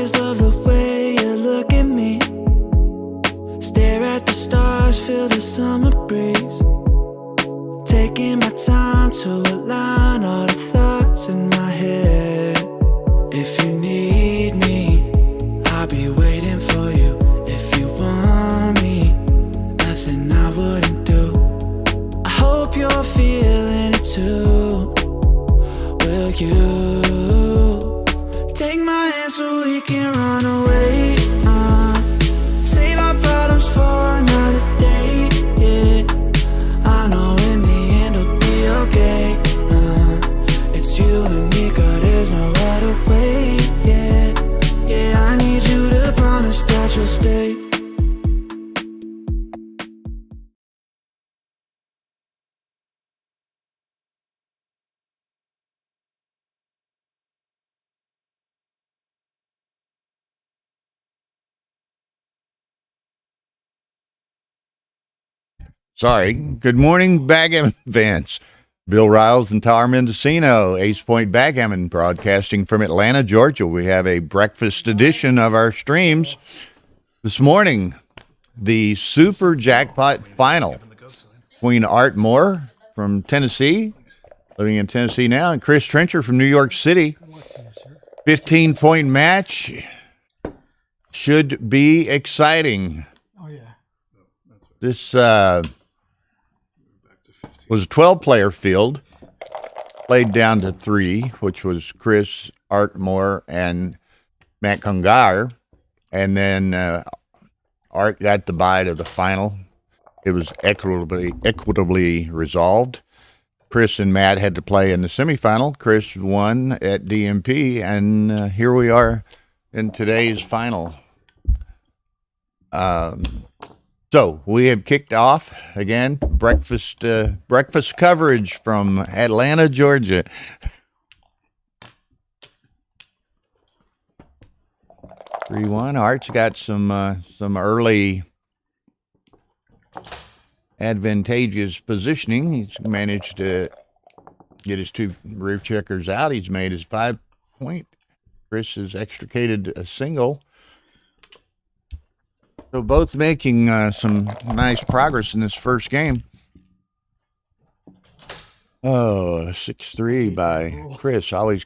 always love the way you look at me. Stare at the stars, feel the summer breeze. Taking my time to align all the thoughts in my head. If you need me, I'll be waiting for you. If you want me, nothing I wouldn't do. I hope you're feeling it too. Will you take my hand so we can run away? Save our problems for another day, yeah. I know in the end it'll be okay. It's you and me, girl, there's no other way, yeah. Yeah, I need you to promise that you'll stay. Sorry. Good morning, Backgammon fans. Bill Riles and Tara Mendicino, Ace Point Backgammon, broadcasting from Atlanta, Georgia. We have a breakfast edition of our streams. This morning, the Super Jackpot Final between Art Moore from Tennessee, living in Tennessee now, and Chris Trencher from New York City. 15-point match. Should be exciting. Oh, yeah. This was a 12-player field, played down to 3, which was Chris, Art Moore, and Matt Congar. And then Art got the bye to the final. It was equitably resolved. Chris and Matt had to play in the semifinal. Chris won at DMP, and here we are in today's final. So we have kicked off again, breakfast coverage from Atlanta, Georgia. Three one. Art's got some early advantageous positioning. He's managed to get his 2 rear checkers out. He's made his 5-point. Chris has extricated a single. So both making some nice progress in this first game. Oh, 6-3 by Chris. I always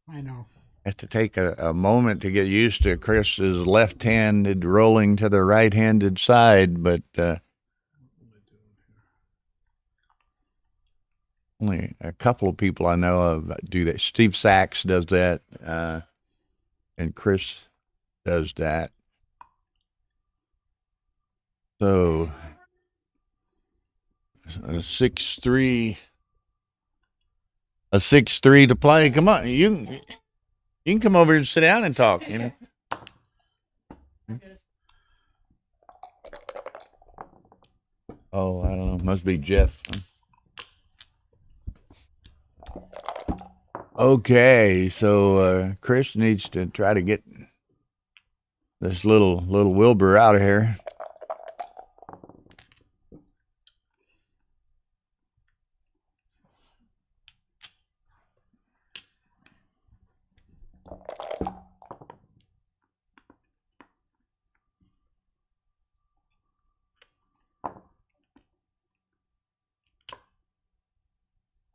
I know. have to take a moment to get used to Chris's left-handed rolling to the right-handed side, but only a couple of people I know of do that. Steve Sachs does that, and Chris does that. So a 6-3 to play. Come on, you can come over and sit down and talk. You know. Oh, I don't know. Must be Jeff. Okay, so Chris needs to try to get this little Wilbur out of here.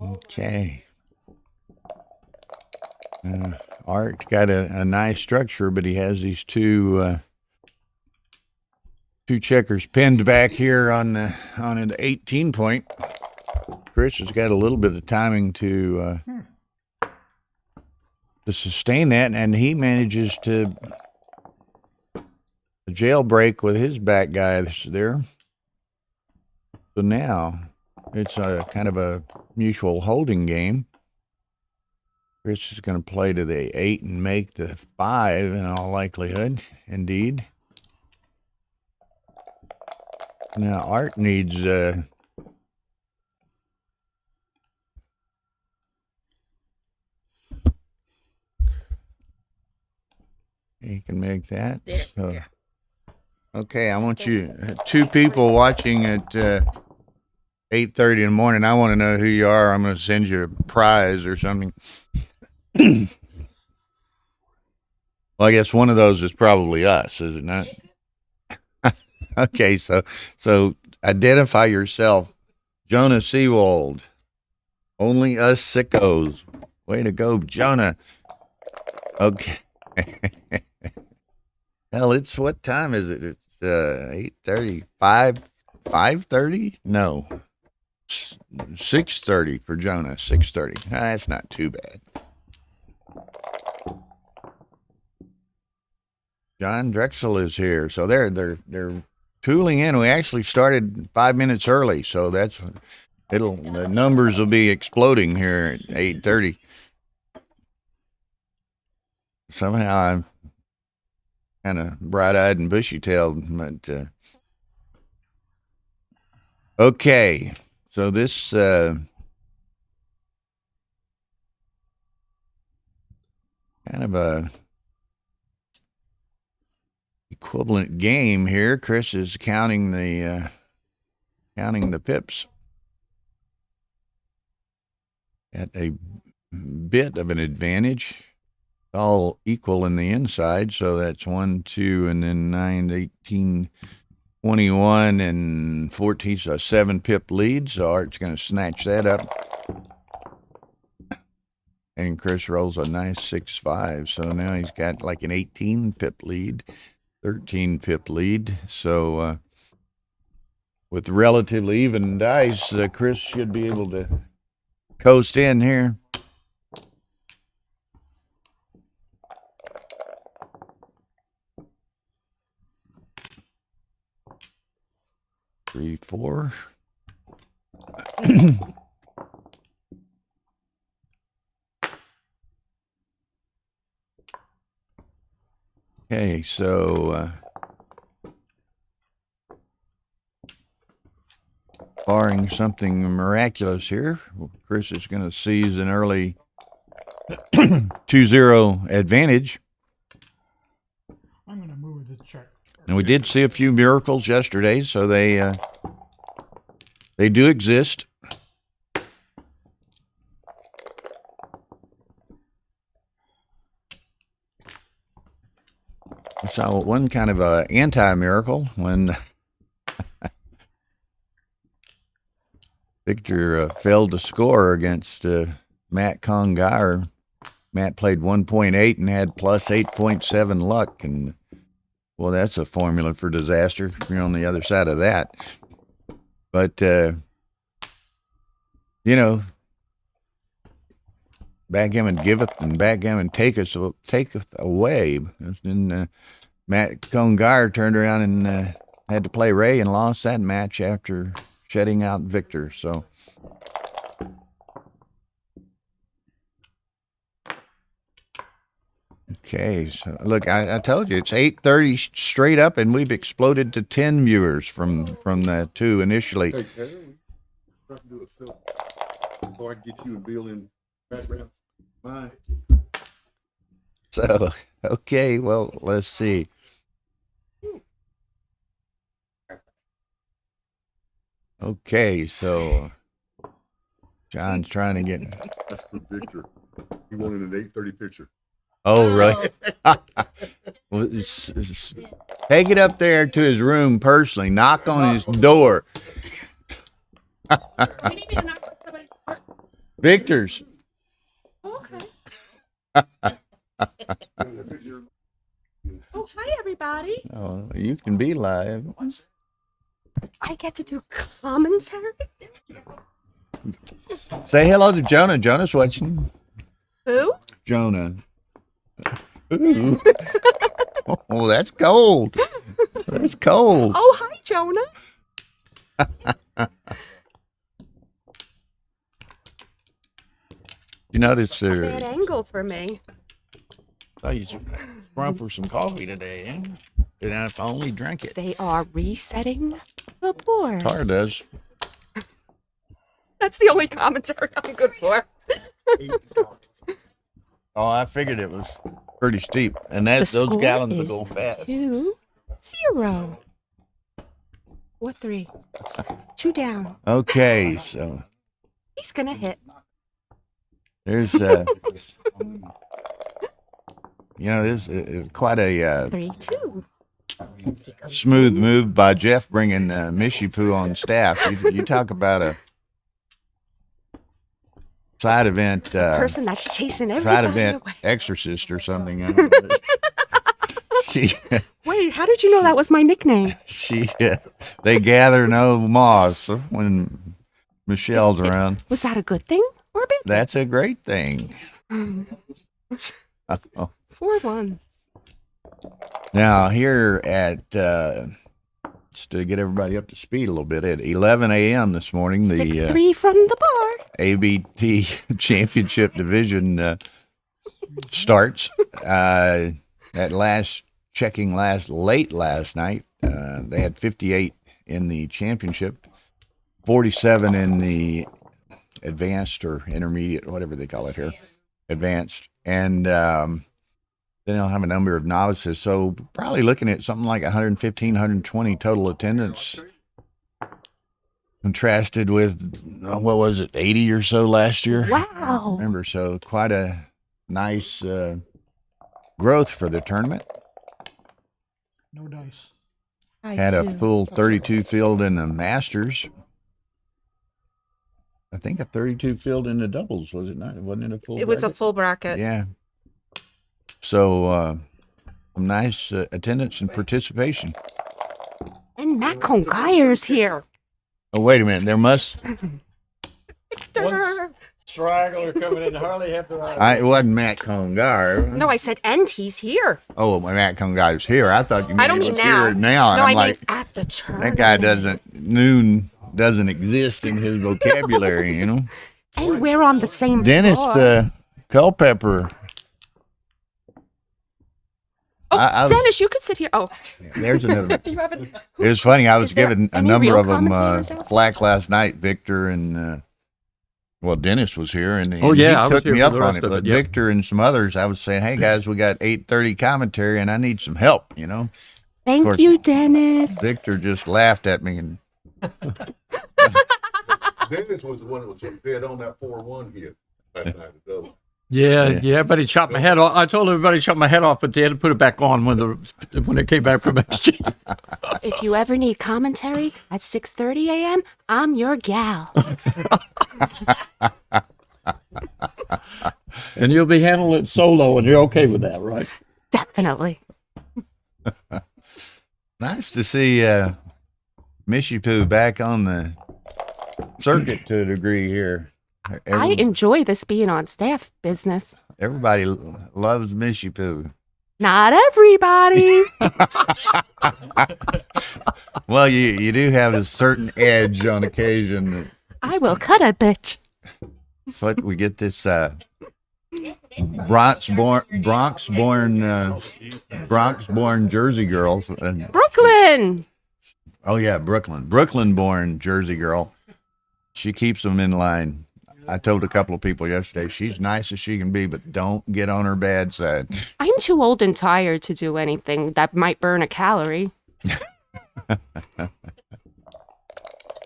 Okay. Art got a nice structure, but he has these two checkers pinned back here on the 18-point. Chris has got a little bit of timing to sustain that, and he manages to jailbreak with his back guy there. So now it's a kind of a mutual holding game. Chris is going to play to the 8 and make the 5 in all likelihood. Indeed. Now Art needs he can make that. So, yeah. Okay, I want you 2 people watching at 8:30 in the morning. I want to know who you are. I'm going to send you a prize or something. Well, I guess one of those is probably us, is it not? Okay, so identify yourself. Jonah Seawold. Only us sickos. Way to go, Jonah. Okay. Hell, it's what time is it? It's 8:30. 5:30? No. 6:30 for Jonah. 6:30. That's not too bad. John Drexel is here. So they're tooling in. We actually started 5 minutes early, so the numbers will be exploding here at 8:30. Somehow I'm kind of bright-eyed and bushy-tailed, but okay. So this kind of a equivalent game here. Chris is counting the pips at a bit of an advantage. All equal in the inside, so that's 1, 2, and then 9, 18, 21, and 14. So a 7-pip lead. So Art's going to snatch that up, and Chris rolls a nice 6-5. So now he's got like an 18-pip lead, 13-pip lead. So with relatively even dice, Chris should be able to coast in here. 3, 4. Okay, so barring something miraculous here, Chris is going to seize an early 2-0 advantage. I'm going to move the check. And we did see a few miracles yesterday, so they do exist. I saw one kind of a anti-miracle when Victor failed to score against Matt Congar. Matt played 1.8 and had plus 8.7 luck, and well, that's a formula for disaster. You're on the other side of that. But, backgammon giveth and backgammon taketh away. And Matt Congar turned around and had to play Ray and lost that match after shutting out Victor. So, okay, so look, I told you it's 8:30 straight up, and we've exploded to 10 viewers from that too initially. Hey, Karen, we have to do a film before I get you and Bill in background. Mine. So, okay, well, let's see. Okay, so John's trying to get. That's for Victor. He wanted an 8:30 picture. Oh, right. Well, take it up there to his room personally. Knock on his door. Victor's. Okay. Oh, hi, everybody. Oh, you can be live. I get to do commentary? Say hello to Jonah. Jonah's watching. Who? Jonah. Ooh. Oh, that's cold. That's cold. Oh, hi, Jonah. You notice Bad angle for me. I used to run for some coffee today, and if I only drank it. They are resetting the board. Tara does. That's the only commentary I'm good for. Oh, I figured it was pretty steep, and those score gallons will is go fast. 2-0. 4-3. 2 down. Okay, so He's gonna hit. there's this is quite a 3-2. smooth move by Jeff bringing Mishipu on staff. You talk about a side event, Person that's chasing side everybody event away. exorcist or something. I don't know. Wait, how did you know that was my nickname? They gather no moss when Michelle's around. Was that a good thing or a bad thing? That's a great thing. 4-1. Now here at just to get everybody up to speed a little bit, at 11 a.m. this morning, the 6-3 from the bar. ABT Championship Division starts. At late last night, they had 58 in the championship, 47 in the advanced or intermediate, whatever they call it here, advanced, and then they'll have a number of novices. So probably looking at something like 115, 120 total attendance, contrasted with, what was it, 80 or so last year? Wow. Remember, so quite a nice growth for the tournament. No dice. Had a full 32 field in the Masters. I think a 32 field in the doubles, was it not? Wasn't it a full It was a bracket? full bracket. Yeah. So, some nice attendance and participation. And Matt Conguyer's here. Oh, wait a minute. There must... Victor. Straggler coming in to hardly have the It wasn't Matt Congar. No, I said, and he's here. Oh, Matt Congar's here. I thought you meant I don't he mean was now. here now. And No, I'm I like, mean at the tournament. that guy doesn't exist in his vocabulary, you know? And we're on the same Dennis floor. Culpepper. Oh, I was- Dennis, you could sit here. Oh, There's another one. you haven't. It was funny. I was Is there giving a any number real of them commentators out? flack last night. Victor and Dennis was here, and Oh, and yeah, he I was took here me for up the on rest it. of But it, yep. Victor and some others, I was saying, "Hey guys, we got 8:30 commentary, and I need some help." You know, Thank course. you, Dennis. Victor just laughed at me, and Dennis was the one that was dead on that 4-1 hit last night. So, yeah. Everybody chopped my head off. I told everybody to chop my head off, but they had to put it back on when they came back from exchange. If you ever need commentary at 6:30 a.m., I'm your gal. And you'll be handling it solo, and you're okay with that, right? Definitely. nice to see Mishipu back on the circuit to a degree here. I enjoy this being on staff business. Everybody loves Mishipu. Not everybody. Well, you do have a certain edge on occasion. I will cut a bitch. But we get this Bronx-born Jersey girl. Brooklyn. Oh yeah, Brooklyn-born Jersey girl. She keeps them in line. I told a couple of people yesterday, she's nice as she can be, but don't get on her bad side. I'm too old and tired to do anything that might burn a calorie.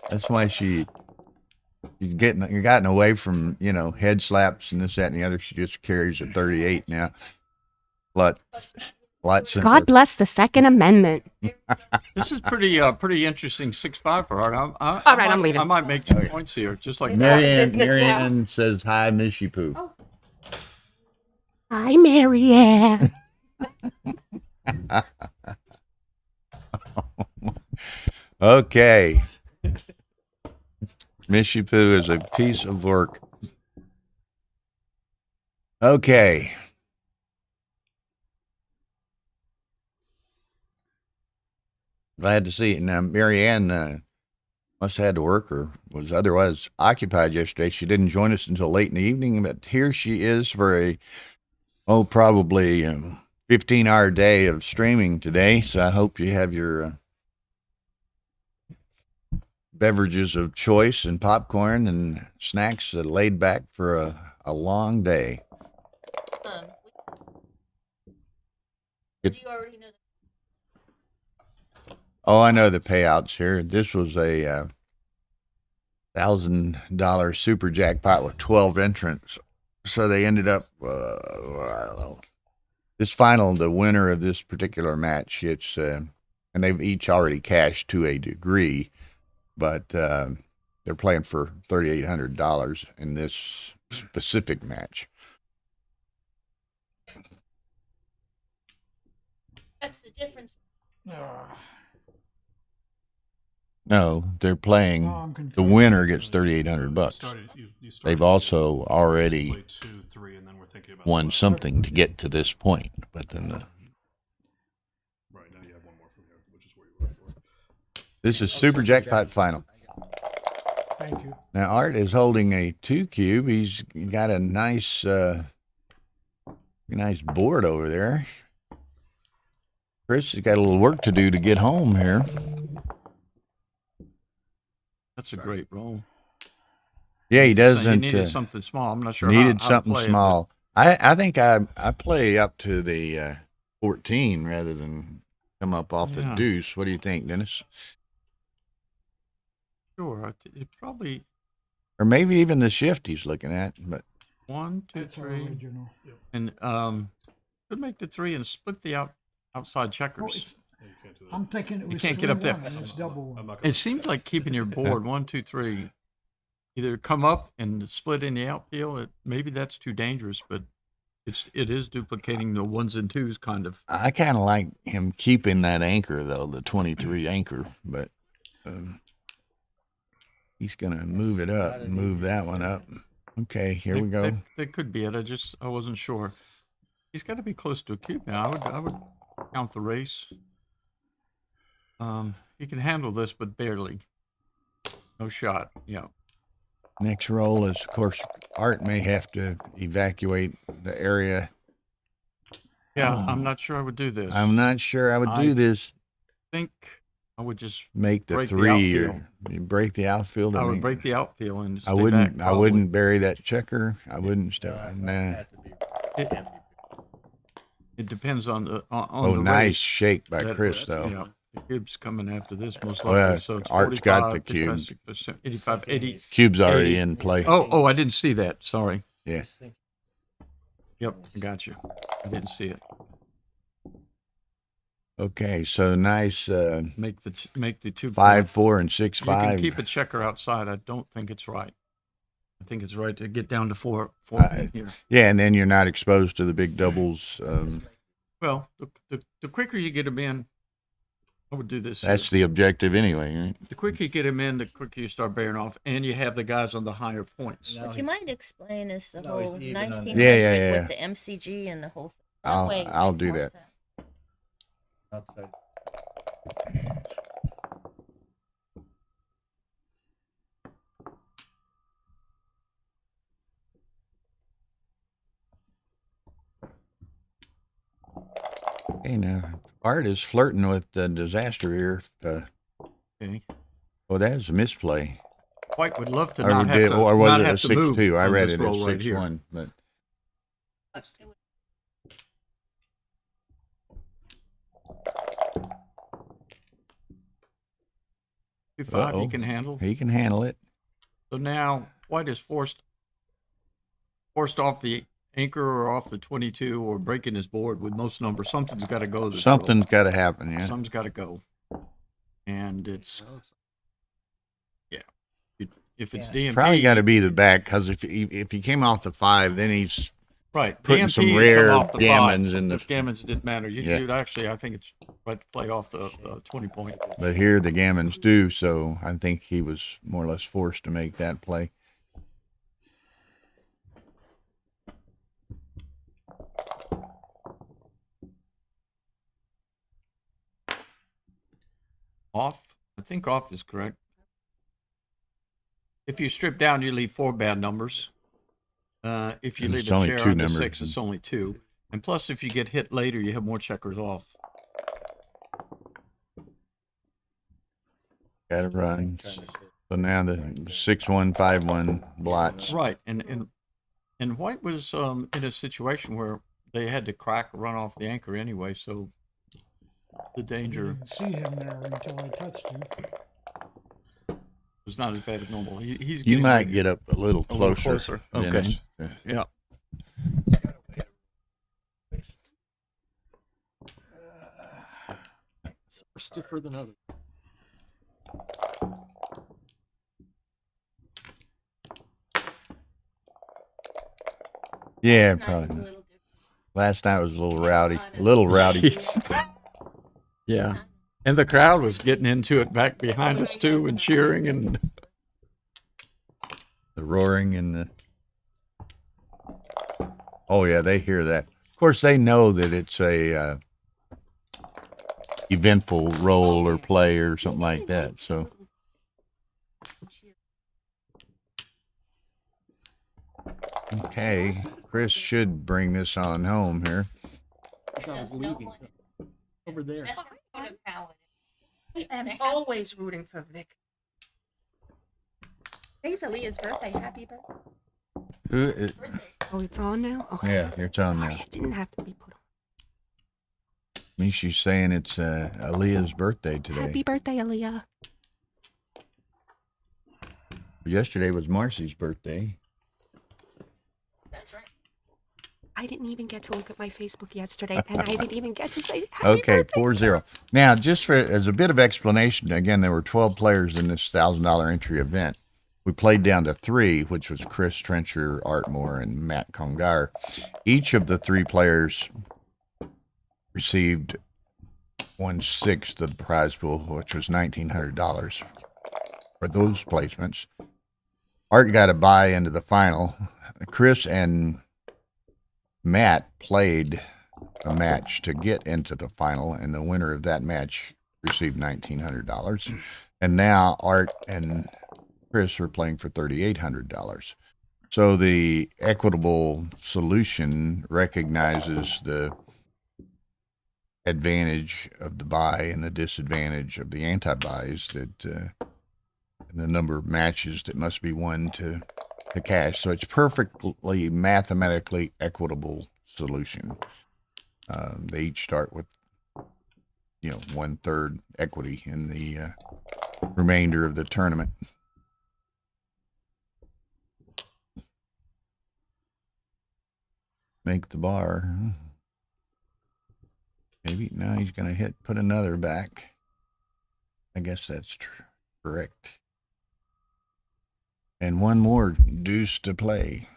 That's why you're gotten away from, head slaps and this, that, and the other. She just carries a 38 now. Lot simpler. God bless the Second Amendment. This is pretty interesting 6-5 for her. All right, I'm leaving. I might make 2 points here, just like that. Marianne says hi, Mishipu. Hi, Marianne. Okay. Mishipu is a piece of work. Okay. Glad to see it. Now, Marianne must have had to work or was otherwise occupied yesterday. She didn't join us until late in the evening, but here she is for probably 15-hour day of streaming today. So I hope you have your beverages of choice and popcorn and snacks laid back for a long day. You already know. Oh, I know the payouts here. This was a $1,000 super jackpot with 12 entrants. So they ended up, I don't know, this final, the winner of this particular match, it's and they've each already cashed to a degree, but they're playing for $3,800 in this specific match. That's the difference. No, they're playing. Oh, I'm confused. The winner gets $3,800. You started They've also play already 2, 3, and then we're thinking about won the last something to get to this point, but then one. Right, now you have one more from here, which is where you were before. this is Super Jackpot Final. Thank you. Now Art is holding a 2 cube. He's got a nice nice board over there. Chris has got a little work to do to get home here. That's a great roll. Yeah, he So doesn't. you needed something small. I'm not sure. Needed how to something play it, small. I think I play up to the 14 rather than come up off the Yeah. deuce. What do you think, Dennis? but sure. It probably Or maybe even the shift he's looking at. But 1, 2, That's our 3, original. and could make the 3 and split the outside Oh, checkers. it's, Yeah, you can't do that. I'm thinking it was can't get up there. 3-1 and it's double I'm one. not gonna- It seems like keeping your board 1, 2, 3, either come up and split in the outfield. Maybe that's too dangerous, but it is duplicating the 1s and 2s kind of. I kind of like him keeping that anchor, though, the 23 anchor. But he's going to move it up and move that one up. Okay, here we go. That could be it. I wasn't sure. He's got to be close to a cube now. I would count the race. He can handle this, but barely. No shot. Yeah. Next roll is, of course, Art may have to evacuate the area. Yeah, Oh. I'm not sure I would do this. I'm not sure I would I do this. think I would just Make the break the 3 or outfield. you break the outfield. I would mean, break the outfield and stay I wouldn't. back, I wouldn't bury that checker. I wouldn't step. Nah. It depends on the Oh, the nice race. shake by That- Chris, though. Yeah, the cube's coming after this most Well, likely. So it's Art's got the 45, cube. 55, 85, 80. Cube's already 80. in play. Oh, I didn't see that. Sorry. Yeah. Yep, I got you. I didn't see it. Okay, so nice Make the 2 5, 4, and 6, You can 5. keep a checker outside. I don't think it's right. I think it's right to get down to 4 here. Yeah, and then you're not exposed to the big doubles. Well, the quicker you get them in, I would do this. That's the objective anyway. Right? The quicker you get them in, the quicker you start bearing off, and you have the guys on the higher points. What you might explain is the No, he's whole even on 1900 the- Yeah. with the MCG and the whole thing. That I'll- way it I'll makes do more that. sense. Outside. Hey, now Art is flirting with the disaster here. Okay. Well, that's a misplay. White would love to Or, not have to, or was not it a have to move 6-2? I on read this it as roll right here. 6-1, but 2-5 Uh-oh. he can handle. he can handle it. So now White is forced off the anchor or off the 22 or breaking his board with most numbers. Something's got to go. this roll. Something's got to happen, yeah. Something's got to go. And it's, yeah. If it's DMP. Probably got to be the back, because if he came off the 5, then he's Right. putting DMP some come rare off the gammons five. in the- If gammons didn't matter. Yeah. You'd actually, I think it's right to play off the 20 point. But here the gammons do, so I think he was more or less forced to make that play. Off. I think off is correct. If you strip down, you leave 4 bad numbers. If you And leave it's a only chair 2 under numbers. 6, it's only 2. And plus, if you get hit later, you have more checkers off. Got to run. So now the 6-1, 5-1 blots. Right. And White was in a situation where they had to crack or run off the anchor anyway, so the I danger didn't see him there until I touched him. was not as bad as normal. He's You getting might ready. get up a little A little closer. closer. Okay. Dennis. Yeah. Some are stiffer than others. Yeah, Not a probably. little different. Last night was a little rowdy. A little rowdy. Yeah. And the crowd was getting into it back behind us too and cheering and The roaring and the. Oh yeah, they hear that. Of course, they know that it's a eventful role or play or something like that. So okay, Chris should bring this on home here. as I was leaving over there. That's your good palate. I am always rooting for Vic. Today's Aaliyah's birthday. Happy birthday. Who is, Oh, it's on now? Okay. yeah, it's on Sorry, now. it didn't have to be put on. Me, she's saying it's Aaliyah's birthday today. Happy birthday, Aaliyah. Yesterday was Marcy's birthday. I didn't even get to look at my Facebook yesterday, and I didn't even get to say happy Okay, birthday. 4-0. Now, just for as a bit of explanation, again, there were 12 players in this $1,000 entry event. We played down to 3, which was Chris Trencher, Art Moore, and Matt Congar. Each of the 3 players received 1/6 of the prize pool, which was $1,900 for those placements. Art got a bye into the final. Chris and Matt played a match to get into the final, and the winner of that match received $1,900. And now Art and Chris are playing for $3,800. So the equitable solution recognizes the advantage of the buy and the disadvantage of the anti-buys, that and the number of matches that must be won to cash. So it's perfectly mathematically equitable solution. They each start with 1/3 equity in the remainder of the tournament. Make the bar. Maybe now he's going to put another back. I guess that's correct. And one more deuce to play.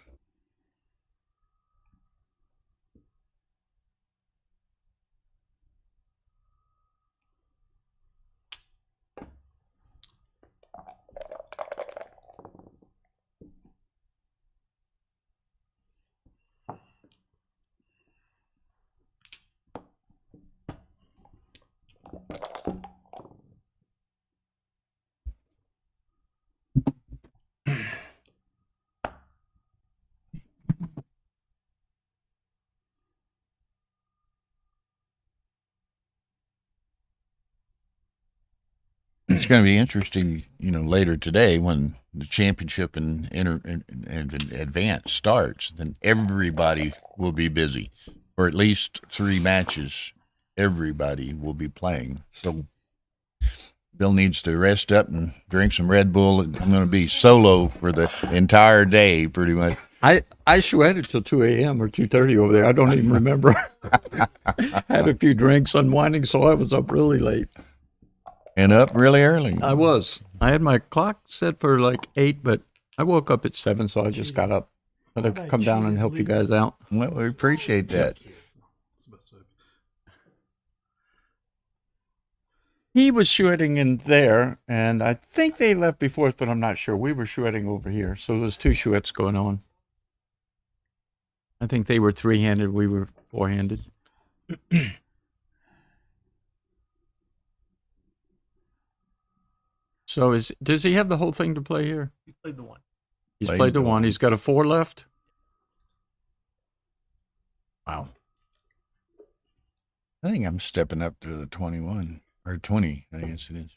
It's going to be interesting, later today when the championship and advance starts. Then everybody will be busy, for at least 3 matches. Everybody will be playing. So Bill needs to rest up and drink some Red Bull. I'm going to be solo for the entire day, pretty much. I sweated till 2 a.m. or 2:30 over there. I don't even remember. Had a few drinks, unwinding, so I was up really late. And up really early. I was. I had my clock set for like 8, but I woke up at 7, so I just got up. But I could come down and help you guys out. Well, we appreciate that. It's the best type. He was shooting in there, and I think they left before us, but I'm not sure. We were shooting over here, so there's 2 shoots going on. I think they were 3-handed. We were 4-handed. So does he have the whole thing to play here? He's played the one. He's played the one. He's got a 4 left. Wow. I think I'm stepping up to the 21 or 20. I guess it is.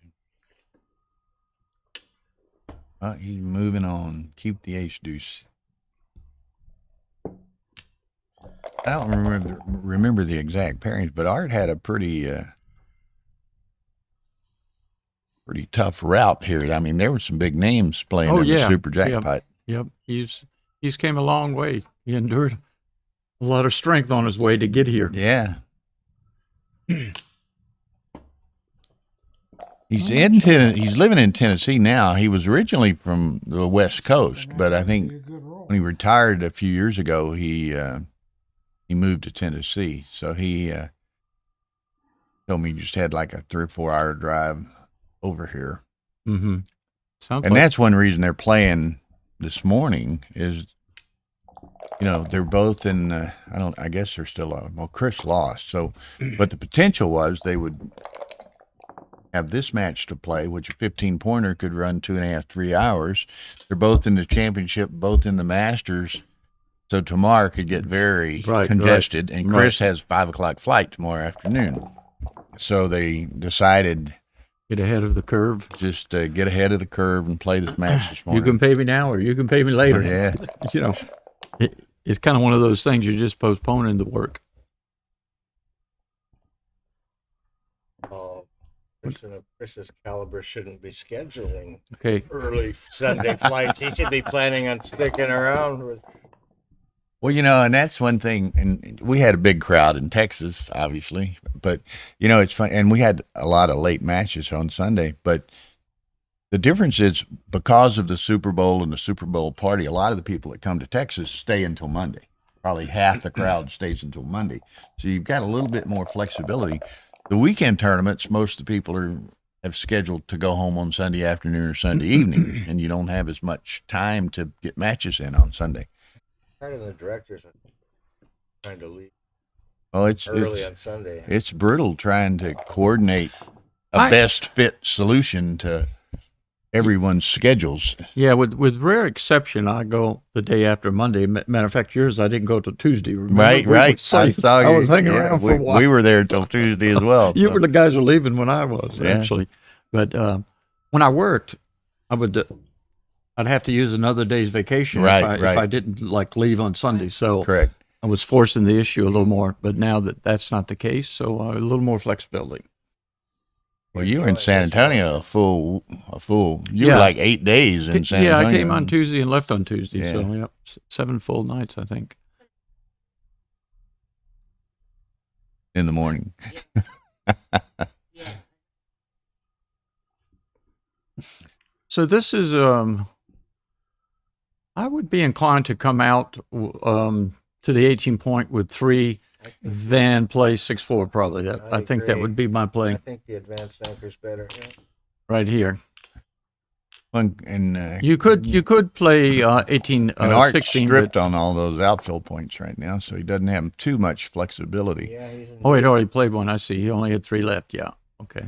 He's moving on. Keep the ace deuce. I don't remember the exact pairings, but Art had a pretty tough route here. I mean, there were some big names playing in the Super Jackpot. Yep. He's came a long way. He endured a lot of strength on his way to get here. Yeah. He's he's living in Tennessee now. He was originally from the West Coast, but I think Be a good role. when he retired a few years ago, he moved to Tennessee. So he told me he just had like a 3 or 4 hour drive over here. Mm-hmm. Sounds And like that's one reason they're playing this morning is, they're both in, I guess they're still, Chris lost. So, but the potential was they would have this match to play, which a 15-pointer could run 2.5, 3 hours. They're both in the championship, both in the Masters. So tomorrow could get very congested. And Chris has a 5 o'clock flight tomorrow afternoon. So they decided get ahead of the curve. just get ahead of the curve and play this match this You morning. can pay me now or you can pay me later. Yeah. It's kind of one of those things you're just postponing the work. Chris's caliber shouldn't be scheduling Okay. early Sunday flights. He should be planning on sticking around with. Well, and that's one thing, and we had a big crowd in Texas, obviously, but, it's fun, and we had a lot of late matches on Sunday, but the difference is because of the Super Bowl and the Super Bowl party, a lot of the people that come to Texas stay until Monday. Probably half the crowd stays until Monday. So you've got a little bit more flexibility. The weekend tournaments, most of the people have scheduled to go home on Sunday afternoon or Sunday evening, and you don't have as much time to get matches in on Sunday. Part of the directors are trying to leave Oh, it's early on Sunday. It's brutal trying to coordinate a best fit solution to everyone's schedules. Yeah, with rare exception, I go the day after Monday. Matter of fact, yours I didn't go till Tuesday. Remember? Right. I was hanging around for a while. We were there till Tuesday as well. You so. were the guys who were leaving when I was actually, but when I worked, I'd have to use another day's vacation if I didn't leave on Sunday. So Correct. I was forcing the issue a little more. But now that's not the case, so a little more flexibility. Well, you were in San Antonio a full. You were like 8 days in San Antonio. Yeah, I came on Tuesday and left on Tuesday. Yeah. So 7 full nights, I think. In the morning. So this is I would be inclined to come out to the 18 point with 3, then play 6-4 probably. I think that agree. would be my play I think the advanced anchor's better. Yeah. right here. And You could play 18, and Art's 16. stripped on all those outfield points right now, so he doesn't have too much flexibility. Yeah, he's in He'd already played one. I see. He only had 3 left. Yeah. Okay.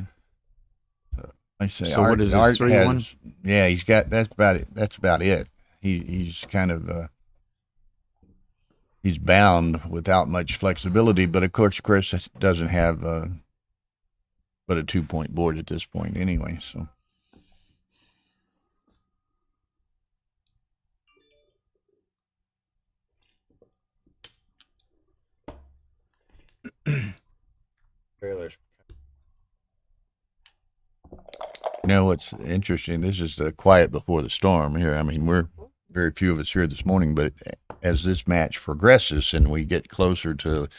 I say So what is it, Art 3-1? has, yeah, he's got, that's about it. That's about it. He's kind of, he's bound without much flexibility, but of course, Chris doesn't have, but a 2-point board at this point anyway, so. trailers. What's interesting, this is the quiet before the storm here. I mean, we're very few of us here this morning, but as this match progresses and we get closer to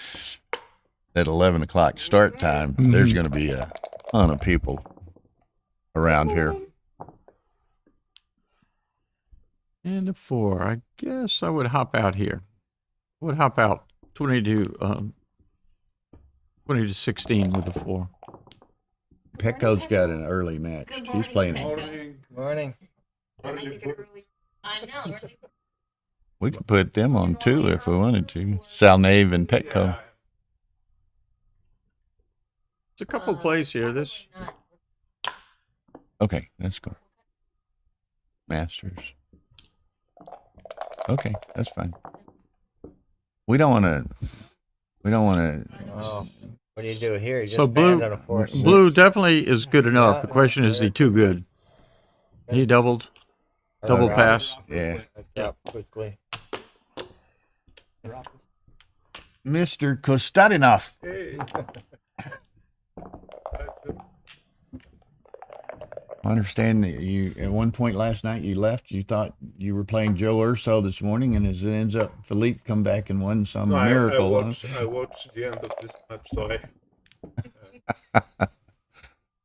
that 11 o'clock start time, there's going to be a ton of people around here. And a 4. I guess I would hop out here. I would hop out 20 to 16 with a 4. Petko's got an early match. He's playing. Morning. I know. We could put them on too if we wanted to. Salnave and Petko. There's a couple plays here. This Okay, let's go. Masters. Okay, that's fine. We don't want to. Oh, what do you do here? You just so blue banned on a 4-6. blue definitely is good enough. The question is he too good? He doubled, double pass. Yeah. Drop quickly. Mr. Costadinov. I understand that you, at one point last night, you left. You thought you were playing Joe Urso this morning, and as it ends up, Philippe come back and won some No, miracle. I watched the end of this match, so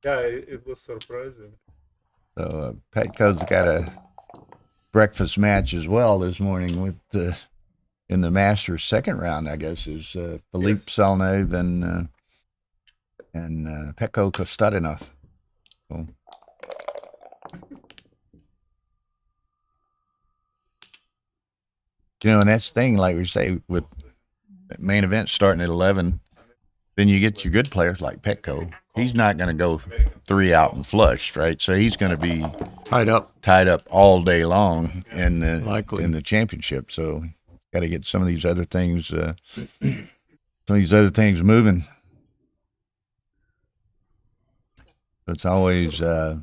Yeah, it was surprising. So Petko's got a breakfast match as well this morning with in the Masters second round, I guess, is Philippe Salnave and Petko Costadinov. So, and that's the thing, like we say, with main event starting at 11, then you get your good players like Petko. He's not going to go 3 out and flushed, right? So he's going to be Tied up. all day long in Likely. the championship. So got to get some of these other things moving. It's always I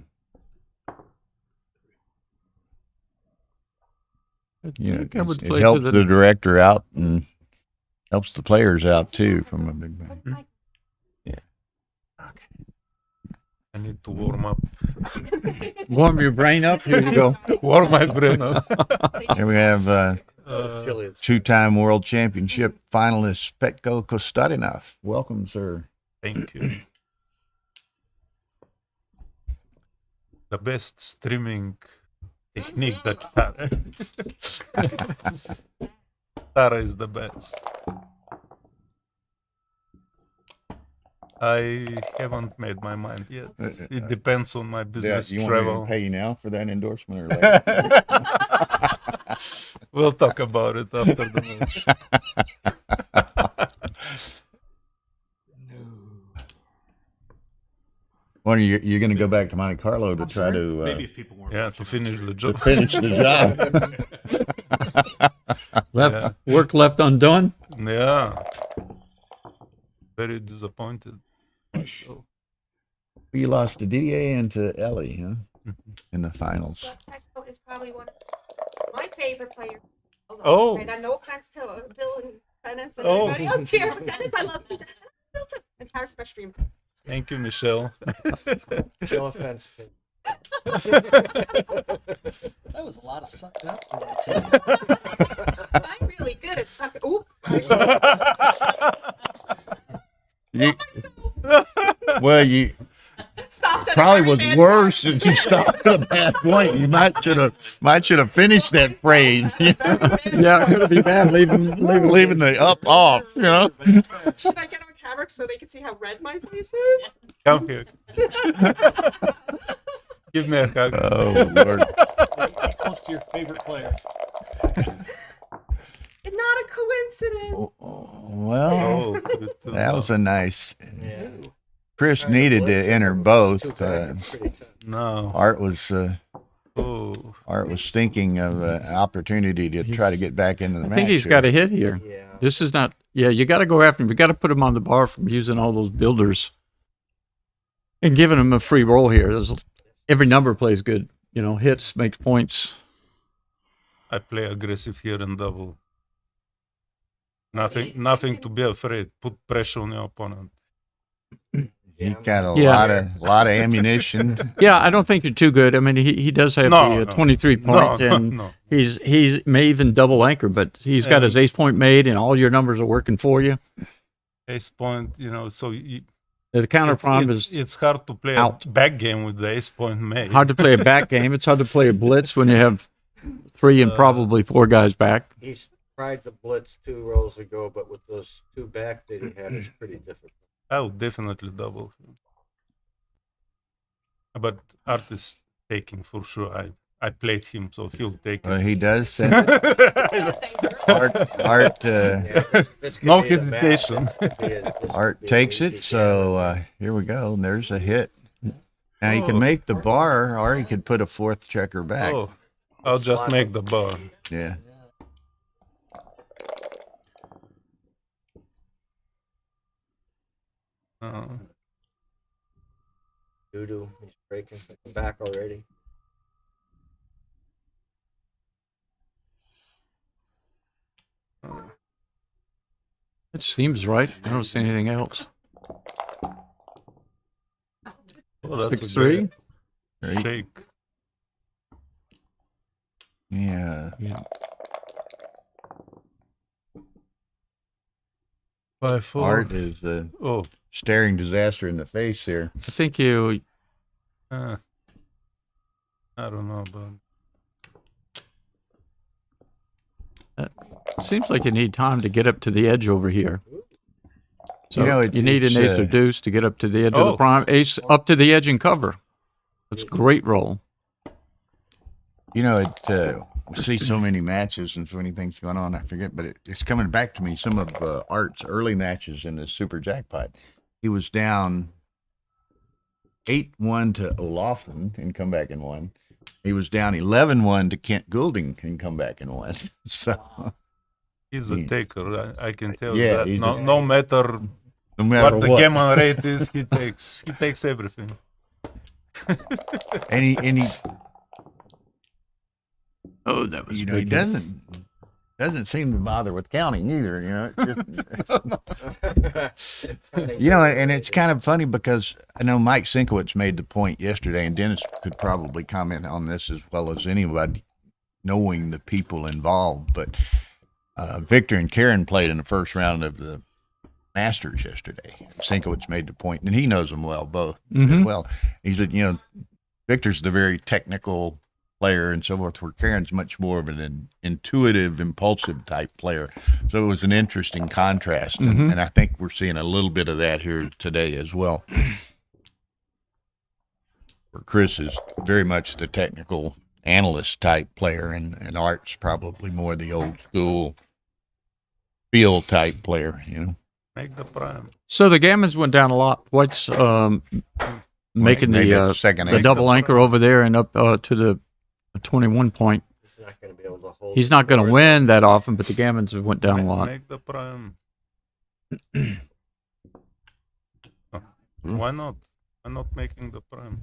think I would it play helps to the director out and helps the players out too from a big bang. I need to warm up. warm your brain up. Here you go. Warm my brain up. Here we have Chili is- 2-time world championship finalist Petko Costadinov. Welcome, sir. Thank you. The best streaming technique that Tara is the best. I haven't made my mind yet. It depends on my business You want travel. me to pay you now for that endorsement or later? We'll talk about it after the match. Well, you're going to go back to Monte Carlo to try to Maybe if people weren't. Yeah, to finish the job. finish the job. Work left undone. Yeah. Very disappointed myself. You lost to Didier and to Ellie, huh? In the finals. Petko is probably one of my favorite players. Oh. And no offense to Bill and Dennis and Oh. everybody else here, but Dennis, I love you. Bill too. And Tara's best stream. Thank you, Michelle. No offense. That was a lot of sucked up. I'm really good at sucking. Ooh. You Stopped at a probably very was bad worse since you stopped at a bad point. You might should have finished that phrase. Yeah, it's gonna be bad Leaving the up off, Should I get on camera so they can see how red my face is? Come here. Give me a hug. Oh Lord! Close to your favorite player. It's not a coincidence. Well, Oh, that was a nice. Yeah. Chris needed to enter both. Pretty tough. no. Art was Oh, thinking of an opportunity to try to get back into the I match. think he's got a hit here. Yeah. This is not. Yeah, you got to go after him. You got to put him on the bar from using all those builders and giving him a free roll here. Every number plays good. Hits makes points. I play aggressive here and double. Nothing to be afraid. Put pressure on your opponent. He got a Yeah. lot of ammunition. Yeah, I don't think you're too good. I mean, he does have No, the 23 points, and no. he's may even double anchor, but he's got his ace point made, and all your numbers are working for you. Ace point, so The counter prompt is it's hard to play out. a back game with the ace point made. hard to play a back game. It's hard to play a blitz when you have 3 and probably 4 guys back. He's tried the blitz 2 rolls ago, but with those 2 back that he had, it's pretty difficult. I would definitely double. But Art is taking for sure. I played him, so he'll take Well, it. he does send Art. This could No be the match. hesitation. This could be this could Art be an takes easy it. So here we go. And there's a hit. Now he can make the bar, or he could put a 4th checker back. Oh, I'll just make the bar. Yeah. Doo-doo. He's breaking the back already. It seems right. I don't see anything else. Oh, that's 6-3. a great shake. Yeah. Yeah. By 4. Art is Oh, staring disaster in the face here. I think you I don't know, but Seems like you need time to get up to the edge over here. So You know, you need an it's, ace or deuce to get up to the edge of the Oh. prime. Ace up to the edge and cover. That's a great roll. You know, we see so many matches and so many things going on. I forget, but it's coming back to me. Some of Art's early matches in the Super Jackpot. He was down 8-1 to O'Loughlin and come back and won. He was down 11-1 to Kent Goulding and come back and won. So he's a taker. I can tell Yeah, you that. he's No matter no matter what the what, gammon rate is, he takes everything. and he Oh, that was you know, he doesn't seem to bother with counting either. You know, you know, and it's kind of funny because I know Mike Sinkowitz made the point yesterday, and Dennis could probably comment on this as well as anybody, knowing the people involved. But Victor and Karen played in the first round of the Masters yesterday. Sinkowitz made the point, and he knows them well, both as well. He said, you know, Victor's the very technical player and so forth, where Karen's much more of an intuitive, impulsive type player. So it was an interesting contrast, and I think we're seeing a little bit of that here today as well. Where Chris is very much the technical analyst type player, and Art's probably more the old school feel type player, you know. Make the prime. So the gammons went down a lot. What's making Made that the second the anchor. double anchor over there and up to the 21 point? He's not going to be able to hold. He's not going to win that often, but the gammons have went down a lot. Make the prime. Why not? Why not making the prime?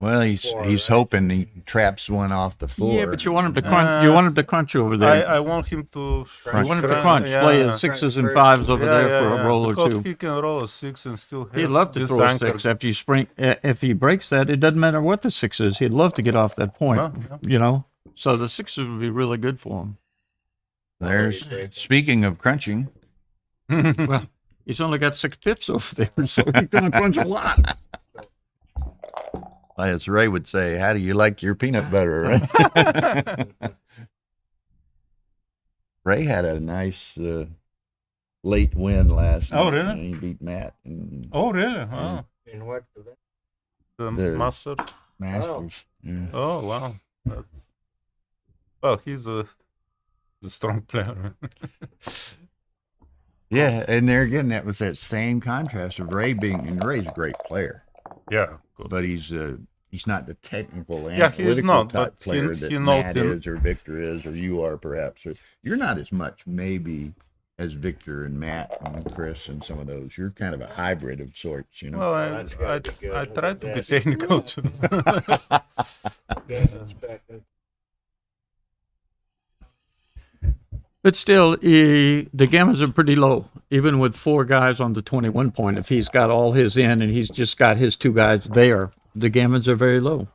Well, he's hoping he traps one off the floor. Yeah, but you want him to crunch. You want him to crunch over there. I want him to. You want him to crunch. Play at sixes and fives over there for a roll or because two. he can roll a six and still have He'd love to this throw a anchor. six after you spring. If he breaks that, it doesn't matter what the six is. He'd love to get off that point. Yeah. You know, so the sixes would be really good for him. There's speaking of crunching. Well, he's only got 6 pips over there, so he's going to crunch a lot. As Ray would say, how do you like your peanut butter, right? Ray had a nice late win last Oh, night. really? And he beat Matt in Oh, really? Oh, In what event? the The- Masters. Masters. Yeah. Oh, wow. Well, he's a strong player. Yeah, and there again, that was that same contrast of Ray being, and Ray's a great player, Yeah, good. but he's not the technical, Yeah, he is analytical not, type but player he that knows Matt him. is, or Victor is, or you are perhaps. Or you're not as much maybe as Victor and Matt and Chris and some of those. You're kind of a hybrid of sorts, you know. Well, That's gotta be good. I try to be Yes. technical too. Gammons back in. But still, the gammons are pretty low, even with 4 guys on the 21 point. If he's got all his in and he's just got his 2 guys there, the gammons are very low.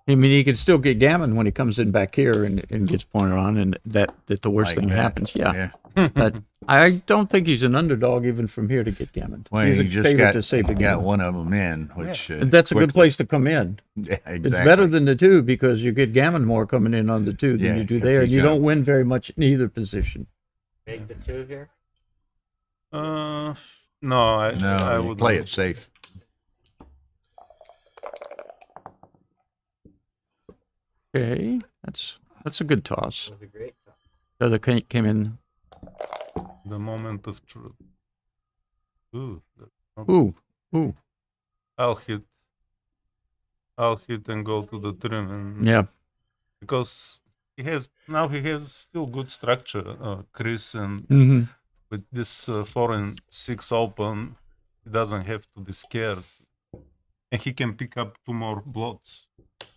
I mean, he can still get gammon when he comes in back here and gets pointed on, and that the worst Like thing that. happens. Yeah. But I don't think he's an underdog even from here to get gammon. Well, he's he a just favorite to save the got gammon. one of them in, which And that's a good quickly- place to come in. Yeah, exactly. It's better than the 2 because you get gammon more coming in on the 2 than Yeah, you do 'cause there. he's You out. don't win very much in either position. Make the 2 here. No, I No, would play not. it safe. Okay, that's a good toss. That was a great time. The other came in. The moment of truth. Ooh, that's not- Ooh, I'll hit and go to the trim, and yeah. because he has still good structure, Chris, and Mm-hmm. with this 4 and 6 open, he doesn't have to be scared, and he can pick up 2 more blots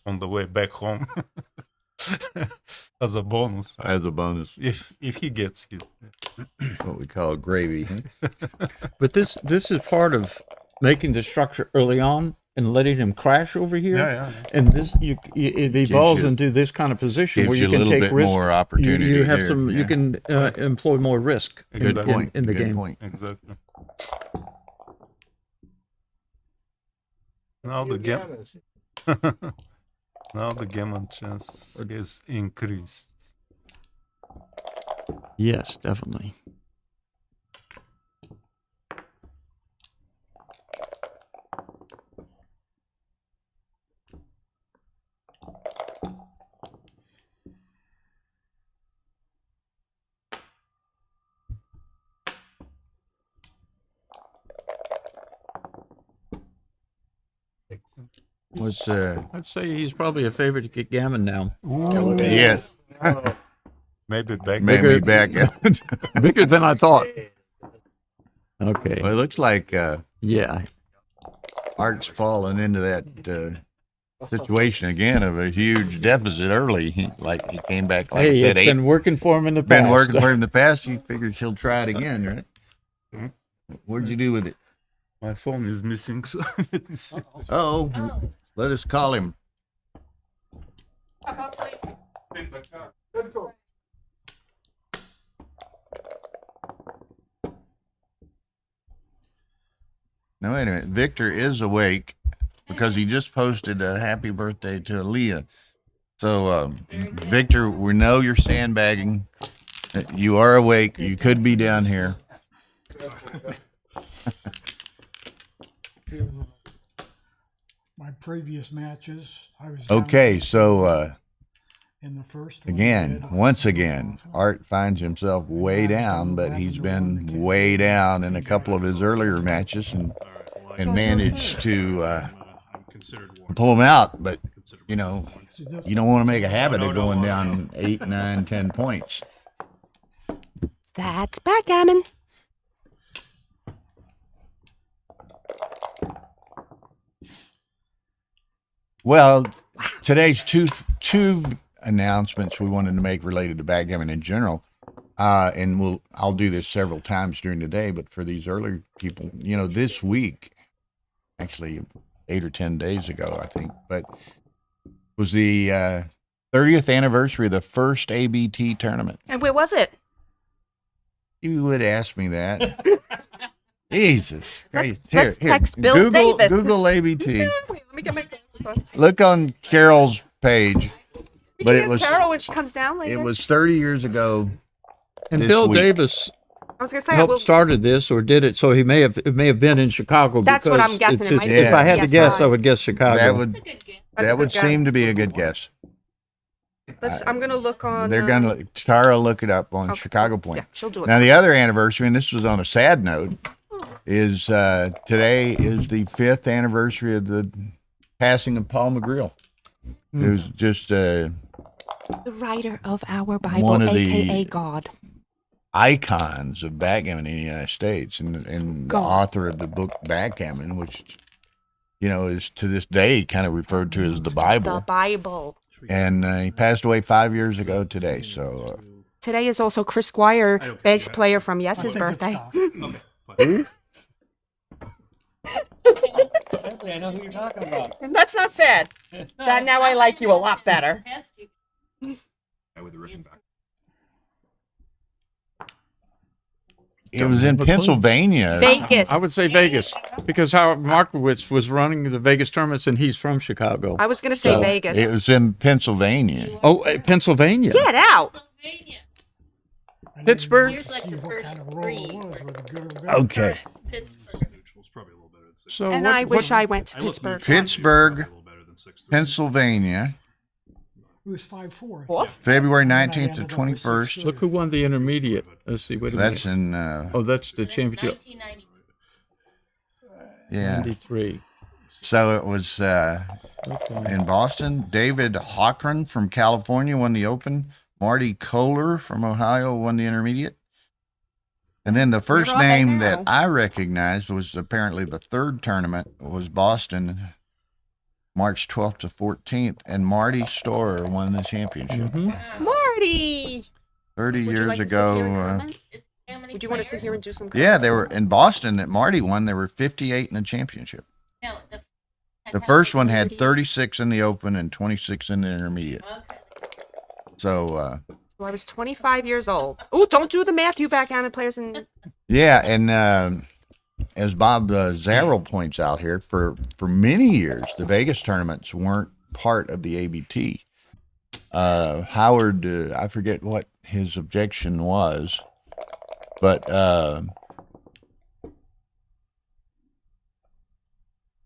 on the way back home as a bonus As a bonus, if he gets hit. what we call gravy. But this is part of making the structure early on and letting him crash over here. Yeah. And this it evolves you- into this kind of position Gives where you you a can little take bit risk. more opportunity. You have here. some. Yeah. You can employ more risk. Good Exactly. point. in the Good game. point. Exactly. Now the game. Gammons. Now the gammon chance is increased. Yes, definitely. What's I'd say he's probably a favorite to get Gammon now. yes, Maybe back. maybe back. Bigger than I thought. Okay. Well, it looks like Yeah. Art's fallen into that situation again of a huge deficit early. He came back like Hey, that it's been working for him in the past. been working for him in the past. He figures he'll try it again, right? What'd you do with it? My phone is missing, so let me see. Oh, let us call him. Now, wait a minute. Victor is awake because he just posted a happy birthday to Aaliyah. So, Victor, we know you're sandbagging. You are awake. You could be down here. My previous matches, I was Okay, so in the first one, again, I did once again, Art finds himself way down, but he's been way down in a couple of his earlier matches and managed to I'm considered one. pull him out. But you know, See, this- you don't want to make a habit of going down 8, 9, 10 points. That's backgammon. Well, today's two announcements we wanted to make related to backgammon in general, and I'll do this several times during the day. But for these earlier people, you know, this week, actually 8 or 10 days ago, I think, but was the 30th anniversary of the first ABT tournament. And where was it? You would ask me that. Jesus. Let's- Christ. let's text Bill Google, Davis. Google ABT. Let me get my phone. Look on Carol's page. But it was Carol when she comes down later. it was 30 years ago. And this Bill week. Davis I was gonna say helped started this or did it, so it may have been in Chicago. That's what because I'm guessing. it's It might just- be. If I had to Yes, guess, I- I would guess Chicago. That would That's a good guess. seem to be a good guess. I'm gonna look on. They're gonna Tara look it up on okay. Chicago Point. Yeah, she'll do it. Now the other anniversary, and this was on a sad note, is today is the 5th anniversary of the passing of Paul McGreal. It was just The writer of our Bible, One of the- aka God. icons of backgammon in the United States, and the God. author of the book Backgammon, which you know is to this day kind of referred to as the Bible. The Bible. And he passed away 5 years ago today. So Today is also Chris Squire, bass player from I Yes's think it's birthday. Doc. I know who you're talking about. And that's not sad. That now I like you a lot better. it was in Pennsylvania. Vegas. I would say Vegas because Howard Markowitz was running the Vegas tournaments and he's from Chicago. I was gonna say So, Vegas. It was in Pennsylvania. Oh, Pennsylvania. Get out. I didn't Pittsburgh? Here's like see the what first kind of roll three. it was, whether good or bad. Okay. Pittsburgh. Neutral's probably a little better than 6. So And what- I wish what- I went to I looked Pittsburgh. neutral. Pittsburgh, A little better than 6-3. Pennsylvania, It was 5-4. Boston. February And I 19th to ended up with 21st. 6-3. Look who won the intermediate. Let's see. Wait a So minute. that's in Oh, that's the That's championship. 1990. yeah. 93. So it was Okay. in Boston. David Hockren from California won the Open. Marty Kohler from Ohio won the intermediate. And then the first are they name now? that I recognized was apparently the third tournament was Boston, March 12th to 14th, and Marty Storer won the championship. Mhm. Marty. 30 Would you years like to sit here and ago. comment? Would you want to sit here and do some? Yeah, they were in Boston that Marty won. There were 58 in the championship. No, The first one had 36 in the Open and 26 in the intermediate. Okay. So, So I was 25 years old. Oh, don't do the math, you backgammon players. And yeah, and as Bob Zarrell points out here, for many years, the Vegas tournaments weren't part of the ABT. Howard, I forget what his objection was, but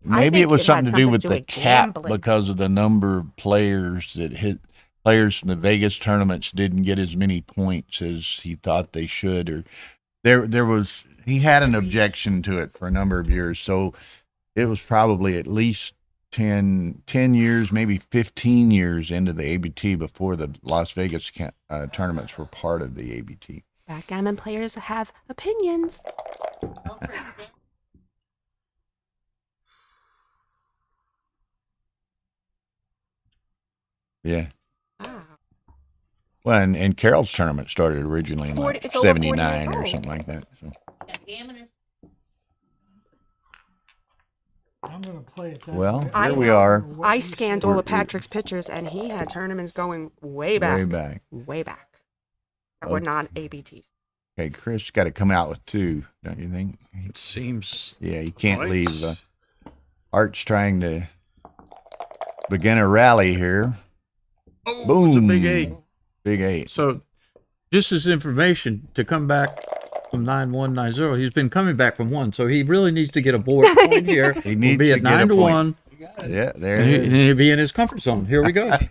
maybe it was something to do with the cap because of the number of players that hit. Players from the Vegas tournaments didn't get as many points as he thought they should, or he had an objection to it for a number of years. So it was probably at least 10 years, maybe 15 years into the ABT before the Las Vegas tournaments were part of the ABT. Backgammon players have opinions. Yeah. Wow. Well, and Carroll's tournament started originally in like It's over 40 years 79 or old. something like that. So. I'm going to play it that Well, way. here we are. I scanned all of Patrick's pictures, and he had tournaments going way back. Way back. Way back. That were not ABTs. Okay, Chris got to come out with 2, don't you think? It seems. Yeah, he can't right. leave. Art's trying to begin a rally here. Oh, Boom. it's a big 8. Big 8. So, just as information, to come back from 9-1-9-0, he's been coming back from 1, so he really needs to get a board point here. He needs He'll be to at get a 9-1. Yeah, there And, it is. he'll be in his comfort zone. Here we go. Good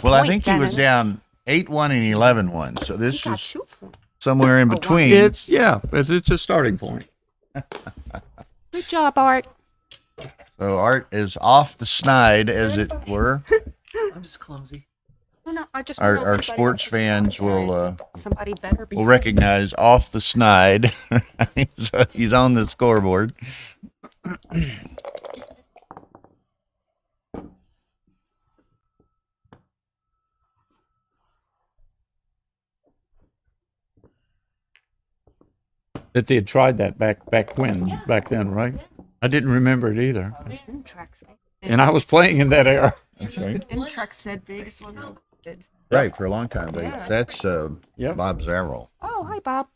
Well, I point, think he was Dennis. down 8-1 and 11-1. So this He got is 2 points. somewhere in Oh, wow. between. It's a starting point. Good job, Art. So Art is off the snide, as it were. I'm just clumsy. No, I just Our wanna know if anybody sports else is fans will somebody better be. will recognize off the snide. So he's on the scoreboard. That they had tried that back then, right? I didn't remember it either. And I was playing in that era. That's right. And Truck said Vegas wasn't good. Right, for a long time. But Yeah. that's Yep. Bob Zarrell. Oh, hi, Bob.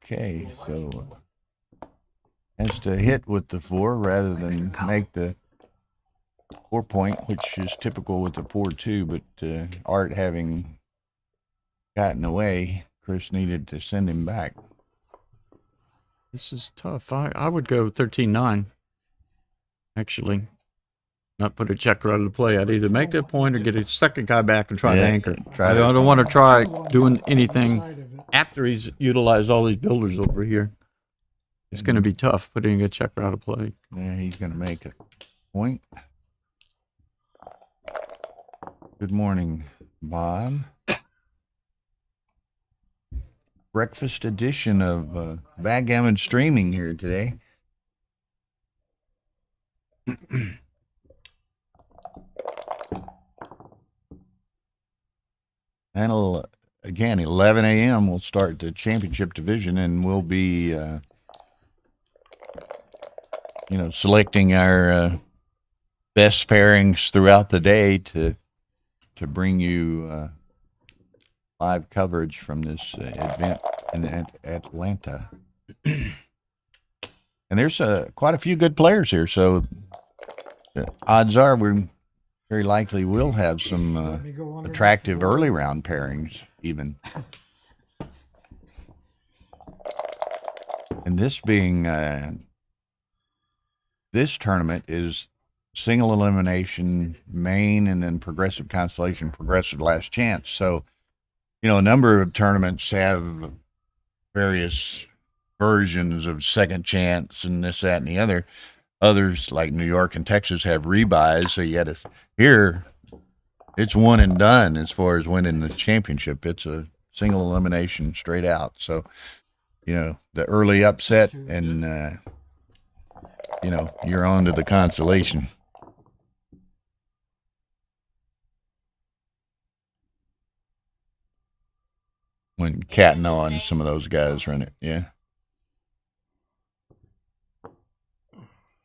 Okay, so has to hit with the 4 rather than make the 4-point, which is typical with the 4-2. But Art having gotten away, Chris needed to send him back. This is tough. I would go 13-9. Actually, not put a checker out of the play. I'd either make that point or get a second guy back and try to Yeah, anchor. try I to- don't want to try doing Side anything of it. after he's utilized all these builders over here. It's going to be tough putting a checker out of play. Yeah, he's going to make a point. Good morning, Bob. Breakfast edition of Backgammon streaming here today. And again, 11 a.m. we'll start the championship division, and we'll be, selecting our best pairings throughout the day to bring you live coverage from this event in Atlanta. And there's quite a few good players here, so the odds are we very likely will have some me go under attractive the floor. early round pairings even. And this being this tournament is single elimination main and then progressive constellation, progressive last chance. So, a number of tournaments have various versions of second chance and this, that, and the other. Others, like New York and Texas, have rebuys. So you got to, here, it's one and done as far as winning the championship. It's a single elimination straight out. So, the early upset and, you're on to the consolation. When Costadinov and some of those guys run it, yeah.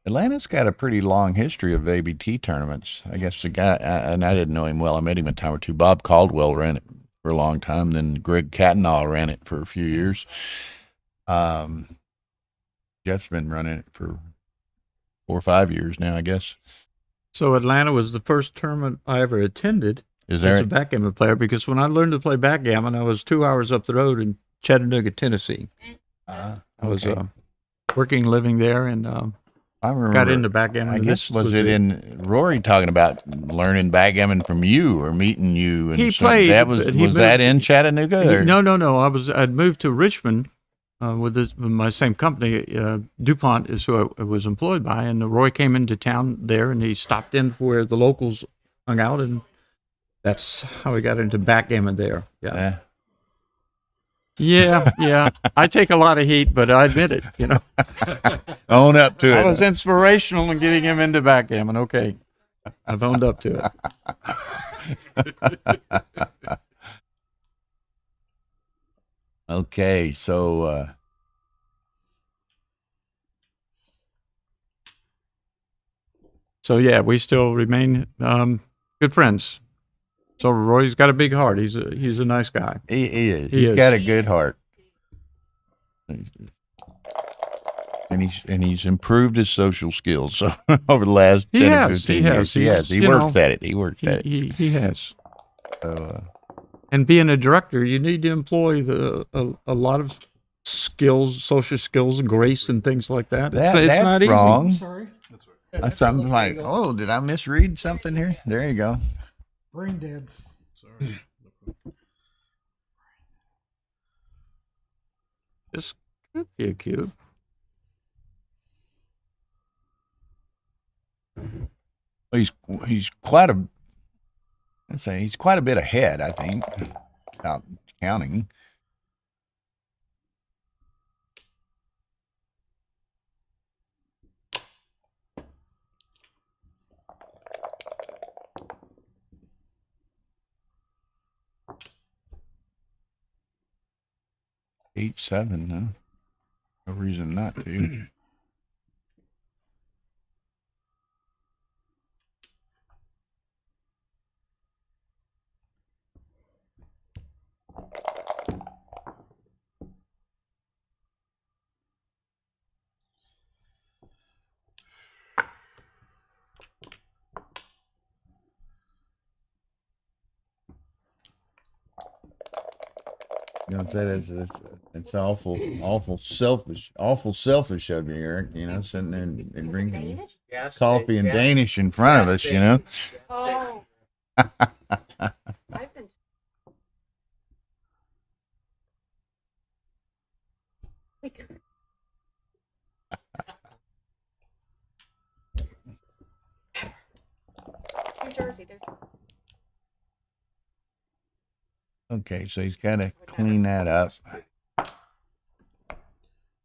Atlanta's got a pretty long history of ABT tournaments. I guess the guy, and I didn't know him well. I met him a time or two. Bob Caldwell ran it for a long time. Then Greg Cattenaugh ran it for a few years. Jeff's been running it for 4 or 5 years now, I guess. So Atlanta was the first tournament I ever attended Is as there? a backgammon player, because when I learned to play backgammon, I was 2 hours up the road in Chattanooga, Tennessee. I was okay. working, living there, and I remember, got into backgammon. I and guess this was it in Rory talking about learning backgammon from you or meeting you? And He something. played, That was but he that moved- in Chattanooga? Or? No. I'd moved to Richmond with my same company. DuPont is who I was employed by, and Roy came into town there, and he stopped in where the locals hung out, and that's how we got into backgammon there. Yeah. Yeah. I take a lot of heat, but I admit it. Own up to I it. was inspirational in getting him into backgammon. Okay, I've owned up to it. Okay, so So yeah, we still remain good friends. So Roy's got a big heart. He's a nice guy. he is. He He's is. got a good heart. And he's improved his social skills over the last 10 or 15 years. He has. He works at it. He works at it. He has. So, And being a director, you need to employ a lot of skills, social skills, and grace, and things like that. It's that's not easy. wrong. Sorry. That's something like, oh, did I misread something here? There you go. Brain dead. Sorry. This could be a cube. He's quite a. I'd say he's quite a bit ahead. I think, without counting. Eight, 7, huh? No reason not to. You know, it's awful selfish of you, Eric. Sitting there and drinking coffee and Danish in front of us. Oh. I've been. New Jersey, there's. Okay, so he's got to clean that up.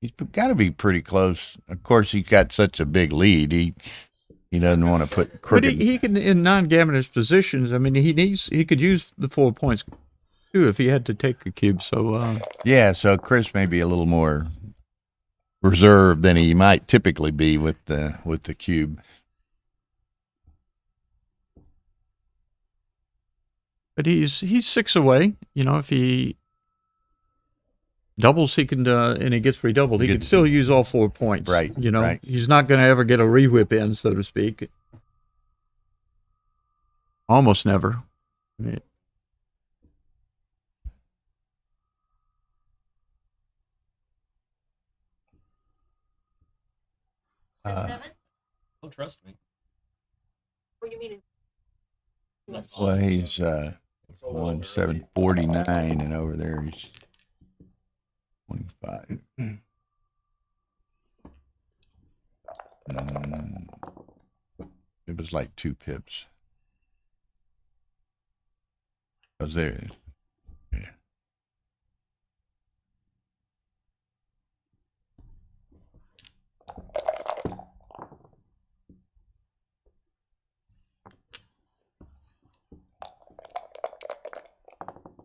He's got to be pretty close. Of course, he's got such a big lead. He doesn't want to put But crooked. he can, in non-gammoners positions, I mean, he could use the 4 points too if he had to take a cube. So Yeah, so Chris may be a little more reserved than he might typically be with the cube. but he's 6 away. If he doubles, he can, and he gets free doubled. He can still use all 4 points. Right, right. He's not going to ever get a re-whip in, so to speak. Almost never. I mean, Don't trust me. What do you mean? Well, he's 749, and over there he's 25. It was like 2 pips. I was there. Yeah.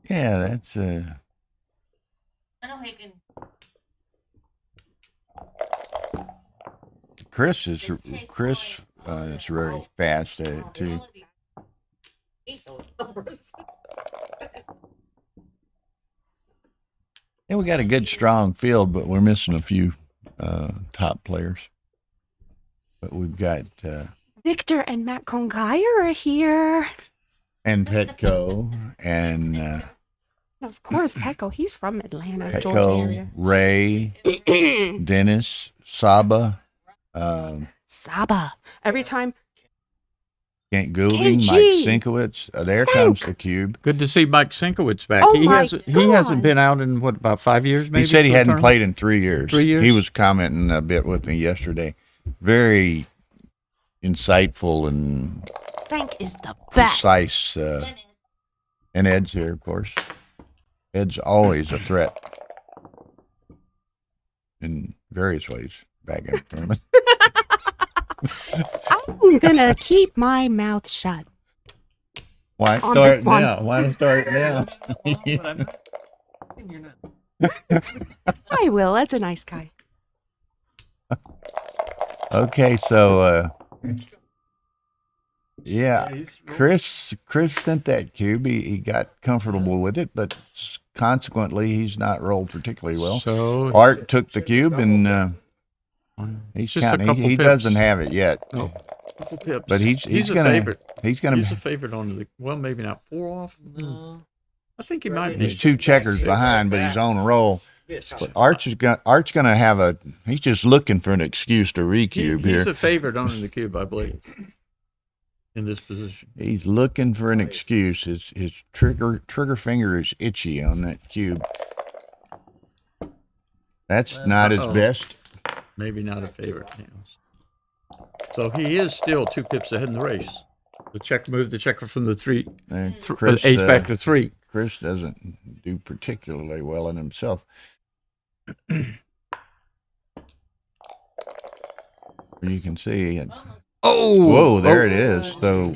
Yeah, that's I know he can. Chris is very fast at it too. Yeah, we got a good strong field, but we're missing a few top players. But we've got Victor and Matt Congeyer are here. and Petko and Of course, Petko. He's from Atlanta, Georgia area. Petko, Ray, Dennis, Saba, Saba. Every time. Kent Goulding, Mike KG. Sinkowitz. There comes the cube. Good to see Mike Sinkowitz back. Oh he my hasn't God. been out in what, about 5 years maybe? He said he for a hadn't tournament? played in 3 years. 3 years? He was commenting a bit with me yesterday. Very insightful and Sank is the best. precise. And Ed's here, of course. Ed's always a threat in various ways back in the tournament. I'm gonna keep my mouth shut. Why On start this one. now? Why start now? I will. That's a nice guy. Okay, so yeah, Chris sent that cube. He got comfortable with it, but consequently, he's not rolled particularly well. So Art took the cube, and he's just a counting. couple He pips. doesn't have it yet, No, couple pips. but he's a gonna favorite. he's gonna He's a favorite on the maybe not 4 off. I think he might be. he's 2 checkers behind, but he's on a roll. But Art's gonna have he's just looking for an excuse to recube He's here. a favorite on the cube, I believe, in this position. He's looking for an excuse. His trigger finger is itchy on that cube. That's not his best. Maybe not a favorite. So he is still 2 pips ahead in the race. The check moved the checker from the 3, Chris, ace back to 3. Chris doesn't do particularly well in himself. You can see it. Oh, Whoa, there it is. So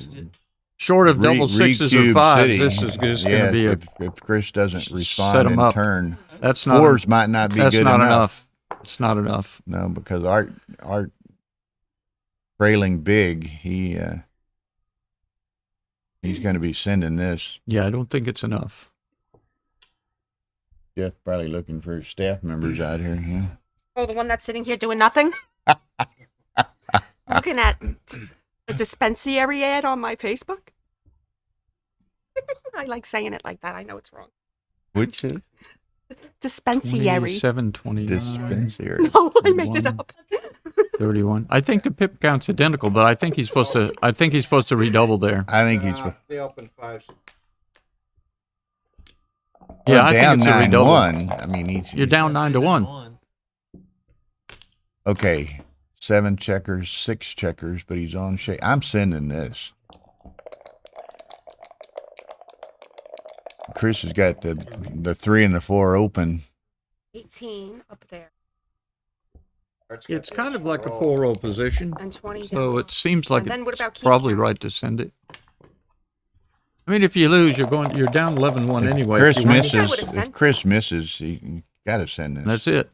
short of double sixes or recube fives, City. this is just going Yeah, to be if Chris doesn't set respond 'em in up. turn, that's not fours might not be that's good not enough. It's not enough. No, because Art trailing big, he's going to be sending this. Yeah, I don't think it's enough. Jeff probably looking for his staff members out here. Yeah. Oh, the one that's sitting here doing nothing? Looking at a dispensary ad on my Facebook? I like saying it like that. I know it's wrong. Which is Dispensary. 27, 29, dispensary. No, I made it 31, up. 31. I think the pip count's identical, but I think he's supposed to redouble there. I think he's They open 5. Yeah, I down think it's a redouble. 9-1. I mean, You're down 9-1. Okay, 7 checkers, 6 checkers, but he's on shake. I'm sending this. Chris has got the 3 and the 4 open. 18 up there. It's kind of like a 4-row position, And 20 so down. it seems like And then what about it's key probably count? right to send it. I mean, if you lose, you're down 11-1 anyway. Chris If you win- I would've misses. sent If Chris misses, he got to send this. That's it.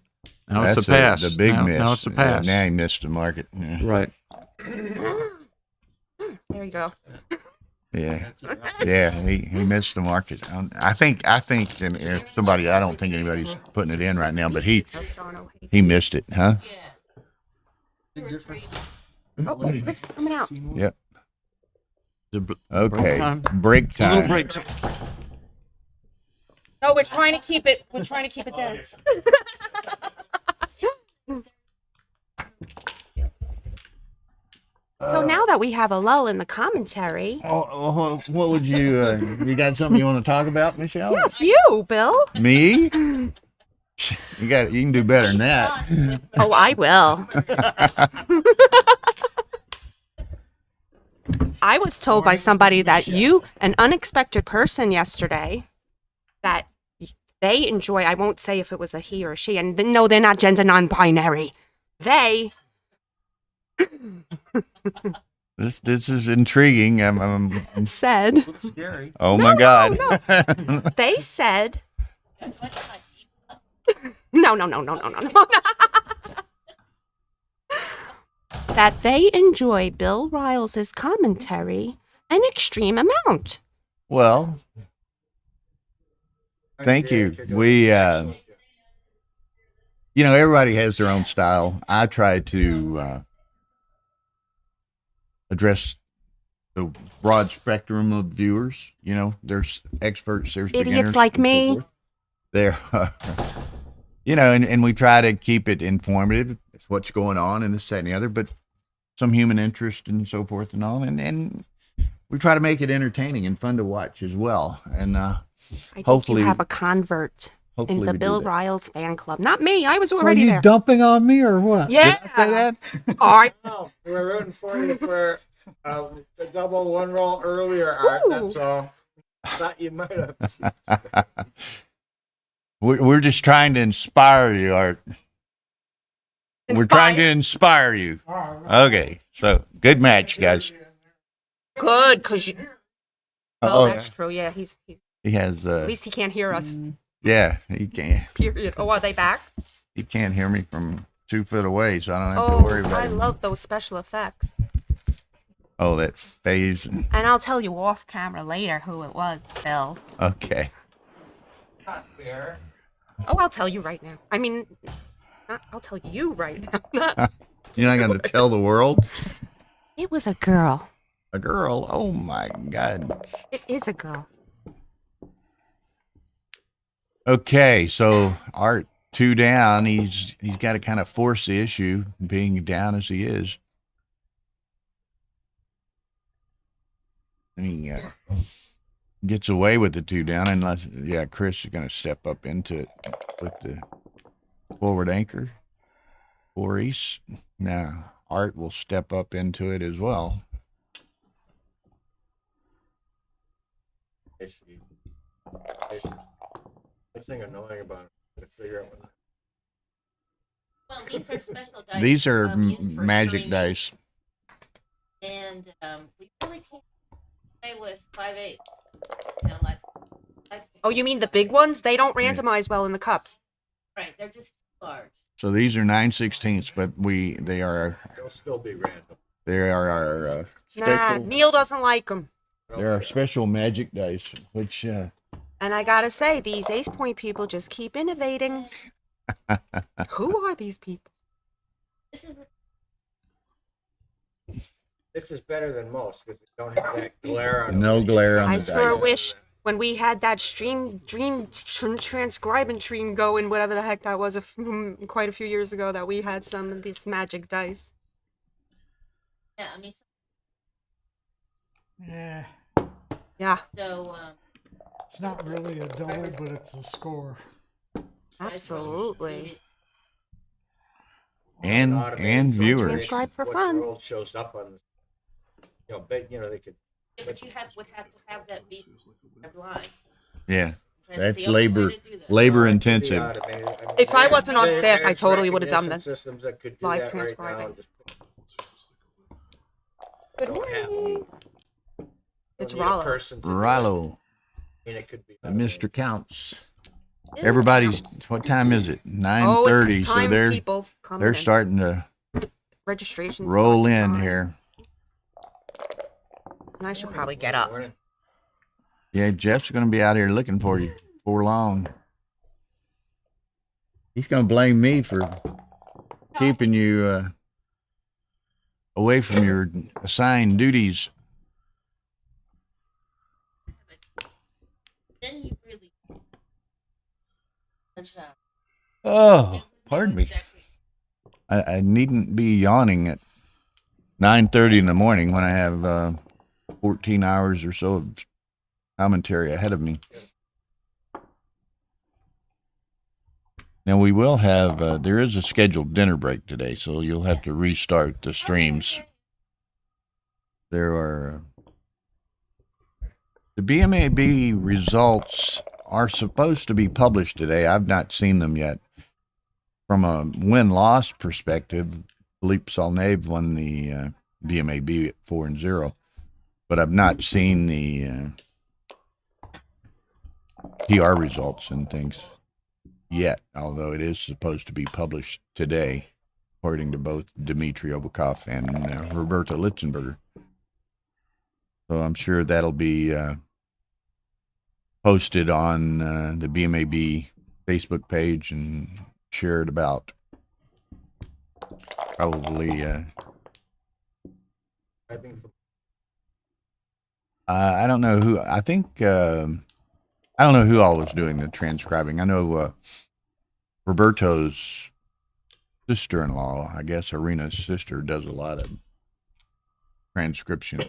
Now That's it's a pass. The big now, miss. Now it's a pass. Now he missed the market. Yeah. Right. There you go. Yeah, yeah, he missed the market. I think, and if somebody, I don't think anybody's putting it in right now, but he missed it, huh? Oh, Chris is coming out. Yep. Break Okay, time. break A little time. break. No, we're trying to keep it. We're trying to keep it down. So now that we have a lull in the commentary, What would you? You got something you want to talk about, Michelle? yes, you, Bill. Me? You can do better than that. Oh, I will. I was told by somebody that you, an unexpected person yesterday, that they enjoy, I won't say if it was a he or a she, and no, they're not gender non-binary. They, This is intriguing. I'm said, oh my God. they said, no. that they enjoy Bill Riles' commentary an extreme amount. Well, thank you. We, everybody has their own style. I try to address the broad spectrum of viewers. There's experts, there's Idiots beginners, like and so me. forth. There, and we try to keep it informative. It's what's going on and this, that, and the other, but some human interest and so forth and all. And we try to make it entertaining and fun to watch as well. And I think hopefully you have a convert in hopefully the we do Bill that. Riles fan club. Not me. I was So are already you there. dumping on me or what? Yeah. Did I say that? All right. Oh, we're rooting for you for the double one roll earlier, Art. That's all. Thought you might have. We're just trying to inspire you, Art. We're trying to inspire you. Okay, so good match, guys. Good, because you. Oh, that's true. Yeah, he's he has. at least he can't hear us. Yeah, he can't. Period. Oh, are they back? He can't hear me from 2 foot away, so I don't have to worry Oh, about I him. love those special effects. Oh, that phase. And I'll tell you off camera later who it was, Bill. Okay. Oh, I'll tell you right now. I mean, I'll tell you right now. You're not going to tell the world? It was a girl. A girl? Oh my God. It is a girl. Okay, so Art 2 down. He's got to kind of force the issue, being down as he is. And he gets away with the 2 down, unless Chris is going to step up into it with the forward anchor for Ace. Now Art will step up into it as well. The thing annoying about it, to figure out when. Well, these are special dice. These are used for magic streaming, dice. And we really can't play with 5/8. Like 5/6. Oh, you mean the big ones? They don't randomize well in the cups. Right, they're just large. So these are 9/16, but they are They'll still be random. they are our Nah, special. Neil doesn't like them. They're our special magic dice, which And I gotta say, these Ace Point people just keep innovating. Who are these people? This is better than most because you don't have that glare on. no glare on I the sure dice. wish when we had that dream transcribing stream going, whatever the heck that was, quite a few years ago, that we had some of these magic dice. Yeah, I mean, Yeah, Yeah, so it's not really a double, but it's a score. absolutely. And viewers. Transcribe for What fun. roll shows up on the, they could. yeah, but you would have to have that be blind. Yeah, That's that's the only way labor to do that. labor It could be intensive. automated. I mean, If I wasn't on there- staff, I there's totally would've done recognition this. Systems that could do Live that right now. transcribing. Just Good don't have morning. It's don't need a Rollo. person to do it. Rollo, I mean, it could be Mr. Counts. Ew. Everybody's. What time is it? Oh, 9:30. it's So time they're people coming they're in. starting to Registration. roll in here. And I should probably get up. Morning. Yeah, Jeff's going to be out here looking for you before long. He's going to blame me for keeping you away from your assigned duties. Then you really. That's, Oh, pardon me. I needn't be yawning at 9:30 in the morning when I have 14 hours or so of commentary ahead of me. Now we will have, there is a scheduled dinner break today, so you'll have to restart the streams. There are, the BMAB results are supposed to be published today. I've not seen them yet. From a win-loss perspective, Philippe Salnave won the BMAB at 4-0, but I've not seen the PR results and things yet, although it is supposed to be published today. according to both Dmitry Obakov and Roberta Litzenberger. So I'm sure that'll be posted on the BMAB Facebook page and shared about probably. I don't know who. I think I don't know who all was doing the transcribing. I know Roberto's sister-in-law, I guess Arena's sister, does a lot of transcription.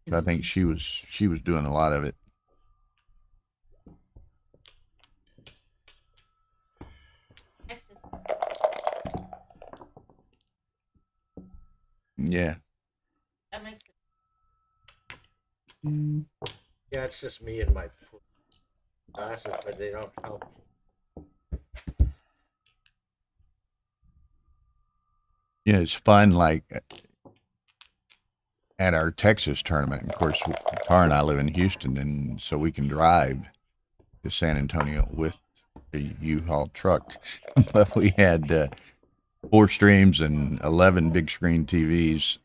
So I think she was doing a lot of it. Yeah. That makes Yeah, it's just me and my glasses, but they don't help. Yeah, it's fun. Like at our Texas tournament, of course, Tara and I live in Houston, and so we can drive to San Antonio with a U-Haul truck. But we had 4 streams and 11 big screen TVs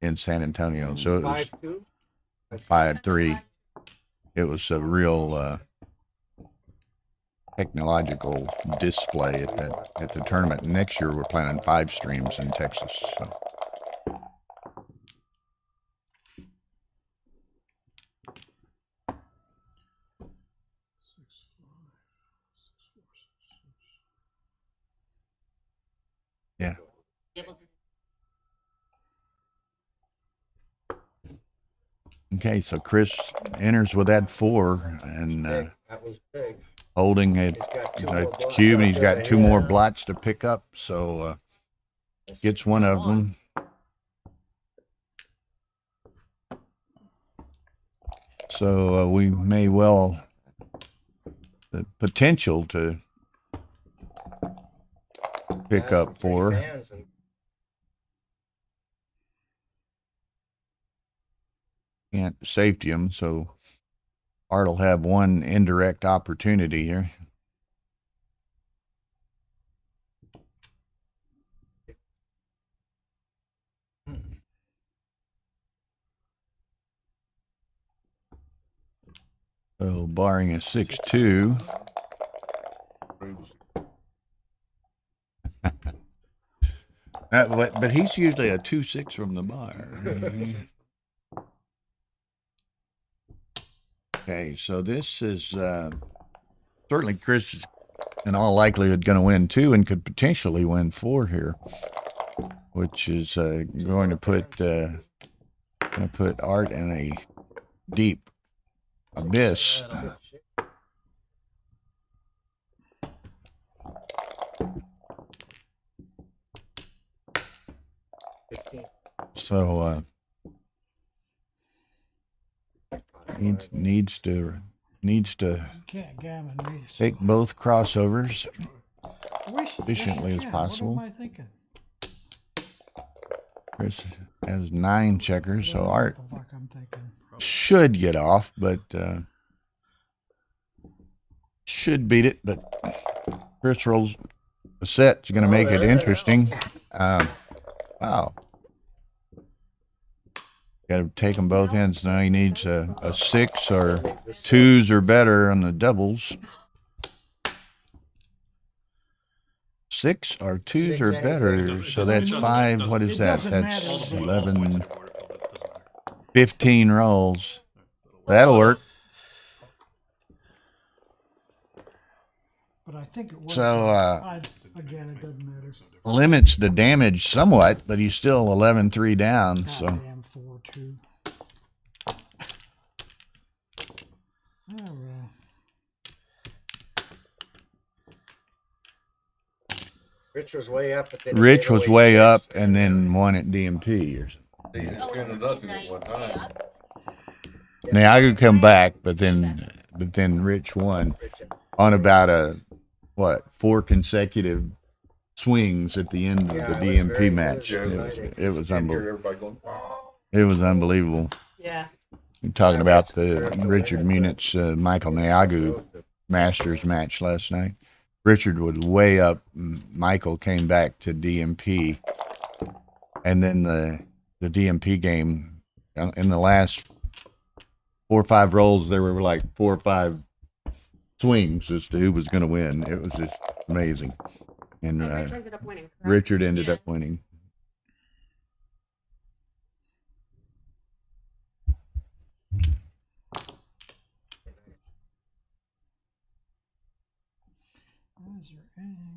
in San Antonio. So it was 5-3. It was a real technological display at the tournament. Next year we're planning 5 streams in Texas. So. Yeah. Okay, so Chris enters with that 4 and That was big. holding a cube, and he's got 2 more blots to pick up, so gets one of them. So we may well the potential to pick up 4. Can't safety him, so Art will have one indirect opportunity here. So barring a 6-2. But he's usually a 2-6 from the bar. Okay, so this is certainly Chris is in all likelihood going to win 2 and could potentially win 4 here, which is going to put Art in a deep abyss. So needs to take both crossovers efficiently as possible. What am I thinking? Chris has 9 checkers, so Art What the fuck I'm thinking? should get off, but should beat it. But Chris rolls a set. It's going to make it interesting. Wow. Got to take them both ends. Now he needs a 6 or 2s or better on the doubles. 6 or 2s or better. So that's 5. What is that? That's 11, 15 rolls. That'll work. But I think it works. So Again, it doesn't matter. limits the damage somewhat, but he's still 11-3 down. So. Goddamn 4-2. Oh, well. Rich was way up, but then Rich was way up and then won at DMP or something. They had 10-0 at one time. Niagara come back, but then Rich won on about 4 consecutive swings at the end of the DMP match. It was unbelievable. It was unbelievable. Yeah. You're talking about the Richard Munich, Michael Niagara Masters match last night. Richard was way up. Michael came back to DMP, and then the DMP game in the last 4 or 5 rolls, there were like 4 or 5 swings as to who was going to win. It was just amazing, and Richard ended up winning. correct? Richard ended up winning.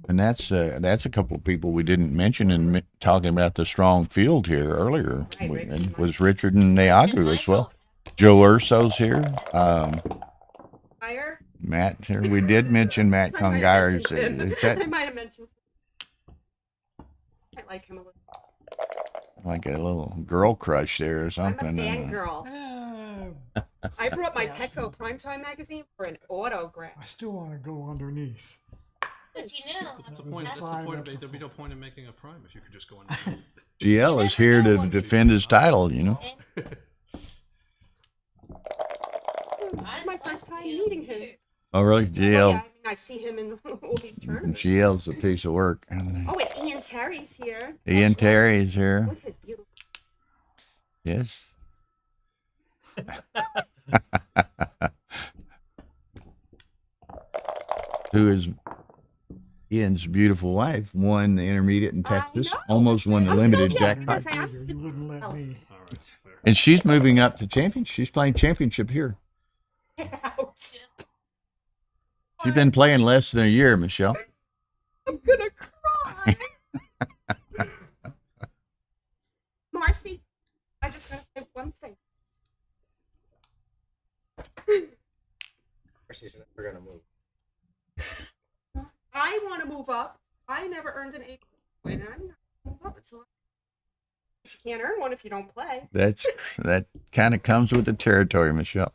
And that's a couple of people we didn't mention in talking about the strong field here earlier. Right, And was Richard and Neagu as well. Joe Urso's here. Fire? Matt here. We did mention Matt I might have Congar. mentioned him. Is that I might have mentioned. I like him a little. like a little girl crush there or I'm a something? fangirl. Uh, I brought my Petko Primetime magazine for an autograph. I still want to go underneath. But you know, That's the That was point. a That's the five, point. that's a There'd be no four. point in making a prime if you could just go in. GL is here to defend his title, you know. My first time meeting him. Oh, really? Oh, yeah, GL. I mean, I see him in all these tournaments. GL's a piece of work. Oh, and Ian Terry's here. Ian Terry is here. Look at his beautiful. Yes. Who is Ian's beautiful wife? Won the intermediate in I Texas. know. Almost won the I know, limited Jeff. jackpot. Say, I'm- You wouldn't let me. All right, fair. And she's moving up to champion. She's playing championship here. Ouch. She's been playing less than a year, Michelle. I'm gonna cry. Marcy, I just gotta say one thing. She's never gonna move. I want to move up. I never earned an 8 point, and I'm not gonna move up until you can't earn one if you don't play. That kind of comes with the territory, Michelle.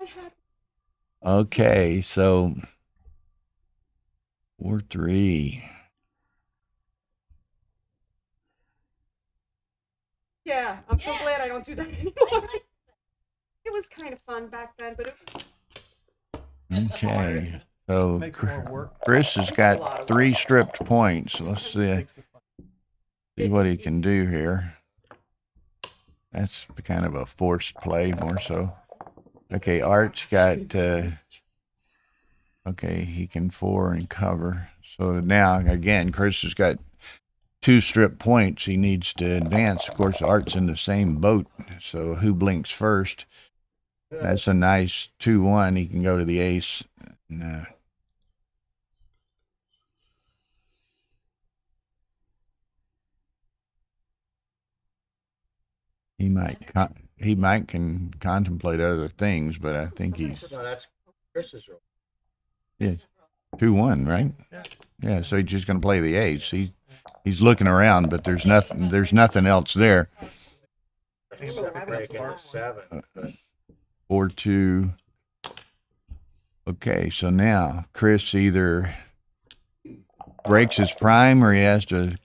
I had Okay, so 4-3. yeah. I'm so Yeah. glad I don't do that I anymore. like It was kind of fun back then, but it Okay, so Makes more work. Chris has got 3 stripped points. Let's see what he can do here. That's kind of a forced play more so. Okay, Art's got, okay, he can 4 and cover. So now, again, Chris has got 2 strip points. He needs to advance. Of course, Art's in the same boat. So who blinks first? That's a nice 2-1. He can go to the ace. No. He might can contemplate other things, but I think he's No, that's Chris's role. 2-1, right? Yeah, so he's just going to play the ace. He's looking around, but there's nothing else there. He's breaking a 7. 4-2. Okay, so now Chris either breaks his prime or he has to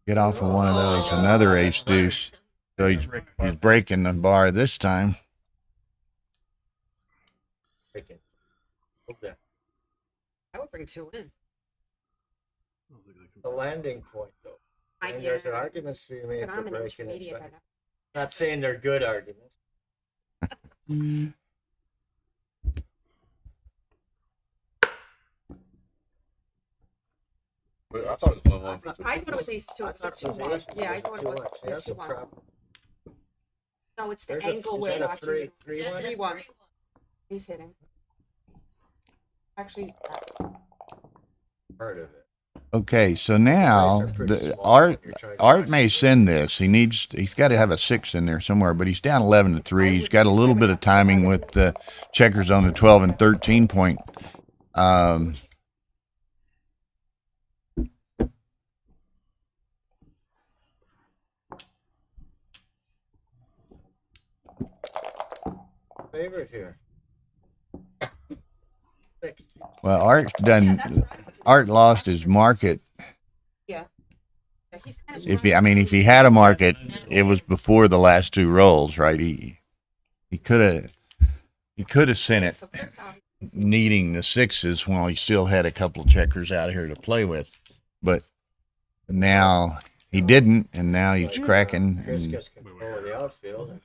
get off of one of those, another ace deuce. So he's breaking the bar this time. Breaking. Hold that. I would bring 2 in. The landing point, though. I And there's get arguments for me but if I'm they're an breaking it. intermediate. So- but Not saying they're good arguments. But I thought it was 1-1. I thought it was ace 2. I It was a thought it was 2-1. ace. Yeah, I thought it was See, that's the 2-1. problem. No, it's the There's a- angle is where that a watching. 3-1? 3-1. He's hitting. Actually, Part of it. Okay, so now Dice are pretty the small Art when you're trying to Art watch may the send this. He's got to have a 6 in there somewhere, but he's down 11-3. He's got a little bit of timing with the checkers on the 12 and 13 point. favorite here. Well, Art lost his market. yeah. Yeah, he's kind of If he had a market, it was before the last 2 rolls, right? He could have sent it. So Chris, needing the sixes while he still had a couple of checkers out here to play with. But now he didn't, and now he's cracking. Chris And gets control of the outfield.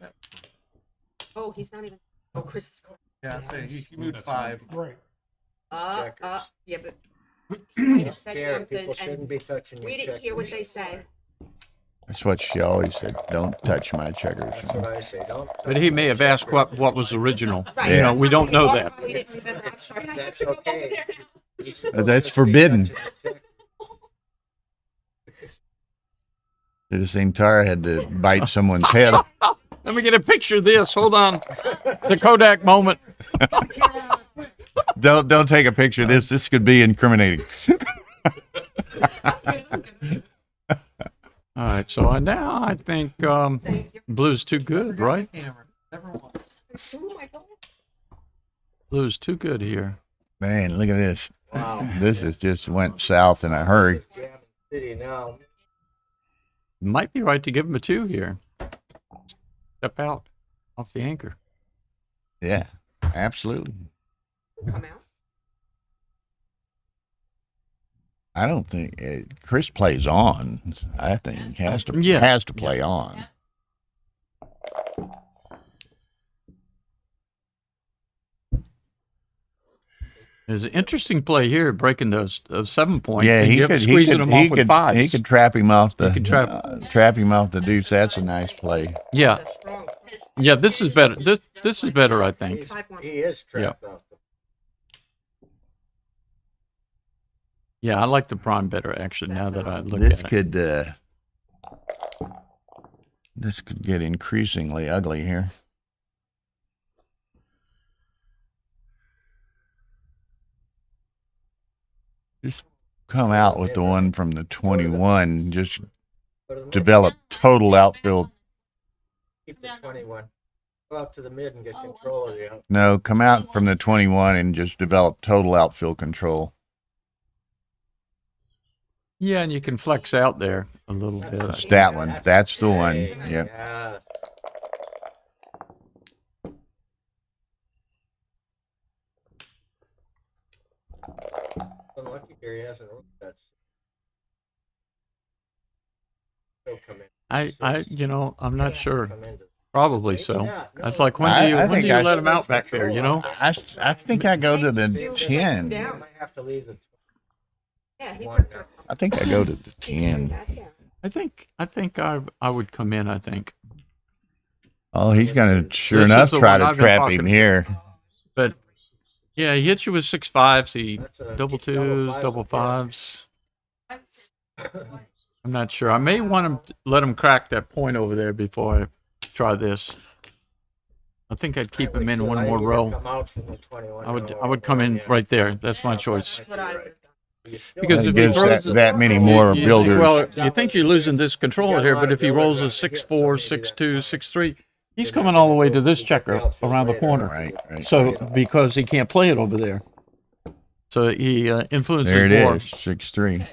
Oh, he's not even. Oh, Chris is going. Yeah, so he moved 5. Right. Checkers. Yeah, but I just said Care, something, people shouldn't and be touching your we didn't hear what they said. that's what she always said. Don't touch my checkers. That's what I say. Don't. But he may have asked what was original. Right. You know, we don't know that. We didn't even ask. That's okay. That's forbidden. Should have seen Tara had to bite someone's head. Let me get a picture of this. Hold on. The Kodak moment. Don't take a picture of this. This could be incriminating. All right, so now I think blue's too good, right? Blue's too good here. Man, look at this. Wow. This is just went south in a hurry. Gammon City now. Might be right to give him a 2 here. Step out off the anchor. Yeah, absolutely. Come out. I don't think Chris plays on. I think he has to Yeah. has to play on. There's an interesting play here, breaking those 7 point. Yeah, and he give- could squeezing them off with 5s. he could trap him off the He could trap him off the deuce. That's a nice play. Yeah, yeah. This is better. This is better, I think. He is trapped off. Yeah, I like the prime better actually. Now that I look This at it. could this could get increasingly ugly here. Just come out with the one from the 21. Just develop total outfield. Keep the 21. Go out to the mid and get control of the outfield. No, come out from the 21 and just develop total outfield control. Yeah, and you can flex out there a little bit. It's that one. That's the one. Yep. Yeah. Unlucky here, he hasn't worked that. He'll come in. You know, I'm not sure. Come into- Probably so. That's like when I do you think let I- him out back there? You know. I think I go to the 10. I might have to leave the Yeah, he's one now. I think I go to the 10. I think I would come in. I think, Oh, he's gonna sure This is enough the try one to I've been trap talking him about. here. but yeah, he hits you with 6-5s. He That's a double double 2s, fives, double yeah. 5s. I'm not sure. I may want him let him crack that point over there before I try this. I think I'd keep him in one more row. Come out from the 21 I would come in yeah. right there. That's my choice. That's what I would. You still Because That if he gives throws that many more you builders. think, well, you think you're losing this control here, but if he rolls a 6-4, 6-2, 6-3, he's coming all the way to this checker around the corner. Right, right. So because he can't play it over there, so he influences There it more. is, 6-3.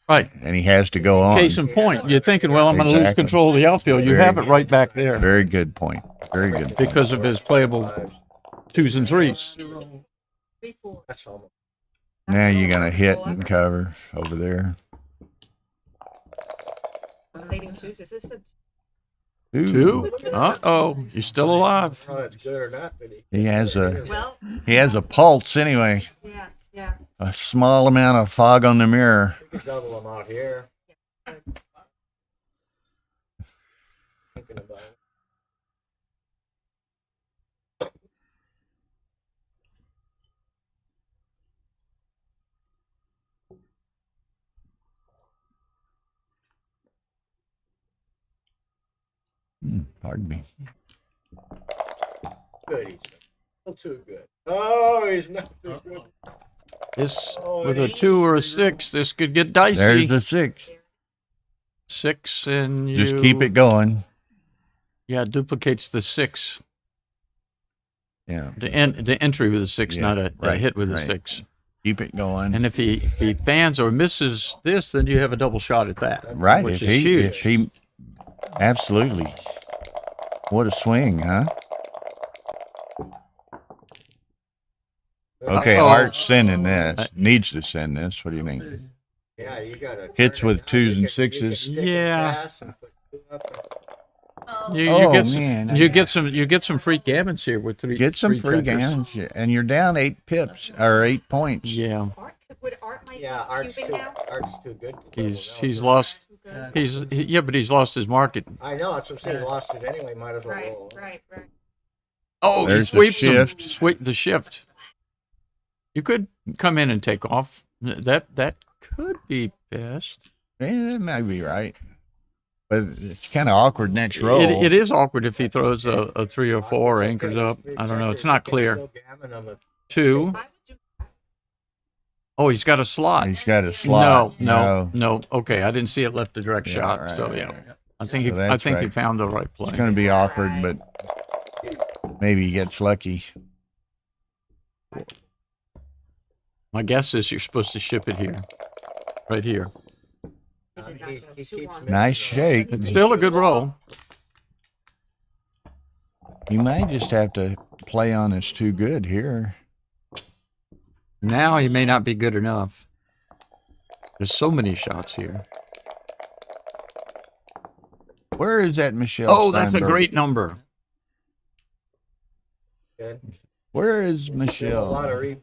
Right. And he has to go on. Case in point, you're thinking, well, I'm going to lose Exactly. control of the outfield. You Very have it right back there Very good point. Very good. Point. because of his playable 2s and 3s. That's almost. Now you're gonna hit and cover over there. Leading 2s. Is this a? 2. Uh-oh, he's still alive. I don't know if it's good or not, but He has a Well. pulse anyway. Yeah. Yeah. A small amount of fog on the mirror. we could double them out here. Thinking about it. Pardon me. Good, he's not too good. Oh, he's not too good. This with a 2 or a 6, this could get dicey. There's the 6. 6 and you Just keep it going. Yeah, it duplicates the 6. Yeah. The entry with a 6, Yeah, not a right, hit with a right. 6. Keep it going. And if he fans or misses this, then you have a double shot at that. Right. Which If is huge. he absolutely. What a swing, huh? Okay, Uh-oh. Art's sending this. Needs to send this. What do you think? Yeah, you gotta. Hits turn with it. twos You and can- you can sixes. stick and Yeah. pass and put two up and- You Oh, get some, man. you get some free gammons here with three. Get some three free checkers. games, and you're down 8 pips or 8 points. Yeah, Would Art might Yeah, be Art's cubing too, now? Art's too good. to double he's down. lost. Too good. Yeah, but he's lost his market. I know, that's what I'm saying, lost it anyway, might as well Right, roll. right. Oh, There's he the sweeps him. shift. Sweep the shift. You could come in and take off. That could be best. Yeah, that might be right. But it's kind of awkward next roll. It is awkward if he throws a 3 or 4 anchors up. I don't know. It's not clear. 2. Oh, he's got a slot. He's got a slot. No. Okay, I didn't see it left a direct Yeah, shot. right, So right, yeah, right. I think So he that's he right. found the right play. It's going to be awkward, but maybe he gets lucky. My guess is you're supposed to ship it here, right here. Nice shake. It's still a good roll. You might just have to play on his too good here. Now he may not be good enough. There's so many shots here. Where is that Michelle? Oh, that's a Steinberg? great number. Where is A lot Michelle? of I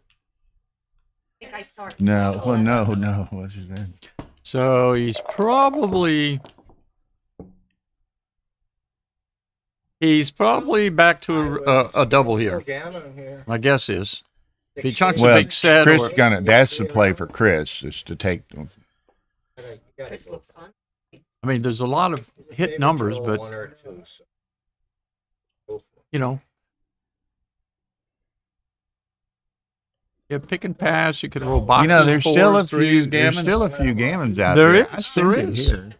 think I start. No, well, no. What's his name? So he's probably back to a double here. gammon here. My guess is if he chunks Well, a big set. Chris Or, that's the play for Chris, is to take them. Chris looks fun. I mean, there's a lot of hit numbers, but One or two, so. you know, yeah, pick and pass. You could roll boxes. You know, there's still a few gammons. gammons out There there. is, I send there it is. here.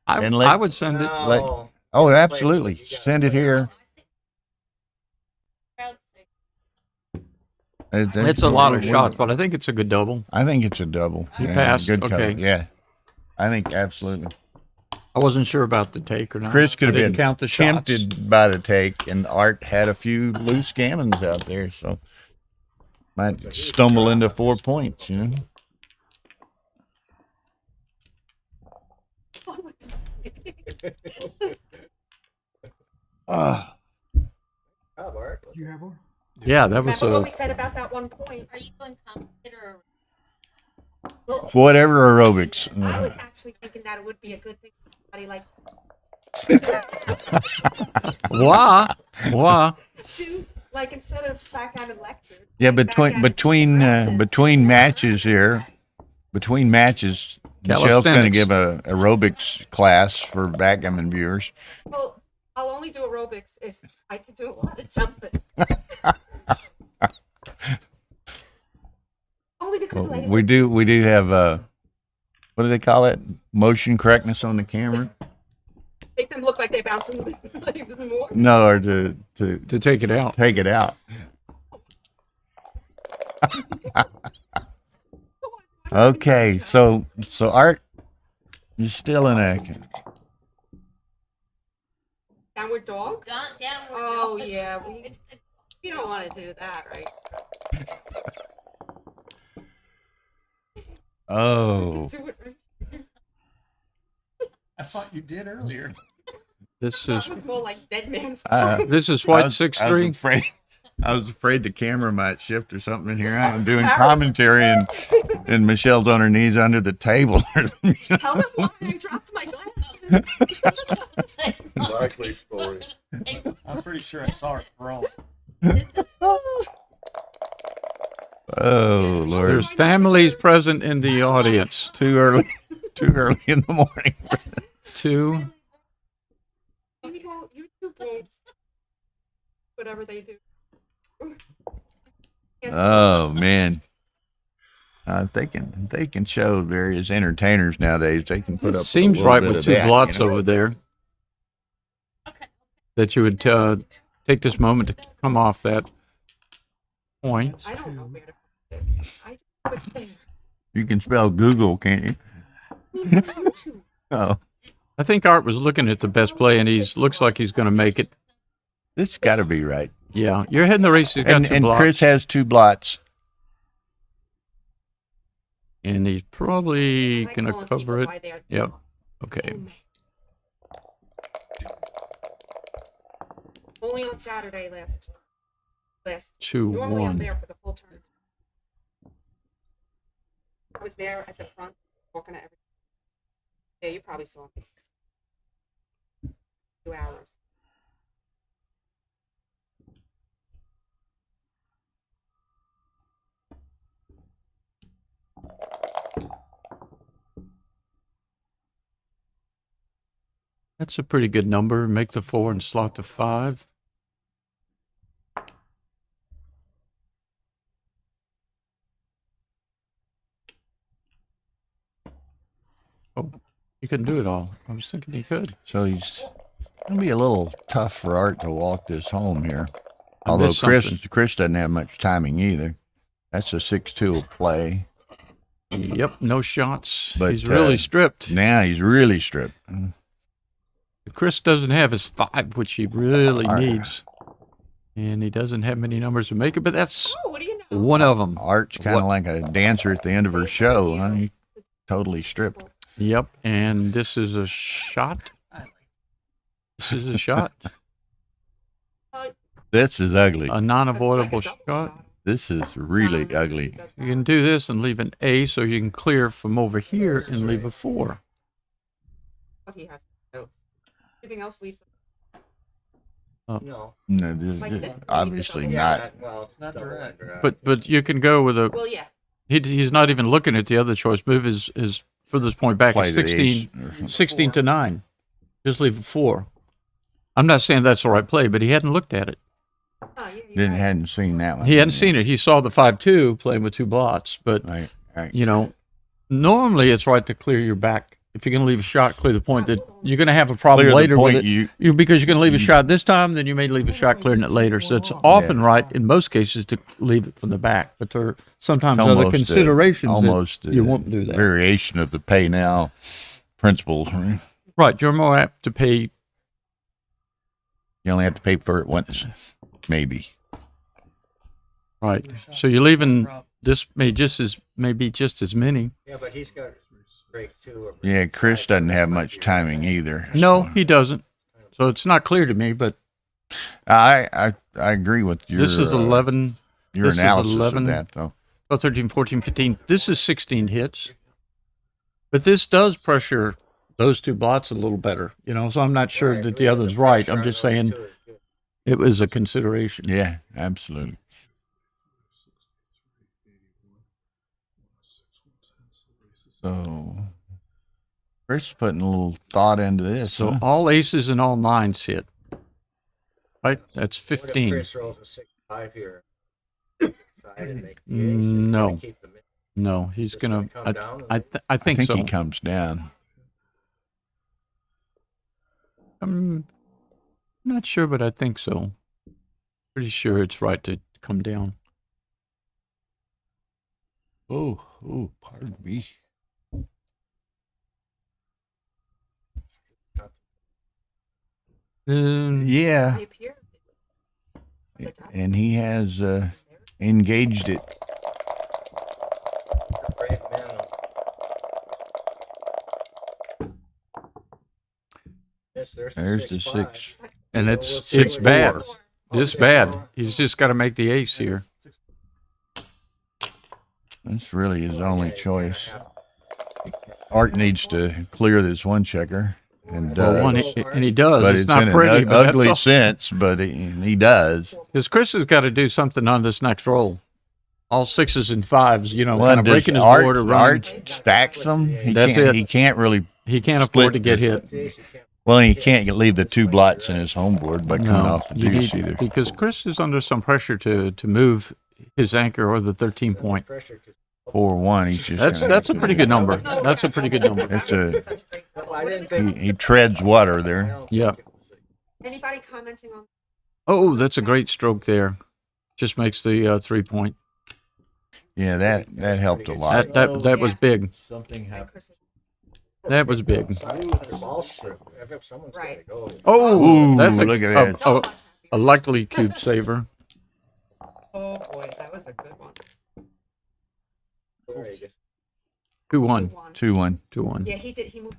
I And let- would send it. No. Oh, absolutely. Send it here. It's a lot of shots, but I think it's a good double. I think it's a double. He passed, Good cover. okay. Yeah. I think absolutely. I wasn't sure about the take or not. Chris could I have didn't been count the shots. tempted by the take, and Art had a few loose gammons out there, so might stumble into 4 points, you know. You have one? Yeah, that was Remember what a. we said about that 1 point? Are you going complicated Whatever aerobics. I was actually thinking that it would be a good thing for somebody like Wah. to, like, instead of backgammon lecture. Yeah, backgammon between matches here, between matches, Michelle's going to Calisthenics. give a aerobics class for backgammon viewers. Well, I'll only do aerobics if I can do a lot of jumping. Only because later. We do have what do they call it? Motion correctness on the camera? Make them look like they're bouncing like more. No, or to To take it out. take it out. Okay, so Art, you're still in a Downward dog? downward? Oh, yeah. You don't want to do that, right? oh. Do it right. I thought you did earlier. This That is was more like dead man's this is I white was- 6-3. I was afraid the camera might shift or something in here. I'm doing commentary and Michelle's on her knees under the table. Tell them why I dropped my glasses. Likely story. I'm pretty sure I saw it wrong. Oh Lord. There's families present in the audience. Too early in the morning. 2. YouTube will whatever they do. Oh man. They can show various entertainers nowadays. They can put up. with a Seems little right bit with of 2 that, blots you know? over there. That you would take this moment to come off that point. I don't know where to put it. I just put it You can spell Google, can't you? there. YouTube. Oh, I think Art was looking at the best play, and looks like he's going to make it. this got to be right. Yeah, you're heading the race. He's got And 2 blocks. Chris has 2 blots. And he's probably I going call to people cover it. by their- Yep. Okay. Only on Saturday last. 2-1. Normally I'm there for the full turn. I was there at the front, walking to everything. Yeah, you probably saw me. 2 hours. That's a pretty good number. Make the 4 and slot the 5. Oh, he couldn't do it all. I was thinking he could. So he's going to be a little tough for Art to walk this home here. I Although missed Chris something. doesn't have much timing either. That's a 6-2 play. Yep, no shots. But, He's really stripped. Now he's really stripped. Chris doesn't have his 5, which he really All right. needs. And he doesn't have many numbers to make it, but that's Oh, what do you know? one of them. Art's kind of like a dancer at the end of her show. Huh? He's totally stripped. Yep, and this is a shot. This is a shot. This is ugly. A non-avoidable shot. This is really ugly. You can do this and leave an ace, or you can clear from over here and leave a 4. What he has to do. Everything else leaves. No. No, Like this, this. obviously Yeah, not. well, it's not direct. But you can go with a. Well, yeah. He's not even looking at the other choice. Move his furthest point back Play is the ace 16, or something. 16 to 9. Just leave a 4. I'm not saying that's the right play, but he hadn't looked at it. Oh, yeah, Hadn't seen that one. He hadn't seen it. He saw the 5-2 playing with 2 blots, but Right, right. you know, normally it's right to clear your back. If you're going to leave a shot, clear the point. That you're going to have a problem Clear the later point, with it. You because you're going to leave a shot this time, then you may leave a shot clearing it later. So it's often right in most cases to leave it from the back, but there are sometimes It's other almost, considerations almost that you won't do that. variation of the pay now principles. Right? Right, you're more apt to pay. You only have to pay for it once, maybe. Right, so you're leaving this may be just as many. Yeah, but he's got break 2. Yeah, Chris doesn't have much timing either. No, he doesn't. So it's not clear to me, but I agree with your. this is 11. Your this is analysis 11, of that, though. 12, 13, 14, 15. This is 16 hits. But this does pressure those 2 blots a little better, you know, so I'm not sure that the other's right. I'm just saying it was a consideration. Yeah, absolutely. So, Chris putting a little thought into this. So huh? all aces and all 9s hit. Right? That's 15. Chris rolls a 6-5 here. Side and make the ace. No. Gotta keep the mid- No, he's Just going come to. down I I think think so. he comes down. I'm not sure, but I think so. Pretty sure it's right to come down. Oh, pardon me. Yeah, They appear. and he has engaged it. Brave man. Yes, there's the 6-5. 6. And So it's we'll it's see. bad. It's Okay. bad. He's just got to make the ace here. That's really his only choice. Art needs to clear this one checker, and Well, one, and he does. but It's it's not in pretty, an but ugly that's sense. But he does. because Chris has got to do something on this next roll. All 6s and 5s, you know, Well, kind of does breaking his Art, board around. Art stacks them. That's it. He can't really. He can't split afford to get this. hit. Well, he can't leave the 2 blots in his home board by coming off the you deuce need- either. because Chris is under some pressure to move his anchor or the 13 point. 4-1. He's just. gonna That's a have pretty to- good number. That's a pretty good number. It's a. Well, I didn't think. He treads water there. Yeah. Anybody commenting on? Oh, that's a great stroke there. Just makes the 3 point. Yeah, that helped a lot. That was big. Something happened. That was big. The ball strip. If someone's Right. gonna go. Oh, Ooh, that's look at that. a likely cube saver. Oh boy, that was a good one. There you go. 2-1. 2-1. 2-1. Yeah, he did. He moved.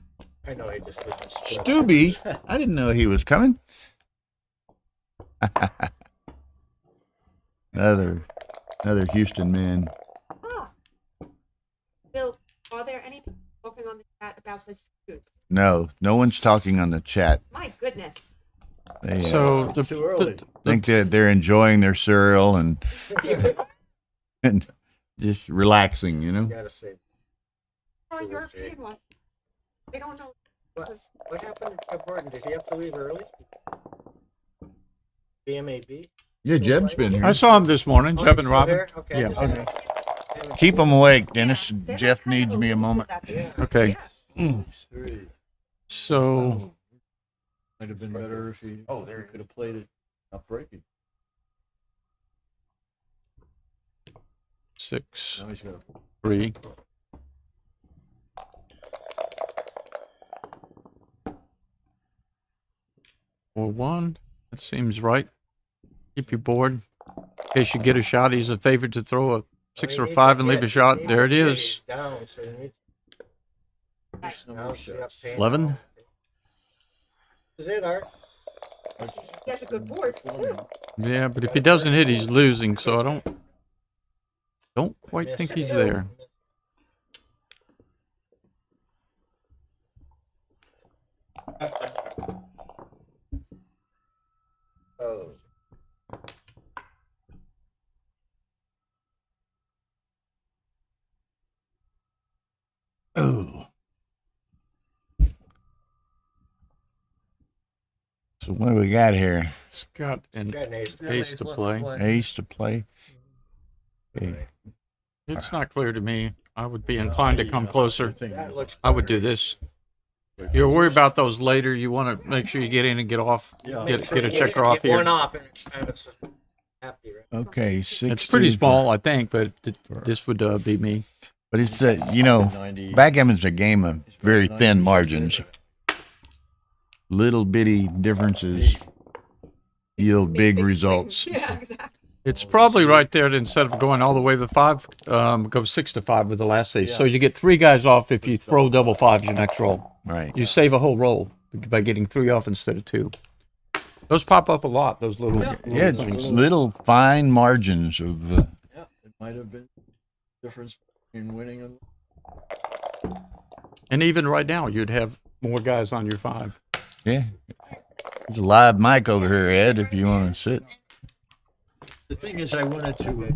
I know, he just didn't split. Stubby, I didn't know he was coming. another Houston man. Oh. Bill, are there any people talking on the chat about this scoop? No one's talking on the chat. My goodness. They So It's too early. think that they're enjoying their cereal and just relaxing, you know. Gotta say, Or a European one. They don't know. what happened to Jeff Gordon? Did he have to leave early? BMAB? Yeah, Jeb's been I here. saw him this morning, Oh, Jeb he's and still Robin. there? Okay. Yeah. Okay. Keep them awake, Dennis. Jeff needs me a moment. Okay. Three. So Might have been better if he could have played it not breaking. 6, Now he's got 3. Or 1. That seems right. Keep you bored. In case you get a shot, he's a favorite to throw a 6 or 5 and leave a shot. There it is. Down, so he needs no more shots. 11. Is it, Art? He has a good board, too. Yeah, but if he doesn't hit, he's losing. So I don't quite think he's there. Oh. Oh. So what do we got here? Scott and Got an ace. ace to play. Ace to play. Okay. It's not clear to me. I would be inclined to come closer. That looks I would do this. You're worried about those later. You want to make sure you get in and get off. Get a checker off Get one here. off and it's kind of happy, right? Okay, 6. It's pretty small, I think, but this would be me. But it's backgammon's a game of very thin margins. Little bitty differences yield big results. Yeah, exactly. It's probably right there that instead of going all the way to the 5, go 6 to 5 with the last ace. So you get 3 guys off if you throw double 5s your next roll. Right. You save a whole roll by getting 3 off instead of 2. Those pop up a lot, those little, Yeah, it's things. little fine margins of. Yeah, it might have been difference between winning and. And even right now, you'd have more guys on your 5. Yeah. There's a live mic over here, Ed, if you want to sit. The thing is, I wanted to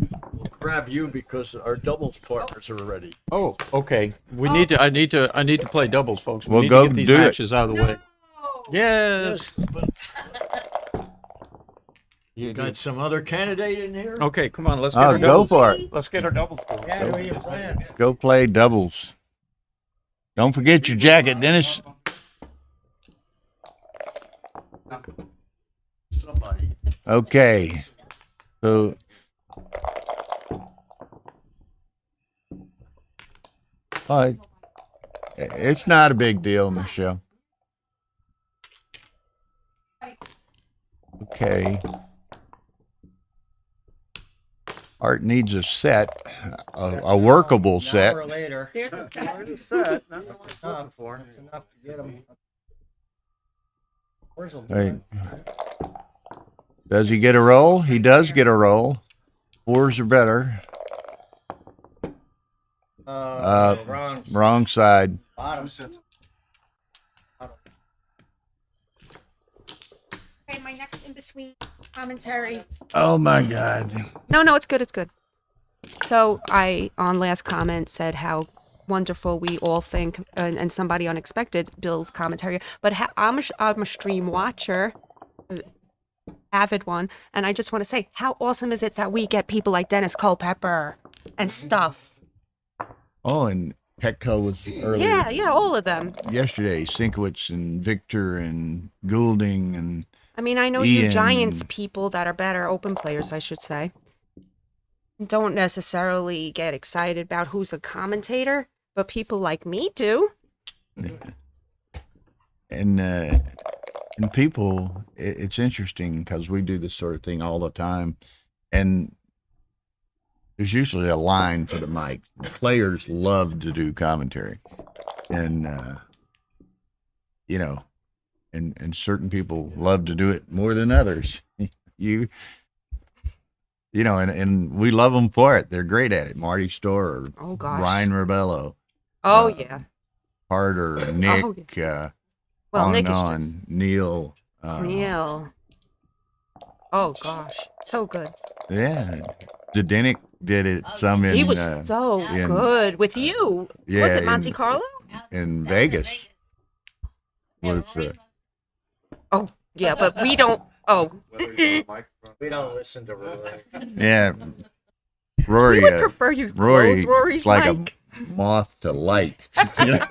grab you because our doubles partners are ready. Oh, okay. I need to play doubles, folks. We Well, need go to get these do it. matches out of the way. Yes. But you got some other candidate in here? Okay, come on. Let's get Oh, our go doubles. for it. Let's get our doubles. Yeah, who are you playing? Go play doubles. Don't forget your jacket, Dennis. Somebody. Okay. So. It's not a big deal, Michelle. Okay. Art needs a set, a workable An set. hour later. There's a Set. That's enough to get him. Where's the Right. Does he get a roll? He does get a roll. 4s are better. wrong Wrong side. bottom. Okay, my next in between commentary. Oh my God. No, it's good. It's good. So I, on last comment, said how wonderful we all think, and somebody unexpected, Bill's commentary. But I'm a stream watcher, avid one, and I just want to say, how awesome is it that we get people like Dennis Culpepper and stuff? Oh, and Petko was earlier. Yeah, all of them. Yesterday, Sinkowitz and Victor and Goulding and I mean, I know you Ian Giants and- people that are better open players, I should say, don't necessarily get excited about who's a commentator, but people like me do. and people. It's interesting because we do this sort of thing all the time, and there's usually a line for the mic. Players love to do commentary, and you know, and certain people love to do it more than others. you know, and we love them for it. They're great at it. Marty Storr, Oh gosh. Ryan Rebello, Oh yeah. Carter, Nick, Well, on Nick and is on, just Neil. Neil. Oh gosh, so good. Yeah, Zdenek did it some in. He was so in, good with you. Yeah, Was it Monte Carlo? in Vegas. Was Oh yeah, but we don't. Oh, We don't listen to Rory. yeah, Rory. we would prefer you Rory, close Rory's like mic. a moth to light, you know,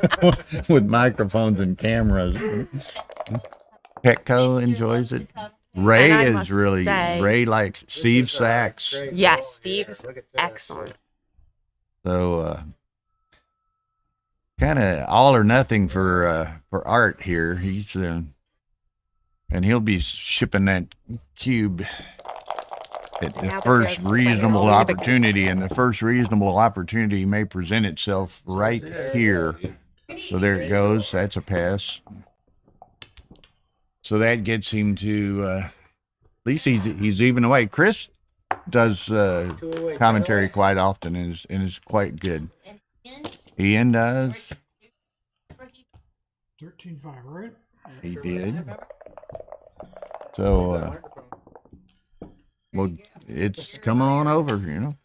with microphones and cameras. Petko enjoys it. Ray And I is must really say- Ray likes Steve Sachs. Yes, Steve is excellent. So kind of all or nothing for Art here. He's and he'll be shipping that cube at the Now that first they're reasonable playing all the- opportunity, and the first reasonable opportunity may present itself right here. So there it goes. That's a pass. So that gets him to at least he's even away. Chris does commentary quite often and is quite good. Ian does. 13-5, right? He did. So well, it's come on over, you know.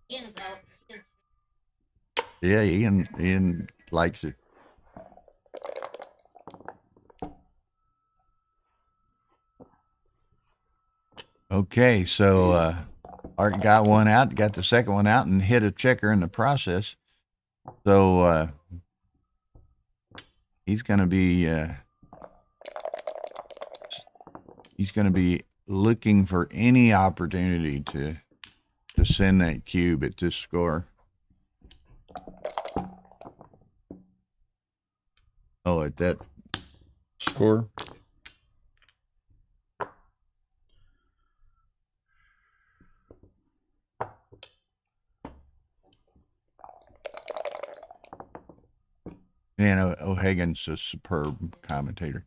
Ian's out. Ian's Yeah, Ian likes it. Okay, so Art got one out, got the second one out, and hit a checker in the process. So he's gonna be looking for any opportunity to send that cube at this score. Oh, at that score? Man, O'Hagan's a superb commentator.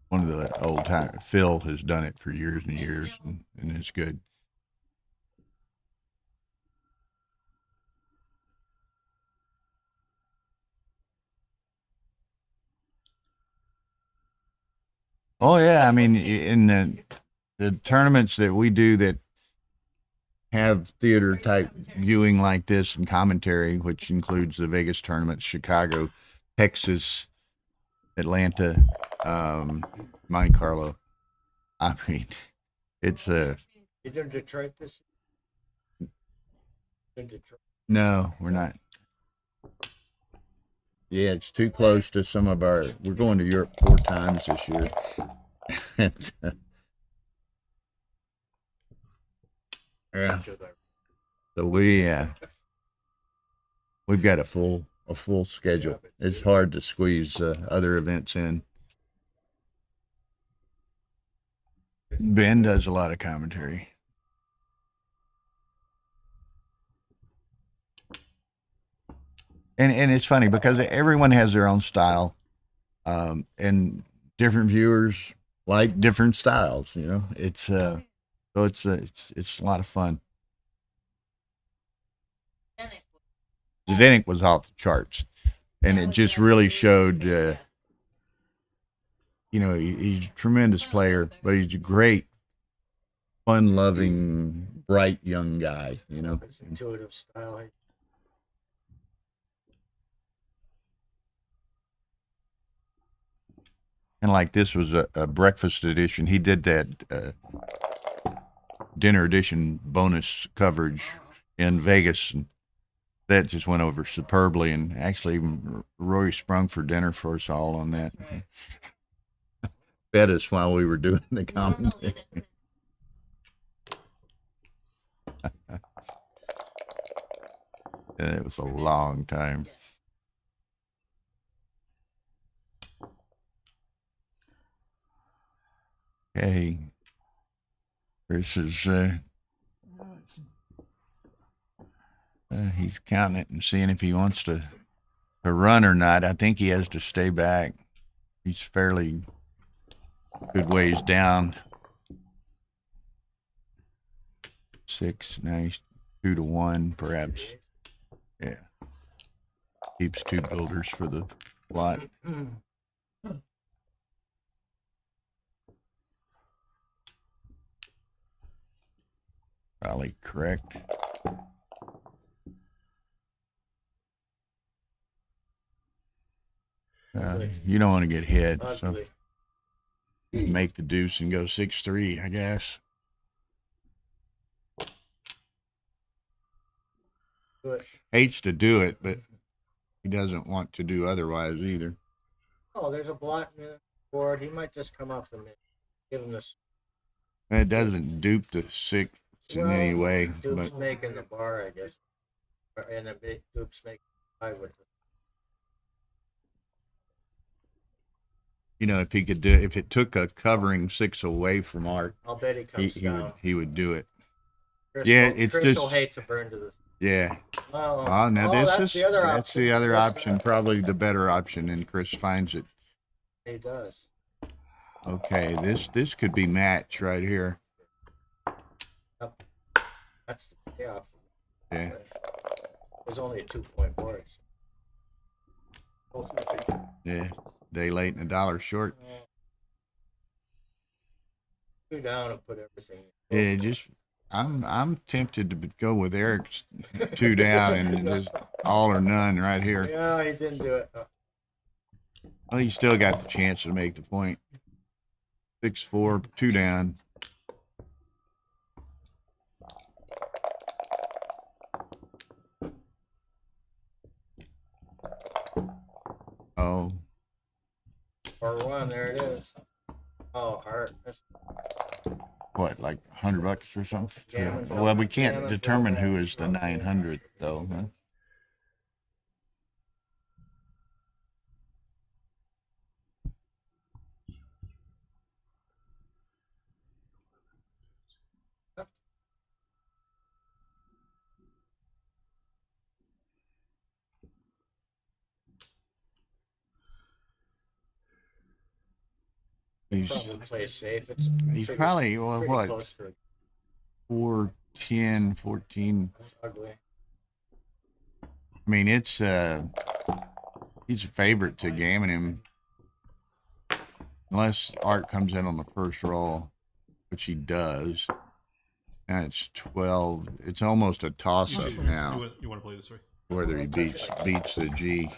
One of the old time. Phil has done it for years and years, and it's good. Oh yeah, I mean, in the tournaments that we do that have theater type viewing like this and commentary, which includes the Vegas tournaments, Chicago, Texas, Atlanta, Monte Carlo. I mean, it's You doing Detroit this year? In Detroit. no, we're not. Yeah, it's too close to some of our. We're going to Europe 4 times this year. And, yeah. So we've got a full schedule. It's hard to squeeze other events in. Ben does a lot of commentary. And it's funny because everyone has their own style, and different viewers like different styles. You know, it's so it's a lot of fun. Zdenek was off the charts, and it just really showed. You know, he's a tremendous player, but he's a great, fun-loving, bright young guy. You know, Intuitive style. and like this was a breakfast edition. He did that dinner edition bonus coverage in Vegas, and that just went over superbly. And actually, even Rory sprung for dinner for us all on that. Fed us while we were doing the commentary. It was a long time. Okay. Chris is he's counting it and seeing if he wants to run or not. I think he has to stay back. He's fairly good ways down. 6, now he's 2-1, perhaps. Yeah. Keeps 2 builders for the lot. Probably correct. You don't want to get hit, so make the deuce and go 6-3, I guess. Hates to do it, but he doesn't want to do otherwise either. Oh, there's a block in the board. He might just come off the mid. Give him this. It doesn't dupe the 6 in any way, Dupe's but making the bar, I guess. And a big Dupe's making 5 with it. you know, if he could do, if it took a covering 6 away from Art, I'll bet he comes down. he would do it. Chris Yeah, will, it's Chris just will hate to burn to this. Yeah. Oh, Now that's the other that's option. the other That's option, probably the better option, and Chris finds it. He does. Okay, this could be match right here. That's the payoff. Yeah. There's only a 2-point board. Yeah. Day late and a dollar short. 2 down and put everything. Yeah, just I'm tempted to go with Eric's 2 down and just all or none right here. Yeah, he didn't do it. Well, he still got the chance to make the point. 6-4, 2 down. Oh. Or 1, there it is. Oh, heart. What, like $100 or something? Gammon fell- Well, we can't Gammon determine fell who back. is the 900 though. Huh? He's Probably play safe. It's probably, well, pretty what, close for 4-10, 14. ugly. I mean, it's he's a favorite to gammon him, unless Art comes in on the first roll, which he does. Now it's 12. It's almost a toss-up now, You want to play this, right? whether he beats the G.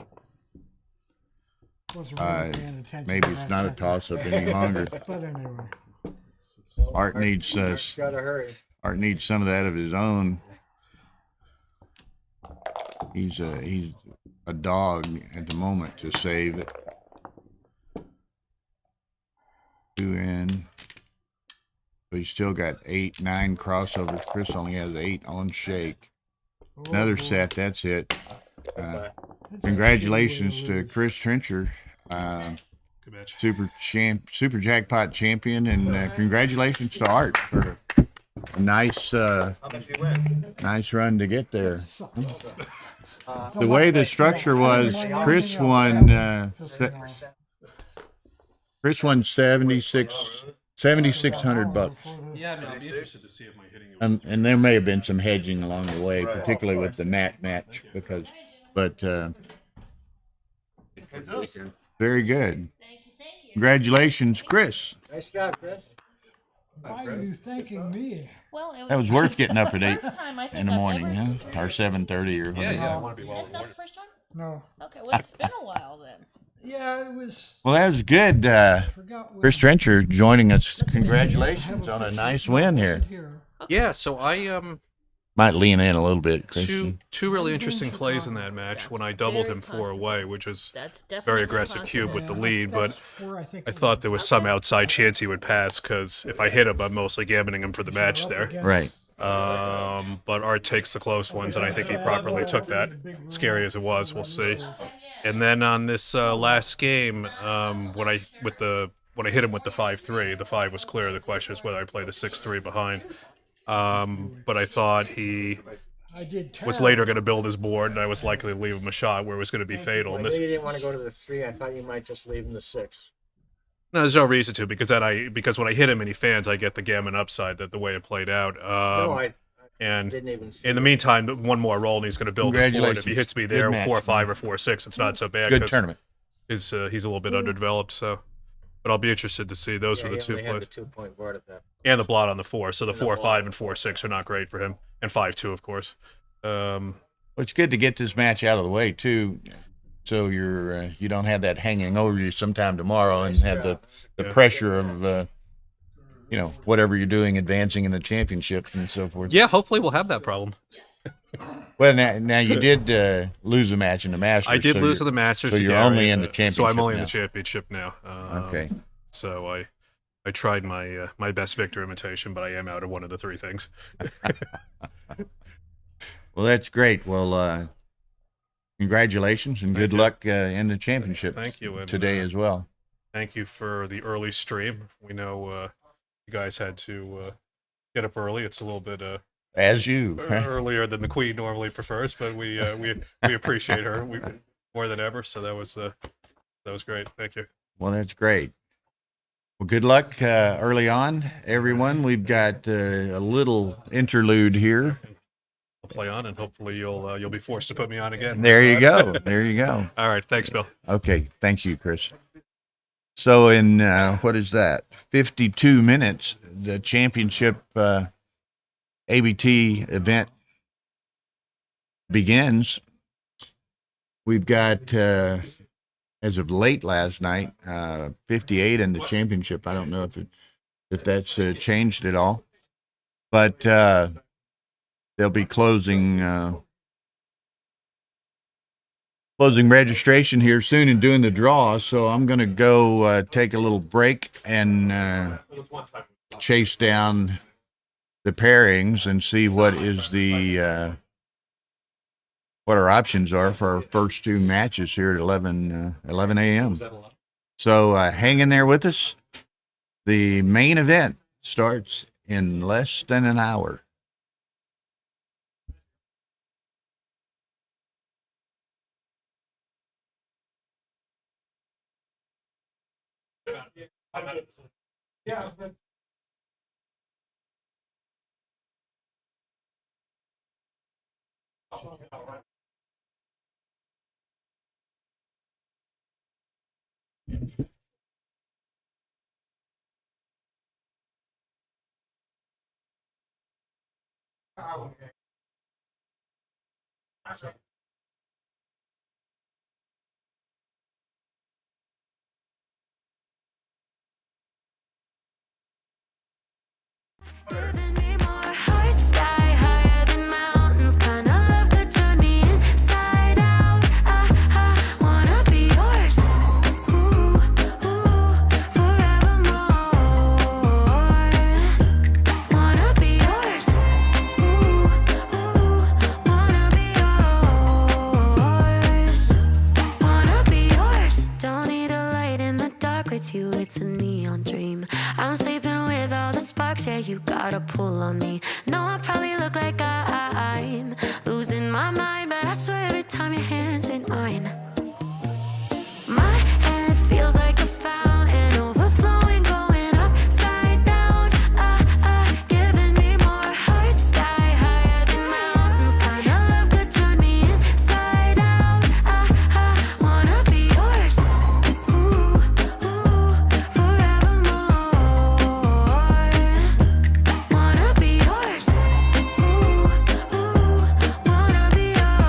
Wasn't really paying attention Maybe to it's that not a second. toss-up any longer. But anyway. Art needs Gotta hurry. Art needs some of that of his own. He's a dog at the moment to save it. 2 in. So he's still got 8, 9 crossovers. Chris only has 8 on shake. Another set. That's it. Congratulations to Chris Trencher, Good match. super jackpot champion, and congratulations to Art for a nice nice run to get there. The way the structure was, Chris won 7,600 bucks. Yeah, I mean, I'd be interested to see if my hitting. And there may have been some hedging along the way, particularly with the Nat match, but very good. Congratulations, Chris. Nice job, Chris. Why are you thanking me? Well, it was That was worth getting up at 8 first time I think in the I've morning, ever- huh? Or 7:30 or whatever. I want to be well That's not the first time? No. Okay, well, it's been a while then. Yeah, it was. Well, that was good. Forgot when- Chris Trencher joining us. Congratulations on a nice win here. Yeah, so I Might lean in a little bit, Christian. two really interesting plays in that match when I doubled him 4 away, which was That's definitely very a aggressive cube with the lead, but I I thought there was some outside chance he would pass because if I hit him, I'm mostly gammoning him for the match there. Right. But Art takes the close ones, and I think he properly took that. Scary as it was, we'll see. And then on this last game, with the when I hit him with the 5-3, the 5 was clear. The question is whether I play the 6-3 behind. But I thought he I did was terrible. later going to build his board, and I was likely to leave him a shot where it was going to be fatal. I And knew this, you didn't want to go to the 3. I thought you might just leave him the 6. no, there's no reason to, because when I hit him and he fans, I get the gammon upside that the way it played out. No, I And didn't even see in the it. meantime, one more roll and he's going to build his board. If he Congratulations. hits me Good there, match. 4-5 or 4-6, it's not so bad. Good 'cause tournament. He's a little bit underdeveloped, so. But I'll be interested to see. Those Yeah, were the he two only had plays. the 2-point board at that. And the blot on the 4. So the And the 4-5 blot. and 4-6 are not great for him. And 5-2, of course. Well, it's good to get this match out of the way too, so you don't have that hanging over you sometime tomorrow and have the Yeah. pressure of whatever you're doing, advancing in the championship and so forth. Yeah, hopefully we'll have that problem. Well, now you did lose a match in the Masters. I did so lose you're- in the Masters. So to you're Gary, only in the championship. So I'm only in now. the championship now. Okay. So I tried my best Victor imitation, but I am out of one of the 3 things. Well, that's great. Well, congratulations and good luck in the championship. Thank you. And, today as well. Thank you for the early stream. We know you guys had to get up early. It's a little bit As you. earlier than the Queen normally prefers, but we appreciate her more than ever. So that was great. Thank you. Well, that's great. Well, good luck early on, everyone. We've got a little interlude here. I'll play on, and hopefully you'll be forced to put me on again. There you go. There you go. All right. Thanks, Bill. Okay. Thank you, Chris. So in, what is that? 52 minutes, the championship ABT event begins. We've got, as of late last night, 58 in the championship. I don't know if that's changed at all, but they'll be closing registration here soon and doing the draw. So I'm going to go take a little break and chase down the pairings and see what is what our options are for our first 2 matches here at 11 a.m. So hang in there with us. The main event starts in less than an hour. Yeah. Giving me more heart, sky higher than mountains. Kinda love could turn me inside out. I wanna be yours. Ooh, forevermore. Wanna be yours. Ooh, wanna be yours. Wanna be yours. Don't need a light in the dark with you. It's a neon dream. I'm sleeping with all the sparks, yeah, you got a pull on me. No, I probably look like I'm losing my mind, but I swear every time your hands in mine, my head feels like a fountain, overflowing, going upside down. Giving me more heart, sky higher than mountains. Kinda love could turn me inside out. Wanna be yours. Ooh, forevermore. Wanna be yours. Ooh, wanna be yours.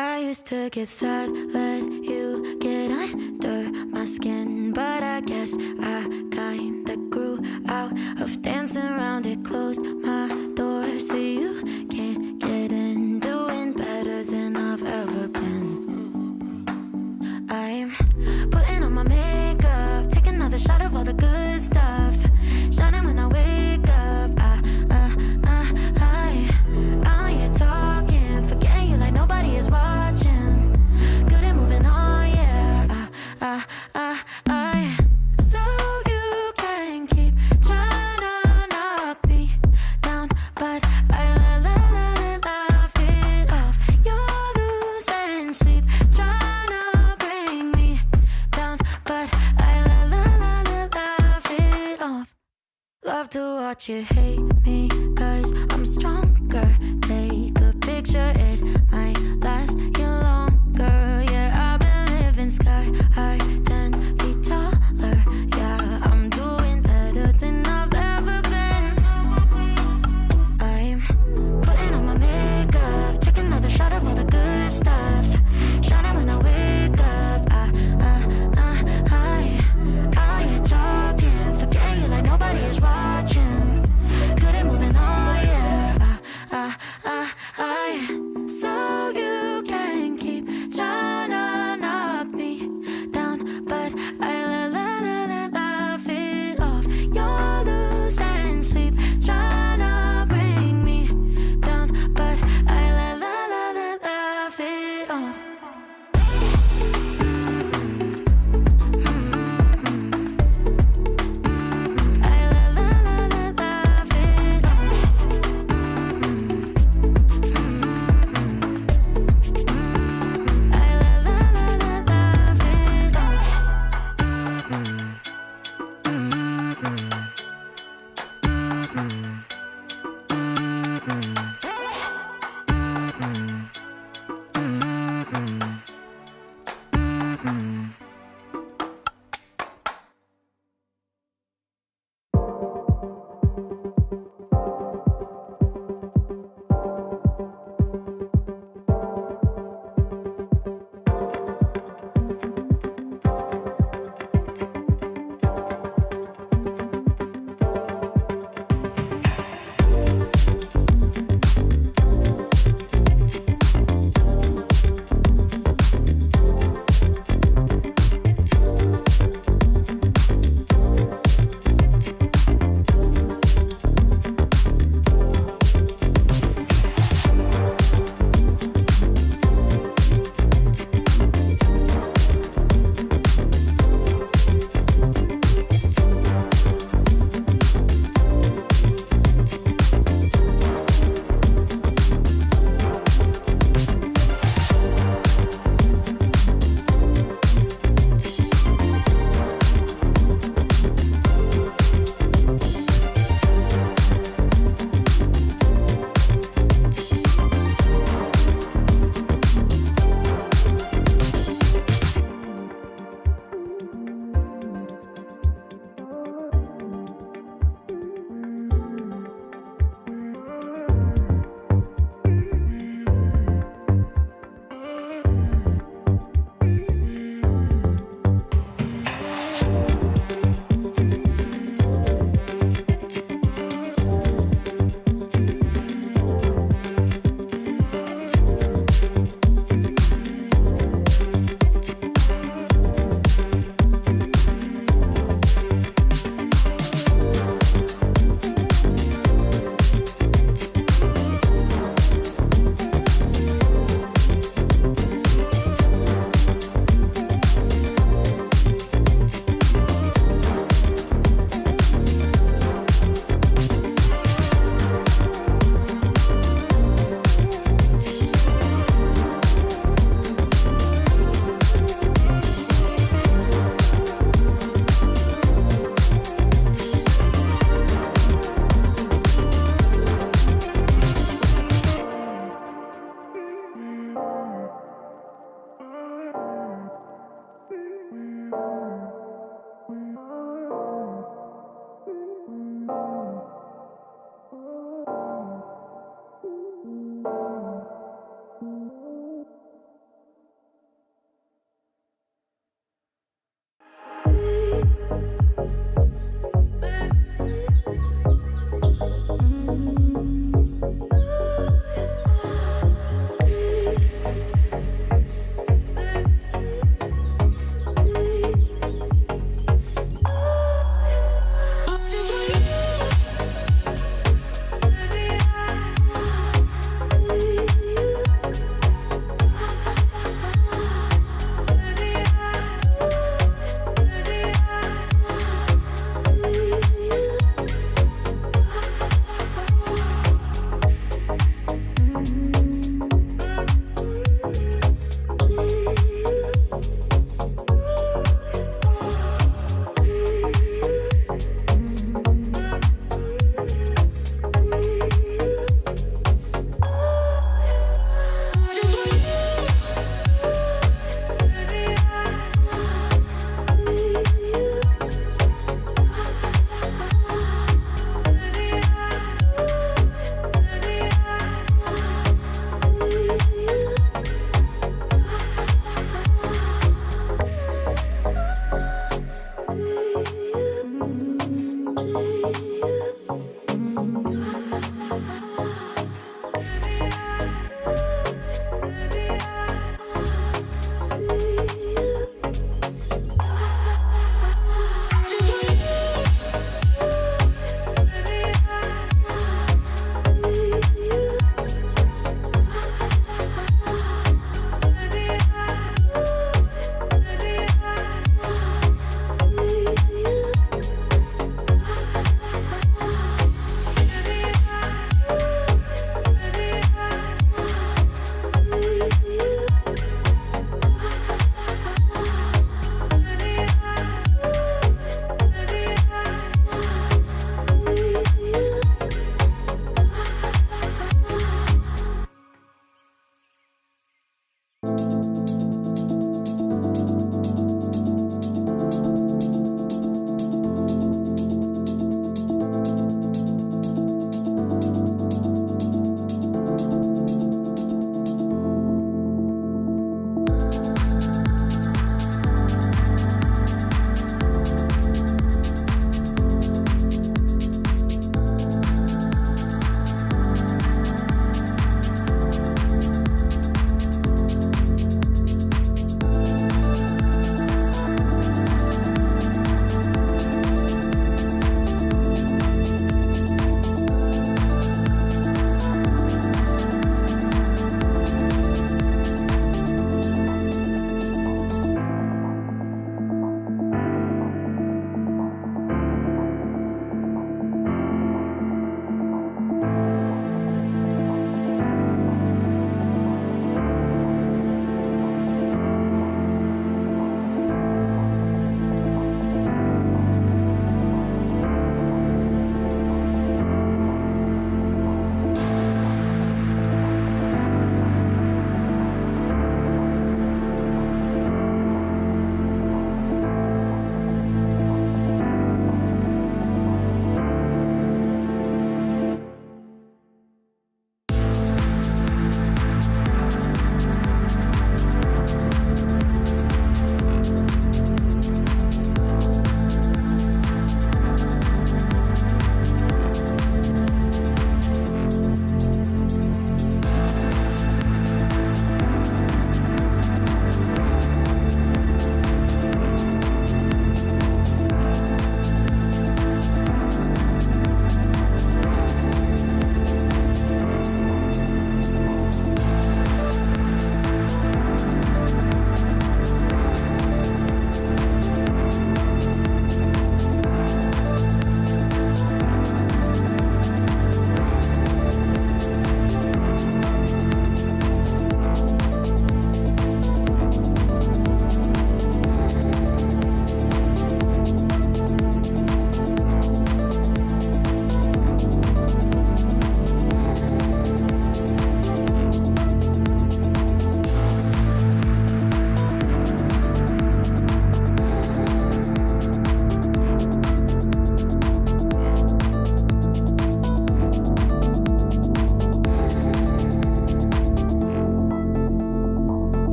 I used to get sad, let you get under my skin, but I guess I kinda grew out of dancing around it. Closed my door so you can't get in. Doing better than I've ever been. I'm putting on my makeup, taking another shot of all the good stuff, shining when I wake up. I'm here talking, forgetting you like nobody is watching. Good at moving on, yeah. So you can keep trying to knock me down, but I laugh it off. You're losing sleep, trying to bring me down, but I laugh it off. Love to watch you hate me, 'cause I'm stronger. Take a picture, it might last you longer. Yeah, I've been living sky high, 10 feet taller. Yeah, I'm doing better than I've ever been. I'm putting on my makeup, taking another shot of all the good stuff, shining when I wake up. Out here talking, forgetting you like nobody is watching. Good at moving on, yeah. So you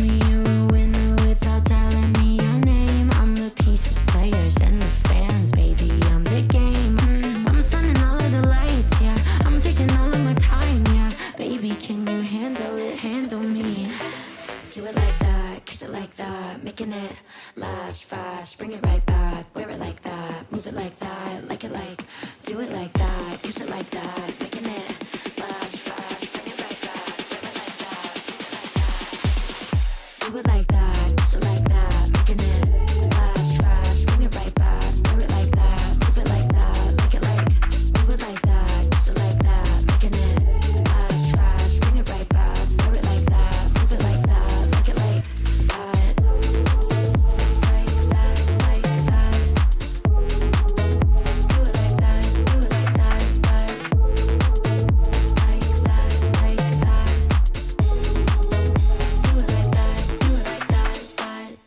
me you're a winner without telling me your name. I'm the pieces, players, and the fans, baby, I'm the game. I'm stunning all of the lights, yeah. I'm taking all of my time, yeah. Baby, can you handle it? Handle me. Do it like that, kiss it like that, making it last fast. Bring it right back, wear it like that, move it like that, like it like. Do it like that, kiss it like that, making it last fast. Bring it right back, wear it like that, do it like that, kiss it like that, making it last fast. Bring it right back, wear it like that, move it like that, like it like. Do it like that, kiss it like that, making it last fast. Bring it right back, wear it like that, move it like that, like it like that. Like that, like that. Do it like that, do it like that, that. Like that, like that. Do it like that, do it like that, that.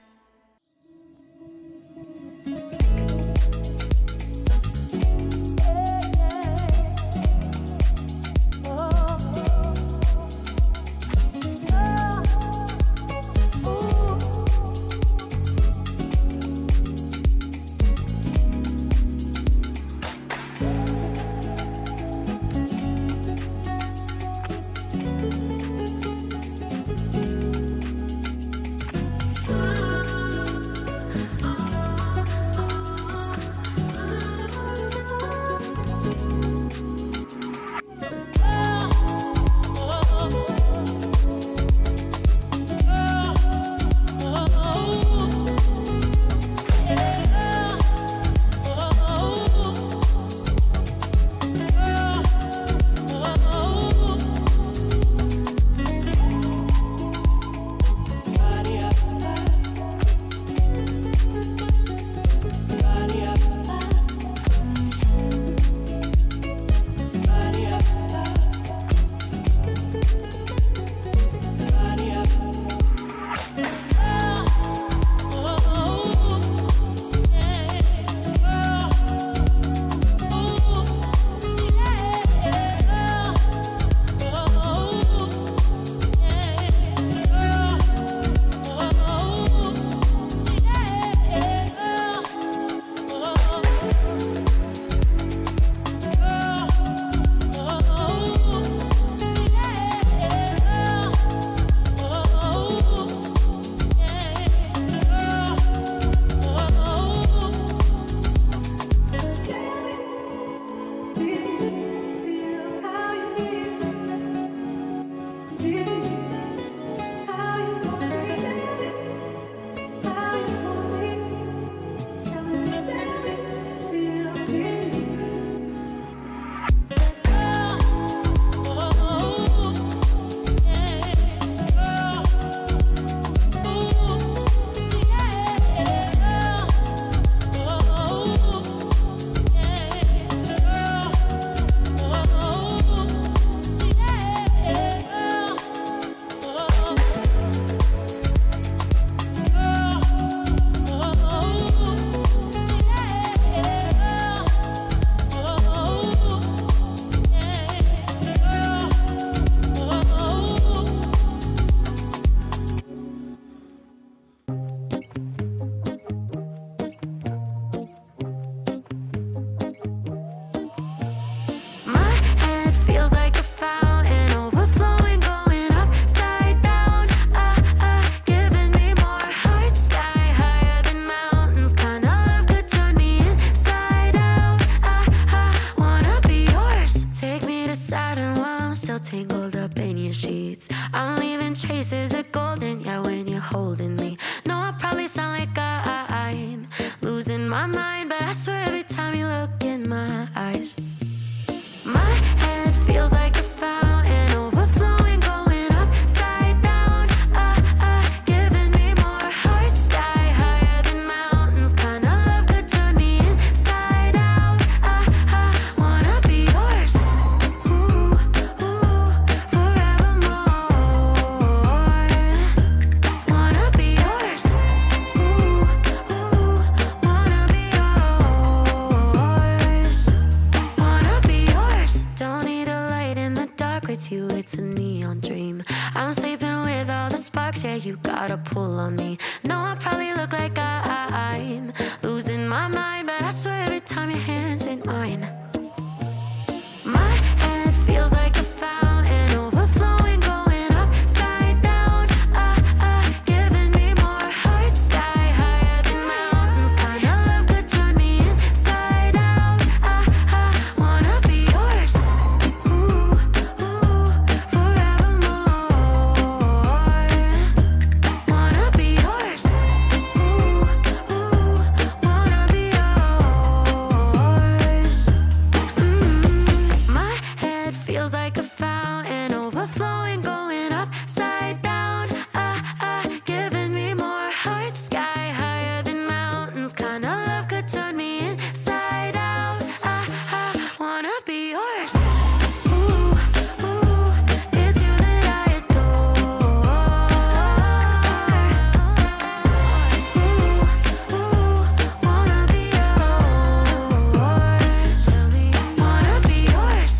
my mind, but I swear every time you look in my eyes, my head feels like a fountain overflowing, going upside down, giving me more heart, sky higher than mountains, kind of love could turn me inside out. I wanna be yours, ooh, ooh, forevermore. Wanna be yours. box, yeah, you got a pull on me. No, I probably look like I'm losing my mind, but I swear every time your hands in mine, my head feels like a fountain, overflowing, going upside down. Giving me more heart, sky higher than mountains. Kind of love could turn me inside out. Wanna be yours, ooh, forevermore. Wanna be yours, ooh, wanna be yours. My head feels like a fountain, overflowing, going upside down. Giving me more heart, sky higher than mountains. Kind of love could turn me inside out. Wanna be yours, ooh, it's you that I adore. Wanna be yours, wanna be yours.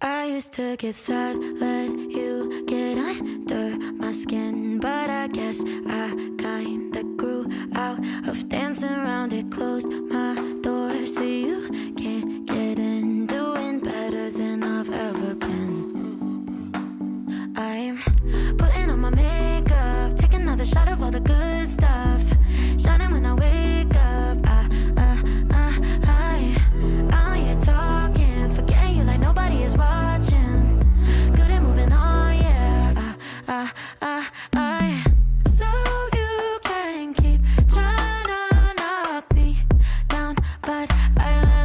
I used to get sad, let you get under my skin, but I guess I kinda grew out of dancing around it. Closed my door so you can't get in. Doing better than I've ever been. I'm putting on my makeup, taking another shot of all the good stuff, shining when I wake up. I'm here talking, forgetting you like nobody is watching. Good at moving on, yeah. So you can keep trying to knock me down, but I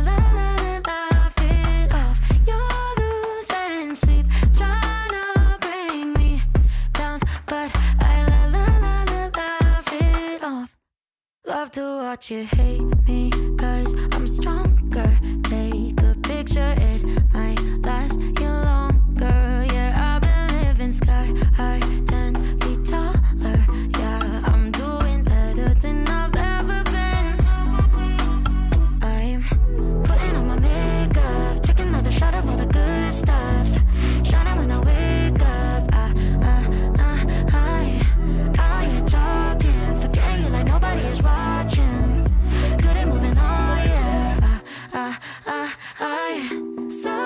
laugh it off. You're losing sleep, trying to bring me down, but I laugh it off. Love to watch you hate me, 'cause I'm stronger. Take a picture, it might last you longer. Yeah, I've been living sky high, 10 feet taller. Yeah, I'm doing better than I've ever been. I'm putting on my makeup, taking another shot of all the good stuff, shining when I wake up. Out here talking, forgetting you like nobody is watching. Good at moving on, yeah. So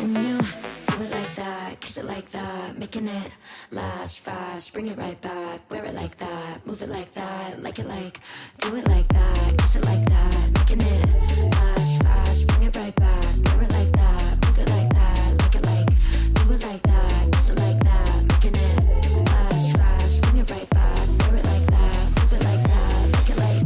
Can you do it like that? Kiss it like that, making it last fast. Bring it right back, wear it like that, move it like that, like it like. Do it like that, kiss it like that, making it last fast. Bring it right back, wear it like that, move it like that, like it like. Do it like that, kiss it like that, making it last fast. Bring it right back, wear it like that, move it like that, like it like.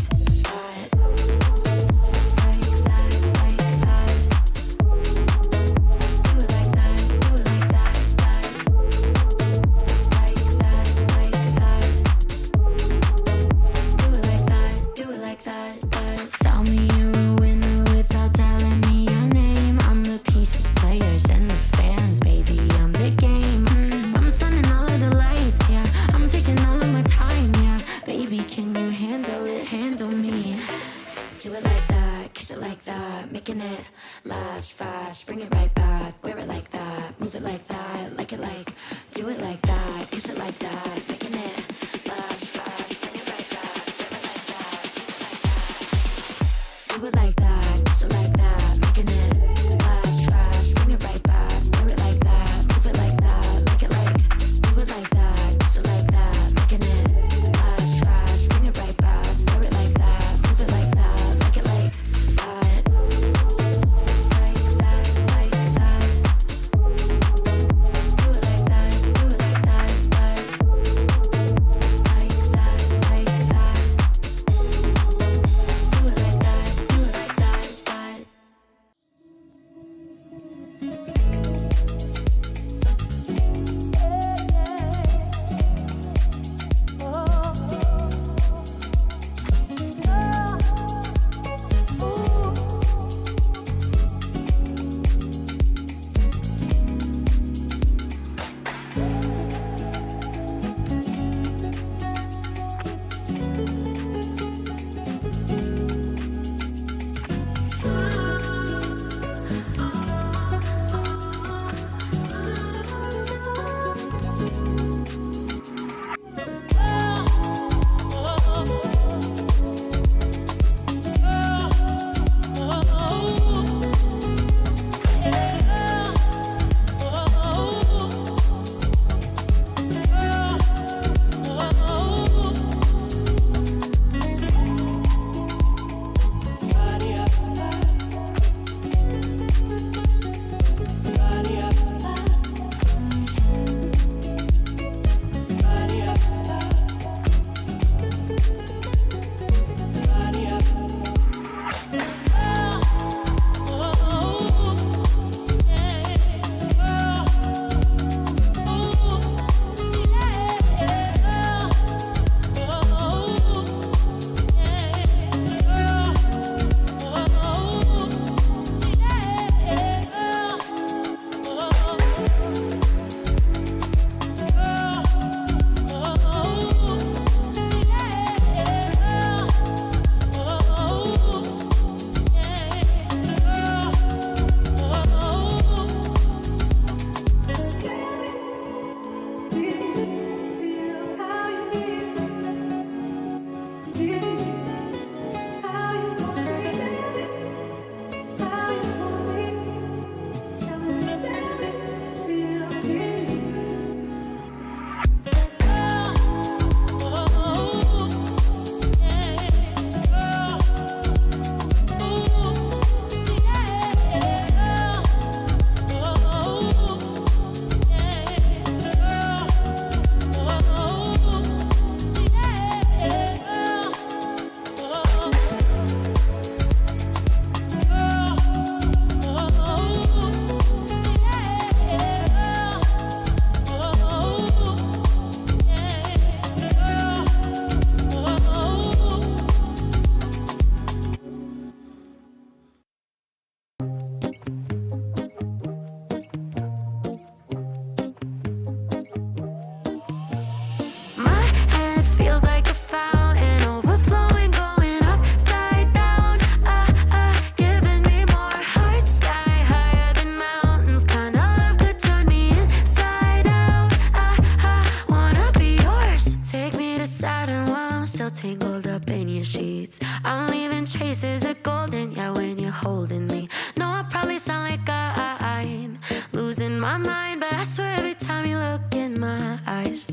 Tell me you're a winner without telling me your name. I'm the pieces, players, and the fans, baby. I'm the game. I'm stunning all of the lights, yeah. I'm taking all of my time, yeah. Baby, can you handle it? Handle me. Do it like that, kiss it like that, making it last fast. Bring it right back, wear it like that, move it like that, like it like. Do it like that, kiss it like that, making it last fast. Bring it right back, wear it like that, move it like that. Do it like that, kiss it like that, making it last fast. Bring it right back, wear it like that, move it like that, like it like. Do it like that, kiss it like that, making it last fast. Bring it right back, wear it like that, move it like that, like it like. Like that, like that, like that. losing my mind, but I swear every time you look in my eyes,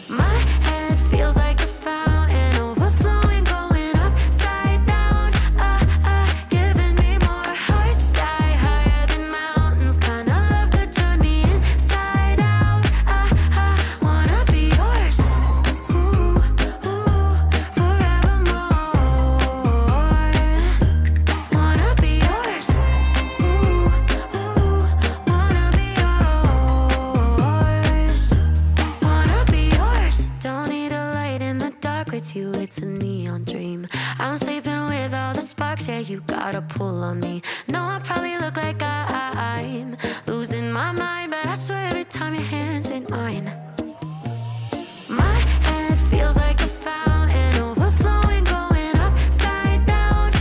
my head feels like a fountain overflowing, going upside down. Giving me more heart, sky higher than mountains. Kind of love could turn me inside out. Wanna be yours, ooh, forevermore. Wanna be yours, ooh, wanna be yours. Wanna be yours. Don't need a light in the dark with you, it's a neon dream. I'm sleeping with all the sparks, yeah, you got a pull on me. No, I probably look like I'm losing my mind, but I swear every time your hands in mine, my head feels like a fountain overflowing, going upside down.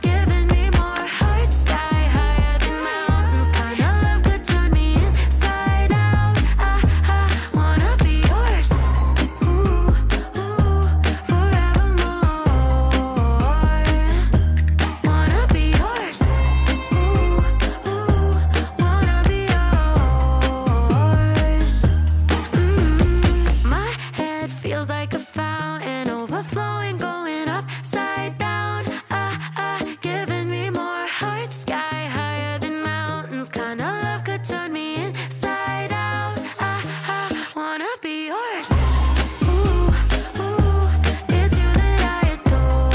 Giving me more heart, sky higher than mountains. Kind of love could turn me inside out. Wanna be yours, ooh, forevermore. Wanna be yours, ooh, wanna be yours. My head feels like a fountain overflowing, going upside down. Giving me more heart, sky higher than mountains. Kind of love could turn me inside out. Wanna be yours, ooh, it's you that I adore.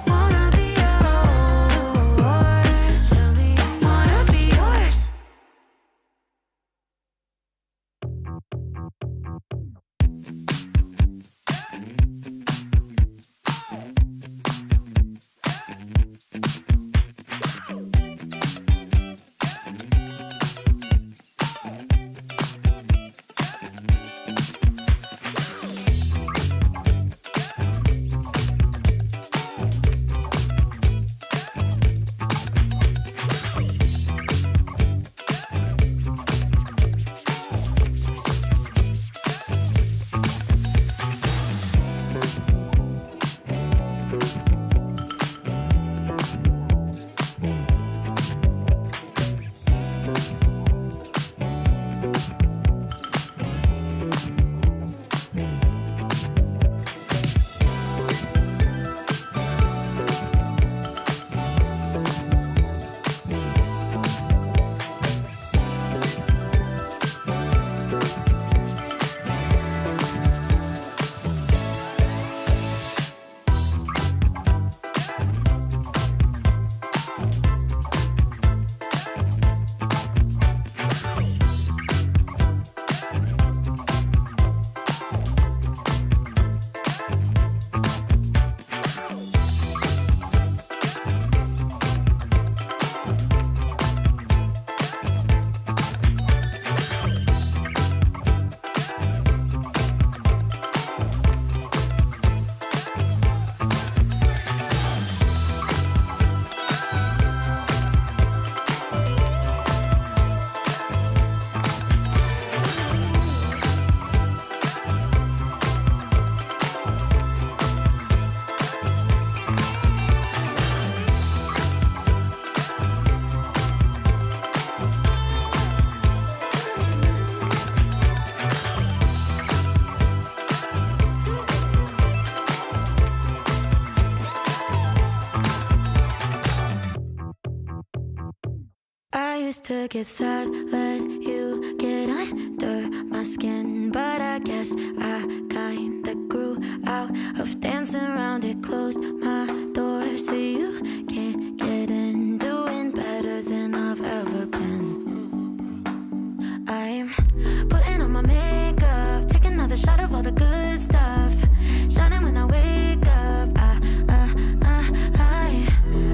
Wanna be yours, wanna be yours. Used to get sad, let you get under my skin, but I guess I kinda grew out of dancing around it. Closed my door so you can't get in. Doing better than I've ever been. I'm putting on my makeup, taking another shot of all the good stuff, shining when I wake up.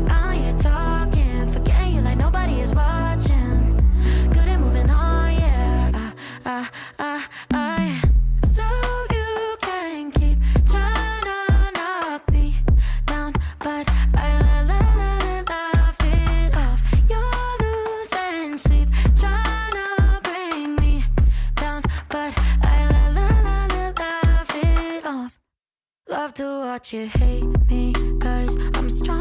I'm here talking, forgetting you like nobody is watching. Good at moving on, yeah. So you can keep trying to knock me down, but I laugh it off. You're losing sleep, trying to bring me down, but I laugh it off. Love to watch you hate me, 'cause I'm strong.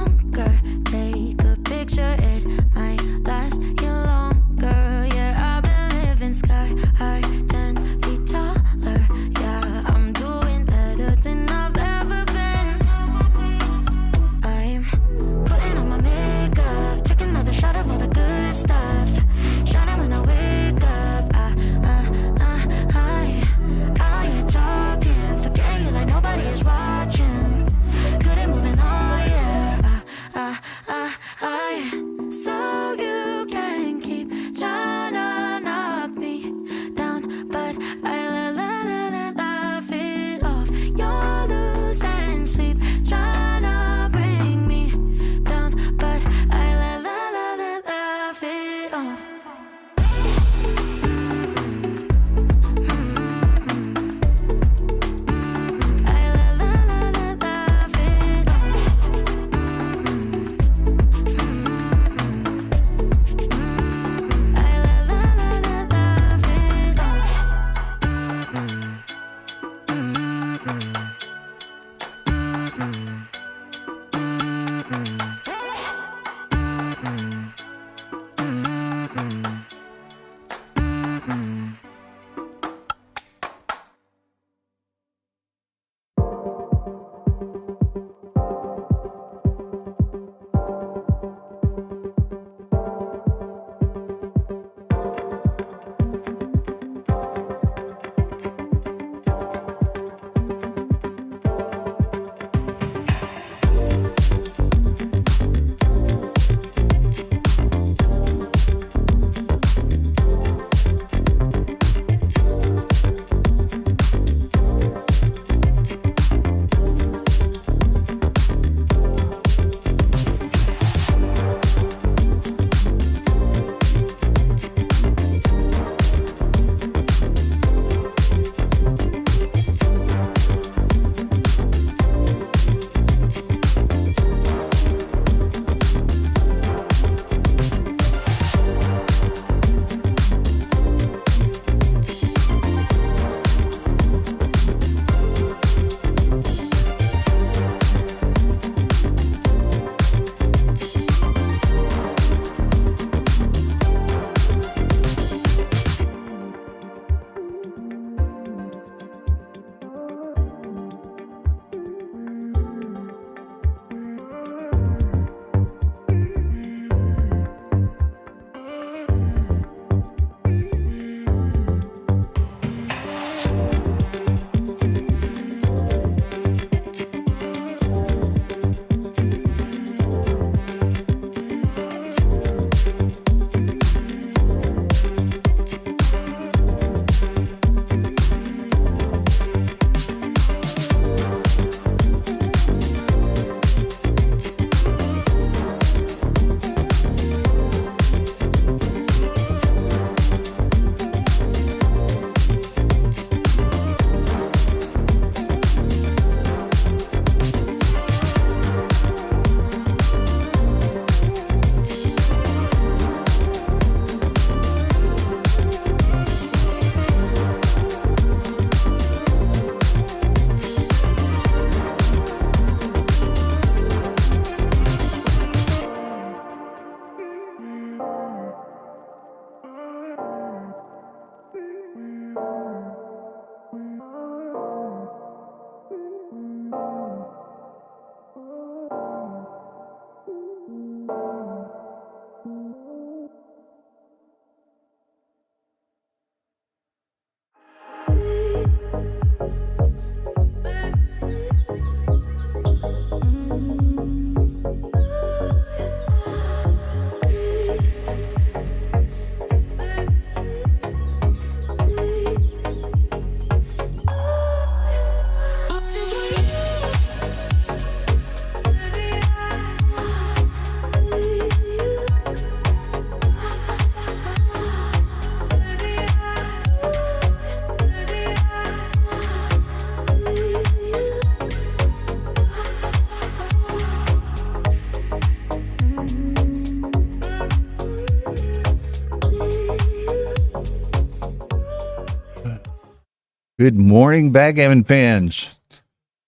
Good morning, Backgammon fans.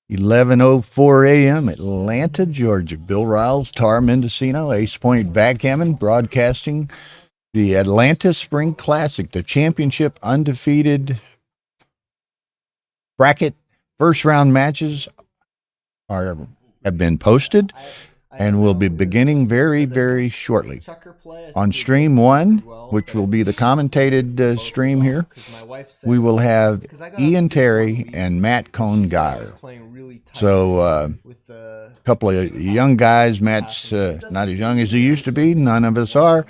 11:04 a.m. Atlanta, Georgia. Bill Riles, Tara Mendicino, Ace Point Backgammon, broadcasting the Atlanta Spring Classic, the championship undefeated bracket. First round matches have been posted and will be beginning very, very shortly. On stream 1, which will be the commentated stream here, we will have Ian Terry and Matt Cohn-Geyer. So a couple of young guys. Matt's not as young as he used to be. None of us are.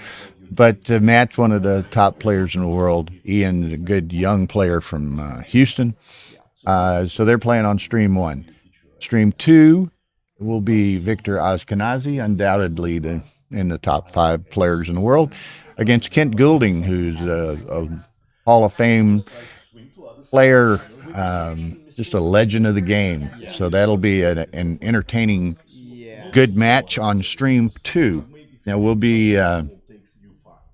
But Matt's one of the top players in the world. Ian's a good young player from Houston. So they're playing on stream 1. Stream 2 will be Victor Ashkenazi, undoubtedly in the top 5 players in the world, against Kent Goulding, who's a Hall of Fame player, just a legend of the game. So that'll be an entertaining, good match on stream 2. Now we'll be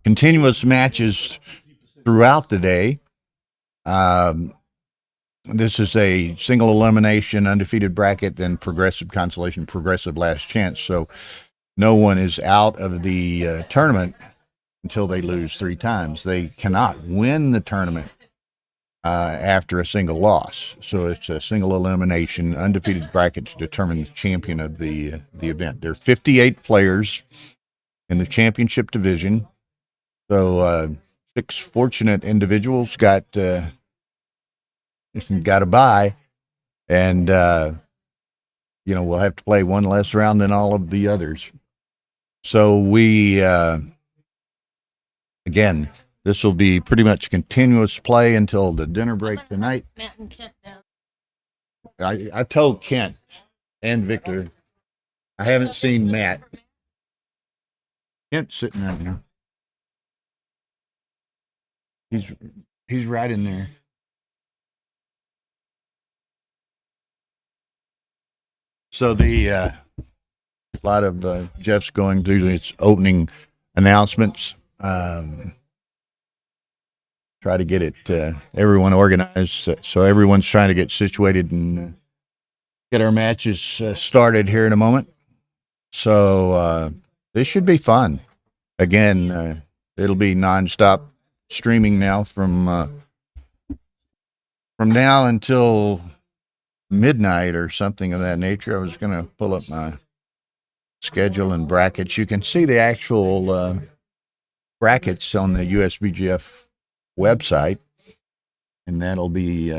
continuous matches throughout the day. This is a single elimination, undefeated bracket, then progressive consolation, progressive last chance. So no one is out of the tournament until they lose 3 times. They cannot win the tournament after a single loss. So it's a single elimination, undefeated bracket to determine the champion of the event. There are 58 players in the championship division. So 6 fortunate individuals got a bye, and we'll have to play one less round than all of the others. So we again, this will be pretty much continuous play until the dinner break tonight. I told Kent and Victor, I haven't seen Matt. Kent's sitting right now. He's right in there. So a lot of Jeff's going through its opening announcements. Try to get it everyone organized. So everyone's trying to get situated and get our matches started here in a moment. So this should be fun. Again, it'll be nonstop streaming now from now until midnight or something of that nature. I was going to pull up my schedule and brackets. You can see the actual brackets on the USBGF website, and that'll be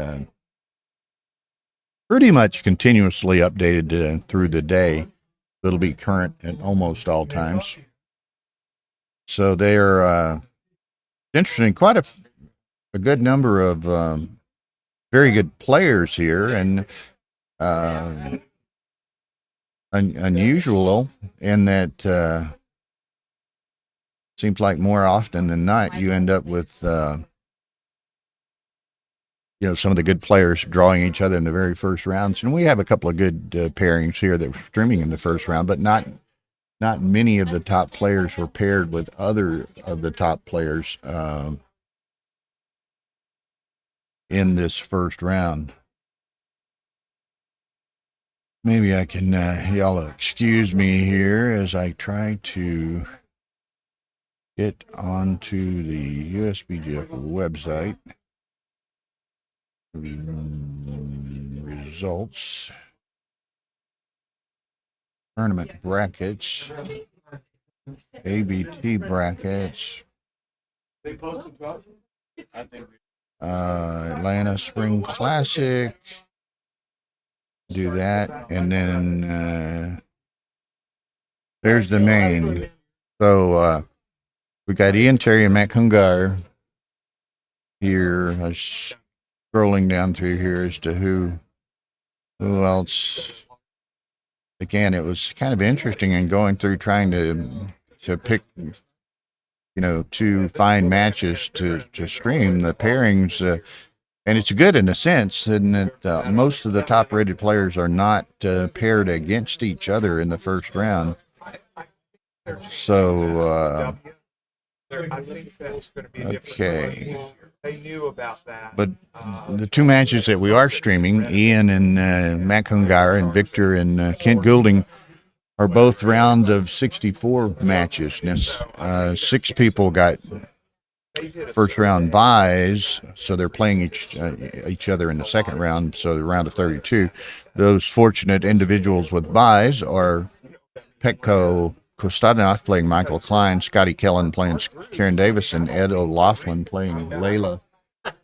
pretty much continuously updated through the day. It'll be current at almost all times. So they're interesting. Quite a good number of very good players here, and unusual in that seems like more often than not you end up with some of the good players drawing each other in the very first rounds. And we have a couple of good pairings here that were streaming in the first round, but not many of the top players were paired with other of the top players in this first round. Maybe I can, y'all excuse me here as I try to get onto the USBGF website. Results. Tournament brackets. ABT brackets. They posted to us? I think. Atlanta Spring Classic. Do that, and then there's the main. So we got Ian Terry and Matt Cohn-Geyer here. I was scrolling down through here as to who else. Again, it was kind of interesting in going through trying to pick, to find matches to stream the pairings. And it's good in a sense in that most of the top-rated players are not paired against each other in the first round. So, okay. they knew about that. But the two matches that we are streaming, Ian and Matt Kungar and Victor and Kent Goulding, are both round of 64 matches. Now, 6 people got first round buys, so they're playing each other in the second round, so the round of 32. Those fortunate individuals with buys are Petko Costadinov playing Michael Klein, Scotty Kellen playing Karen Davis, and Ed O'Loughlin playing Layla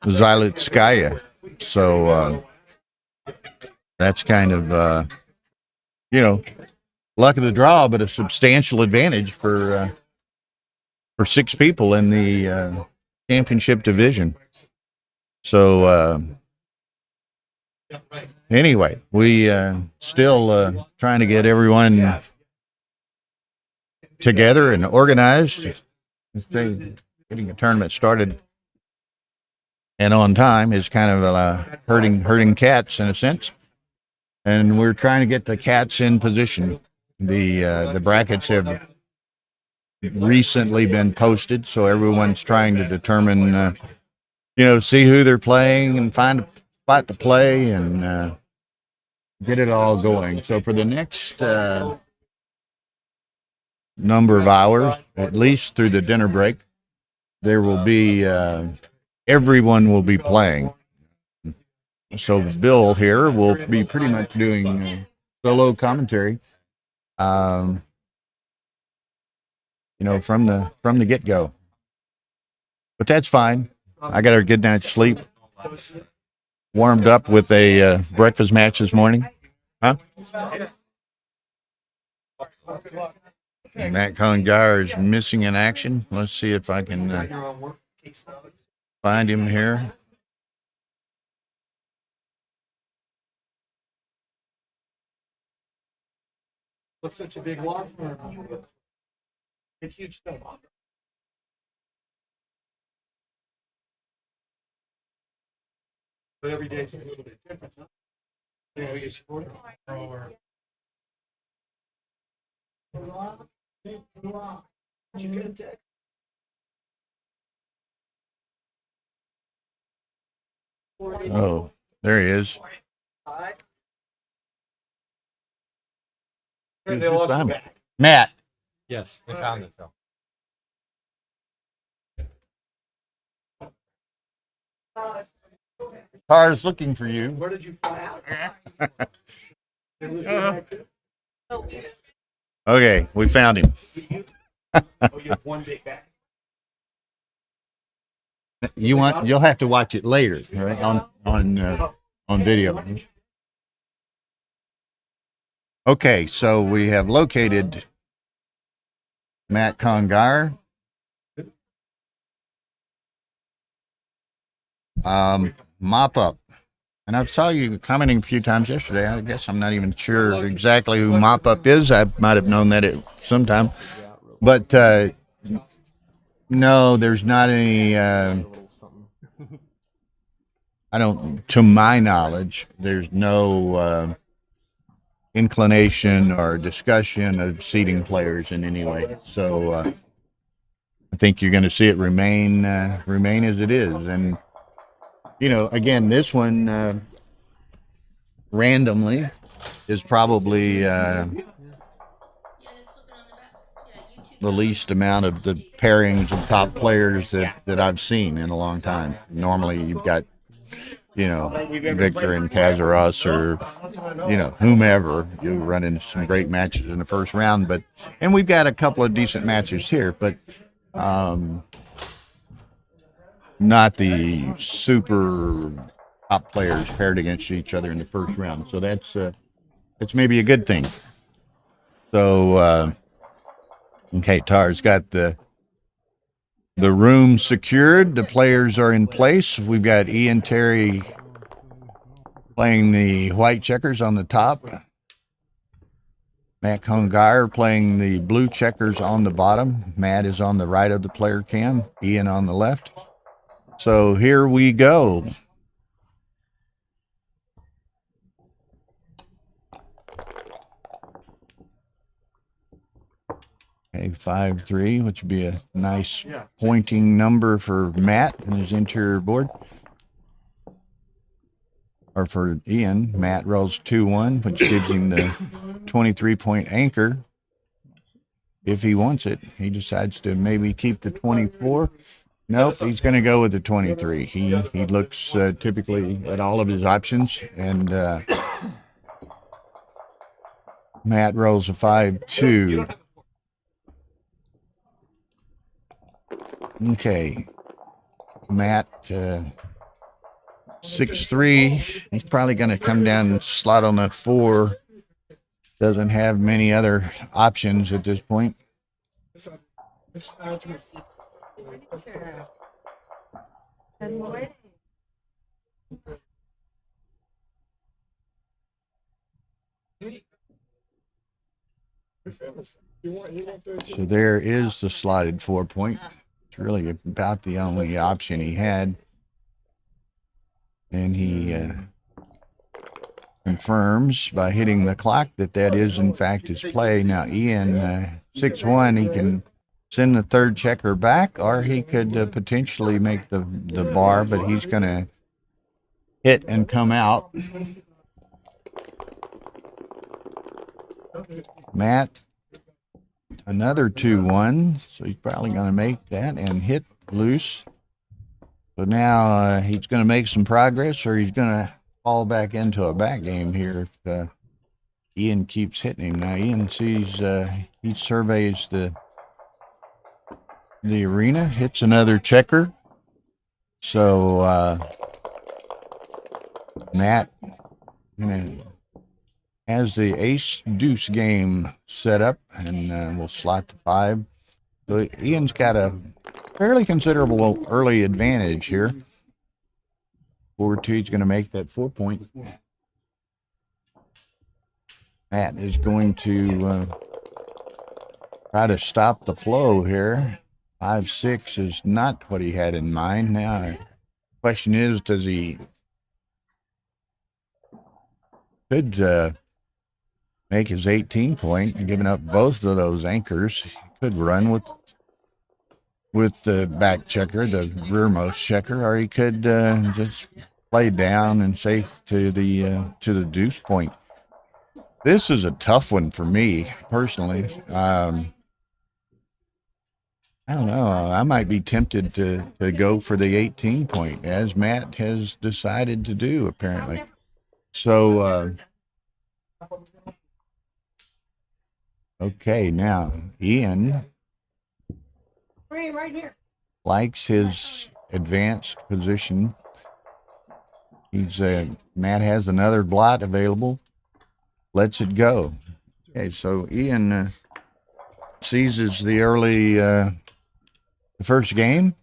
Zylitskaya. So that's kind of, luck of the draw, but a substantial advantage for 6 people in the championship division. So anyway, we still trying to get everyone together and organized. Getting a tournament started and on time is kind of herding cats in a sense, and we're trying to get the cats in position. The brackets have recently been posted, so everyone's trying to determine, see who they're playing and find a spot to play and get it all going. So for the next number of hours, at least through the dinner break, there will be everyone will be playing. So Bill here will be pretty much doing solo commentary. From the get-go. But that's fine. I got a good night's sleep. Warmed up with a breakfast match this morning. Huh? Matt Congar is missing in action. Let's see if I can find him here. What's such a big law firm? It's huge stuff. But every day it's a little bit different, huh? You support it? Did you get a text? Oh, there he is. They lost you back. Matt. Yes, they found it though. Car's looking for you. Where did you fly out? They lose you back too? Okay, we found him. Oh, you have one day back. You'll have to watch it later, right? On video. Okay, so we have located Matt Congar. Mop up. And I saw you commenting a few times yesterday. I guess I'm not even sure exactly who Mop up is. I might have known that at some time. But no, there's not any to my knowledge, there's no inclination or discussion of seeding players in any way. So I think you're going to see it remain as it is. And, again, this one randomly is probably the least amount of the pairings of top players that I've seen in a long time. Normally you've got, Victor and Kazaros or, whomever. You run into some great matches in the first round, and we've got a couple of decent matches here, but not the super top players paired against each other in the first round. So that's maybe a good thing. So, okay, Tar's got the room secured. The players are in place. We've got Ian Terry playing the white checkers on the top. Matt Congar playing the blue checkers on the bottom. Matt is on the right of the player cam. Ian on the left. So here we go. Okay, 5-3, which would be a nice pointing number for Matt and his interior board. Or for Ian, Matt rolls 2-1, which gives him the 23-point anchor. If he wants it, he decides to maybe keep the 24. Nope, he's going to go with the 23. He looks typically at all of his options, and Matt rolls a 5-2. Okay, Matt, 6-3. He's probably going to come down and slot on the 4. Doesn't have many other options at this point. So there is the slotted 4-point. It's really about the only option he had. And he confirms by hitting the clock that that is in fact his play. Now Ian, 6-1, he can send the third checker back, or he could potentially make the bar, but he's going to hit and come out. Matt, another 2-1, so he's probably going to make that and hit loose. So now he's going to make some progress, or he's going to fall back into a back game here if Ian keeps hitting him. Now Ian sees, he surveys the arena, hits another checker. So Matt has the ace deuce game set up, and we'll slot the 5. So Ian's got a fairly considerable early advantage here. 4-2, he's going to make that 4-point. Matt is going to try to stop the flow here. 5-6 is not what he had in mind. Now, the question is, does he could make his 18-point, giving up both of those anchors. He could run with the back checker, the rearmost checker, or he could just play down and safe to the deuce point. This is a tough one for me personally. I don't know. I might be tempted to go for the 18-point, as Matt has decided to do, apparently. So, okay, now Ian Right here. likes his advanced position. He's Matt has another blot available. Lets it go. Okay, so Ian seizes the early the first game,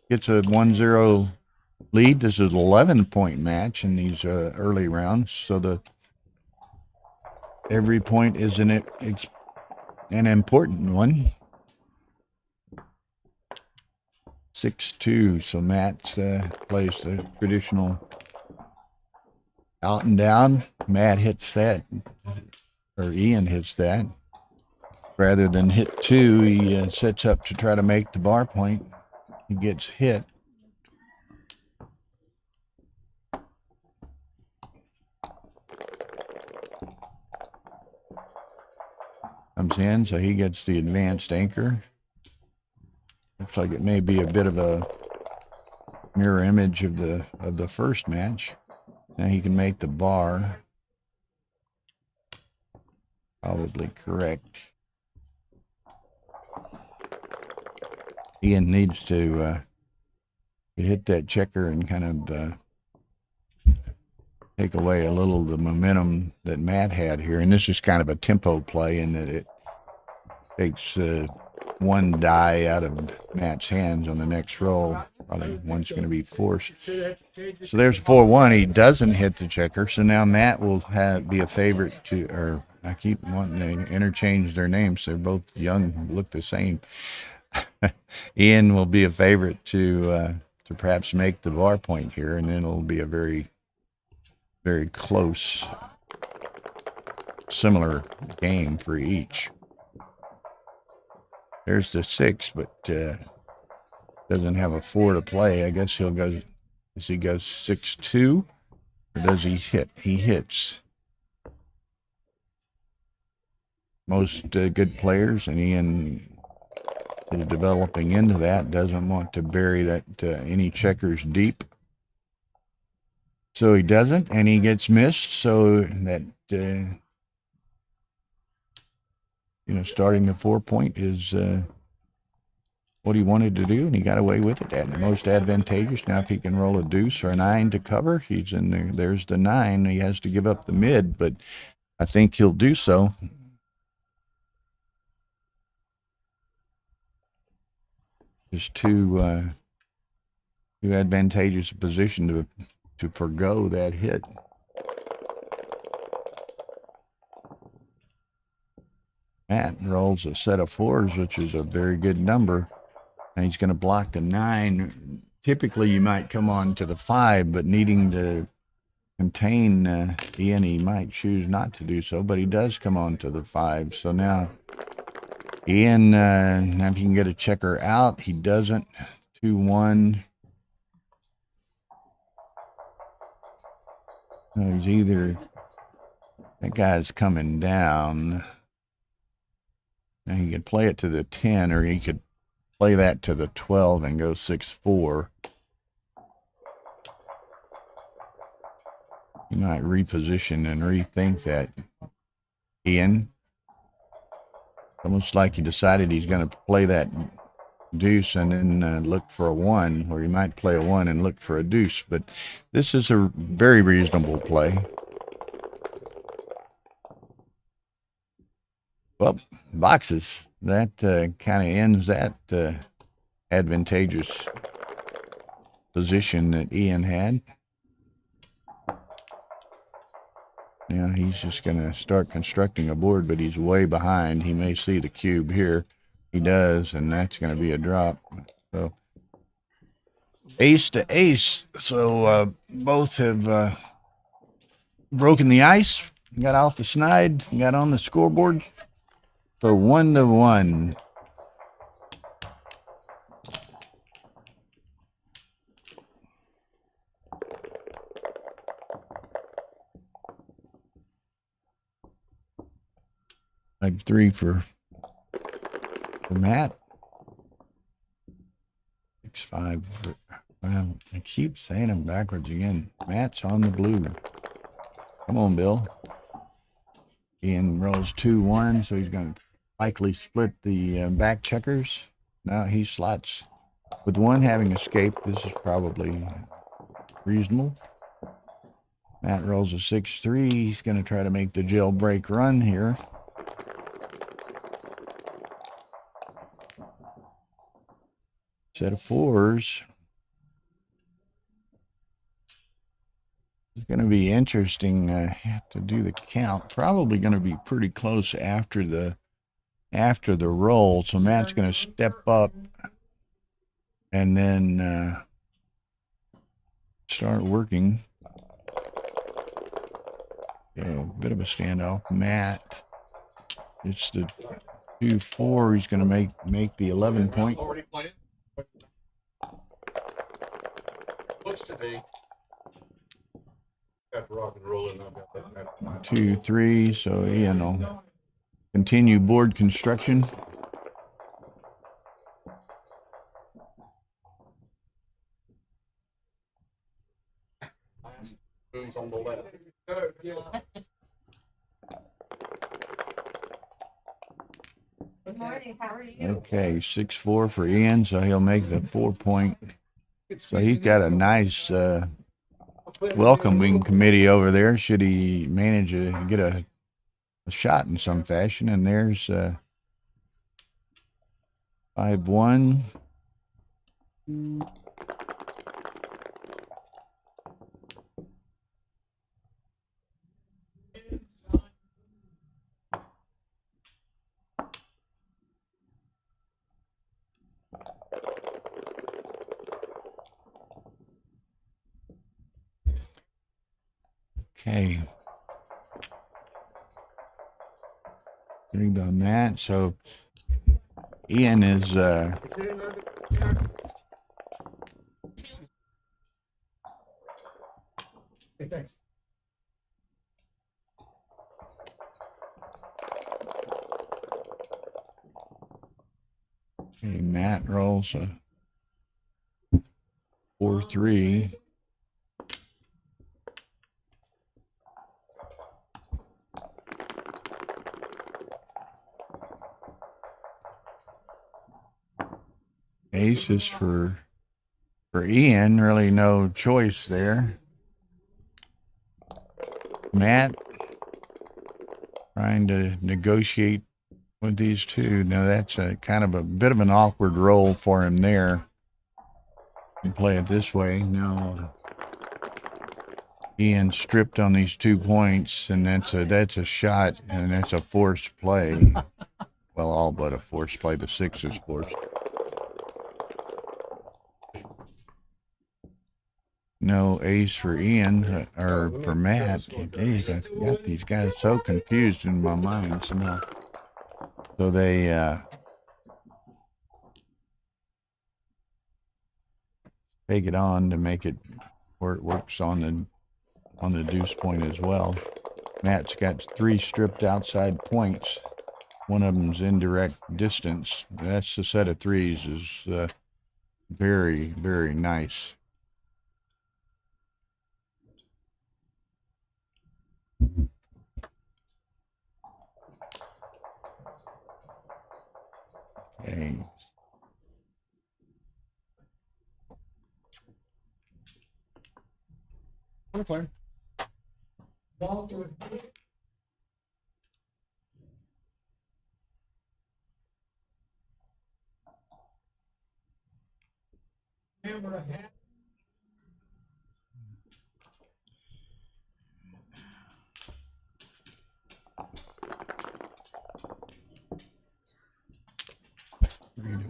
gets a 1-0 lead. This is an 11-point match in these early rounds, so every point is an important one. 6-2, so Matt plays the traditional out and down. Matt hits that, or Ian hits that. Rather than hit 2, he sets up to try to make the bar point. He gets hit. Comes in, so he gets the advanced anchor. Looks like it may be a bit of a mirror image of the first match. Now he can make the bar. Probably correct. Ian needs to hit that checker and kind of take away a little of the momentum that Matt had here. And this is kind of a tempo play in that it takes one die out of Matt's hands on the next roll. Probably one's going to be forced. So there's 4-1. He doesn't hit the checker. So now Matt will be a favorite to, or I keep wanting to interchange their names. They're both young, look the same. Ian will be a favorite to perhaps make the bar point here, and then it'll be a very, very close, similar game for each. There's the 6, but doesn't have a 4 to play. I guess he'll go. Does he go 6-2, or does he hit? He hits. Most good players, and Ian is developing into that. Doesn't want to bury that any checkers deep. So he doesn't, and he gets missed. So that starting the 4-point is what he wanted to do, and he got away with it. At the most advantageous. Now, if he can roll a deuce or a 9 to cover, he's in there. There's the 9. He has to give up the mid, but I think he'll do so. Just too advantageous a position to forgo that hit. Matt rolls a set of 4s, which is a very good number. And he's going to block the 9. Typically, you might come on to the 5, but needing to contain Ian, he might choose not to do so, but he does come on to the 5. So now Ian, now if he can get a checker out, he doesn't. 2-1. He's either, that guy's coming down. Now he could play it to the 10, or he could play that to the 12 and go 6-4. You might reposition and rethink that, Ian. Almost like he decided he's going to play that deuce and then look for a 1, or he might play a 1 and look for a deuce. But this is a very reasonable play. Well, boxes. That kind of ends that advantageous position that Ian had. Now he's just going to start constructing a board, but he's way behind. He may see the cube here. He does, and that's going to be a drop. So ace to ace. So both have broken the ice, got off the snide, got on the scoreboard for 1-1. Like 3 for Matt. 6-5 for, well, I keep saying them backwards again. Matt's on the blue. Come on, Bill. Ian rolls 2-1, so he's going to likely split the back checkers. Now he slots with 1 having escaped. This is probably reasonable. Matt rolls a 6-3. He's going to try to make the jailbreak run here. Set of 4s. It's going to be interesting. Have to do the count. Probably going to be pretty close after the roll. So Matt's going to step up and then start working. A bit of a standoff. Matt, it's the 2-4. He's going to make the 11-point. Looks to be. Got rock and rolling. 2-3. So Ian will continue board construction. Who's on the left? Good morning, how are you? Okay, 6-4 for Ian, so he'll make the 4-point. So he's got a nice welcoming committee over there, should he manage to get a shot in some fashion. And there's 5-1. Okay. 3 by Matt. So Ian is Hey, thanks. okay, Matt rolls a 4-3. Aces for Ian, really no choice there. Matt trying to negotiate with these two. Now that's a kind of a bit of an awkward roll for him there. And play it this way. Now Ian stripped on these 2 points, and that's a shot, and that's a forced play. Well, all but a forced play. The 6 is forced. No ace for Ian or for Matt. Geez, I got these guys so confused in my mind somehow. So they take it on to make it where it works on the deuce point as well. Matt's got 3 stripped outside points. One of them's indirect distance. That's the set of 3s is very, very nice. Okay. Wanna play?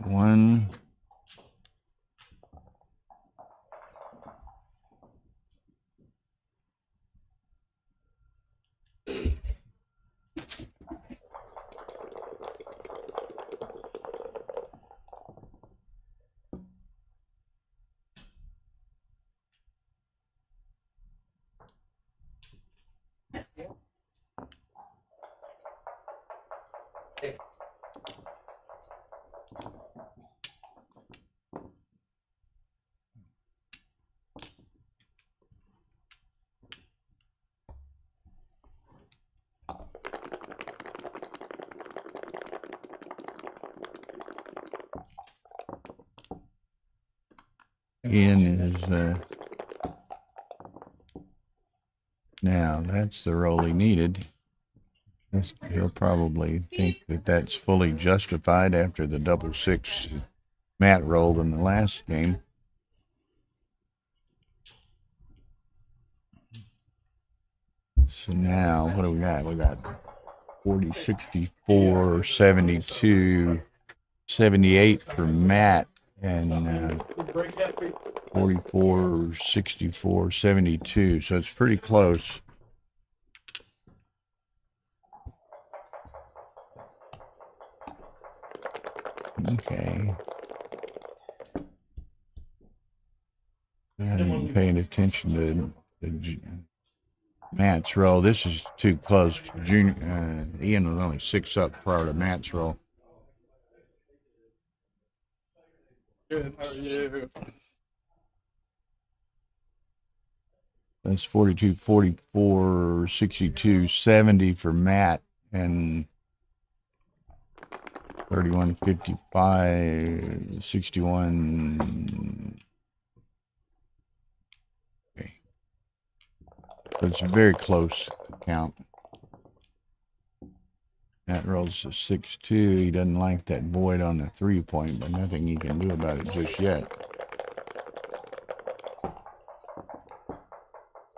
One. Ian is now that's the roll he needed. He'll probably think that that's fully justified after the 6 Matt rolled in the last game. So now what do we got? We got 40, 64, 72, 78 for Matt, and 44, 64, 72. So it's pretty close. Okay. I haven't been paying attention to the Matt's roll. This is too close. Ian was only 6 up prior to Matt's roll. Good. How are you? That's 42, 44, 62, 70 for Matt, and 31, 55, 61. Okay. So it's a very close count. Matt rolls a 6-2. He doesn't like that void on the 3 point, but nothing he can do about it just yet.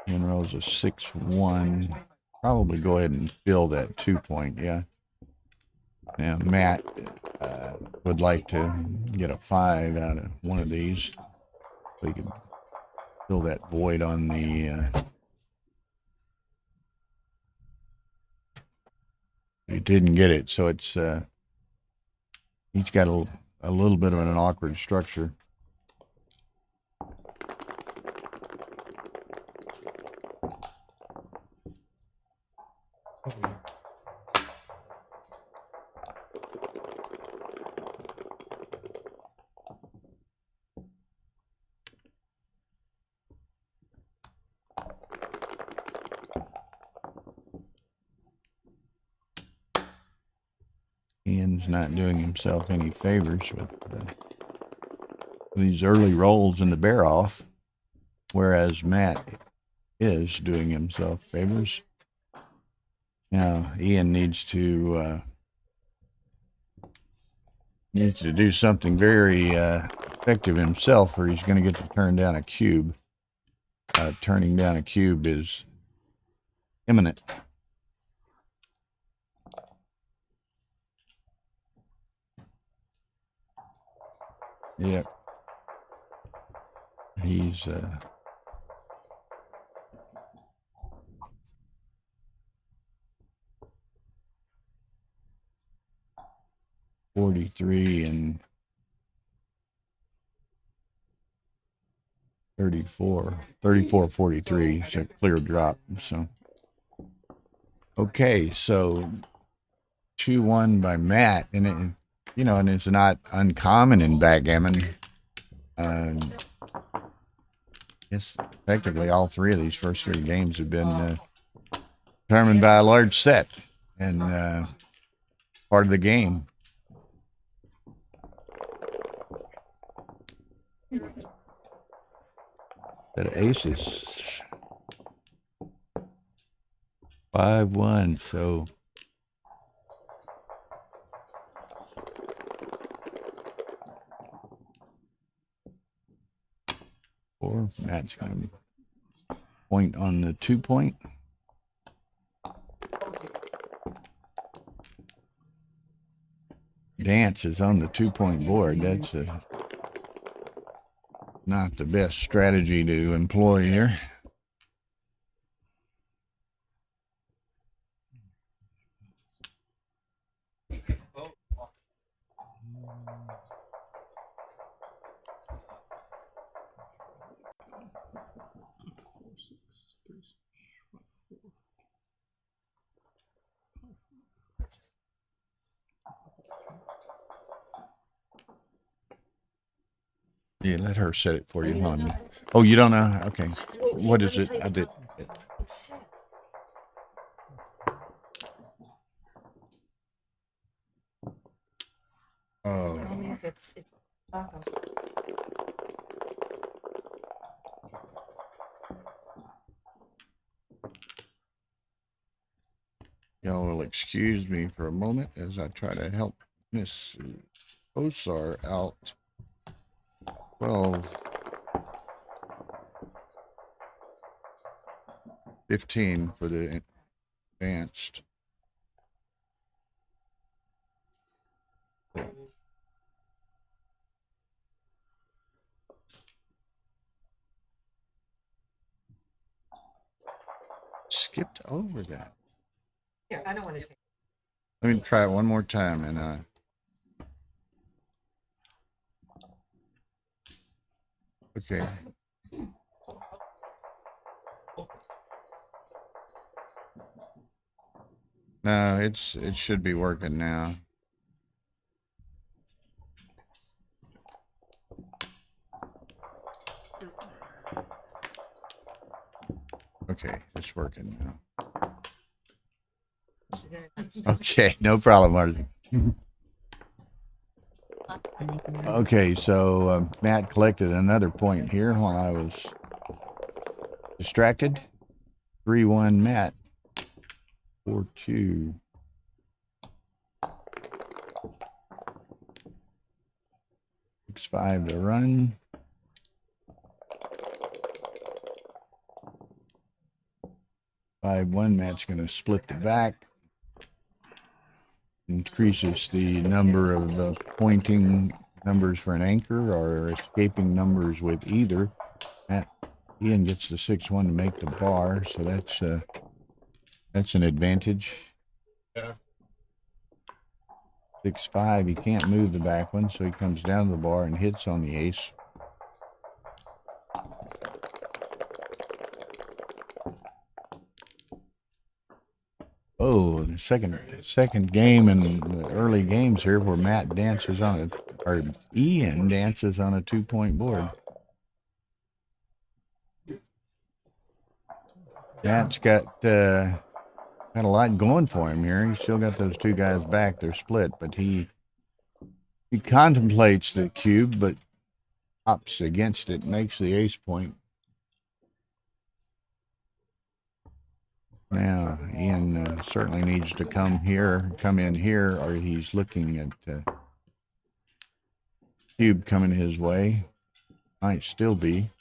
And rolls a 6-1. Probably go ahead and fill that 2 point, yeah. Now, Matt would like to get a 5 out of one of these. So he can fill that void on the... he didn't get it, so it's He's got a little bit of an awkward structure. Ian's not doing himself any favors with these early rolls in the bear off, whereas Matt is doing himself favors. Now Ian needs to do something very effective himself, or he's going to get to turn down a cube. Turning down a cube is imminent. Yep. He's 43 and 34-43. It's a clear drop. So, okay, so 2-1 by Matt, and it, and it's not uncommon in backgammon. Yes, technically all three of these first three games have been determined by a large set and part of the game. That ace is 5-1, so Matt's going to point on the 2-point. Dance is on the 2-point board. That's not the best strategy to employ here. Yeah, let her set it for you. Hon. Oh, you don't know? Okay. What is it? I did. Oh. Y'all will excuse me for a moment as I try to help Miss Osar out. 12, 15 for the advanced. Skipped over that. Here, I don't want to take. Let me try it one more time and okay. No, it should be working now. Okay, it's working now. Okay, no problem, Marty. Okay, so Matt collected another point here while I was distracted. 3-1 Matt. 4-2. Six 5 to run. Five 1 Matt's going to split the back. Increases the number of pointing numbers for an anchor or escaping numbers with either. Ian gets the 6-1 to make the bar, so that's an advantage. Yeah. 6-5. He can't move the back one, so he comes down to the bar and hits on the ace. Oh, the second game in the early games here where Matt dances on or Ian dances on a 2-point board. Matt's got a lot going for him here. He's still got those two guys back. They're split, but he contemplates the cube, but opts against it, makes the ace point. Now, Ian certainly needs to come in here, or he's looking at cube coming his way. Might still be.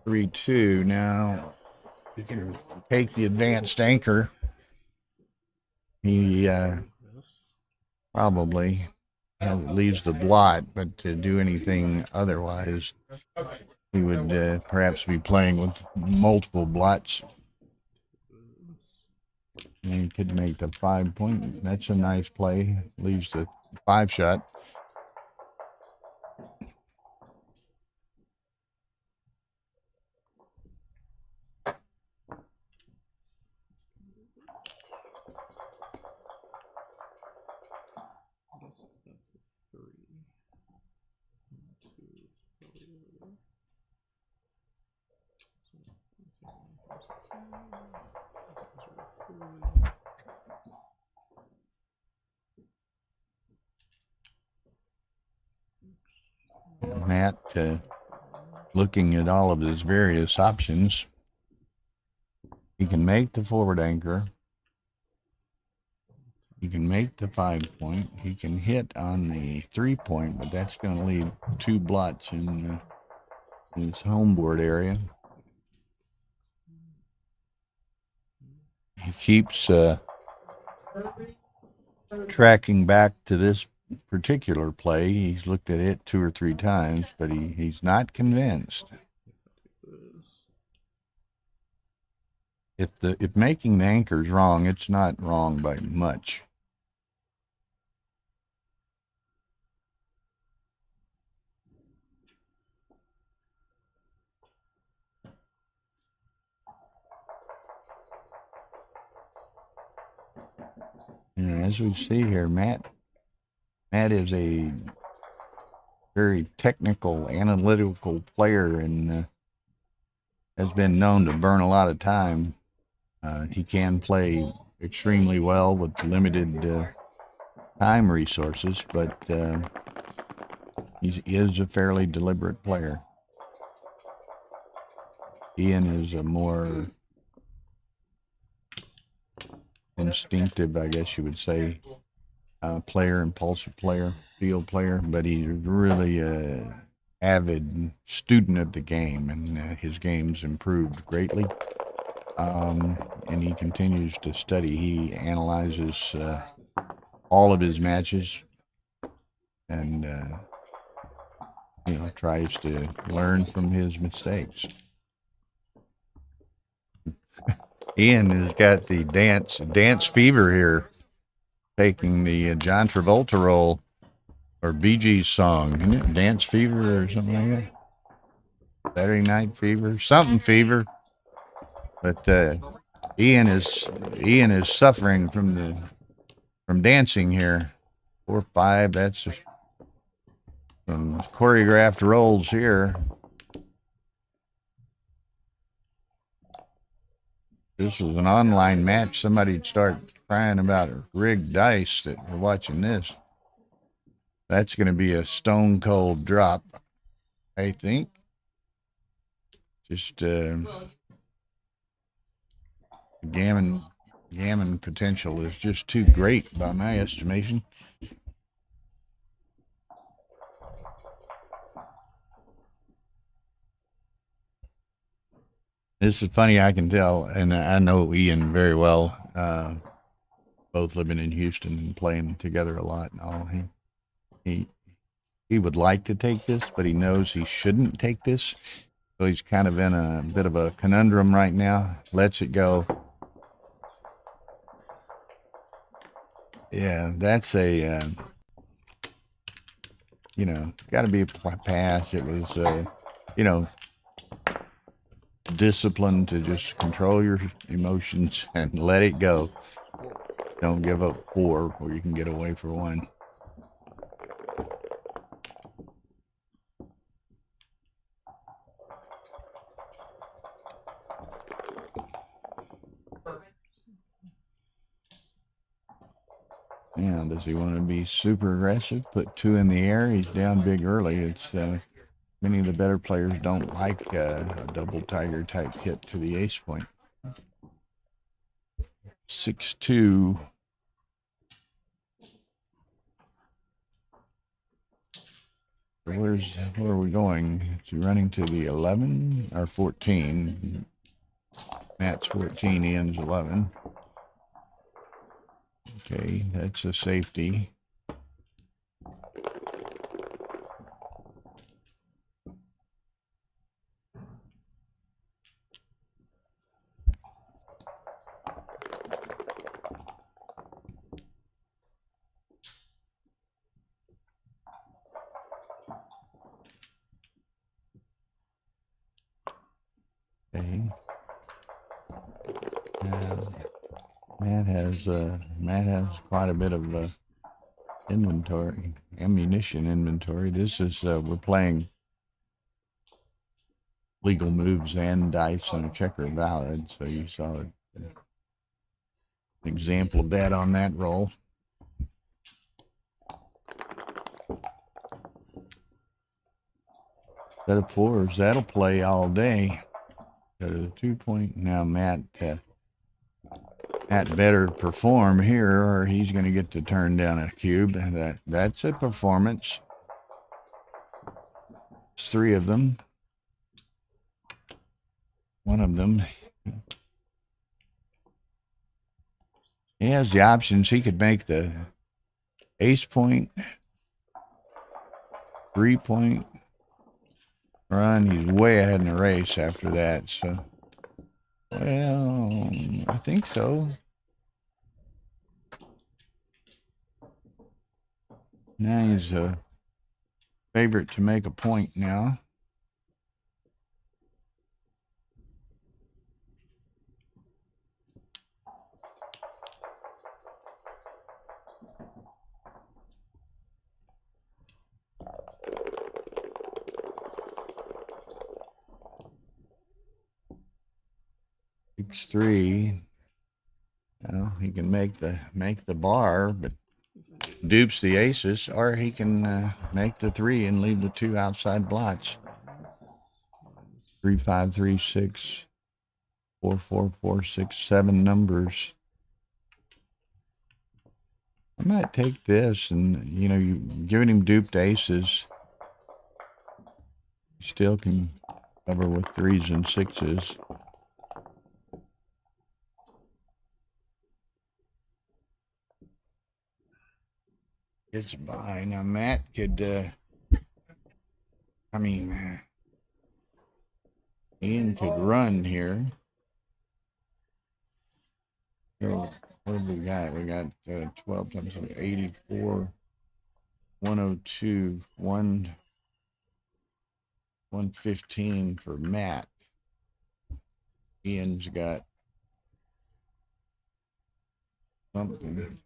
Three, 2. Now, you can take the advanced anchor. He probably leaves the blot, but to do anything otherwise, he would perhaps be playing with multiple blots. And he could make the 5-point. That's a nice play. Leaves the 5-shot. Matt looking at all of his various options. He can make the forward anchor. He can make the 5-point. He can hit on the 3-point, but that's going to leave 2 blots in his homeboard area. He keeps tracking back to this particular play. He's looked at it 2 or 3 times, but he's not convinced. If making the anchor's wrong, it's not wrong by much. And as we see here, Matt is a very technical, analytical player and has been known to burn a lot of time. He can play extremely well with limited time resources, but he is a fairly deliberate player. Ian is a more instinctive, I guess you would say, player, impulsive player, field player, but he's really a avid student of the game, and his game's improved greatly. And he continues to study. He analyzes all of his matches and tries to learn from his mistakes. Ian has got the dance fever here, taking the John Travolta role, or Bee Gees song, isn't it? Dance Fever or something like that. Saturday Night Fever, something fever. But Ian is suffering from dancing here. 4-5. That's some choreographed rolls here. This was an online match. Somebody'd start crying about rigged dice that we're watching this. That's going to be a stone cold drop, I think. Just gammon potential is just too great by my estimation. This is funny, I can tell, and I know Ian very well, both living in Houston and playing together a lot and all. he would like to take this, but he knows he shouldn't take this. So he's kind of in a bit of a conundrum right now. Lets it go. Yeah, that's a, you know, it's got to be a pass. It was, you know, discipline to just control your emotions and let it go. Don't give up 4 where you can get away for 1. Yeah, does he want to be super aggressive? Put 2 in the air. He's down big early. It's many of the better players don't like a double tiger type hit to the ace point. 6-2. Where are we going? Is he running to the 11 or 14? Matt's 14, Ian's 11. Okay, that's a safety. Okay. Matt has quite a bit of inventory, ammunition inventory. This is we're playing legal moves and dice on a checker ballad, so you saw an example of that on that roll. Set of 4s, that'll play all day. Go to the 2 point. Now Matt better perform here or he's going to get to turn down a cube. That's a performance. It's 3 of them. One of them. He has the options. He could make the ace point, 3 point run. He's way ahead in the race after that. So, well, I think so. Now he's a favorite to make a point now. X3. Well, he can make the bar, but dupes the aces, or he can make the 3 and leave the 2 outside blots. 3, 5, 3, 6, 4, 4, 4, 6, 7 numbers. I might take this, and you know, you giving him duped aces. You still can cover with 3s and 6s. It's by. Now Matt could, I mean, Ian could run here. So what have we got? We got 12 times 84, 102, 115 for Matt. Ian's got something.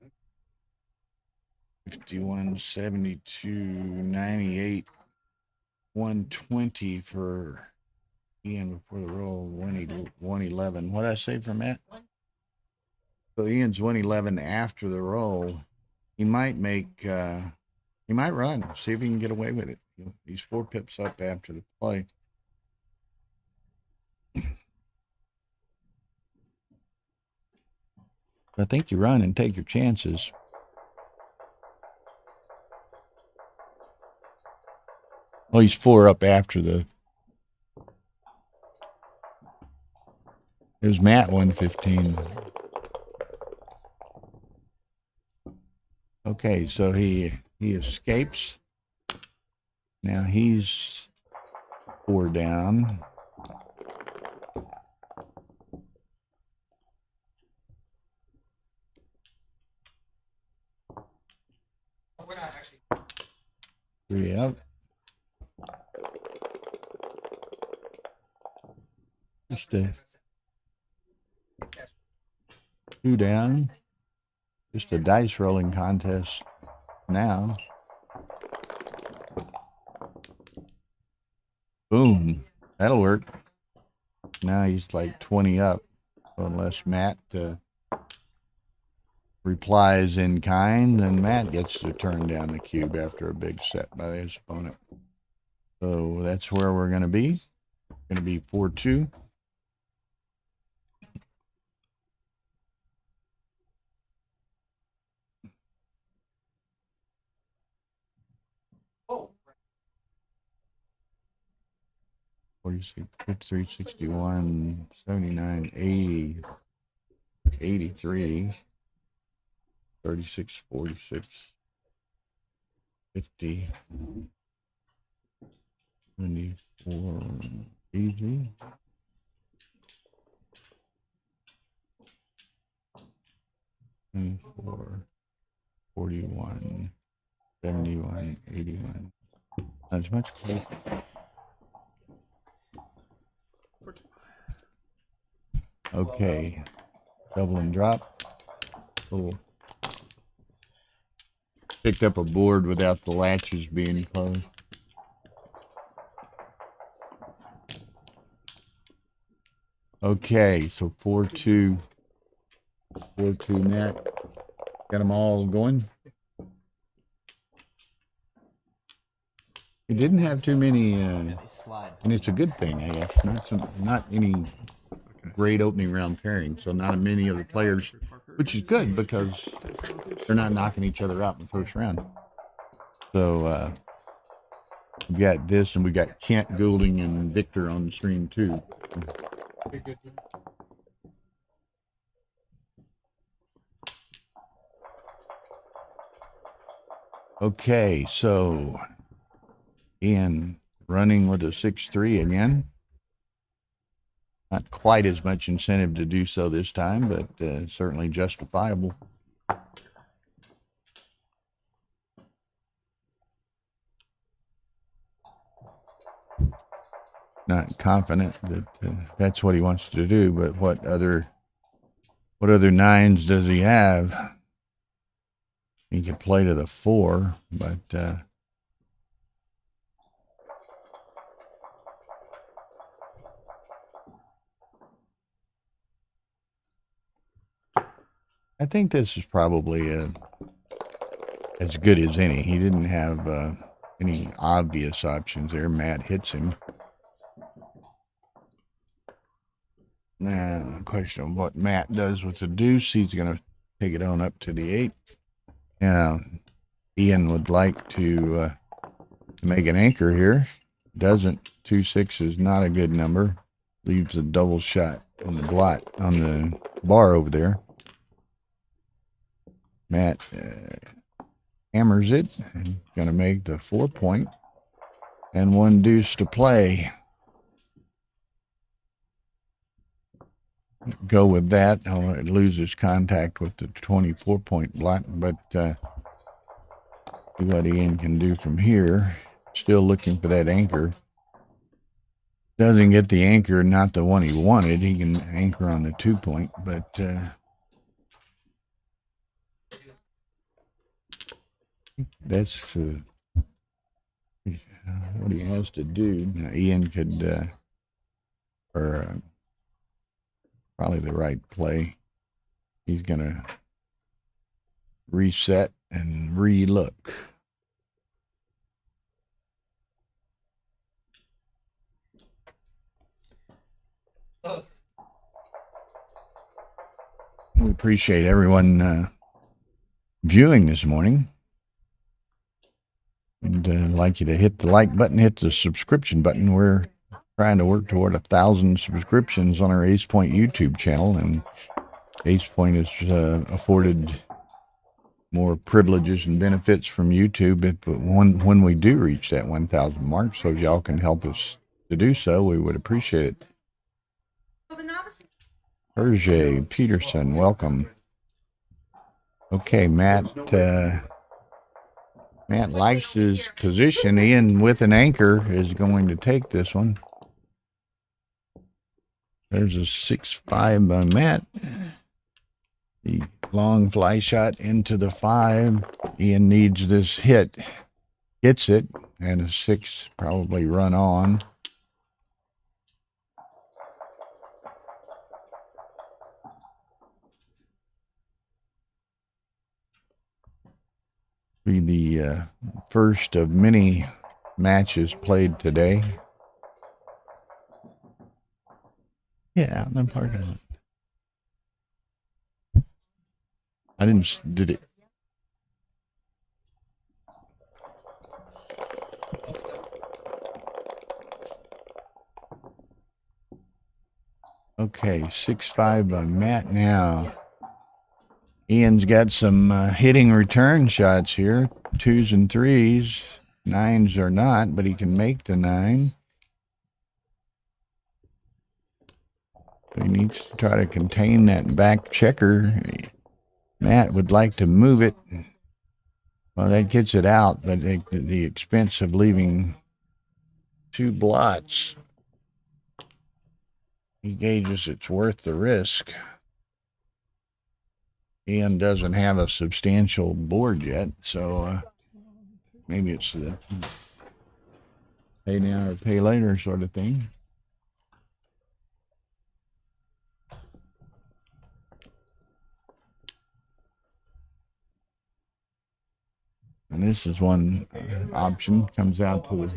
51, 72, 98, 120 for Ian before the roll, 111. What did I say for Matt? So Ian's 111 after the roll. He might make, he might run, see if he can get away with it. He's 4 pips up after the play. I think you run and take your chances. Oh, he's 4 up after the. It was Matt 115. Okay, so he escapes. Now he's 4 down. Three up. Just a 2 down. Just a dice rolling contest now. Boom. That'll work. Now he's like 20 up. So unless Matt replies in kind, then Matt gets to turn down the cube after a big set by his opponent. So that's where we're going to be. Going to be 4-2. Oh. 46, 53, 61, 79, 80, 83, 36, 46, 50, 24, easy. 24, 41, 71, 81. Not as much close. Okay, double and drop. Little picked up a board without the latches being closed. Okay, so 4-2. 4-2 net. Got them all going. It didn't have too many, and it's a good thing, I guess. Not any great opening round pairing, so not many other players, which is good because they're not knocking each other out in the first round. So we got this, and we got Kent, Goulding, and Victor on the stream too. Okay, so Ian running with a 6-3 again. Not quite as much incentive to do so this time, but certainly justifiable. Not confident that that's what he wants to do, but what other nines does he have? He can play to the 4, but I think this is probably as good as any. He didn't have any obvious options there. Matt hits him. Now, question of what Matt does with the deuce. He's going to take it on up to the 8. Now, Ian would like to make an anchor here. Doesn't. 2-6 is not a good number. Leaves a double shot on the blot on the bar over there. Matt hammers it and going to make the 4 point and 1 deuce to play. Go with that. Oh, it loses contact with the 24 point blot, but see what Ian can do from here. Still looking for that anchor. Doesn't get the anchor, not the one he wanted. He can anchor on the 2 point, but that's what he has to do. Now, Ian could, probably the right play. He's going to reset and re-look. We appreciate everyone viewing this morning. And I'd like you to hit the like button, hit the subscription button. We're trying to work toward 1,000 subscriptions on our Ace Point YouTube channel, and Ace Point has afforded more privileges and benefits from YouTube when we do reach that 1,000 mark. So if y'all can help us to do so, we would appreciate it. Hergé Peterson, welcome. Okay, Matt likes his position. Ian with an anchor is going to take this one. There's a 6-5 by Matt. The long fly shot into the 5. Ian needs this hit. Gets it, and a 6 probably run on. Be the first of many matches played today. Yeah, out in the parking lot. Did it? Okay, 6-5 by Matt now. Ian's got some hitting return shots here. 2s and 3s. 9s are not, but he can make the 9. So he needs to try to contain that back checker. Matt would like to move it. Well, that gets it out, but at the expense of leaving 2 blots. He gauges it's worth the risk. Ian doesn't have a substantial board yet, so maybe it's the pay now or pay later sort of thing. And this is one option, comes out to the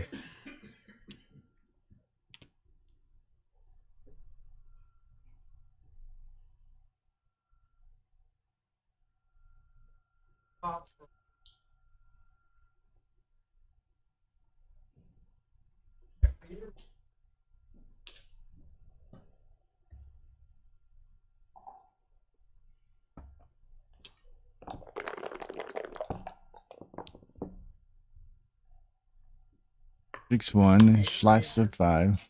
6-1, slice to 5.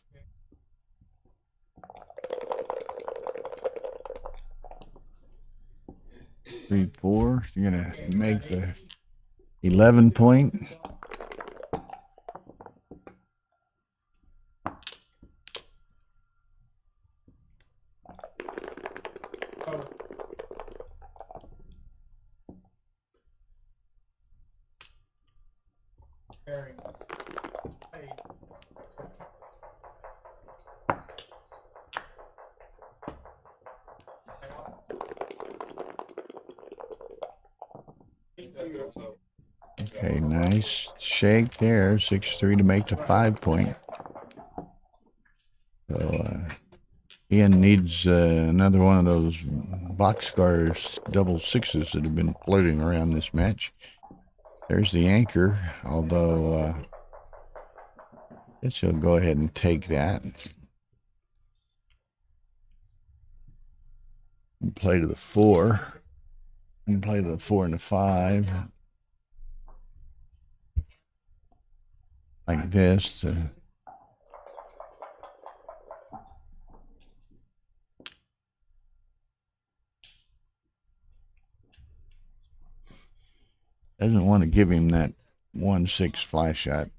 Three, 4. So you're gonna make the 11 point. Okay, nice shake there. 6-3 to make the 5 point. So Ian needs another one of those boxcar double 6s that have been floating around this match. There's the anchor, although I guess he'll go ahead and take that. And play to the 4. And play to the 4 and the 5. Like this. Doesn't want to give him that 1-6 fly shot.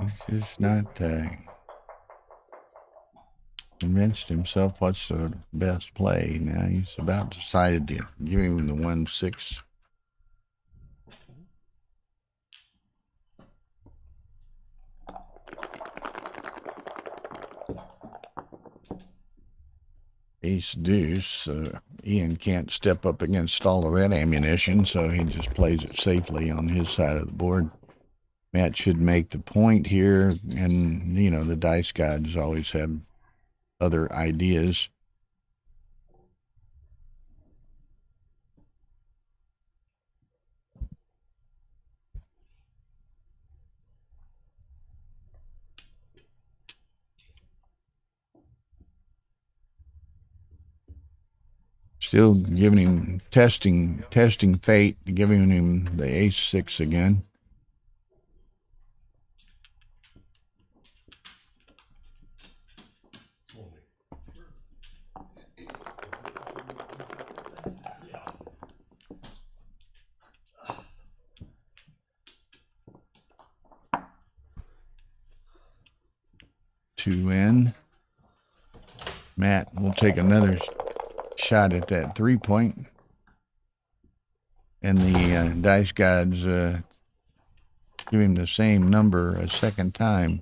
He's just not convinced himself what's the best play. Now he's about decided to give him the 1-6. Ace deuce. Ian can't step up against all of that ammunition, so he just plays it safely on his side of the board. Matt should make the point here, and, you know, the dice gods always have other ideas. Still giving him testing fate, giving him the ace-6 again. Two in. Matt will take another shot at that 3-point. And the dice gods give him the same number a second time.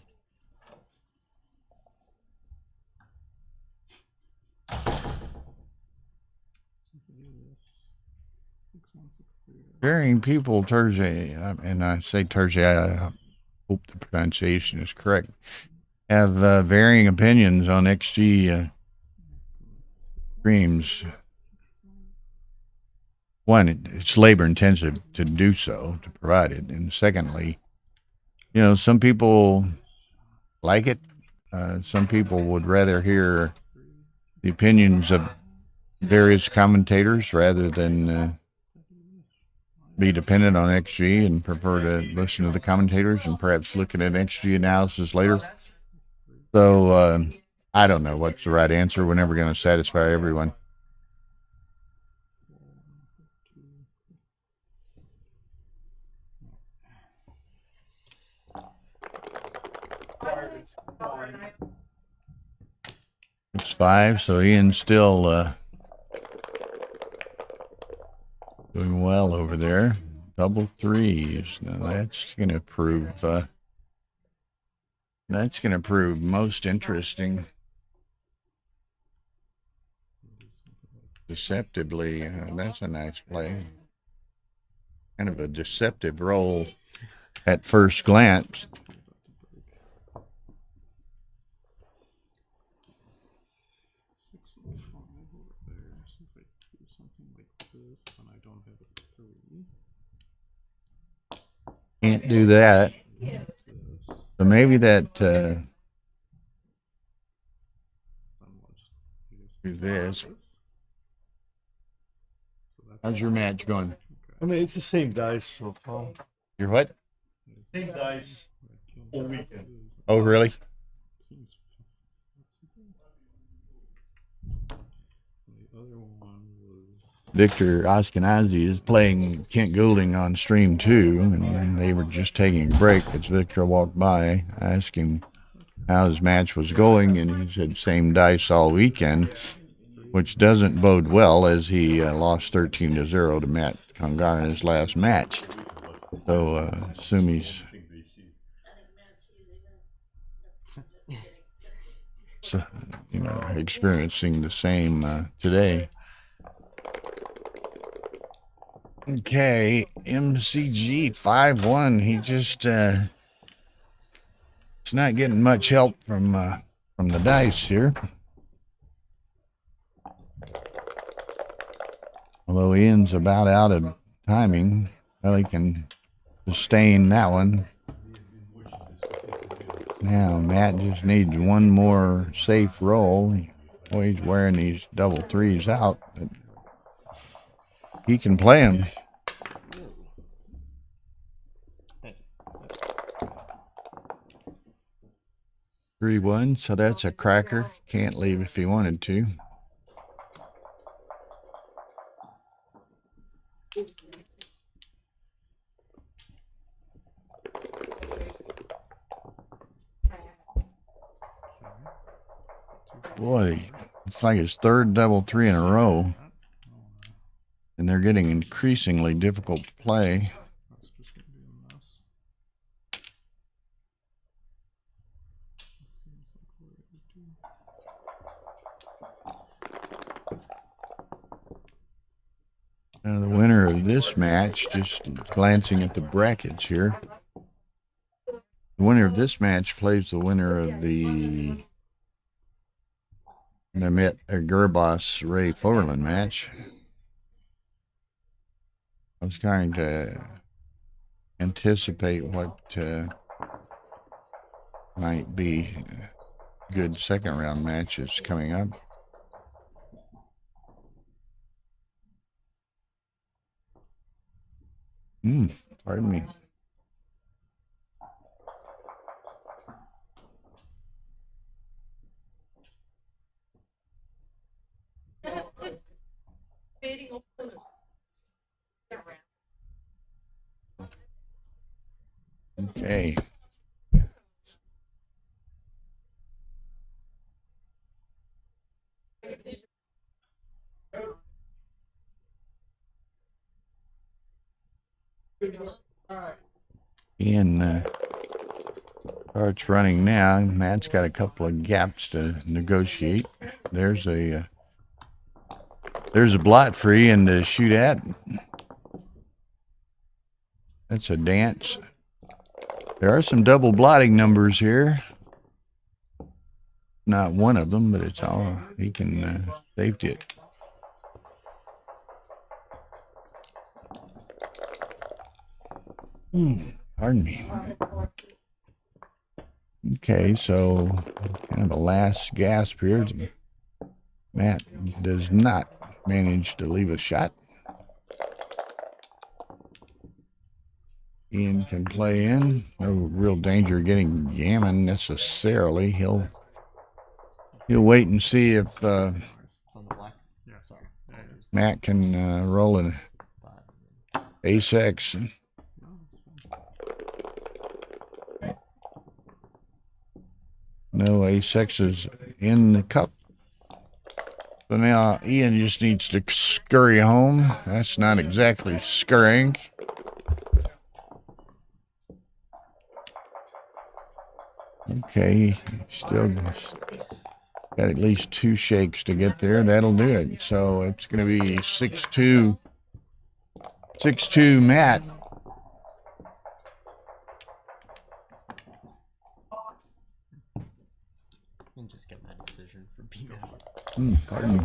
Varying people, Terje, and I say Terje, I hope the pronunciation is correct, have varying opinions on XG streams. One, it's labor intensive to do so, to provide it. And secondly, you know, some people like it. Some people would rather hear the opinions of various commentators rather than be dependent on XG and prefer to listen to the commentators and perhaps looking at XG analysis later. So I don't know what's the right answer. We're never going to satisfy everyone. It's 5, so Ian's still doing well over there. Double 3s. Now that's going to prove most interesting. Deceptively, that's a nice play. Kind of a deceptive roll at first glance. Can't do that. So maybe that do this. How's your match going? I mean, it's the same dice so far. Your what? Same dice all weekend. Oh, really? Victor Ashkenazi is playing Kent Goulding on stream 2, and they were just taking a break as Victor walked by. I asked him how his match was going, and he said same dice all weekend, which doesn't bode well as he lost 13-0 to Matt Congar in his last match. So assume he's experiencing the same today. Okay, MCG 5-1. He just it's not getting much help from the dice here. Although Ian's about out of timing, well, he can sustain that one. Now Matt just needs one more safe roll. He's wearing these double 3s out, but he can play them. Three 1, so that's a cracker. Can't leave if he wanted to. Boy, it's like his third double 3 in a row. And they're getting increasingly difficult to play. Now the winner of this match, just glancing at the brackets here, the winner of this match plays the winner of the Mehmet Gerbas Ray Foverland match. I was trying to anticipate what might be good second round matches coming up. Pardon me. Okay. Ian starts running now. Matt's got a couple of gaps to negotiate. There's a blot for Ian to shoot at. That's a dance. There are some double blotting numbers here. Not one of them, but it's all he can safety it. Pardon me. Okay, so kind of a last gasp here. Matt does not manage to leave a shot. Ian can play in. No real danger of getting Gammon necessarily. He'll wait and see if Matt can roll an ace X. No ace X's in the cup. So now Ian just needs to scurry home. That's not exactly scurrying. Okay, still got at least 2 shakes to get there. That'll do it. So it's going to be 6-2 Matt. And just get my decision for being out. Pardon me.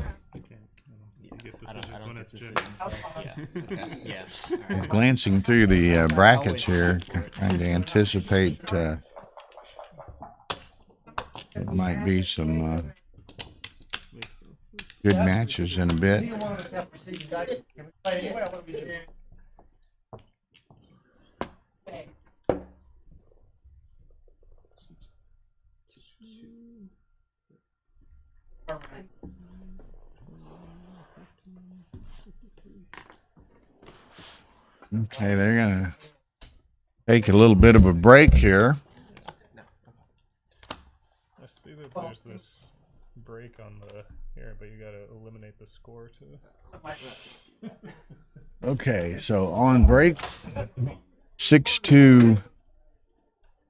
I don't get decisions. Yeah. I was glancing through the brackets here, trying to anticipate it might be some good matches in a bit. Okay, they're gonna take a little bit of a break here. I see that there's this break on the here, but you gotta eliminate the score too. Okay, so on break, 6-2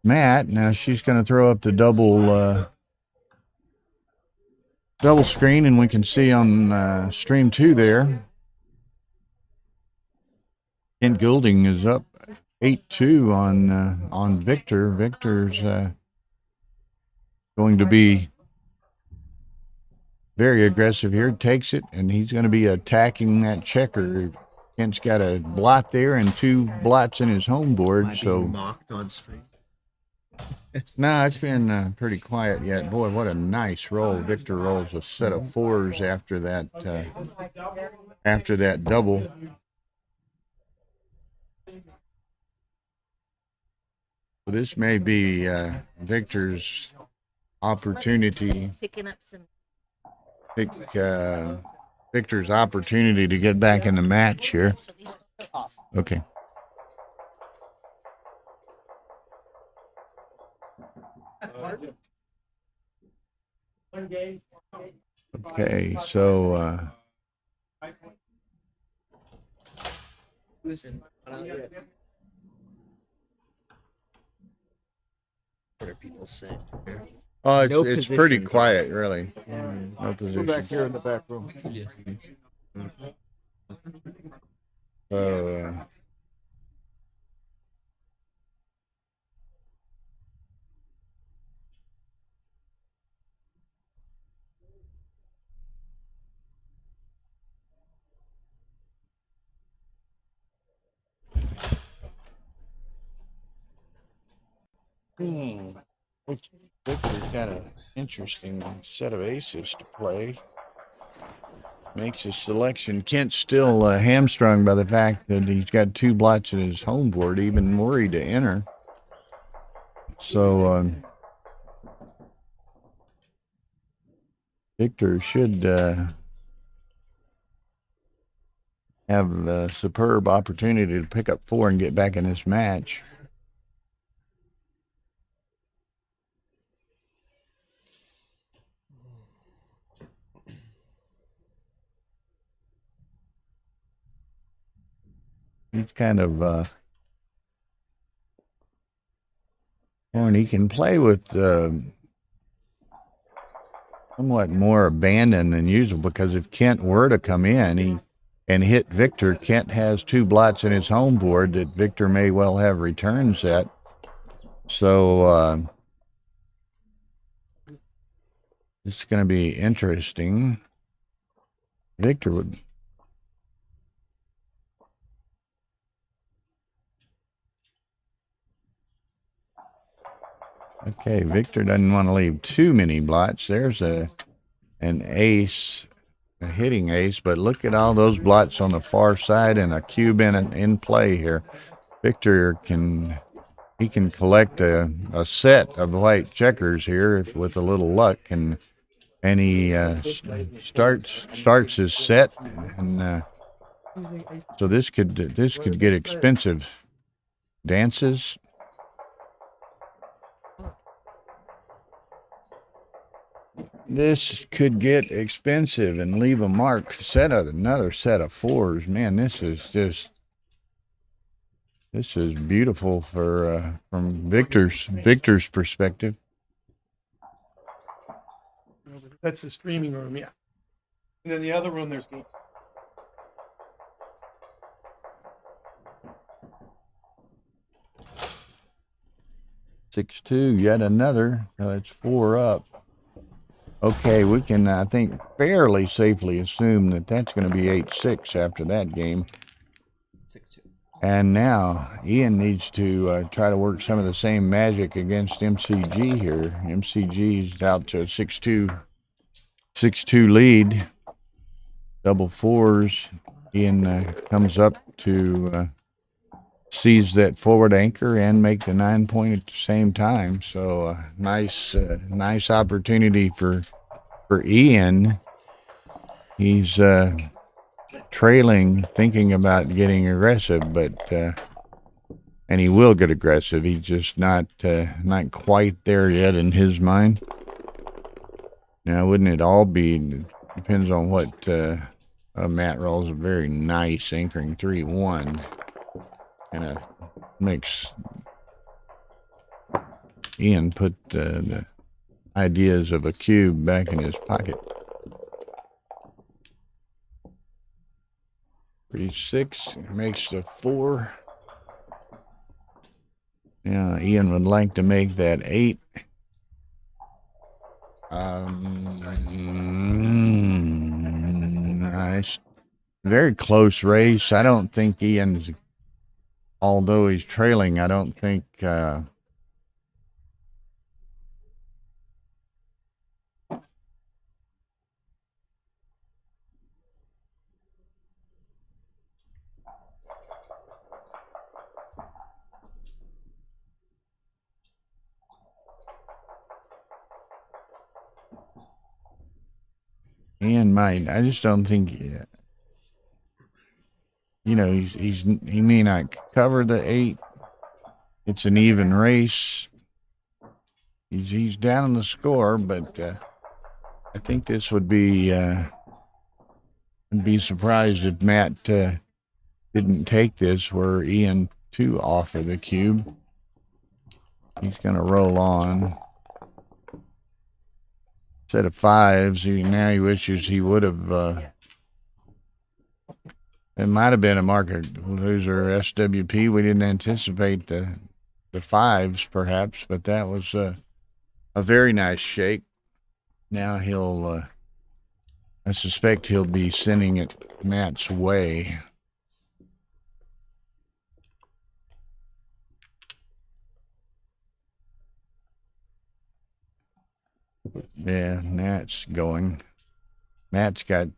Matt. Now she's going to throw up the double screen, and we can see on stream 2 there. Kent Goulding is up 8-2 on Victor. Victor's going to be very aggressive here. Takes it, and he's going to be attacking that checker. Kent's got a blot there and 2 blots in his home board. So mocked on stream. No, it's been pretty quiet yet. Boy, what a nice roll. Victor rolls a set of 4s after that double. So this may be Victor's opportunity. Picking up some. Victor's opportunity to get back in the match here. Okay. Okay, so What are people saying? oh, it's, No it's position. pretty quiet, really. No We're position. back here in the back room. So, Victor's got an interesting set of aces to play. Makes his selection. Kent's still hamstrung by the fact that he's got 2 blots in his home board, even worried to enter. So Victor should have a superb opportunity to pick up 4 and get back in this match. He's kind of and he can play with somewhat more abandon than usual, because if Kent were to come in and hit Victor, Kent has 2 blots in his home board that Victor may well have returns at. So it's going to be interesting. Victor would... Okay, Victor doesn't want to leave too many blots. There's an ace, a hitting ace, but look at all those blots on the far side and a cube in play here. Victor can collect a set of white checkers here with a little luck, and he starts his set, and so this could get expensive. Dances. This could get expensive and leave a mark. Another set of 4s. Man, this is beautiful for from Victor's perspective. That's the streaming room, yeah. And then the other room, there's game. Six two, yet another. That's 4 up. Okay, we can, I think, fairly safely assume that that's going to be 8-6 after that game. 6-2. And now Ian needs to try to work some of the same magic against MCG here. MCG's out to a 6-2 lead. Double 4s. Ian comes up to seize that forward anchor and make the 9 point at the same time. So nice opportunity for Ian. He's trailing, thinking about getting aggressive, but and he will get aggressive. He's just not quite there yet in his mind. Now, wouldn't it all be? Depends on what Matt rolls a very nice anchoring 3-1. Kind of makes Ian put the ideas of a cube back in his pocket. 36 makes the 4. Yeah, Ian would like to make that 8. Nice. Very close race. I don't think Ian's, although he's trailing, I don't think Ian might. I just don't think, he may not cover the 8. It's an even race. He's down on the score, but I think this would be. I'd be surprised if Matt didn't take this. Where Ian 2 off of the cube. He's going to roll on. Set of 5s. Now he wishes he would have It might have been a market loser SWP. We didn't anticipate the fives, perhaps, but that was a very nice shake. Now he'll, I suspect he'll be sending it Matt's way. Yeah, Matt's going. Matt's got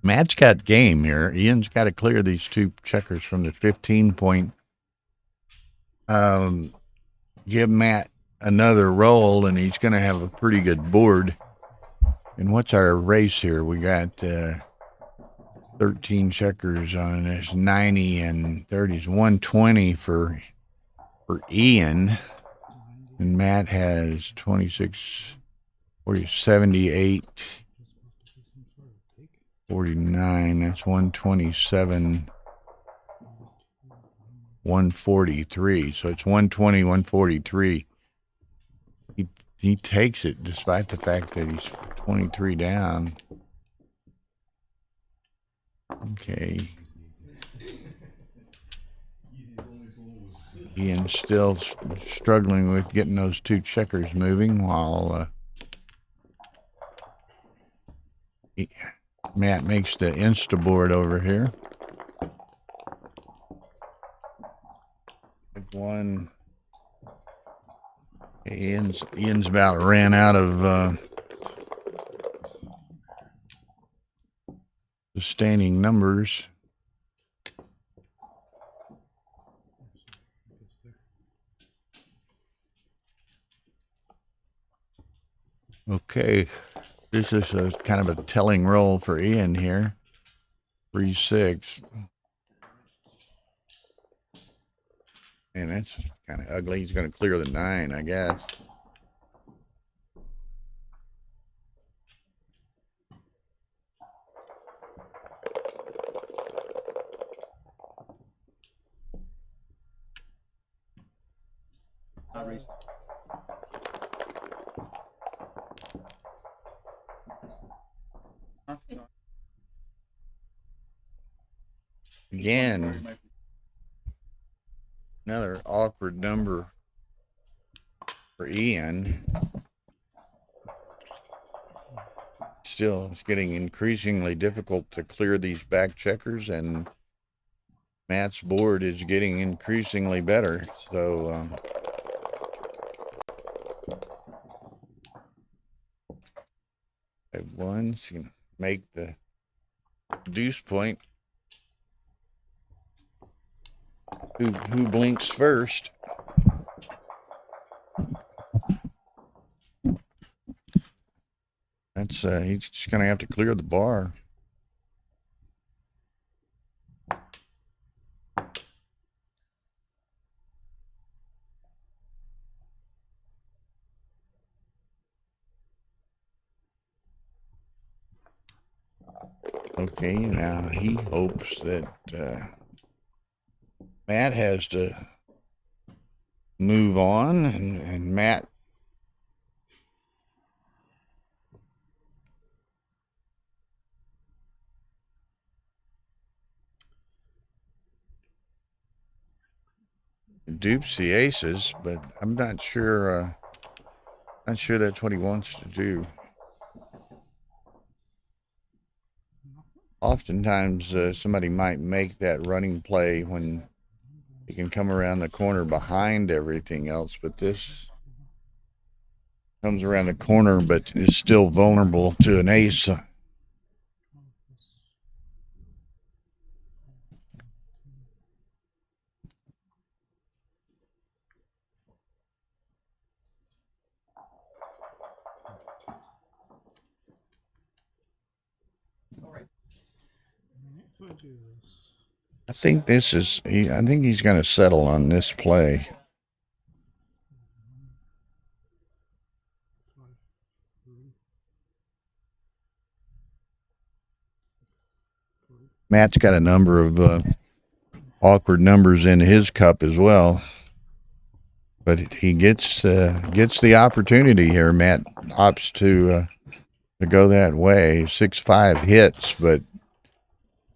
Matt's got game here. Ian's got to clear these two checkers from the 15-point. Give Matt another roll, and he's going to have a pretty good board. And what's our race here? We got 13 checkers on this, 90 and 30s, 120 for Ian. And Matt has 26, 40, 78. 49, that's 127, 143. So it's 120, 143. He takes it despite the fact that he's 23 down. Okay. Ian's still struggling with getting those two checkers moving while Matt makes the Insta board over here. One. Ian's about ran out of sustaining numbers. Okay. This is a kind of a telling roll for Ian here. 3-6. And that's kind of ugly. He's going to clear the 9, I guess. Again, another awkward number for Ian. Still, it's getting increasingly difficult to clear these back checkers, and Matt's board is getting increasingly better. So, one's can make the deuce point. Who blinks first? That's he's just gonna have to clear the bar. Okay, now he hopes that Matt has to move on, and Matt dupes the aces, but I'm not sure that's what he wants to do. Oftentimes somebody might make that running play when he can come around the corner behind everything else, but this comes around the corner but is still vulnerable to an ace. I think this is, I think he's going to settle on this play. Matt's got a number of awkward numbers in his cup as well. but he gets the opportunity here. Matt opts to go that way. 6-5 hits, but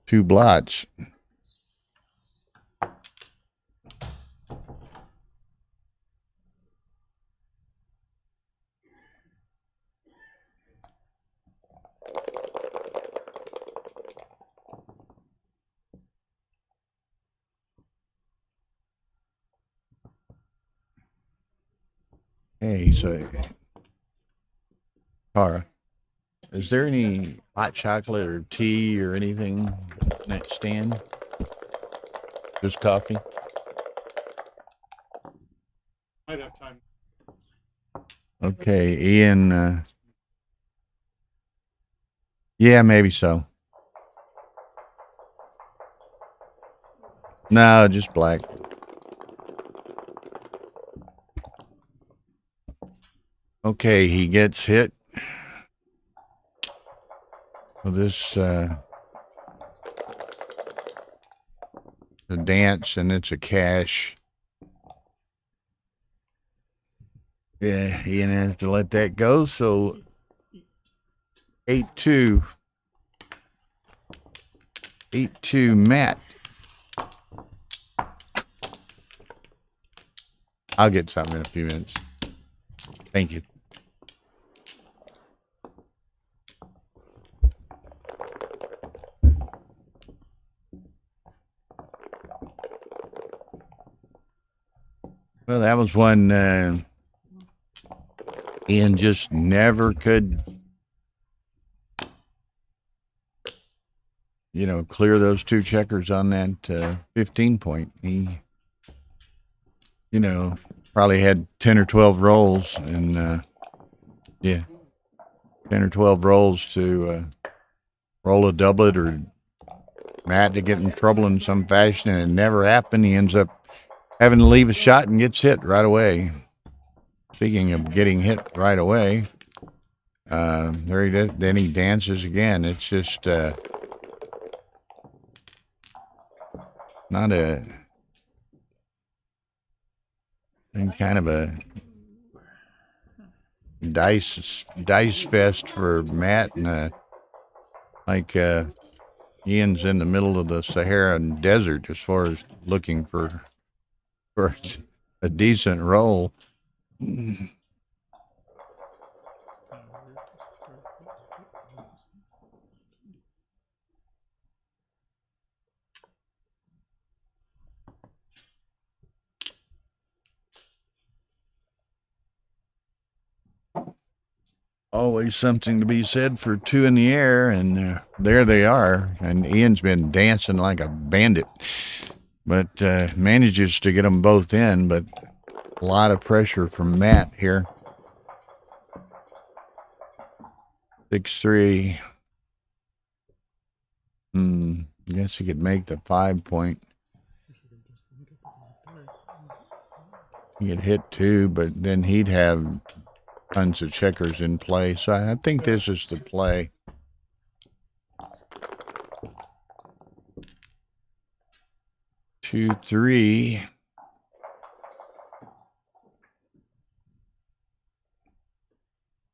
2 blots. Hey, so Tara, is there any hot chocolate or tea or anything on that stand? Just coffee? Might have time. Okay, Ian. Yeah, maybe so. No, just black. Okay, he gets hit. Well, this the dance, and it's a cash. Yeah, Ian has to let that go. So 8-2. 8-2, Matt. I'll get something in a few minutes. Thank you. Well, that was one Ian just never could, clear those 2 checkers on that 15 point. He, probably had 10 or 12 rolls, and 10 or 12 rolls to roll a doublet or Matt to get in trouble in some fashion, and it never happened. He ends up having to leave a shot and gets hit right away. Speaking of getting hit right away, there he does. Then he dances again. It's just not kind of a dice fest for Matt, and Ian's in the middle of the Saharan desert as far as looking for a decent roll. Always something to be said for 2 in the air, and there they are. And Ian's been dancing like a bandit, but manages to get them both in, but a lot of pressure from Matt here. 6-3. Guess he could make the 5 point. He could hit 2, but then he'd have tons of checkers in play. So I think this is the play. Two, 3.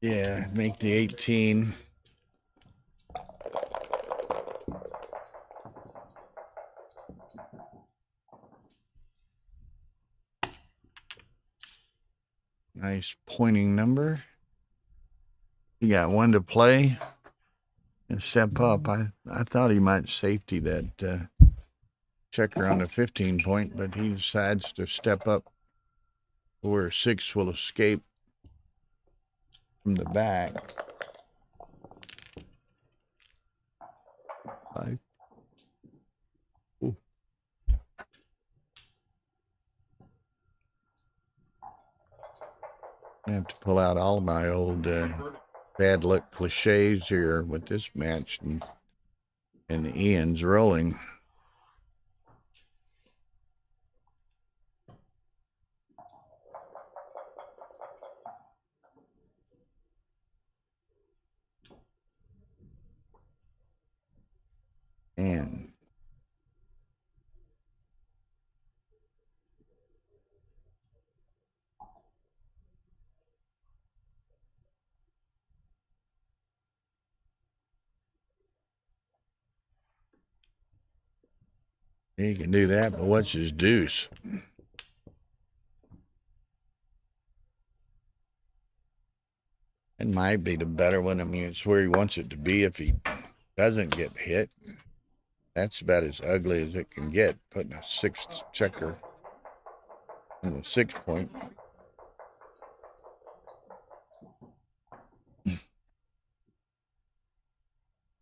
Yeah, make the 18. Nice pointing number. You got 1 to play and step up. I thought he might safety that checker on the 15 point, but he decides to step up where 6 will escape from the back. 5. Ooh. I have to pull out all my old bad luck cliches here with this match, and Ian's rolling. And He can do that, but what's his deuce? It might be the better one. I mean, it's where he wants it to be if he doesn't get hit. That's about as ugly as it can get, putting a sixth checker in the 6 point.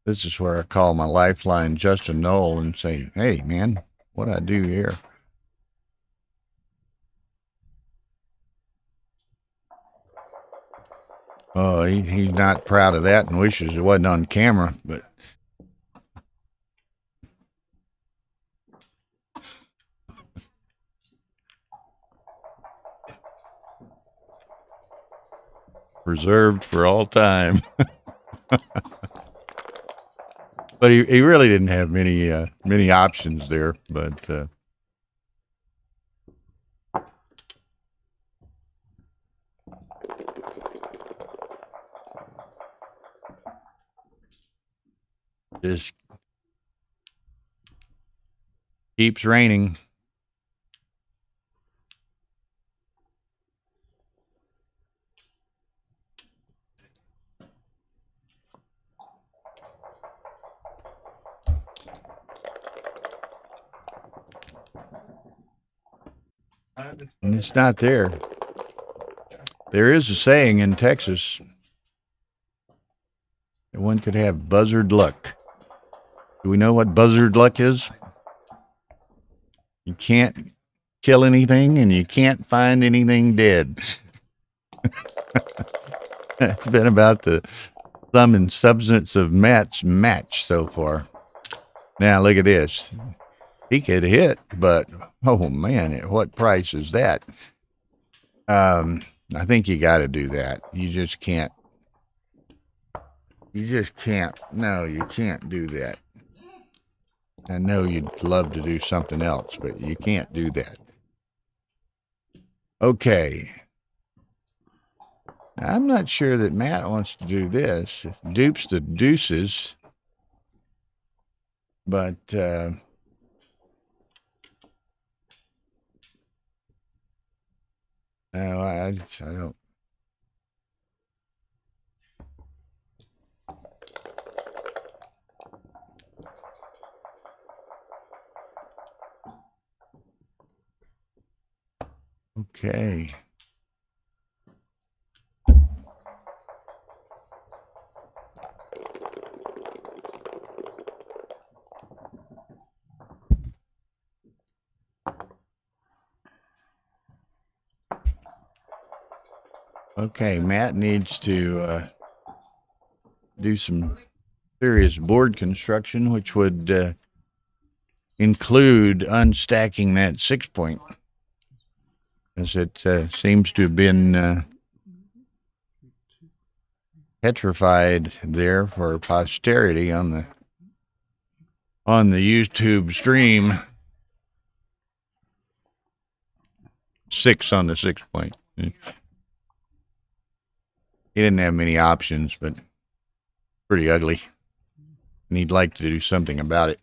This is where I call my lifeline Justin Knoll and say, hey, man, what'd I do here? Oh, he's not proud of that and wishes it wasn't on camera, but preserved for all time. But he really didn't have many options there, but just keeps raining. And it's not there. There is a saying in Texas that one could have buzzard luck. Do we know what buzzard luck is? You can't kill anything and you can't find anything dead. That's been about the sum and substance of Matt's match so far. Now look at this. He could hit, but oh man, at what price is that? I think you got to do that. You just can't. No, you can't do that. I know you'd love to do something else, but you can't do that. Okay. I'm not sure that Matt wants to do this. Dupes the deuces. But, no, I don't. Okay. Okay, Matt needs to do some serious board construction, which would include unstacking that 6 point, as it seems to have been petrified there for posterity on the YouTube stream. 6 on the 6 point. He didn't have many options, but pretty ugly. And he'd like to do something about it.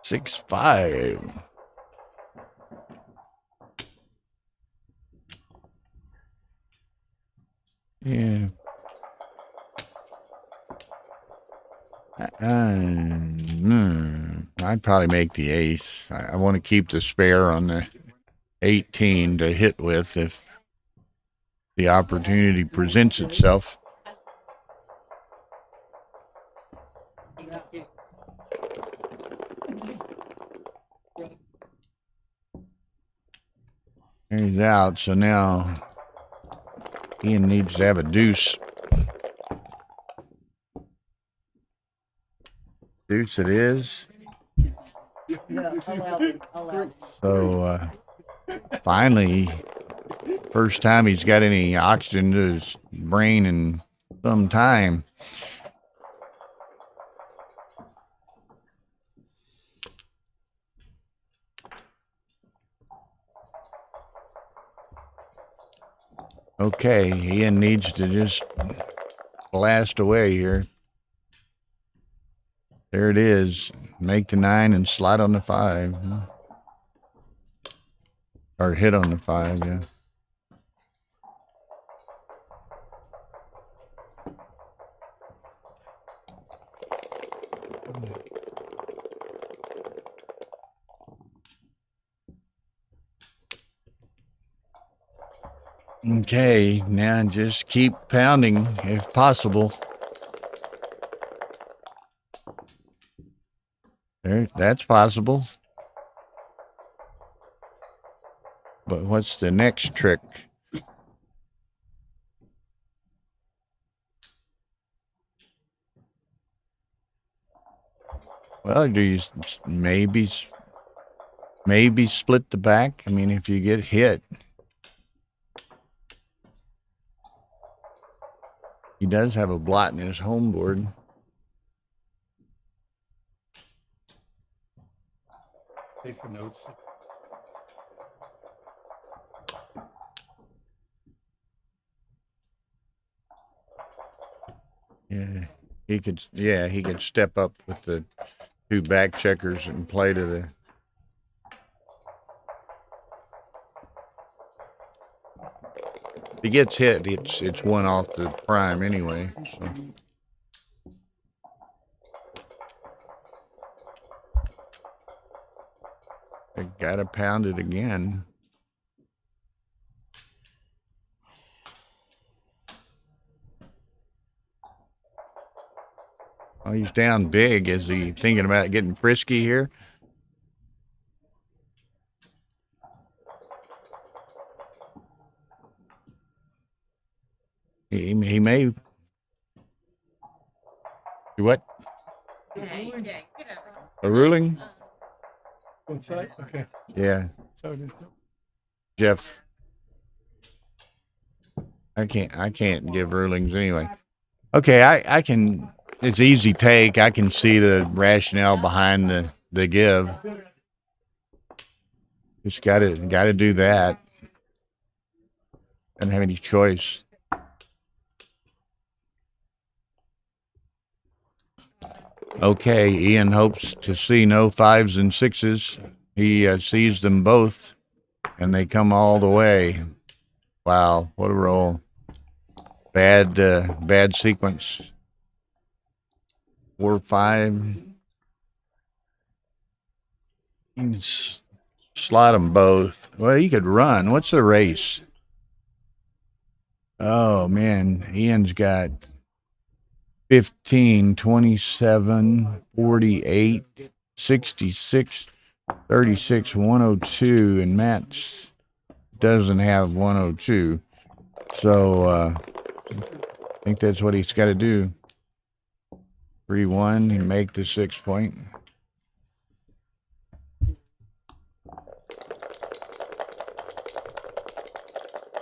Six, 5. Yeah. I'd probably make the ace. I want to keep the spare on the 18 to hit with if the opportunity presents itself. He's out, so now Ian needs to have a deuce. Deuce it is. So finally, first time he's got any oxygen to his brain in some time. Okay, Ian needs to just blast away here. There it is. Make the 9 and slide on the 5. Or hit on the 5, yeah. Okay, now just keep pounding if possible. There, that's possible. But what's the next trick? Well, do you maybe split the back? I mean, if you get hit. He does have a blot in his home board. Take notes. Yeah, he could. Yeah, he could step up with the 2 back checkers and play to the. If he gets hit, it's 1 off the prime anyway. So. They gotta pound it again. Oh, he's down big. Is he thinking about getting frisky here? He may. Do what? A ruling? What's that? Okay. Yeah. So Jeff. I can't give rulings anyway. Okay, I can. It's easy take. I can see the rationale behind the give. Just gotta do that. Don't have any choice. Okay, Ian hopes to see no 5s and 6s. He sees them both, and they come all the way. Wow, what a roll! Bad sequence. 4, 5. You can slot them both. Well, you could run. What's the race? Oh man, Ian's got 15, 27, 48, 66, 36, 102, and Matt doesn't have 102. So I think that's what he's got to do. 3-1 and make the 6 point.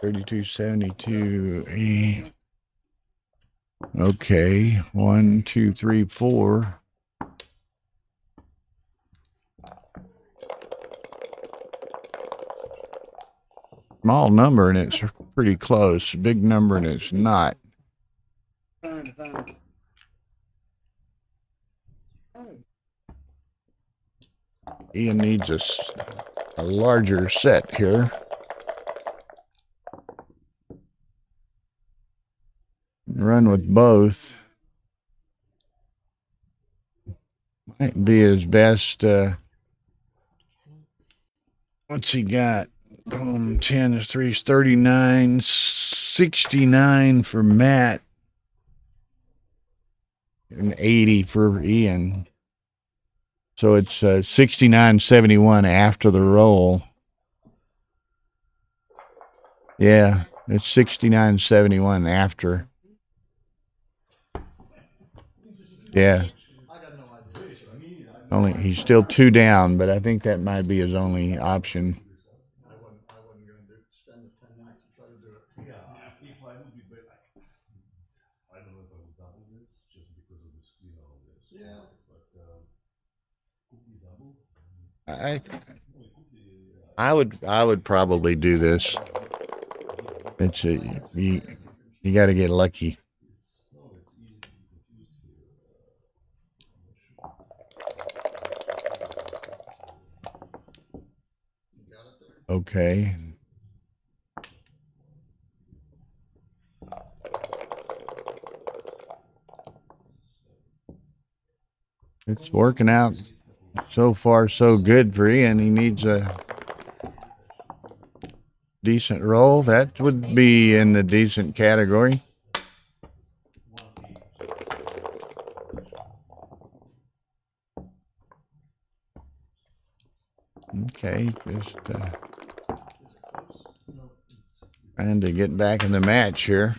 $32.72. Okay, 1, 2, 3, 4. Small number and it's pretty close. Big number and it's not. Ian needs a larger set here. Run with both. Might be his best. What's he got? Boom, 10 is 3 is 39, 69 for Matt, and 80 for Ian. So it's 69.71 after the roll. Yeah, it's 69.71 after. Yeah. Only he's still 2 down, but I think that might be his only option. I wasn't going to spend the 10 minutes to try to do it. Yeah, if I would be better. I don't know if I would double this just because of the screen on this. Yeah. But could we double? I would probably do this. It's you got to get lucky. Okay. It's working out so far so good for Ian. He needs a decent roll. That would be in the decent category. Okay, just trying to get back in the match here.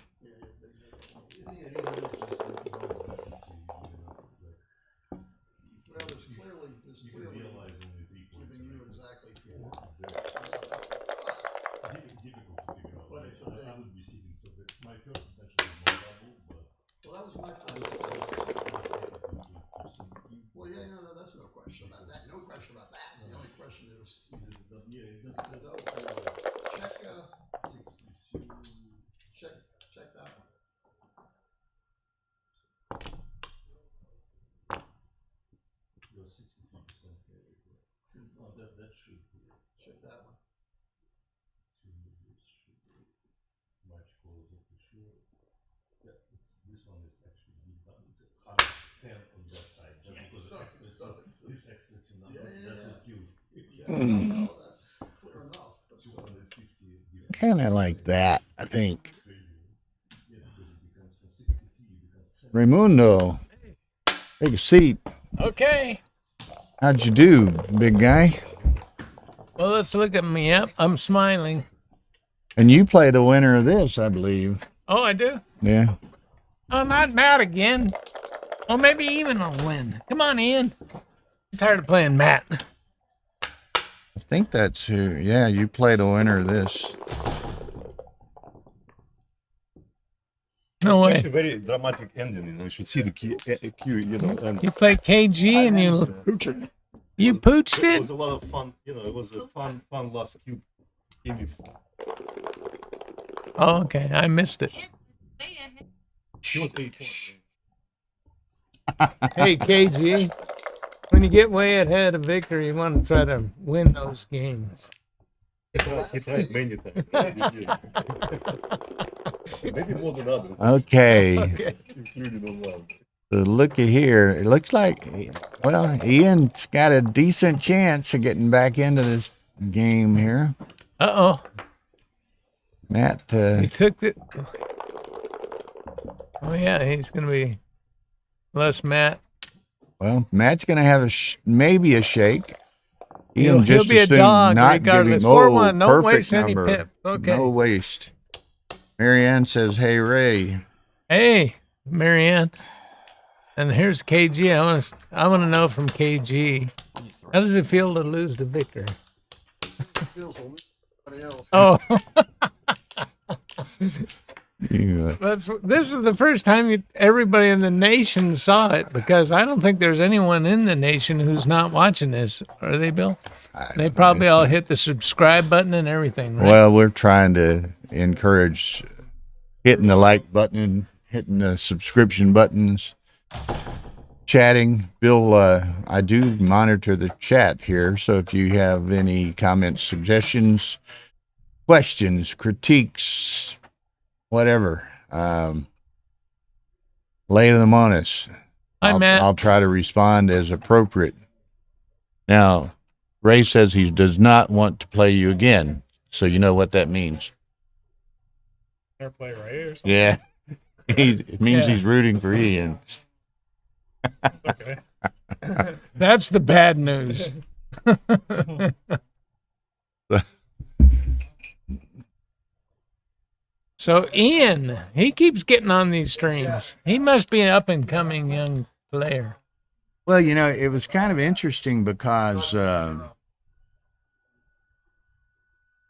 Kind of like that, I think. Raimundo, take a seat. Okay. How'd you do, big guy? Well, let's look at me. Yep, I'm smiling. And you play the winner of this, I believe. Oh, I do? Yeah. Oh, not Matt again. Oh, maybe even I'll win. Come on, Ian. I'm tired of playing Matt. I think that's who. Yeah, you play the winner of this. No way. It's a very dramatic ending. You know, you should see the queue. You know, and You play KG and you pooched it it? was a lot of fun. You know, it was a fun last queue. Oh, okay. I missed it. She was 8. Hey, KG, when you get way ahead of Victor, you want to try to win those games. He tried many times. Maybe more than others. Okay. Okay. So looky here. It looks like, well, Ian's got a decent chance of getting back into this game here. Uh-oh. Matt. He took it. Oh, yeah, he's going to be less Matt. Well, Matt's going to have maybe a shake. He'll just be a assume dog not regardless. giving- 4-1. Don't perfect waste any number. pip. Okay. No waste. Marianne says, hey, Ray. Hey, Marianne. And here's KG. I want to know from KG, how does it feel to lose to Victor? Oh. This is the first time everybody in the nation saw it, because I don't think there's anyone in the nation who's not watching this. Are they, Bill? They probably all hit the subscribe button and everything, right? Well, we're trying to encourage hitting the like button, hitting the subscription buttons, chatting. Bill, I do monitor the chat here, so if you have any comments, suggestions, questions, critiques, whatever, lay them on us. Hi, Matt. I'll try to respond as appropriate. Now, Ray says he does not want to play you again, so you know what that means. Never play Ray or something. Yeah, it means he's rooting for Ian. Okay. That's the bad news. So Ian, he keeps getting on these streams. He must be an up and coming young player. Well, you know, it was kind of interesting because, you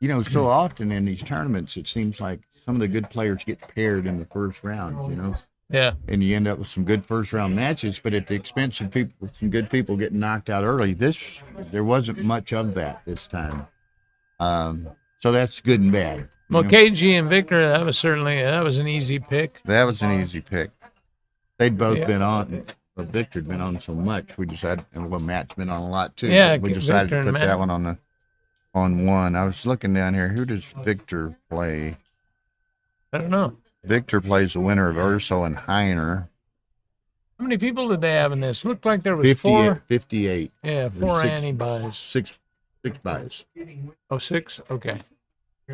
know, so often in these tournaments, it seems like some of the good players get paired in the first round, you know? Yeah. And you end up with some good first round matches, but at the expense of people, some good people getting knocked out early. There wasn't much of that this time. So that's good and bad. Well, KG and Victor, that was an easy pick. That was an easy pick. They'd both Yeah. been on. But Victor'd been on so much. We decided, and well, Matt's been on a lot too. Yeah, but we decided Victor to and put that Matt. one on one. I was looking down here. Who does Victor play? I don't know. Victor plays the winner of Urso and Heiner. How many people did they have in this? Looked like there was 4. 58. Yeah, There's 4 six- anti-buys. Six buys. Oh, 6? Okay.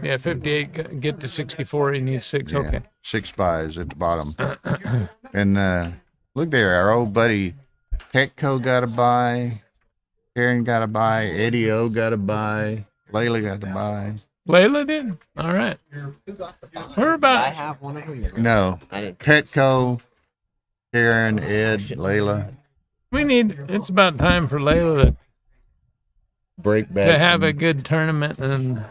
Yeah, 58, get to 64, you need 6. Yeah, Okay. 6 buys at the bottom. And look there, our old buddy Petko got a buy. Karen got a buy. Eddie O got a buy. Layla got a buy. Layla did? All right. We're I about. have one of them. No. I didn't. Petko, Karen, Ed, Layla. It's about time for Layla Break back. to have a good tournament, and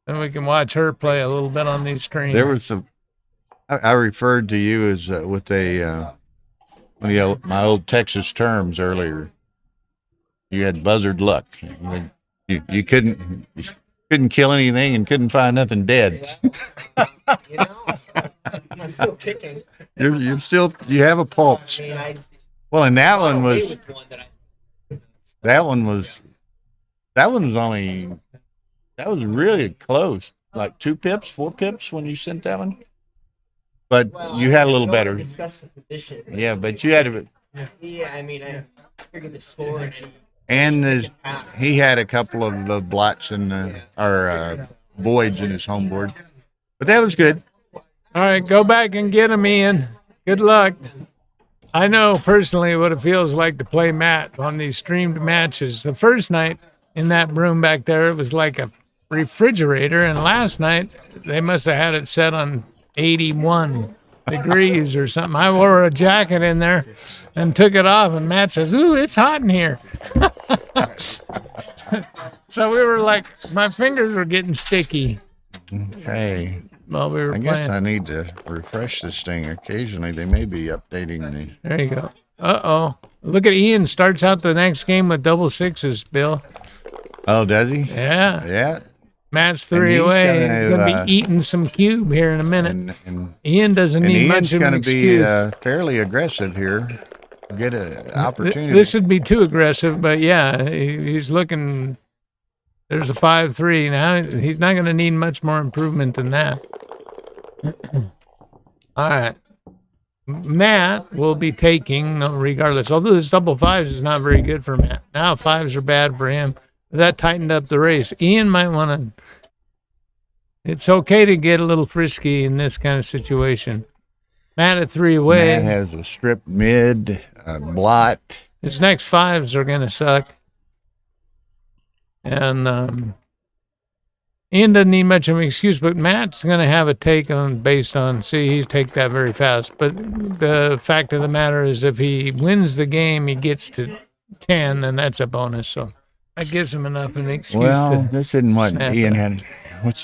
then we can watch her play a little bit on these streams. There was some. I referred to you as with one of my old Texas terms earlier. You had buzzard luck. You couldn't kill anything and couldn't find nothing dead. You know, I'm still kicking. You have a pulse. Well, and that one was really close, like 2 pips, 4 pips when you sent that one. But you had a little better. Discuss the position. Yeah, but you had a. Yeah, I mean, I figured the score. And he had a couple of blots or voids in his home board, but that was good. All right, go back and get him, Ian. Good luck. I know personally what it feels like to play Matt on these streamed matches. The first night in that room back there, it was like a refrigerator, and last night they must have had it set on 81 degrees or something. I wore a jacket in there and took it off, and Matt says, "Ooh, it's hot in here." So we were like, my fingers were getting sticky. Okay. While we were I guess playing. I need to refresh this thing occasionally. They may be updating the. There you go. Uh-oh. Look at Ian starts out the next game with double sixes, Bill. Oh, does he? Yeah. Yeah. Matt's And 3 he's away. gonna, He's going to be eating some cube here in a minute. Ian doesn't And need Ian's much of an going to excuse. be fairly aggressive here. Get an opportunity. This would be too aggressive, but yeah, he's looking. There's a 5-3. Now he's not going to need much more improvement than that. All right. Matt will be taking, regardless. Although this double fives is not very good for Matt. Now 5s are bad for him. That tightened up the race. Ian might want to. It's okay to get a little frisky in this kind of situation. Matt at 3 away. Matt has a strip mid, a blot. His next 5s are going to suck. And Ian doesn't need much of an excuse, but Matt's going to have a take on based on, he take that very fast. But the fact of the matter is if he wins the game, he gets to 10, and that's a bonus. So that gives him enough of an excuse. Well, to this isn't what snap Ian it. had.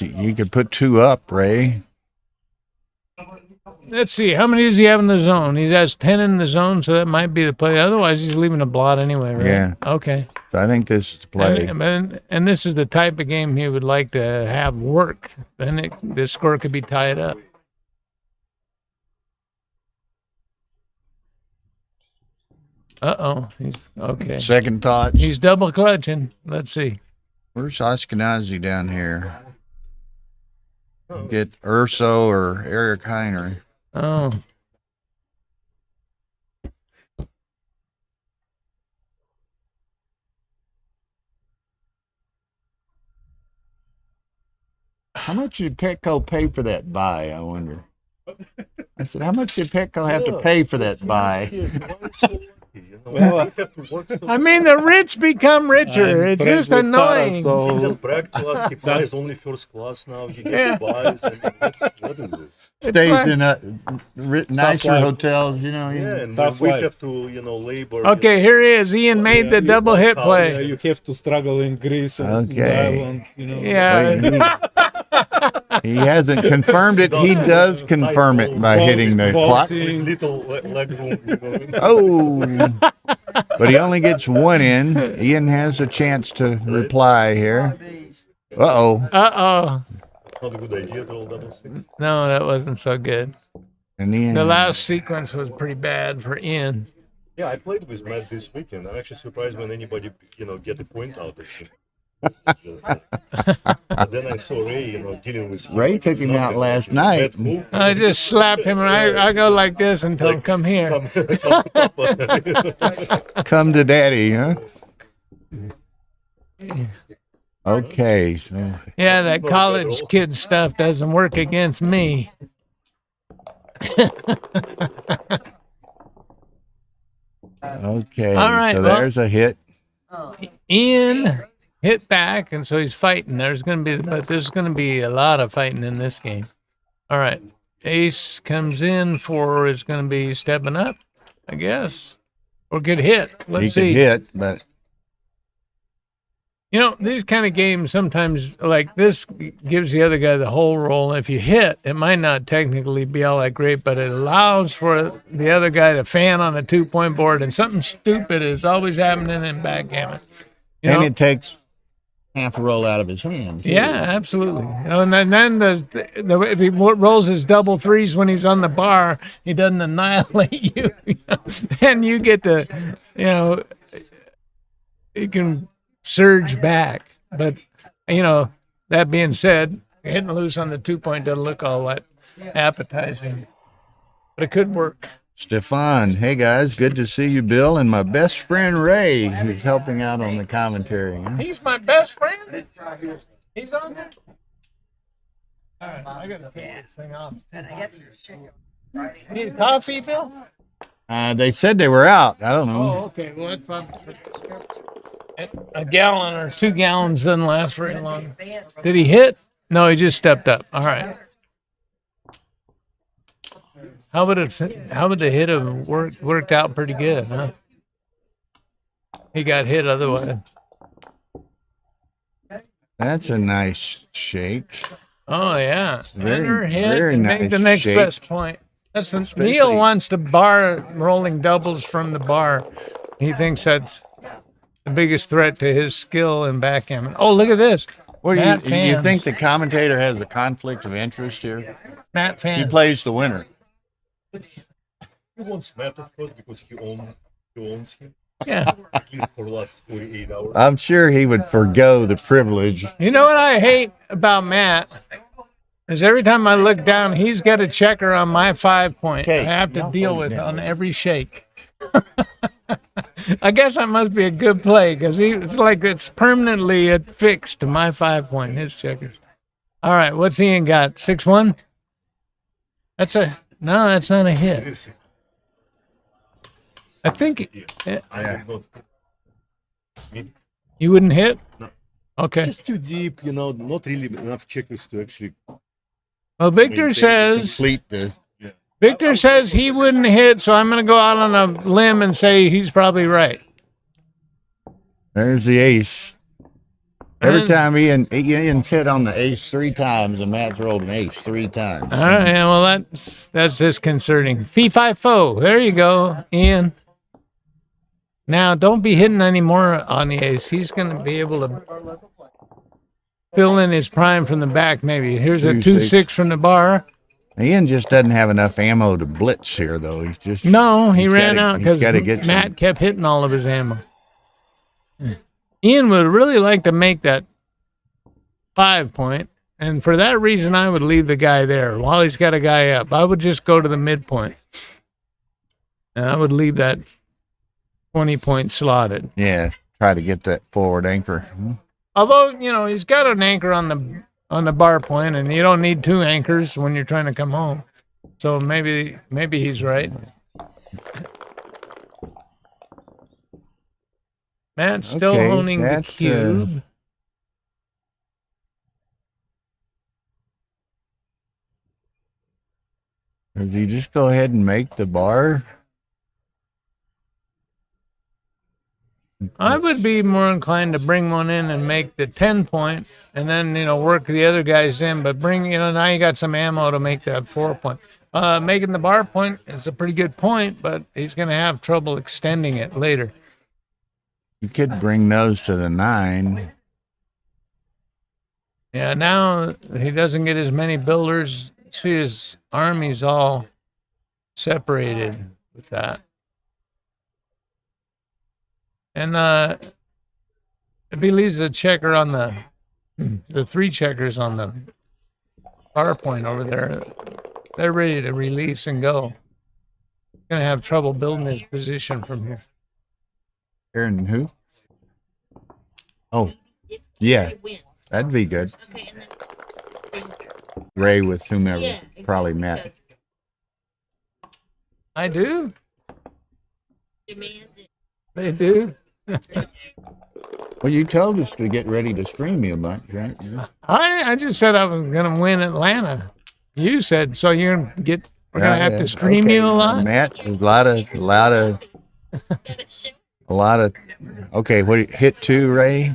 You could put 2 up, Ray. Let's see. How many does he have in the zone? He has 10 in the zone, so that might be the play. Otherwise, he's leaving a blot anyway, right? Yeah. Okay. So I think this is the play. And this is the type of game he would like to have work. Then the score could be tied up. Uh-oh. He's okay. Second thoughts. He's double clutching. Let's see. Where's Ashkenazi down here? Get Urso or Eric Heiner. Oh. How much did Petko pay for that buy, I wonder? I said, how much did Petko have to pay for that buy? I mean, the rich become richer. It's just annoying. He just bragged to us. He flies only first class now. He gets buys. And what is this? Stays in nicer hotels, you know. Yeah, and then we have to, labor. Okay, here he is. Ian made the double hit play. You have to struggle in Greece or Ireland, Yeah. He hasn't confirmed it. He does confirm it by hitting the clock. Little leg room. Oh, but he only gets 1 in. Ian has a chance to reply here. Uh-oh. Uh-oh. Not a good idea to roll double six. No, that wasn't so good. And then The last sequence was pretty bad for Ian. Yeah, I played with Matt this weekend. I'm actually surprised when anybody, get a point out of it. But then I saw Ray, dealing with him. Ray took him out last night. I just slapped him and I go like this and told him, come here. Come to daddy, huh? Okay, so Yeah, that college kid stuff doesn't work against me. okay. All right, So well- there's a hit. Ian hit back, and so he's fighting. There's gonna be a lot of fighting in this game. All right, Ace comes in for is gonna be stepping up, I guess, or get hit. Let's He see. could hit, but These kind of games sometimes like this gives the other guy the whole roll. If you hit, it might not technically be all that great, but it allows for the other guy to fan on a 2-point board, and something stupid is always happening in backgammon. and it takes half a roll out of his hand. too. Yeah, absolutely. And then if he rolls his double threes when he's on the bar, he doesn't annihilate you. And you get to, you can surge back. But, that being said, hitting loose on the 2-point doesn't look all that appetizing. But it could work. Stefan, hey guys, good to see you, Bill, and my best friend Ray, who's helping out on the commentary. huh? He's my best friend. He's on there. All right, I gotta take this thing off. Need coffee, Bill? They said they were out. I don't know. Oh, okay. Well, that's fine. A gallon or 2 gallons doesn't last very long. Did he hit? No, he just stepped up. All right. How would the hit have worked out pretty good, huh? He got hit otherwise. That's a nice shake. Oh yeah, Very- Enter hit very and make the nice next shake. best point. Neil wants to bar rolling doubles from the bar. He thinks that's the biggest threat to his skill in backgammon. Oh, look at this. What Matt do you Fans. think the commentator has a conflict of interest here? Matt Fans. He plays the winner. He wants Matt, of course, because he owns him. Yeah. At least for the last 48 hours. I'm sure he would forgo the privilege. You know what I hate about Matt is every time I look down, he's got a checker on my 5-point. I have to deal with on every shake. I guess I must be a good play because it's permanently fixed to my 5-point, his checkers. All right, what's Ian got? 6-1? No, that's not a hit. I think you wouldn't hit? No. Okay. Just too deep, not really enough checkers to actually. Well, Victor says complete this. Victor says he wouldn't hit, so I'm going to go out on a limb and say he's probably right. There's the ace. Every time Ian's hit on the ace 3 times, and Matt's rolled an ace 3 times. All right, well that's disconcerting. Fee-fi-fo. There you go, Ian. Now don't be hitting any more on the ace. He's going to be able to fill in his prime from the back. Maybe here's a 2-6 from the bar. Ian just doesn't have enough ammo to blitz here, though. He ran out because Matt kept hitting all of his ammo. Ian would really like to make that 5-point, and for that reason, I would leave the guy there while he's got a guy up. I would just go to the midpoint, and I would leave that 20-point slotted. Yeah, try to get that forward anchor. Although he's got an anchor on the bar point, and you don't need 2 anchors when you're trying to come home. So maybe he's right. Matt's still Okay, honing the that's, cube. Does he just go ahead and make the bar? I would be more inclined to bring one in and make the 10-point, and then work the other guys in. But now you got some ammo to make that 4-point. Making the bar point is a pretty good point, but he's going to have trouble extending it later. You could bring those to the 9. Yeah, now he doesn't get as many builders. See, his army's all separated with that. And if he leaves the checker on the 3 checkers on the bar point over there, they're ready to release and go. Gonna have trouble building his position from here. Aaron, who? Oh, yeah, that'd be good. Ray with whomever, probably Matt. I do. They do. Well, you told us to get ready to stream you a bunch, right? I just said I was gonna win Atlanta. You said so. We're gonna have to stream you a lot. Matt, a lot of. Okay, what hit 2, Ray?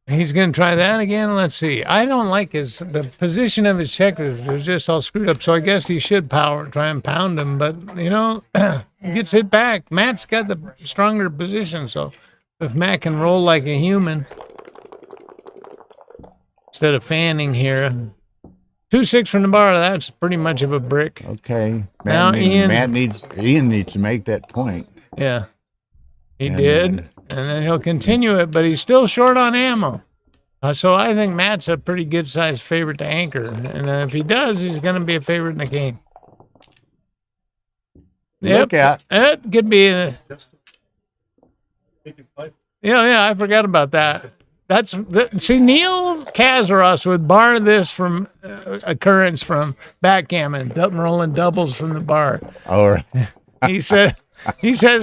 He's gonna try that again. Let's see. I don't like the position of his checkers was just all screwed up. So I guess he should try and pound him. But he gets hit back. Matt's got the stronger position. So if Matt can roll like a human instead of fanning here. 2-6 from the bar. That's pretty much of a brick. Okay. Ian needs to make that point. Yeah, he did. And then he'll continue it, but he's still short on ammo. So I think Matt's a pretty good-sized favorite to anchor. And if he does, he's going to be a favorite in the game. Look out. It could be. Yeah, I forgot about that. See, Neil Kazaros would bar this from occurrence from backgammon, rolling doubles from the bar. All right. He says,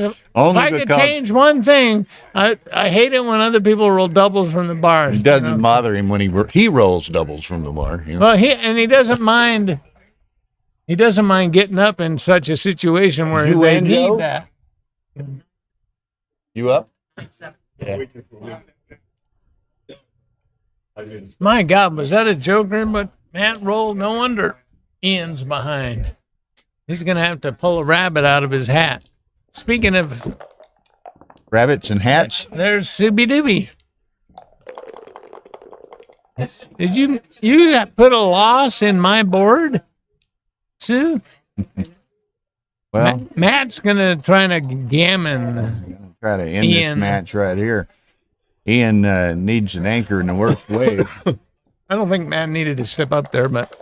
if Only I could because- change one thing, I hate it when other people roll doubles from the bar. It doesn't bother him when he rolls doubles from the bar. Well, he doesn't mind. He doesn't mind getting up in such a situation where You they in, need Joe? that. You up? Yeah. My God, was that a joker? But Matt rolled. No wonder Ian's behind. He's going to have to pull a rabbit out of his hat. Speaking of Rabbits and hats. there's Subby Dooby. Did you put a loss in my board, Sue? Well, Matt's going to try to gammon. try to end Ian. this match right here. Ian needs an anchor in the worst way. I don't think Matt needed to step up there, but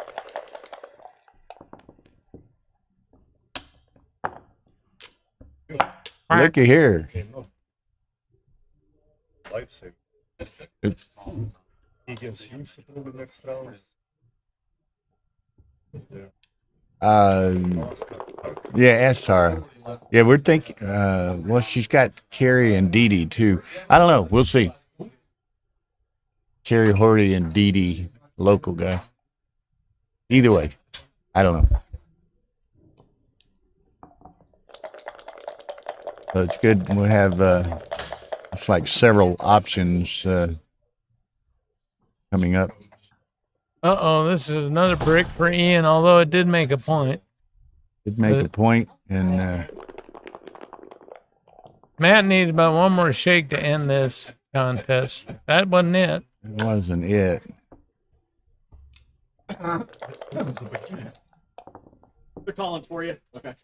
Looky here. Lifesaver. He gets used to the next round. Yeah, ask Tara. Yeah, we're thinking. Well, she's got Carrie and Dee Dee too. I don't know. We'll see. Carrie Horty and Dee Dee, local guy. Either way, I don't know. So it's good. We'll have it's like several options coming up. this is another brick for Ian, although it did make a point. Did make a point, and Matt needs about one more shake to end this contest. That wasn't it. it wasn't it. They're calling for you. Okay.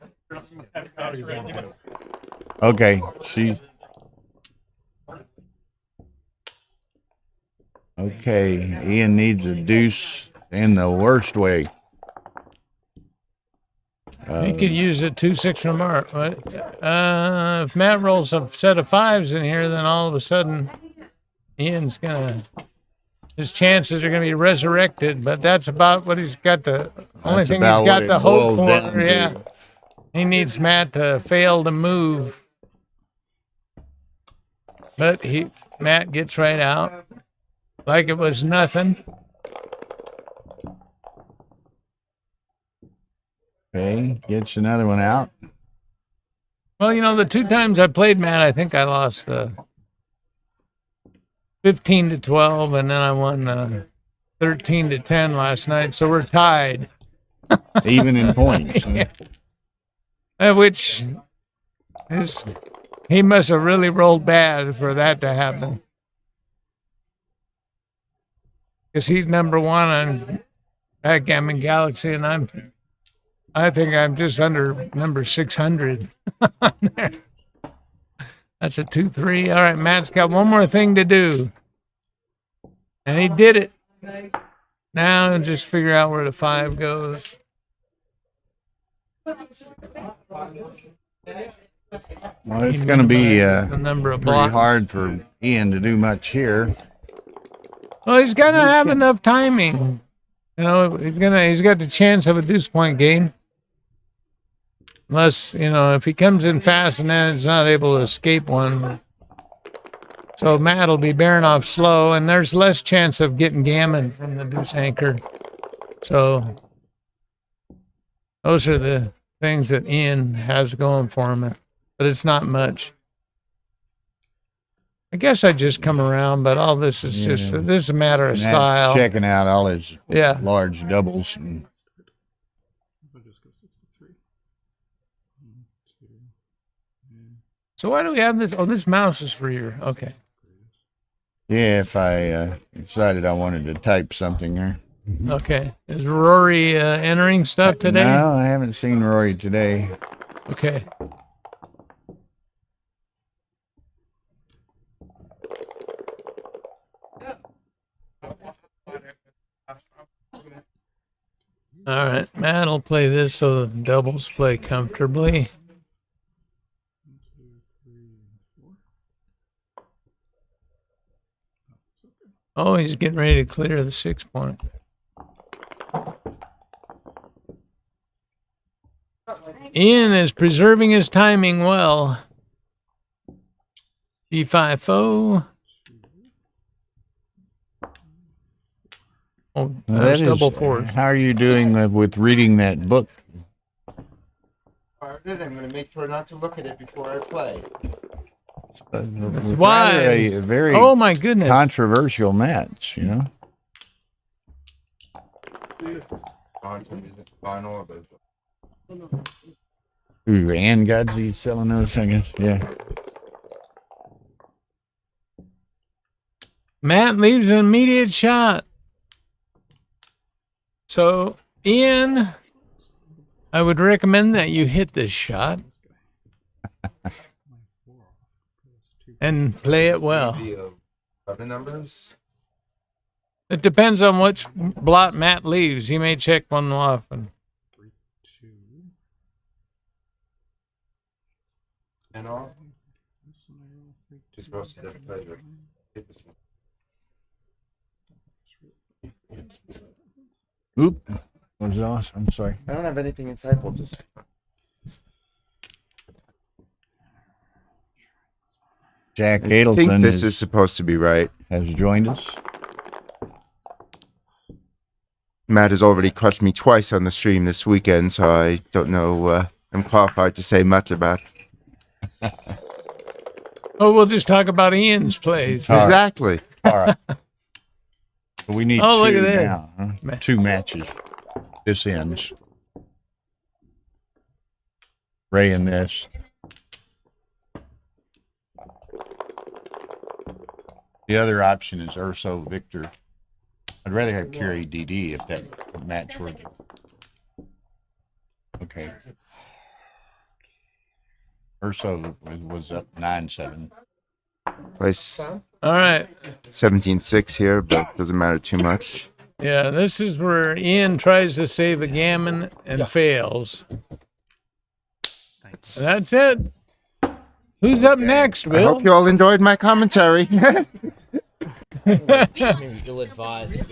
Okay, she. Okay, Ian needs a deuce in the worst way. He could use a 2-6 from Art, but if Matt rolls a set of 5s in here, then all of a sudden Ian's his chances are gonna be resurrected. But that's about what he's got only That's thing he's about got what to it hope boils down for. to. Yeah, he needs Matt to fail to move, but Matt gets right out like it was nothing. Okay, gets another one out. Well, the 2 times I played Matt, I think I lost 15-12, and then I won 13-10 last night. So we're tied. Even in points. Yeah. Which is, he must have really rolled bad for that to happen. because he's number one on Backgammon Galaxy, and I think I'm just under number 600 on there. That's a 2-3. All right, Matt's got one more thing to do. And he did it. Now just figure out where the 5 goes. Well, it's going to be the number of pretty blocks. hard for Ian to do much here. Well, he's gonna have enough timing. You know, he's got the chance of a deuce point game. Unless, you know, if he comes in fast and then it's not able to escape one. So Matt will be bearing off slow, and there's less chance of getting gammon from the deuce anchor. So those are the things that Ian has going for him, but it's not much. I guess I just come around, but all this is this is a matter of Matt's style. checking out all his Yeah. large doubles. And So why do we have this? Oh, this mouse is for your, okay. yeah, if I decided I wanted to type something there. Okay. Is Rory entering stuff today? No, I haven't seen Rory today. Okay. All right, Matt will play this so the doubles play comfortably. Oh, he's getting ready to clear the 6 point. Ian is preserving his timing well. D5-0. Oh, Well, that's that double is, fours. how are you doing with reading that book? I'm going to make sure not to look at it before I play. Why? A very Oh, my goodness. controversial match, you know? Ooh, and Godsey's selling those, I guess. Yeah. Matt leaves an immediate shot. So, Ian, I would recommend that you hit this shot and play it well. Other numbers? It depends on which blot Matt leaves. He may check one off. And And all? Just supposed to play this one. Oop. What was that? I'm sorry. I don't have anything insightful to say. Jack I Adelson think this is supposed to be right. Has joined us. Matt has already crushed me twice on the stream this weekend, so I don't know I'm qualified to say much about it. oh, we'll just talk about Ian's plays. All right. Exactly. All right. We need Oh, look two at that. now. Huh? 2 matches. This ends. Ray and this. The other option is Urso Victor. I'd rather have Curie DD if that match were. Okay. Urso was up 9-7. Place All right. 17-6 here, but doesn't matter too much. Yeah, this is where Ian tries to save a gammon and fails. That's it. Who's up next, I Bill? hope you all enjoyed my commentary. You'll advise.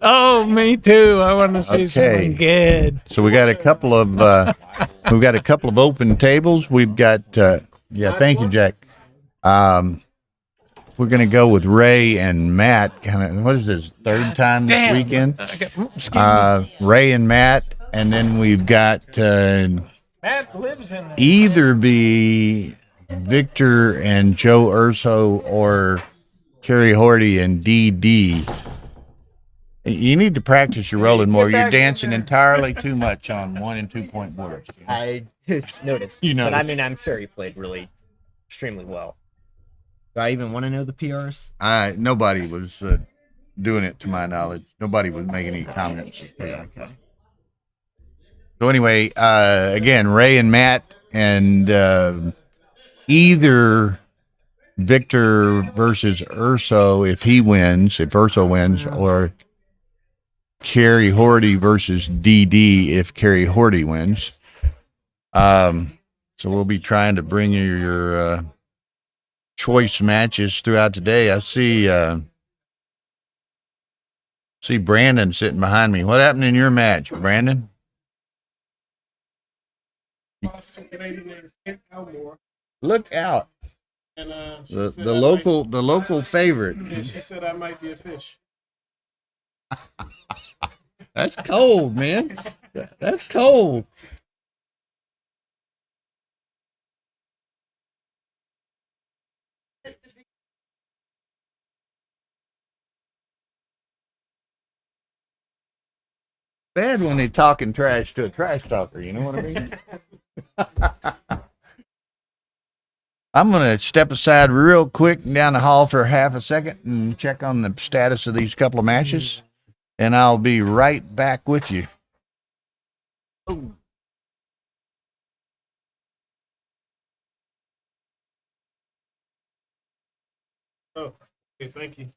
Oh, me too. I want to see something good. So we got a couple of open tables. We've got thank you, Jack. We're gonna go with Ray and Matt. Kind of, what is this, third time this weekend? Ray and Matt, and then we've got Matt lives in there. either be Victor and Joe Urso or Kerry Horty and DD. You need to practice your rolling more. You're dancing entirely too much on 1 and 2 point boards. I noticed. You know. But I mean, I'm sure he played really extremely well. Do I even want to know the PRs? Nobody was doing it to my knowledge. Nobody was making any comments. Okay. So anyway, again, Ray and Matt, and either Victor versus Urso if Urso wins, or Kerry Horty versus DD if Kerry Horty wins. So we'll be trying to bring you your choice matches throughout the day. I see Brandon sitting behind me. What happened in your match, Brandon? Look out. And The local favorite. Yeah, she said I might be a fish. That's cold, man. That's cold. Bad when they talking trash to a trash talker, you know what I mean? I'm going to step aside real quick down the hall for half a second and check on the status of these couple of matches, and I'll be right back with you. Oh, okay, thank you.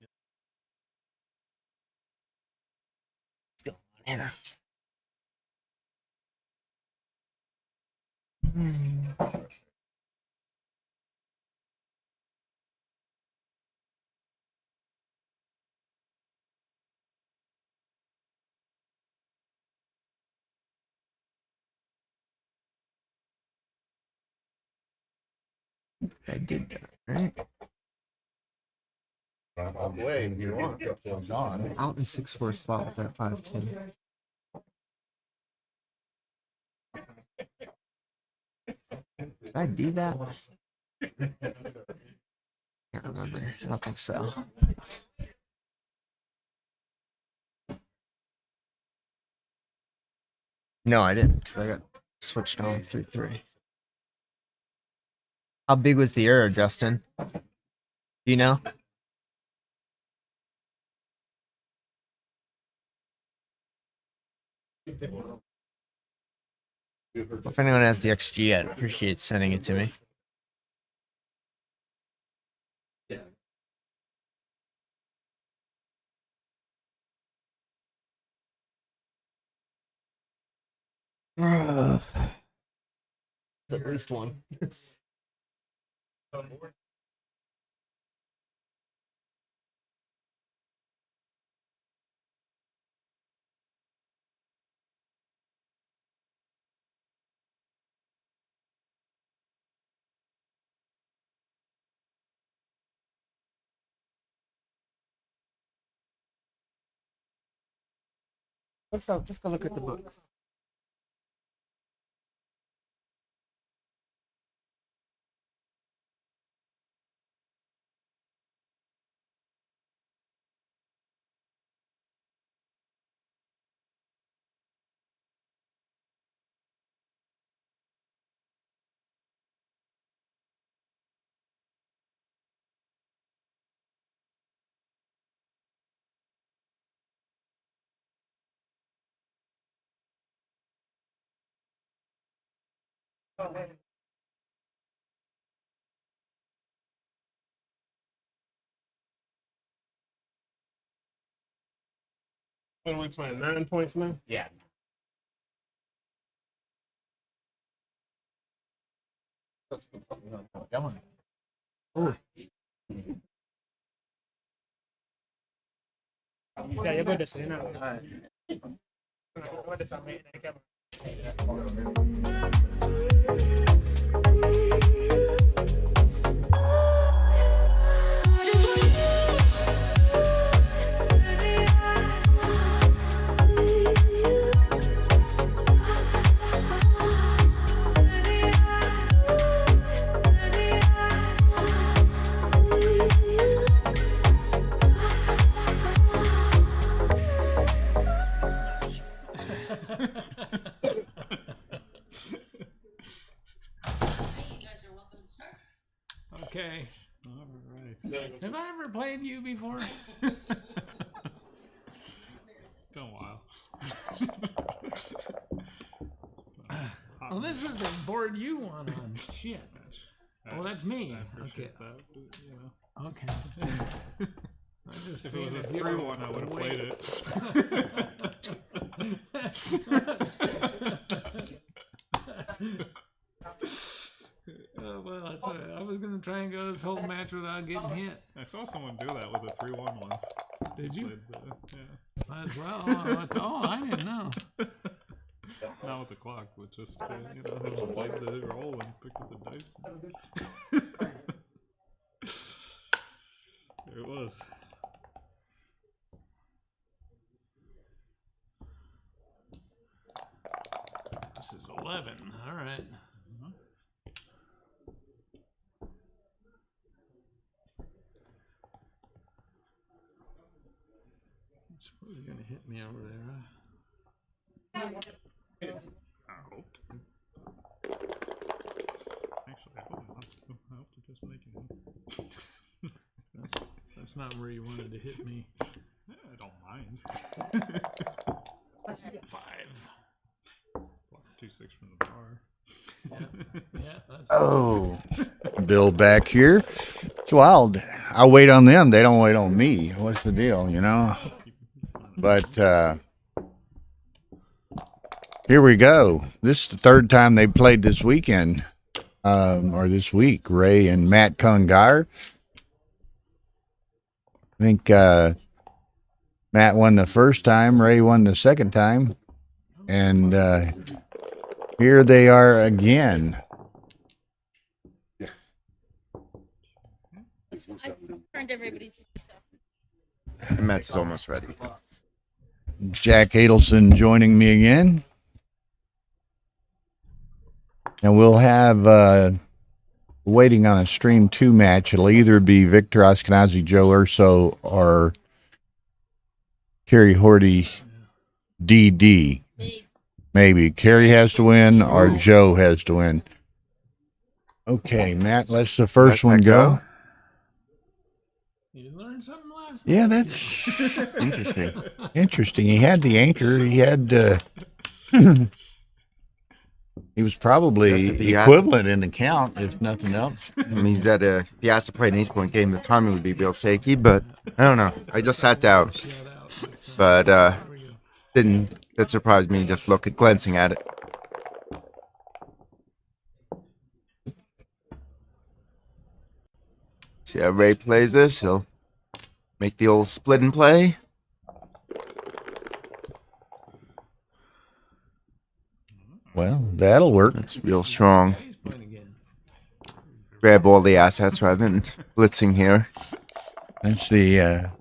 I did that, right? Wait, if you want. It's on. Out in 6-4 slot with that 5-10. Did I do that? Can't remember. I don't think so. No, I didn't, because I got switched on through 3. How big was the error, Justin? Do you know? If anyone has the XG, I'd appreciate sending it to me. At least one. Let's go look at the books. What are we playing? 9 points now? Yeah. Oh. Ya, yo voy a desayunar. Voy a desayunar. Okay. All right. Have I ever played you before? been a while. Well, this is the board you want on. Shit. Oh, that's me. I appreciate Okay. that. But, you know. Okay. I just If it was a seen 3-1, I would have played it. Well, that's all right. I was gonna try and go this whole match without getting hit. I saw someone do that with a 3-1 once. Did you? Yeah. As well. Oh, I didn't know. Not with the clock, but just you know, played the roll and picked up the dice. There it was. This is 11. All right. I suppose you're gonna hit me over there, huh? I hoped. Actually, I hope not. I hope to just make it. That's not where you wanted to hit me. Yeah, I don't mind. 5. 2-6 from the bar. Oh, Bill back here. It's wild. I wait on them. They don't wait on me. What's the deal, you know? But here we go. This is the third time they played this weekend, or this week. Ray and Matt Congar. I think Matt won the first time. Ray won the second time. And here they are again. I turned everybody to The match is almost ready. Jack Adelson joining me again. And we'll have waiting on a Stream 2 match. It'll either be Victor Ashkenazi, Joe Urso, or Kerry Horty, DD. Maybe. Kerry has to win or Joe has to win. Okay, Matt, let's the first one go. You learned something last Yeah, night? that's Interesting. Interesting. He had the anchor. He had... he was probably If he had- equivalent in the count, if nothing else. It means that if he has to play an Ace Point game, the timing would be real shaky, but I don't know. I just sat down. But that surprised me just glancing at it. See how Ray plays this. He'll make the old split and play. Well, that'll work. That's real strong. Grab all the assets rather than blitzing here. That's the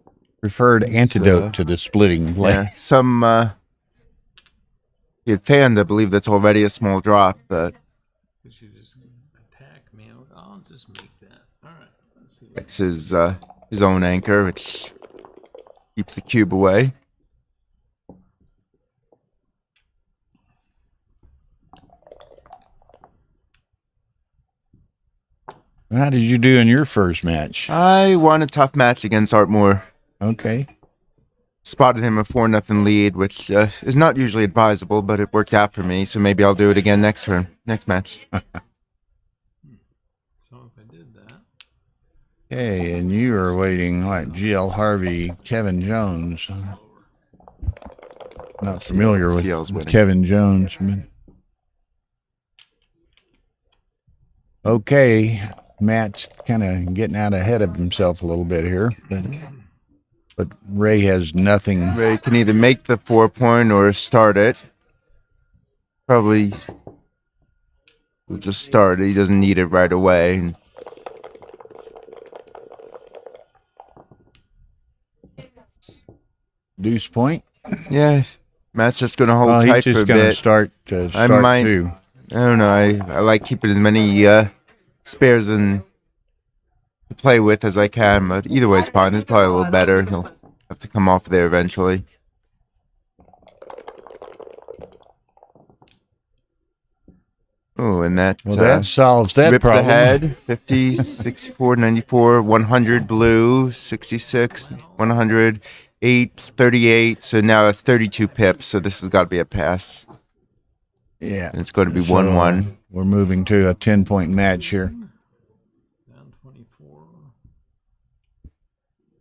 preferred antidote to the splitting play. Yeah, some he had fanned, I believe that's already a small drop, but You just attack me. I'll just make that. All right. Let's see. it's his own anchor, which keeps the cube away. How did you do in your first match? I won a tough match against Artmore. Okay. Spotted him a 4-0 lead, which is not usually advisable, but it worked out for me, so maybe I'll do it again next match. So if I did that. Okay, and you are waiting like GL Harvey, Kevin Jones. Not familiar with GL's winning. Kevin Jones. But... Okay, Matt's kind of getting out ahead of himself a little bit here, but Ray has nothing. Ray can either make the 4-point or start it. Probably will just start it. He doesn't need it right away. Deuce point. Yeah, Matt's just gonna hold Well, tight he's for a just going to bit. start too. I don't know. I like keeping as many spares to play with as I can, but either way, it's fine. It's probably a little better. He'll have to come off there eventually. Oh, and that solves that ripped problem. ahead. 50, 64, 94, 100 blue, 66, 100, 38, so now it's 32 pips, so this has got to be a pass. Yeah. And it's going to be So, 1-1. We're moving to a 10-point match here. Down 24.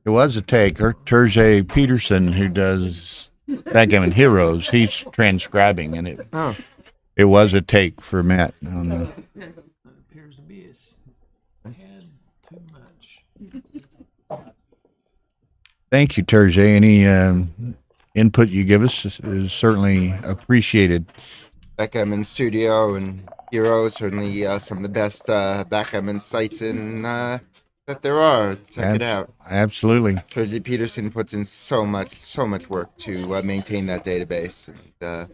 It was a taker. Terje Peterson, who does Backgammon Heroes, he's transcribing, and it was a take for Matt. On the, Appears to be had too much. thank you, Terje. Any input you give us is certainly appreciated. Backgammon Studio and Hero, certainly some of the best backgammon sites in that there are. Check it out. Absolutely. Terje Peterson puts in so much work to maintain that database. And,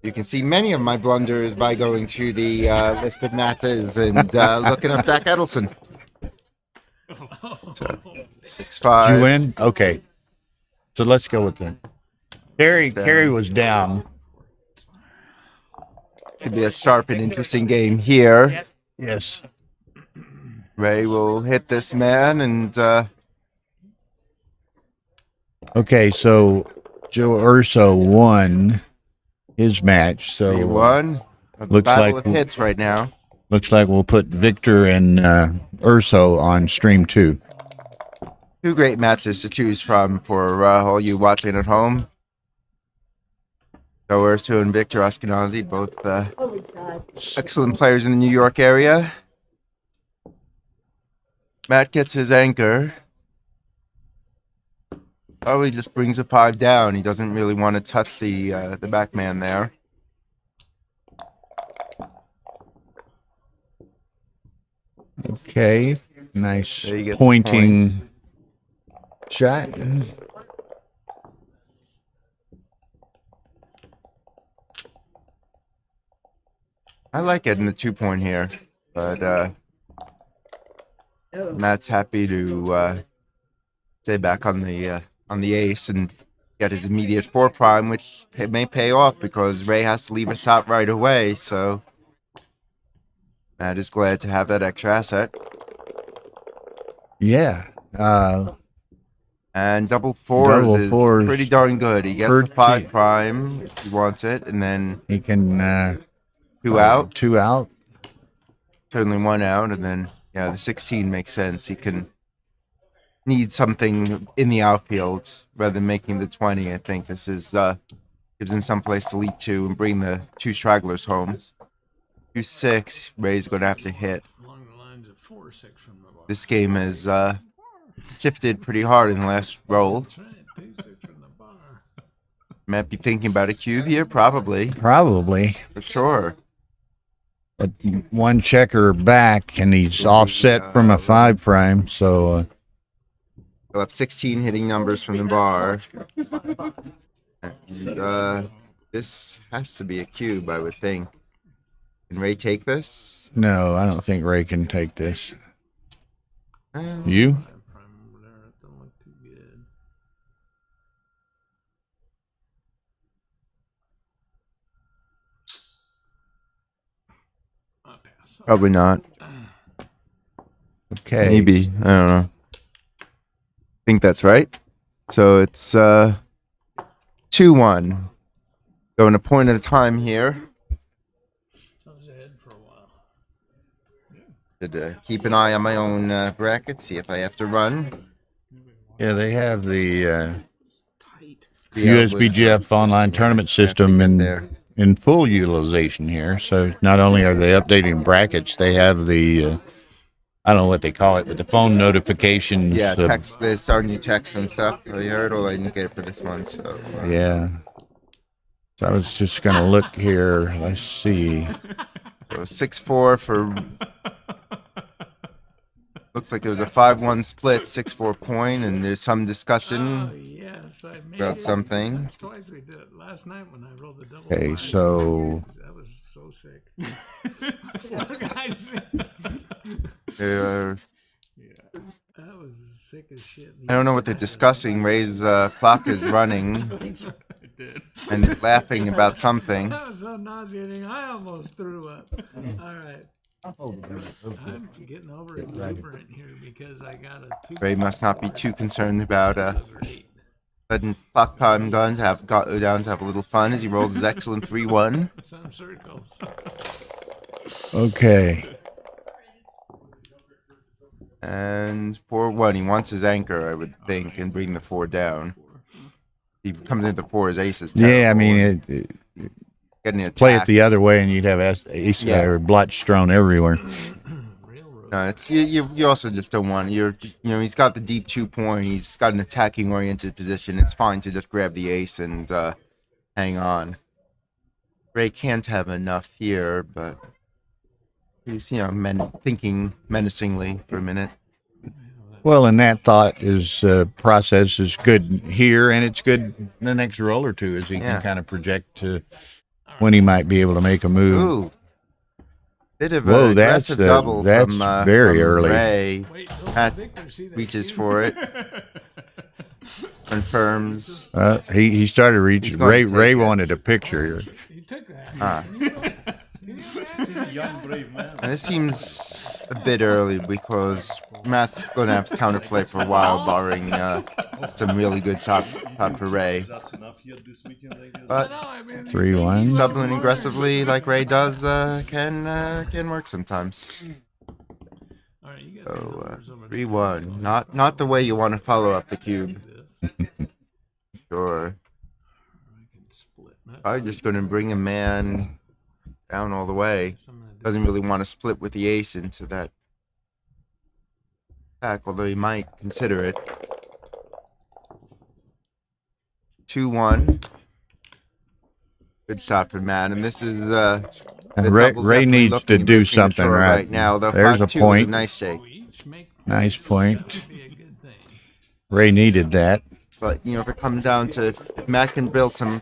you can see many of my blunders by going to the list of matches and looking up Jack Edelson. So, 6-5. Did you win? Okay. So let's go with them. Carey was down. Could be a sharp and interesting game here. Yes. Ray will hit this man and Okay, so Joe Urso won his match. So he won. Looks Battle like of hits right now. Looks like we'll put Victor and Urso on stream 2. Two great matches to choose from for all you watching at home. So Urso and Victor Ashkenazi, both excellent players in the New York area. Matt gets his anchor. Oh, he just brings a 5 down. He doesn't really want to touch the back man there. Okay, nice There you get the pointing shot. I like getting the 2-point here, but Matt's happy to stay back on the ace and get his immediate 4 prime, which it may pay off because Ray has to leave a shot right away. So Matt is glad to have that extra asset. Yeah. And double fours is fours. pretty darn good. He gets the 5 prime if he wants it, and then he can 2 out. 2 out. Certainly 1 out, and then the 16 makes sense. He can need something in the outfield rather than making the 20. I think this is gives him some place to leap to and bring the 2 stragglers home. 2-6, Ray's going to have to hit. Along the lines of 4-6 from the bar. This game has shifted pretty hard in the last roll. That's right, 2-6 from the bar. Might be thinking about a cube here, probably. Probably. For sure. But 1 checker back, and he's offset from a 5 prime, so... He'll have 16 hitting numbers from the bar. And, this has to be a cube, I would think. Can Ray take this? No, I don't think Ray can take this. You? Probably not. Okay. Maybe. I don't know. I think that's right. So it's 2-1. Going a point at a time here. Keep an eye on my own bracket, see if I have to run. Yeah, they have the USBGF online tournament system in full utilization here. So not only are they updating brackets, they have the, I don't know what they call it, but the phone notifications. Yeah, text. They're starting new texts and stuff. I heard, I didn't get it for this one. So yeah. So I was just going to look here. Let's see. So 6-4 for... Looks like there was a 5-1 split, 6-4 point, and there's some discussion about something. That's twice we did it. Last night when I rolled the double. Okay, so... That was so sick. That was sick as shit. I don't know what they're discussing. Ray's clock is running. It did. And laughing about something. That was so nauseating. I almost threw up. All right. I'm getting over exuberant here because I got a 2. Ray must not be too concerned about letting clock time go down to have a little fun as he rolls his excellent 3-1. Some circles. Okay. And 4-1. He wants his anchor, I would think, and bring the 4 down. He comes into 4, his ace is terrible. Yeah, I mean, Getting attacked. play it the other way, and you'd have ace or blotch thrown everywhere. No, it's you also just don't want he's got the deep 2-point. He's got an attacking oriented position. It's fine to just grab the ace and hang on. Ray can't have enough here, but he's thinking menacingly for a minute. Well, and that thought is process is good here, and it's good the next roll or two as he can kind of project to when he might be able to make a move. Ooh. Bit of an aggressive double that's from very early. Ray. Pat reaches for it. Confirms. He started reaching. Ray wanted a picture here. He took that. Young, brave man. And this seems a bit early because Matt's going to have to counterplay for a while, barring some really good shot for Ray. But 3-1. doubling aggressively like Ray does can work sometimes. So 3-1, not the way you want to follow up the cube. Sure. I'm just going to bring a man down all the way. Doesn't really want to split with the ace into that pack, although he might consider it. 2-1. Good shot for Matt, and this is Ray needs to do something right now. There's a point. Nice shake. Nice point. Ray needed that. But if it comes down to if Matt can build some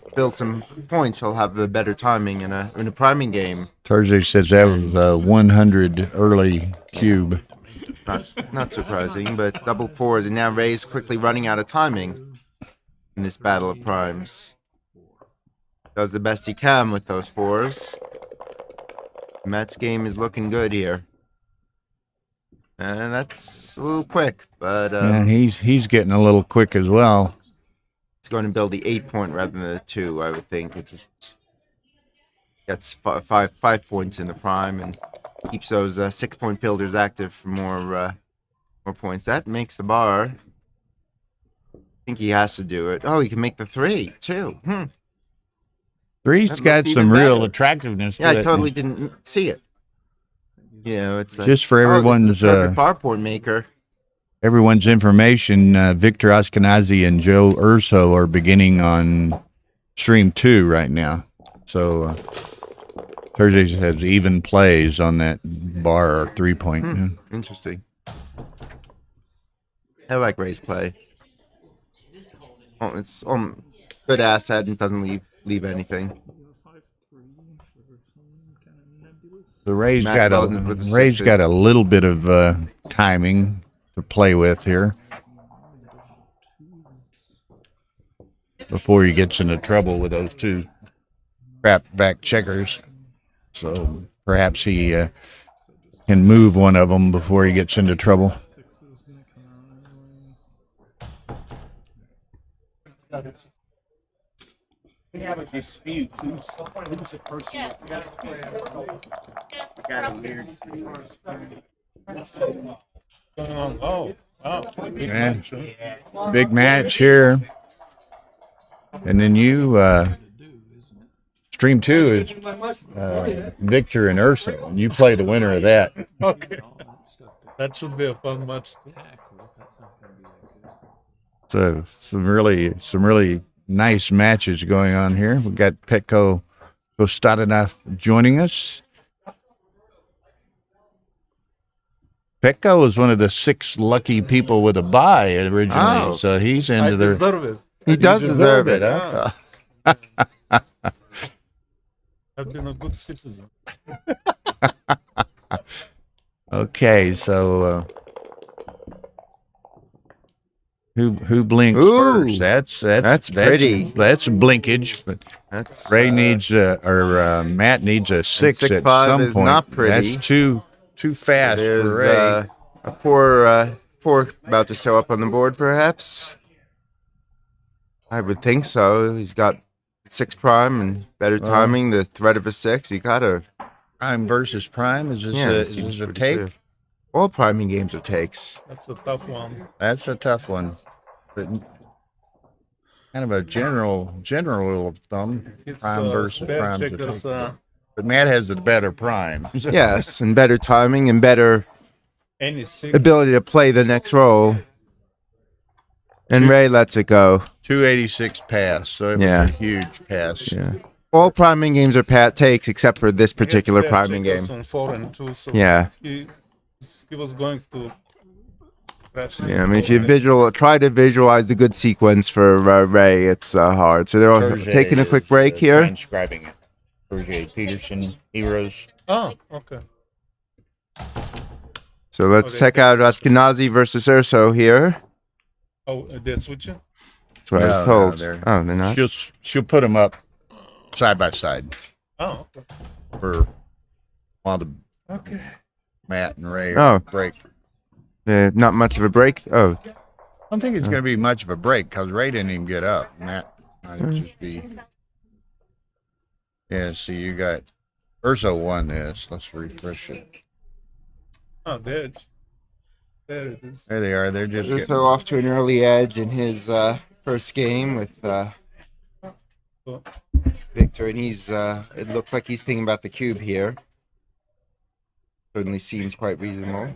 points, he'll have the better timing in a priming game. Thursday says that was a 100 early cube. Not surprising, but double 4s, and now Ray's quickly running out of timing in this battle of primes. Does the best he can with those 4s. Matt's game is looking good here. And that's a little quick, but yeah, he's getting a little quick as well. He's going to build the 8-point rather than the 2, I would think. It just gets five points in the prime and keeps those 6-point builders active for more points. That makes the bar. I think he has to do it. Oh, he can make the 3 too. 3's That got looks some even real better. attractiveness. Yeah, to I it. totally didn't see it. It's like, Just for this is everyone's the perfect bar point maker. everyone's information. Victor Ashkenazi and Joe Urso are beginning on stream 2 right now. So Thursday has even plays on that bar or 3-point. Yeah. Interesting. I like Ray's play. Oh, it's good asset and doesn't leave anything. So Ray's Matt got Bowden with the Ray's sixes. got a little bit of timing to play with here before he gets into trouble with those 2 crap back checkers. So perhaps he can move one of them before he gets into trouble. We have a dispute. Who's the person? Got a weird. Oh, Yeah. Big match here. And then you stream 2 is Victor and Ursa. And you play the winner of that. Okay. That should be a fun match. So some really nice matches going on here. We've got Petko Costadinov joining us. Petko was one of the 6 lucky people with a bye originally, so he's into I the. deserve it. He does deserve it. Huh? I've been a good citizen. Okay, so who blinks Ooh, first? That's pretty. That's blinkage, but That's Ray needs Matt needs a 6 at 6-5 some is point. not pretty. That's too fast There's for Ray. a 4 about to show up on the board, perhaps. I would think so. He's got 6 prime and better timing. The threat of a 6. You gotta Prime versus prime. Is this Yeah, a, it is seems this a pretty take? clear. All priming games are takes. That's a tough one. That's a tough one. But kind of a general rule of thumb. It's Prime versus spare prime. checkers, But Matt has the better prime. Yes, and better timing and better any 6. ability to play the next roll. And Ray lets it go. 286 pass, so it was Yeah. a huge pass. Yeah. All priming games are pat takes except for this particular Spare priming checkers game. On 4 and 2, so Yeah. He was going to. Yeah, I mean, if you try to visualize the good sequence for Ray, it's hard. So they're all Berger taking a quick is, break here. Transcribing it. Berger, Peterson, Heroes. Oh, okay. So let's Okay, check out Ashkenazi versus Urso here. Oh, they're switching? That's what I was told. they're not. She'll put them up side by side Oh, okay. for while the Okay. Matt and Ray Oh. break. Not much of a break. Oh, I don't think it's going to be much of a break because Ray didn't even get up. Matt might just be. Yeah, see, you got Urso won this. Let's refresh it. Oh, there it is. There they are. They're just Urso off to an early edge in his first game with Victor, and he's. It looks like he's thinking about the cube here. Certainly seems quite reasonable.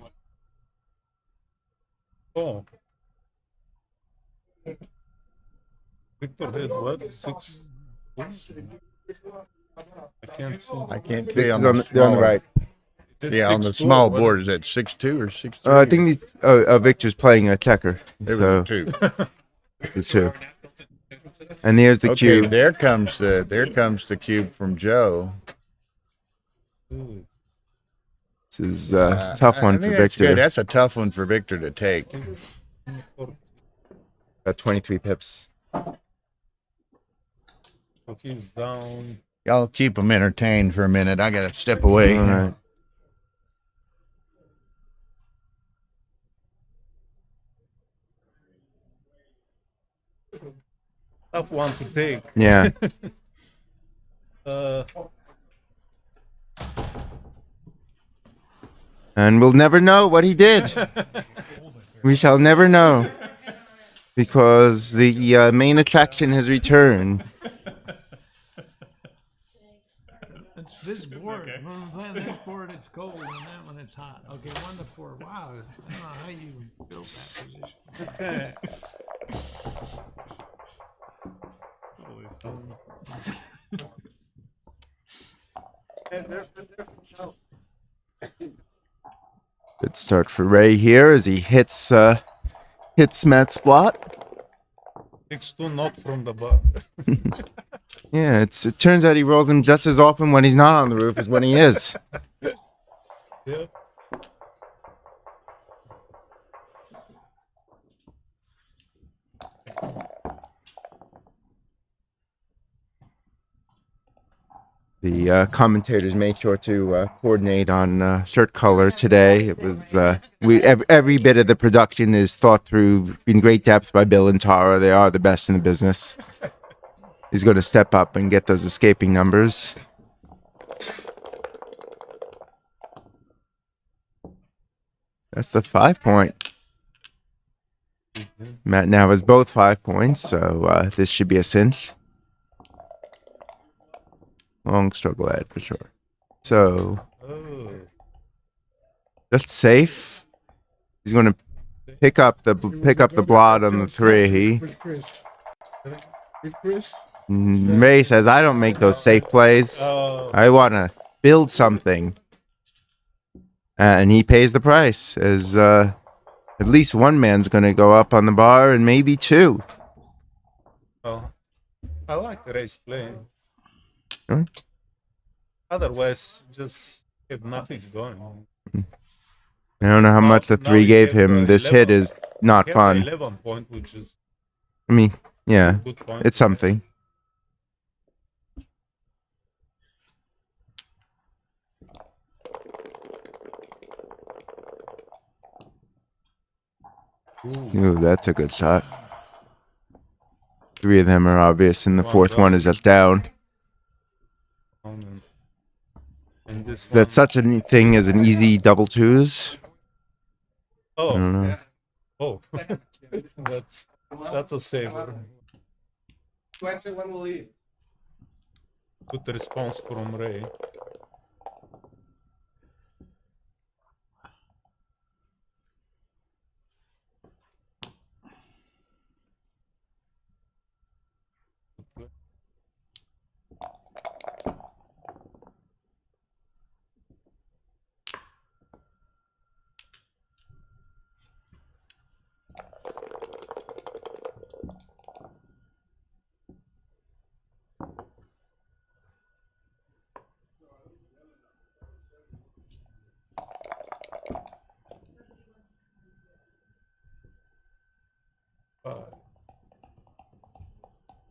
Oh. Victor has what? 6. I can't see. I can't tell Victor's you on the smaller- right. Yeah, on the small board, is that 6-2 or 6-3? I think Victor's playing a checker. It was So a 2. the 2. And there's the Okay, cube. there comes the cube from Joe. This is a tough one I for think that's Victor. good. That's a tough one for Victor to take. Got 23 pips. He's down. Y'all keep them entertained for a minute. I got to step away. All right. Tough one to take. Yeah. And we'll never know what he did. We shall never know. Because the main attraction has returned. It's this board. When we're playing this board, it's cold, and that one, it's hot. Okay, 1 to 4. Wow. I don't know how you built that position. Okay. Good start for Ray here as he hits Matt's blot. 6-2, not from the bar. Yeah, it turns out he rolls him just as often when he's not on the roof as when he is. Yeah. The commentators made sure to coordinate on shirt color today. It was every bit of the production is thought through in great depth by Bill and Tara. They are the best in the business. He's going to step up and get those escaping numbers. That's the 5 point. Matt now has both 5 points, so this should be a cinch. Long struggle ahead for sure. So that's safe. He's going to pick up the blot on the 3. Ray says, "I don't make those safe plays. I want to build something." And he pays the price as at least one man's going to go up on the bar and maybe 2. Oh, I like the race playing. Huh? Otherwise, just have nothing going on. I don't know how much the 3 gave him. This hit is not He had fun. 11 point, which is I mean, yeah, good point. it's something. Ooh, that's a good shot. 3 of them are obvious, and the One 4th one is just down. And this So that's such a neat thing as an easy double twos. I Oh, don't know. oh, that's a saver. When will leave? Good response from Ray.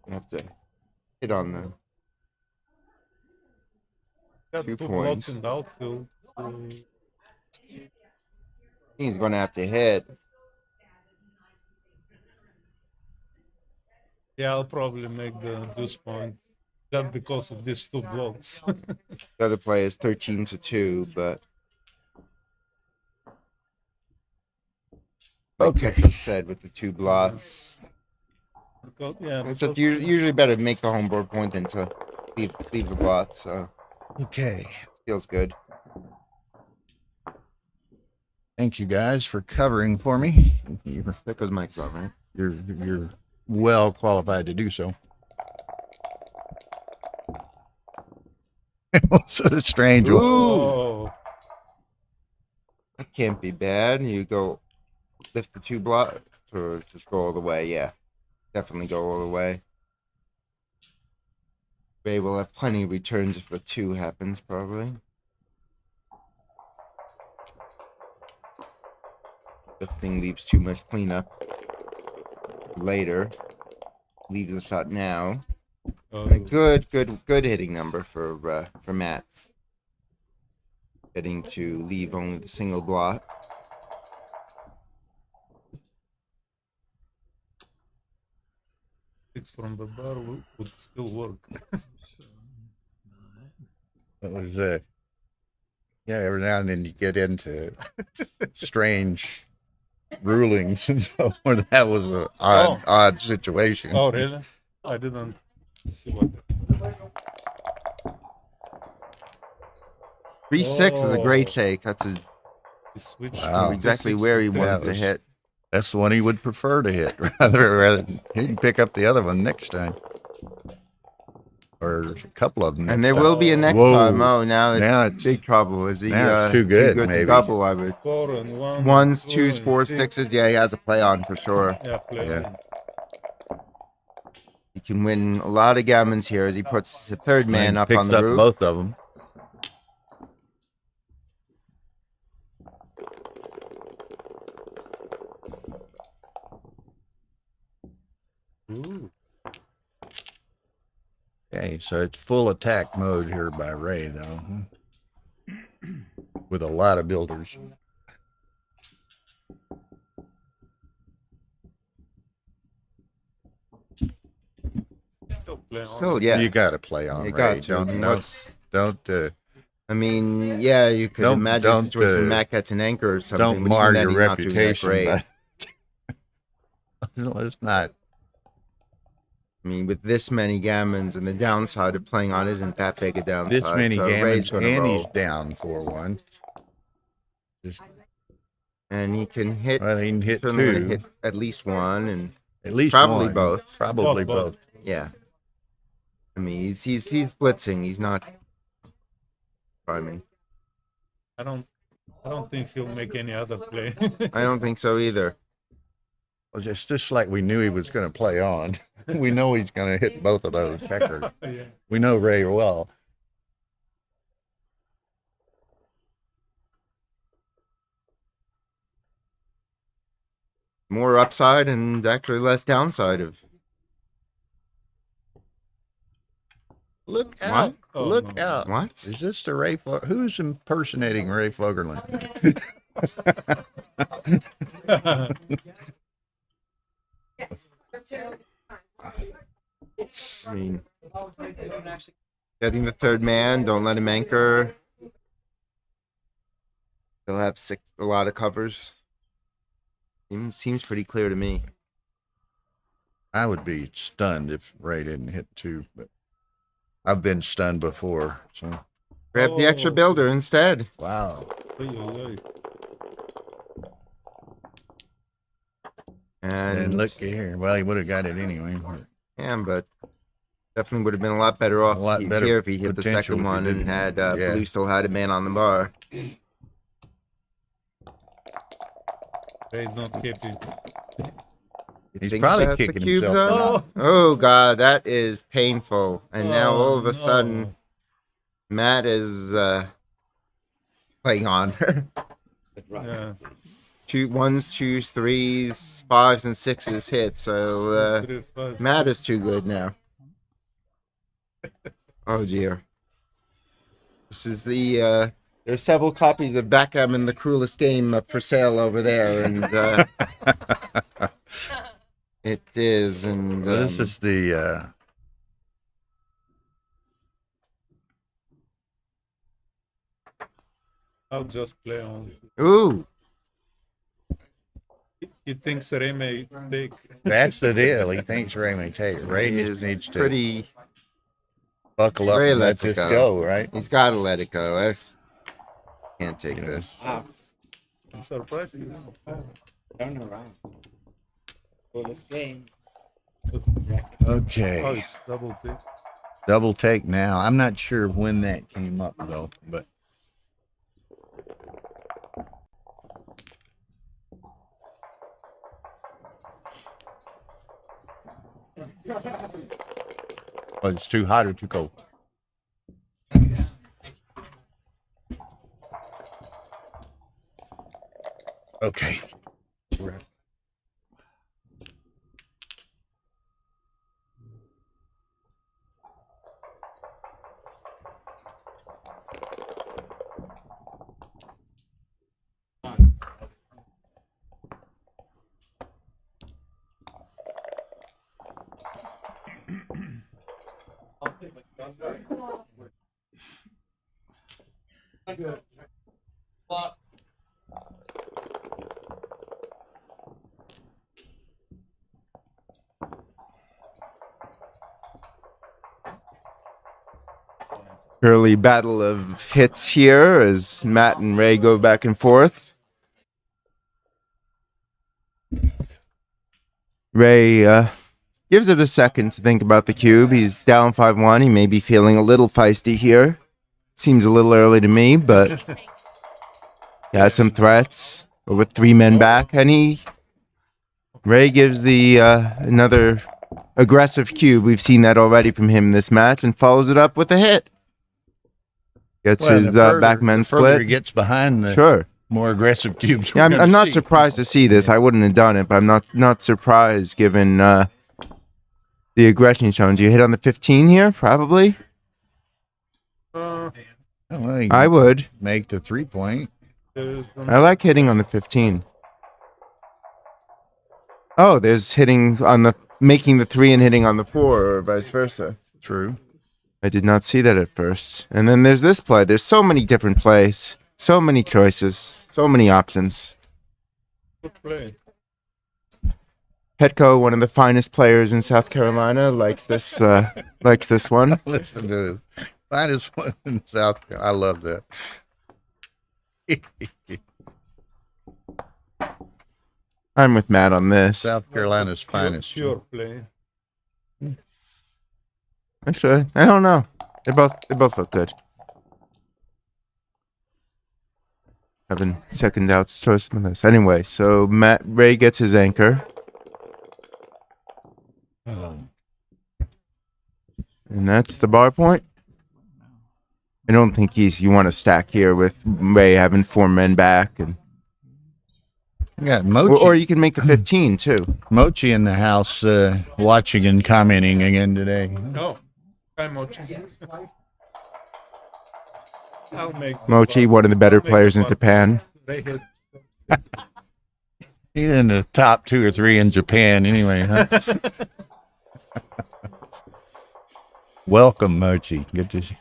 You have to hit on the Got 2 two points. blocks in the outfield. He's going to have to hit. Yeah, I'll probably make the deuce point just because of these 2 blocks. The other play is 13-2, but Okay. like I said, with the 2 blots, Yeah, it's usually better to make the home board point than to leave the blot. So Okay. feels good. Thank you guys for covering for me. That goes Mike's on, right? You're well qualified to do so. So the strange one. Oh, That can't be bad. You go lift the 2 blot or just go all the way. Yeah, definitely go all the way. Ray will have plenty of returns if a 2 happens, probably. Lifting leaves too much cleanup later. Leave the shot now. A good hitting number for Matt. Getting to leave only the single blot. six from the bar would still work. That was yeah, every now and then you get into strange rulings and so on. That was an odd situation. Oh, really? I didn't see what. 3-6 is a great take. That's his. Wow. Exactly where he wanted to hit. That's the one he would prefer to hit, rather he can pick up the other one next time, or a couple of them. And there will be a next time. Oh, now it's big trouble. Is he too good? To Maybe double? I would. 4 and 1. 1s, 2s, 4s, 6s. Yeah, he has a play on for sure. Yeah, play on. He can win a lot of gammons here as he puts the third man up on the picks roof. up both of them. Ooh. Okay, so it's full attack mode here by Ray, though, with a lot of builders. Still, yeah. You got to play on You Ray. got to. Don't. I mean, yeah, you could imagine a situation where Matt gets an anchor or something. Don't but mar even then, your he's not doing that reputation. great. No, it's not. I mean, with this many gammons, and the downside of playing on isn't that big a downside. This many so gammons, Ray's gonna and he's roll. down 4-1. And he can hit. Well, he can hit certainly gonna 2. hit at least one, and At least probably one. both. Probably both. Yeah. I mean, he's blitzing. He's not priming. I don't think he'll make any other play. I don't think so either. Well, just like we knew he was going to play on. We know he's going to hit both of those checkers. Yeah. We know Ray well. More upside and actually less downside of. Look out! Oh, Look no. out! What? Is this the Ray? Who's impersonating Ray Fogerland? I mean, getting the third man, don't let him anchor. They'll have a lot of covers. Seems pretty clear to me. I would be stunned if Ray didn't hit 2, but I've been stunned before. So Grab the extra builder instead. wow. And look here. Well, he would have got it anyway. Yeah, but definitely would have been a lot better off here if he hit the potential second if he one and didn't. had Yeah. Blue still had a man on the bar. Ray's not happy. He's Think probably that's the kicking cube, himself. though? Oh God, that is painful. And now all of a sudden, Matt is playing on her. Yeah. 1s, 2s, 3s, 5s, and 6s hit. So 3, 5. Matt is too good now. Oh dear. This is the. There's several copies of Backgammon, the Cruelest Game, for sale over there, and it is. And This is the. I'll just play on. Ooh. He thinks Ray may take. That's the deal. He thinks Ray may take it. Ray needs to pretty buckle up Ray and let lets it this go. go, right? He's got to let it go. I can't take this. I'm surprised. Turn around. For this game. Okay. Oh, it's double take. Double take now. I'm not sure when that came up though, but well, it's too hot or too cold. Okay. Early battle of hits here as Matt and Ray go back and forth. Ray gives it a second to think about the cube. He's down 5-1. He may be feeling a little feisty here. Seems a little early to me, but he has some threats. But with 3 men back, and Ray gives the another aggressive cube. We've seen that already from him this match, and follows it up with a hit. Gets his backman the further split. he gets behind the Sure. more aggressive cubes. Yeah, we're gonna I'm not see. surprised to see this. I wouldn't have done it, but I'm not surprised given the aggression shown. Do you hit on the 15 here? Probably. Oh, well, you I would. make the 3-point. I like hitting on the 15. Oh, there's hitting on the making the 3 and hitting on the 4, or vice versa. True. I did not see that at first. And then there's this play. There's so many different plays, so many choices, so many options. Good play. Petko, one of the finest players in South Carolina, likes this one. Listen to this. Finest one in South Carolina. I love that. I'm with Matt on this. South Carolina's finest. Pure play. Actually, I don't know. They both look good. Having second doubts towards some of this. Anyway, so Ray gets his anchor. And that's the bar point. I don't think you want to stack here with Ray having 4 men back, and Yeah, Mochi. or you can make the 15 too. Mochi in the house watching and commenting again today. No. I'm Mochi. I'll make the Mochi, bar. one of the better I'll make players the in bar. Japan. They hit. He's in the top 2 or 3 in Japan anyway, huh? Welcome, Mochi. Good to see.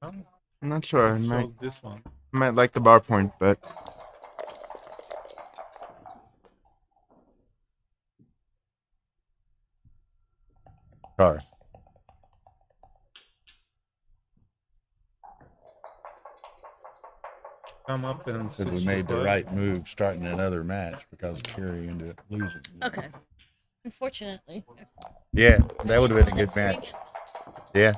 I'm not sure. I might, this one. might like the bar point, but Sorry. Come up and Said we made the right move starting another match because Kerry ended up losing. Okay. Unfortunately. Yeah, that would have been a good match. Yeah.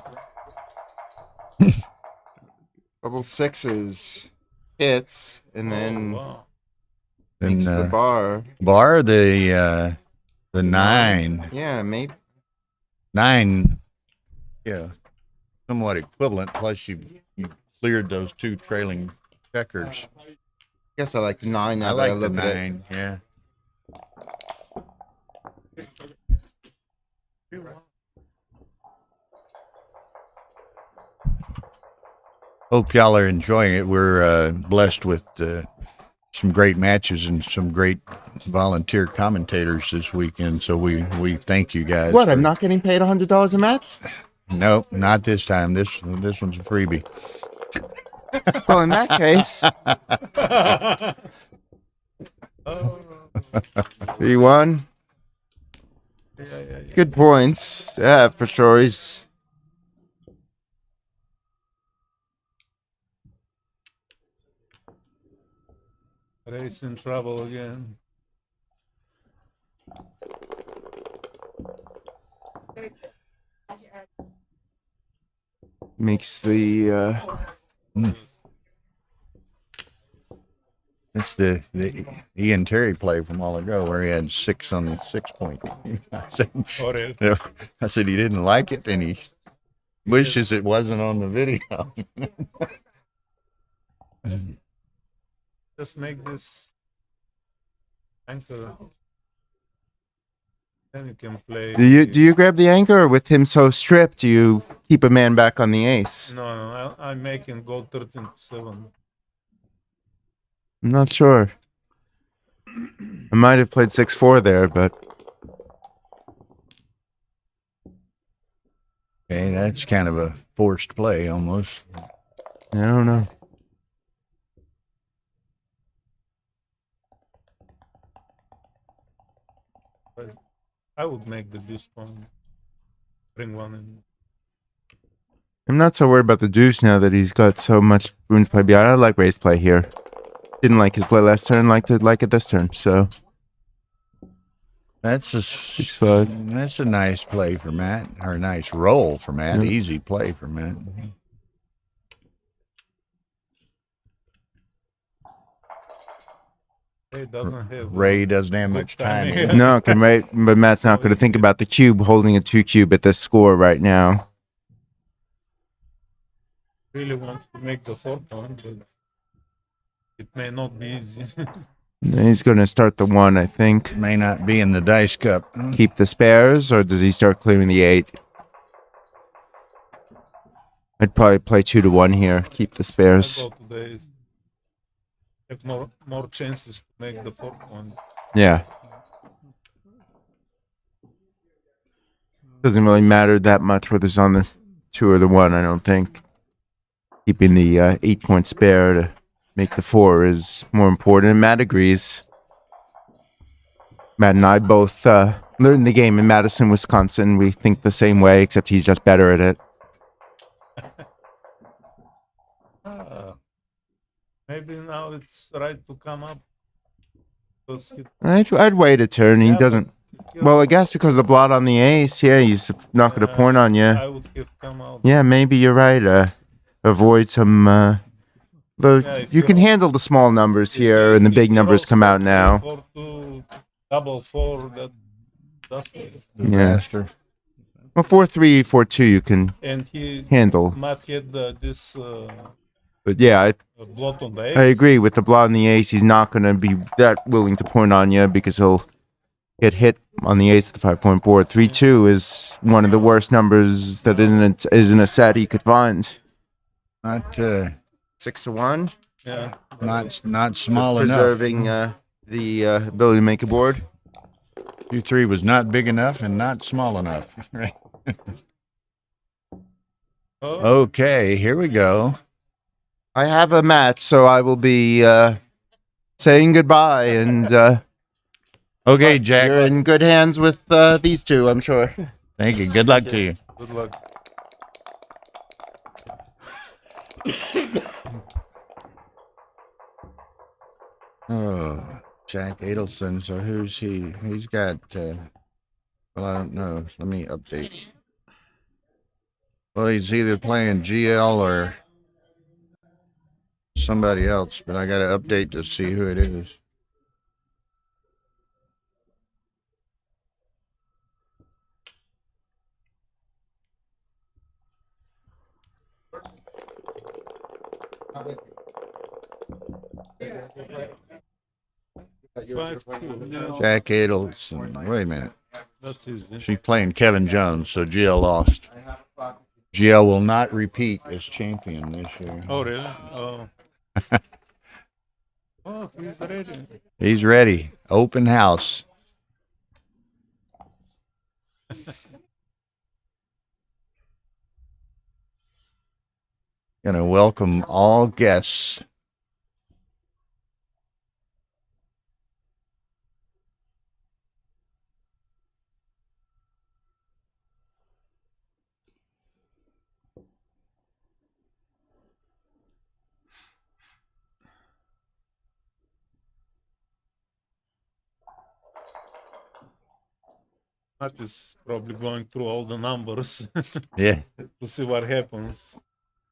double sixes hits, and then And makes the bar. the 9. Yeah, maybe 9. Yeah. Somewhat equivalent. Plus you cleared those 2 trailing checkers. Guess I like the 9 now I that like I look the at 9. it. Yeah. Hope y'all are enjoying it. We're blessed with some great matches and some great volunteer commentators this weekend. So we thank you guys. What? I'm not getting paid $100 a match? Nope, not this time. This one's a freebie. Well, in that case, 3-1. Good points to have for sure. He's Ace in trouble again. makes the It's the Ian Terry play from a while ago where he had 6 on the 6 point. I said he didn't like it and he wishes it wasn't on the video. Just make this anchor. Then you can play. Do you grab the anchor, or with him so stripped, do you keep a man back on the ace? No, I'm making go 13-7. I'm not sure. I might have played 6-4 there, but Okay, that's kind of a forced play almost. I don't know. But I would make the deuce pawn. Bring one in. I'm not so worried about the deuce now that he's got so much room to play beyond. I like raise play here. Didn't like his play last turn, like it this turn, so. That's a 6-5. That's a nice play for Matt, or a nice roll for Matt. Yeah. Easy play for Matt. Ray doesn't have much time. either. No, but Matt's not going to think about the cube holding a 2 cube at this score right now. Really want to make the 4 point, but it may not be easy. He's going to start the 1, I think. May not be in the dice cup. Keep the spares, or does he start clearing the 8? I'd probably play 2-1 here. Keep the spares. I go to the ace. Have more chances to make the 4 point. Yeah. Doesn't really matter that much whether it's on the 2 or the 1, I don't think. Keeping the 8-point spare to make the 4 is more important. And Matt agrees. Matt and I both learned the game in Madison, Wisconsin. We think the same way, except he's just better at it. Maybe now it's right to come up. I'd wait a turn. He doesn't. Well, I guess because of the blot on the ace, yeah, he's not going to point on you. I would have come out. Yeah, maybe you're right. Avoid some. You can handle the small numbers here, and the big numbers come out now. 4-2, double 4, that's Yeah. Well, 4-3, 4-2, you can and he handle. Matt had this But yeah, blot on the ace. I agree with the blot on the ace. He's not going to be that willing to point on you because he'll get hit on the ace at the 5-point board. 3-2 is one of the worst numbers that isn't a set you could find. Not 6-1. Yeah. Not small enough. Preserving the ability to make a board. 2-3 was not big enough and not small enough. Right. Okay, here we go. I have a match, so I will be saying goodbye. And okay, Jack. You're in good hands with these two, I'm sure. Thank you. Good luck to you. Good luck. Oh, Jack Adelson. So who's he? He's got, well, I don't know. Let me update. Well, he's either playing GL or somebody else, but I got to update to see who it is. Jack Adelson. Wait a minute. That's easy. She's playing Kevin Jones, so GL lost. GL will not repeat as champion this year. Oh, really? Oh. Oh, he's ready. He's ready. Open house. Gonna welcome all guests. Matt is probably going through all the numbers. Yeah. To see what happens.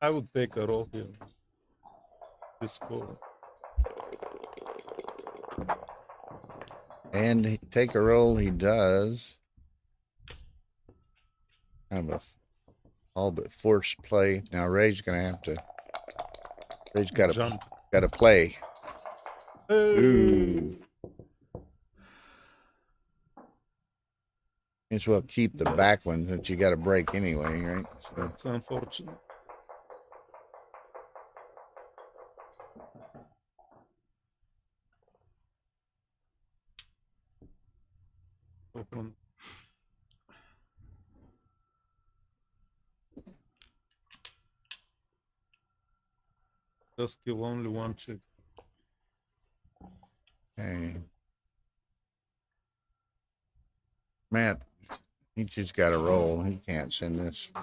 I would take a roll here. This score. And take a roll, he does. Kind of a all but forced play. Now Ray's gonna have to. Ray's got to play. Ooh. May as well keep the back one that you got to break anyway, right? So. It's unfortunate. Open. Just still only one check. Okay. Matt, he just got to roll. He can't send this. I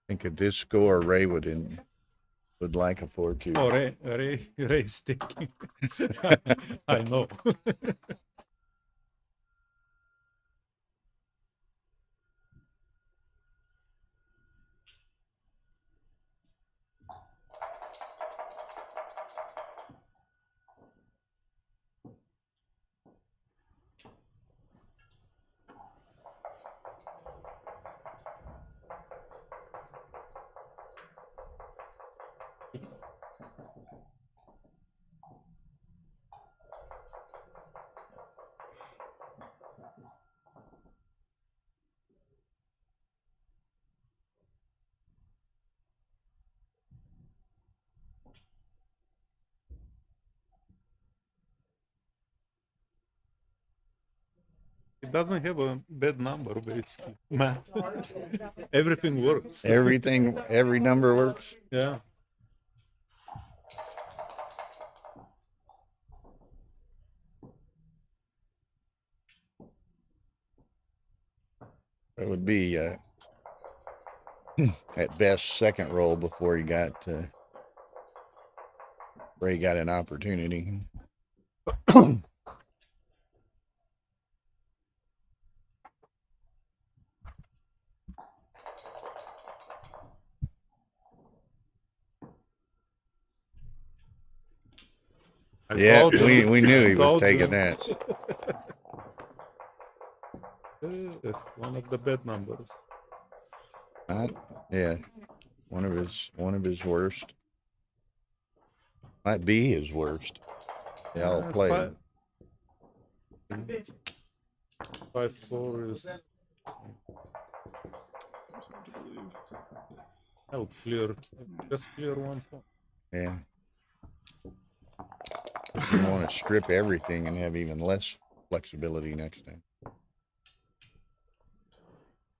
think at this score, Ray would like a 4-2. Oh, Ray's taking. I know. It doesn't have a bad number, basically. Matt. Everything works. Every number works. Yeah. It would be at best second roll before he got Ray got an opportunity. Yeah, we knew he was taking that. One of the bad numbers. Yeah, one of his worst. Might be his worst. They all played. 5-4 is. Oh, clear. Just clear 1-4. Yeah. You want to strip everything and have even less flexibility next time.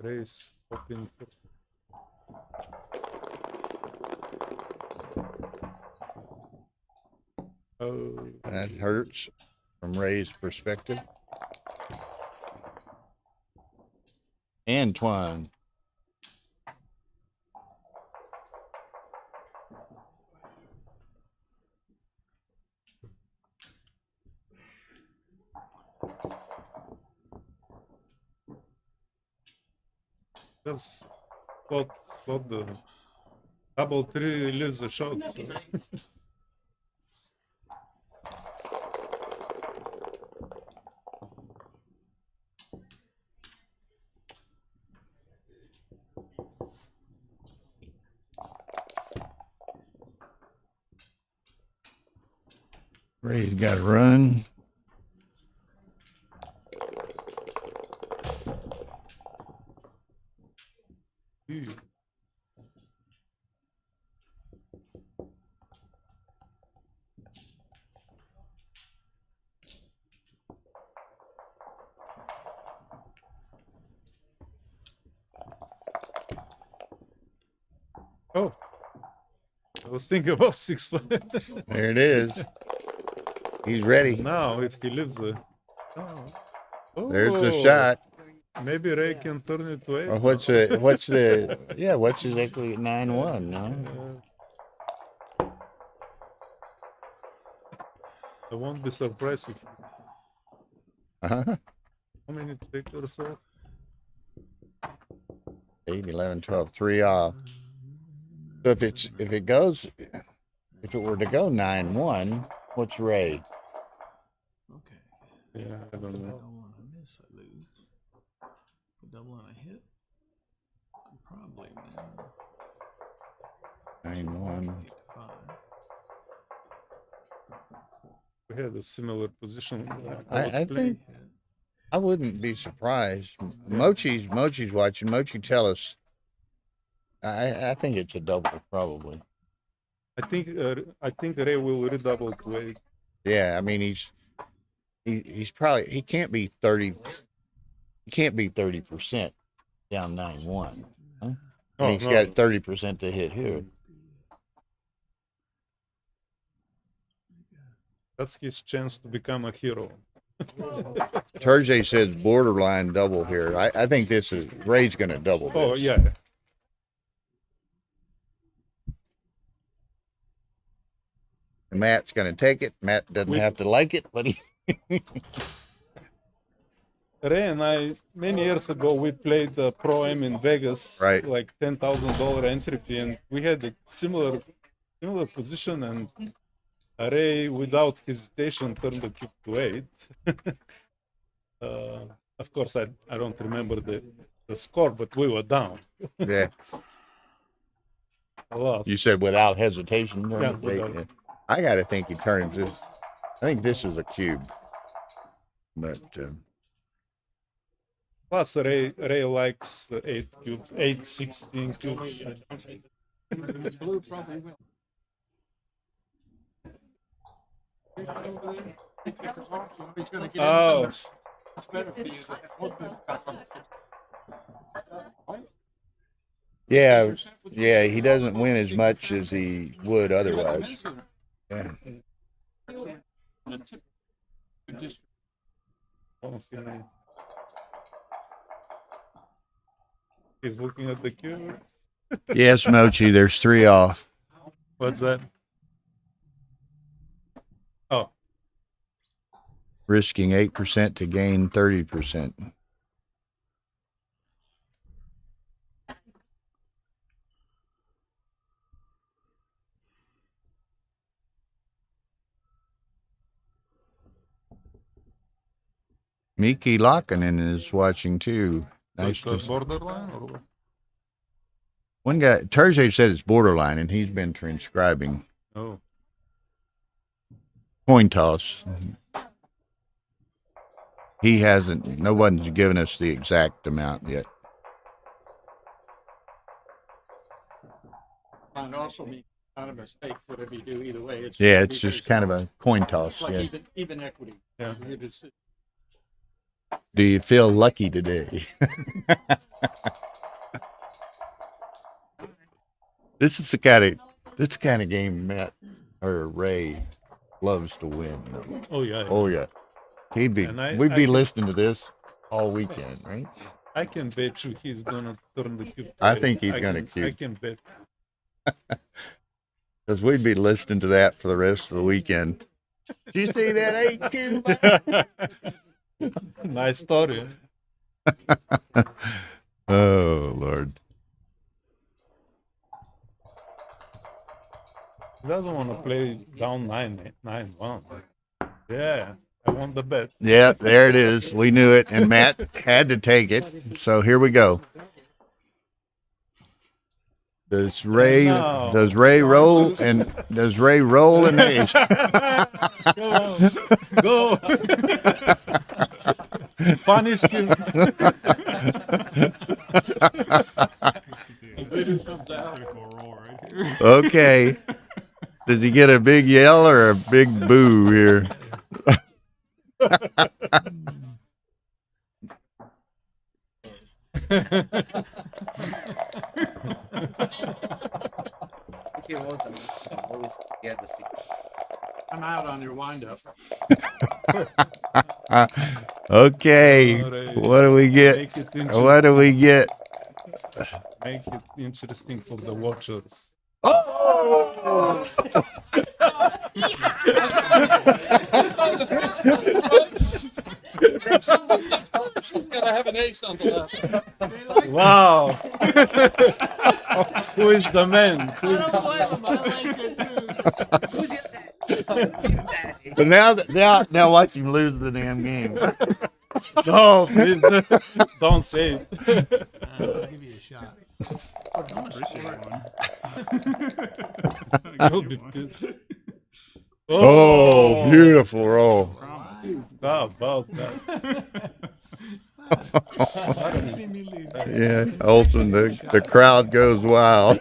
Raise open. Oh, That hurts from Ray's perspective. Antoine. that's what the double three leaves the shot. Ray's got to run. Oh, I was thinking about 6-5. There it is. He's ready. Now, if he leaves the. There's the shot. Maybe Ray can turn it to 8. Or what's exactly 9-1, no? I won't be surprised if. Uh-huh. How many takers are? 8, 11, 12, 3 off. So if it were to go 9-1, what's Ray? Okay. Yeah, I don't know. Double on a miss, I lose. Double on a hit, I'm probably win. 9-1. 5. We had a similar position. I think I wouldn't be surprised. Mochi's watching. Mochi, tell us. I think it's a double, probably. I think Ray will redouble to 8. Yeah, I mean he's probably he can't be 30. He can't be 30% down 9-1. Huh? I mean, he's got 30% to hit here. That's his chance to become a hero. Terje says borderline double here. I think this is Ray's going to double this. Oh yeah. And Matt's going to take it. Matt doesn't have to like it, but he. Ray and I, many years ago, we played Pro-Am in Vegas, right? Like $10,000 entry fee, and we had a similar position, and Ray, without hesitation, turned the cube to 8. Of course, I don't remember the score, but we were down. Yeah. A lot. You said without hesitation. Yeah, without. I got to think he turns this. I think this is a cube, but. Plus, Ray likes 8 cubes, 8, 16 cubes. Oh. Yeah, he doesn't win as much as he would otherwise. Yeah. He's looking at the cube. Yes, Mochi, there's 3 off. What's that? Oh. Risking 8% to gain 30%. Miki Lakinen is watching too. Nice. Borderline or what? One guy, Terje said it's borderline, and he's been transcribing. Oh. Coin toss. He hasn't. No one's given us the exact amount yet. Not a mistake, whatever you do, either way. It's Yeah, it's just kind of a coin toss. like Yeah. even equity. Yeah. It is- Do you feel lucky today? This is the kind of game Matt or Ray loves to win. Oh yeah. Oh yeah. We'd be I listening to this all weekend, right? I can bet you he's gonna turn the cube. I think he's gonna I cube. can bet. Because we'd be listening to that for the rest of the weekend. Did you see that 8 cube? Nice story. Oh Lord. He doesn't want to play down 9-1. Yeah, I want the bet. Yeah, there it is. We knew it, and Matt had to take it. So here we go. Does Ray No. roll and does Ray roll an ace? Go. Punish him. Okay. Does he get a big yell or a big boo here? I'm out on your windup. Okay. What do we get? Make it What do we get? Make it interesting for the watchers. Oh! Gotta have an ace on the left. Wow. Who is the man? But now watch him lose the damn game. No, please don't say it. I'll give you a shot. Oh, beautiful roll. How about that? Yeah, Olsen, the crowd goes wild.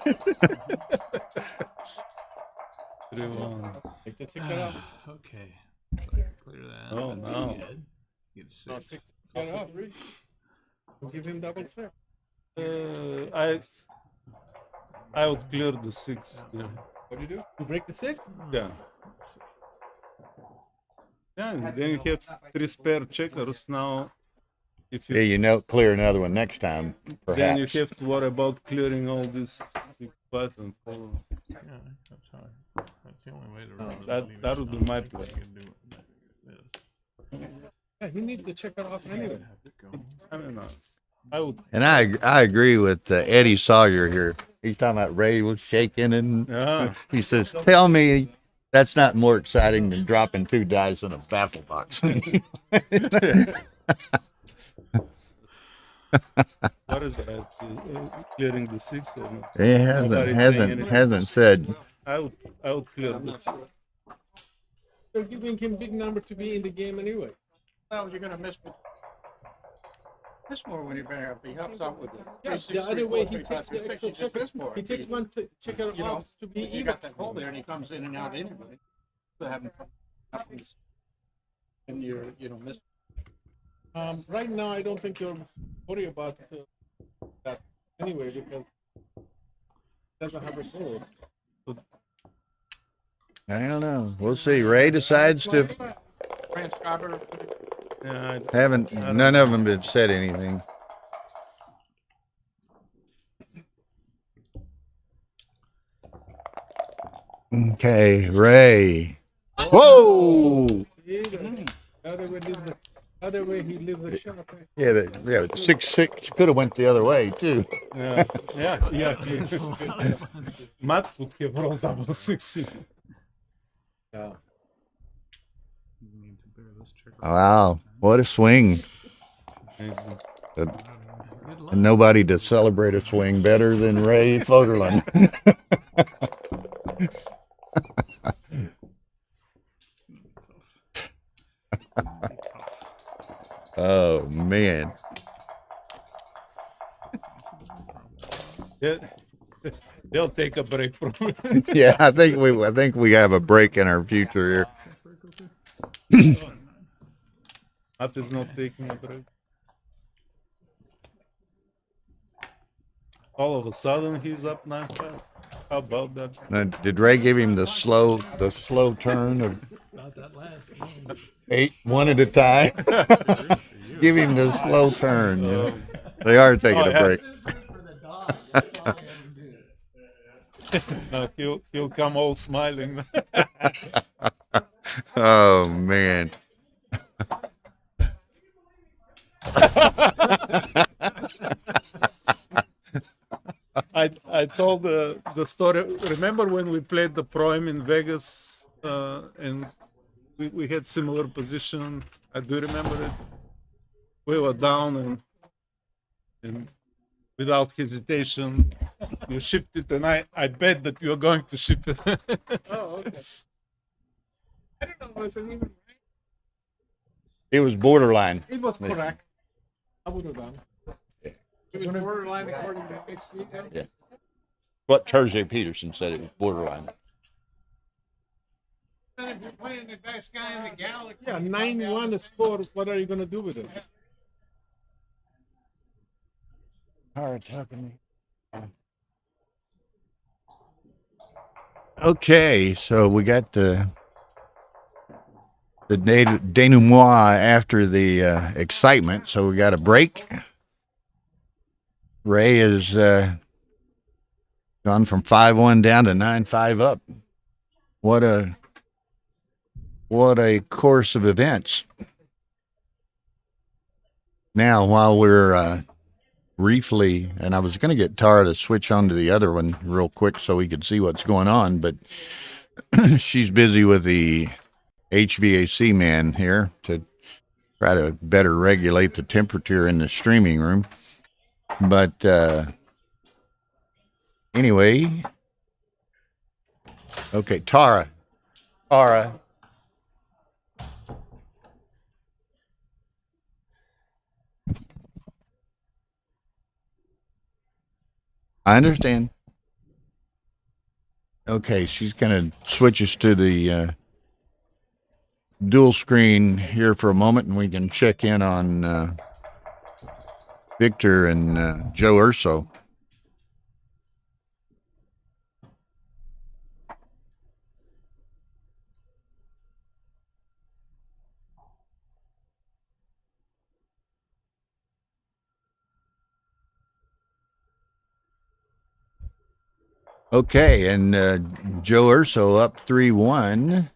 3-1. Take the ticket off. Okay. Clear that. Oh, no. Get a six. No, take the ticket off, Rick. We'll give him double sir. I would clear the 6. Yeah. What do you do? You break the 6? Yeah. Yeah, and then you have 3 spare checkers now. If Yeah, clear another one next time, then you perhaps. have to worry about clearing all this 6 buttons. Yeah, that's the only way to really That would be my play. Yeah, he needs the checker off anyway. I don't know. I would. And I agree with Eddie Sawyer here. He's talking about Ray was shaking, and Yeah. he says, "Tell me that's not more exciting than dropping 2 dice in a baffle box." What is that? Clearing the 6? He hasn't said. I would clear this. They're giving him big number to be in the game anyway. Well, you're gonna miss more when you're better up. He helps out with it. Yeah, the other way he takes the extra checker. He takes one checker You know, off to be you even. got that hole there, and he comes in and out anyway. So having and you're miss. Right now, I don't think you're worried about that anyway because he doesn't have a goal. I don't know. We'll see. Ray decides to. Transcriber. Yeah, None of them have said anything. Okay, Ray. Whoa! The other way he leaves the shot. Yeah, the 6-6 could have went the other way too. Yeah. Matt would have rolled double 6. Yeah. Wow, what a swing! And nobody to celebrate a swing better than Ray Fogerlund. Oh man. Yeah. They'll take a break from Yeah, I think we have a break in our future here. Matt is not taking a break. All of a sudden, he's up 9-5. How about that? Now, did Ray give him the slow turn of About that last game. 8 one at a time? Give him the slow turn. You know? They are taking a break. No, he'll come all smiling. Oh man. I told the story. Remember when we played the Pro-Am in Vegas and we had similar position? I do remember it. We were down and without hesitation, you shipped it, and I bet that you're going to ship it. Oh, okay. I don't know if it even right. It was borderline. It was correct. I would have done. It was borderline according to XP. Yeah. But Terje Peterson said it was borderline. If you're playing the best guy in the galaxy. Yeah, 9-1 the score. What are you going to do with it? Hard talking to me. Okay, so we got the denouement after the excitement. So we got a break. Ray is gone from 5-1 down to 9-5 up. What a course of events. Now, while we're briefly, and I was going to get Tara to switch on to the other one real quick so we could see what's going on, but she's busy with the HVAC man here to try to better regulate the temperature in the streaming room. But anyway, okay, Tara. I understand. Okay, she's going to switch us to the dual screen here for a moment, and we can check in on Victor and Joe Urso. Okay, and Joe Urso up 3-1.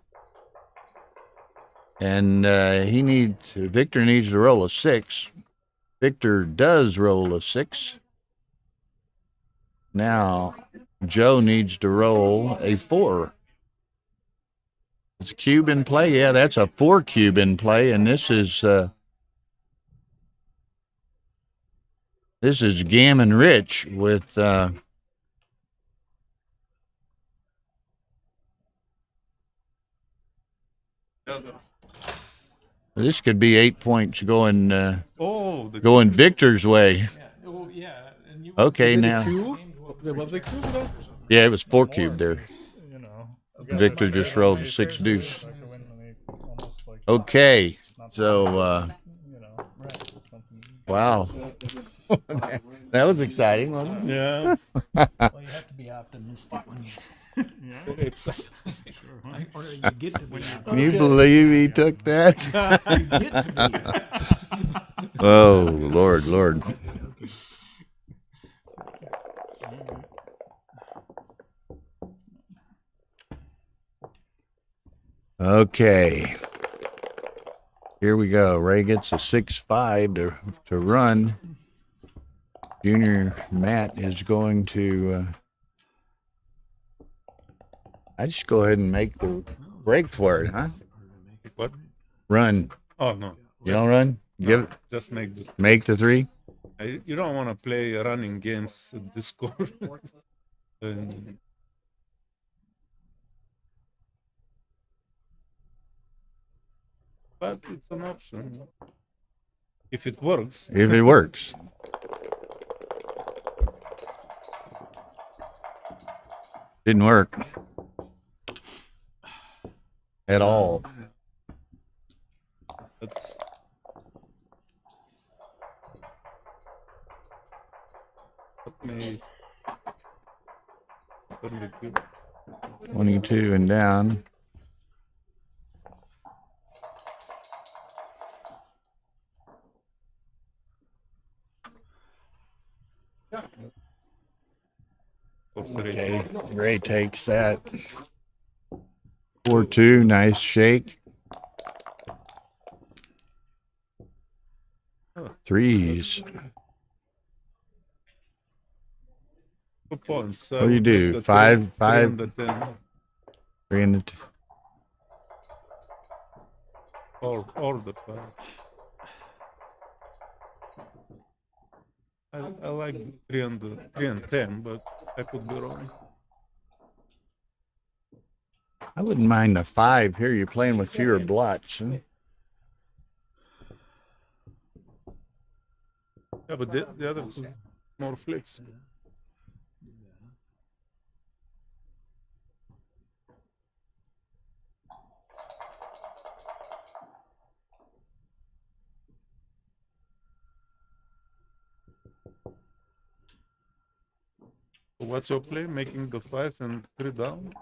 And Victor needs to roll a 6. Victor does roll a 6. Now, Joe needs to roll a 4. Is a cube in play? Yeah, that's a 4 cube in play, and this is Gammon Rich with this could be 8 points going Victor's way. Okay, now. Yeah, it was 4 cube there. Victor just rolled 6 deuce. Okay, so wow, that was exciting, wasn't it? Yeah. Well, you have to be optimistic when you. Yeah, exactly. Or you get to be. Can you believe he took that? You get to be. Oh, Lord. Okay. Here we go. Ray gets a 6-5 to run. Junior Matt is going to I just go ahead and make the break for it, huh? What? Run. Oh, no. You don't run? No, just make the 3? You don't want to play running games at this score. But it's an option. If it works. Didn't work at all. That's maybe 32. 22 and down. Okay, Ray takes that. 4-2, nice shake. Threes. 2 points. What do you do? 5, 5, 3 and the 2. Or the 5. I like 3 and 10, but I could be wrong. I wouldn't mind the 5 here. You're playing with fewer blots. Huh? Yeah, but the other is more flexible. What's your play? Making the 5 and 3 down?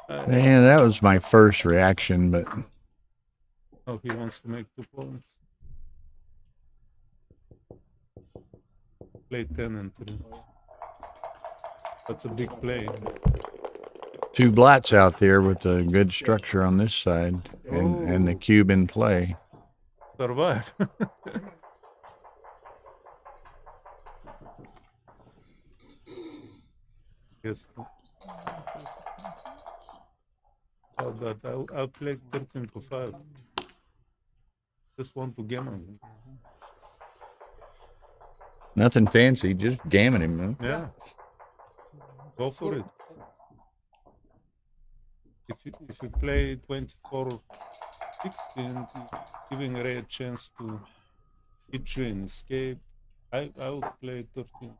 Man, that was my first reaction, but Oh, he wants to make 2 points. Play 10 and 3. That's a big play. 2 blots out there with a good structure on this side and the cube in play. Survive. Yes. Oh, that I'll play 13 to 5. Just want to gammon. Nothing fancy, just gammon him, huh? Yeah. Go for it. If you play 24-16, giving Ray a chance to hit you and escape, I would play 13.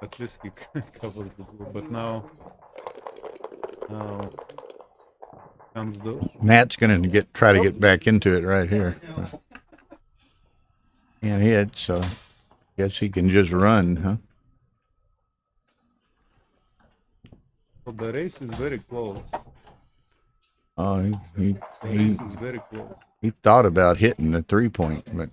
At least he covered the blue, but now comes the Matt's gonna try to get back into it right here. Can't hit, so guess he can just run, huh? Well, the race is very close. Oh, The race is very close. he thought about hitting the 3-point, but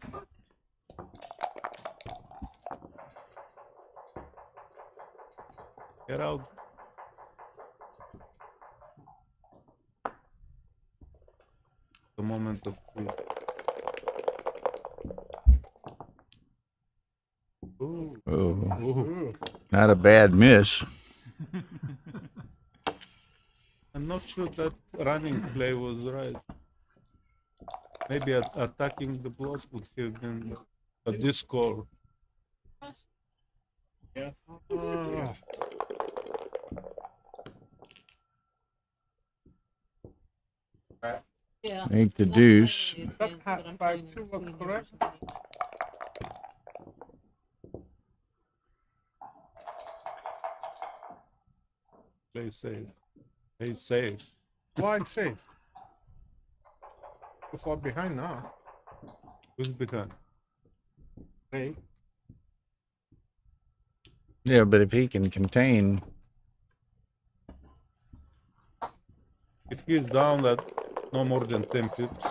Get out. The moment of truth. oh, not a bad miss. I'm not sure that running play was right. Maybe attacking the blocks would have been a this score. Yeah. Yeah. Make the deuce. That 5-2 was correct. Play safe. Play safe. Why safe? Too far behind now. Who's behind? Hey. Yeah, but if he can contain, If he's down, that no more than 10 pips.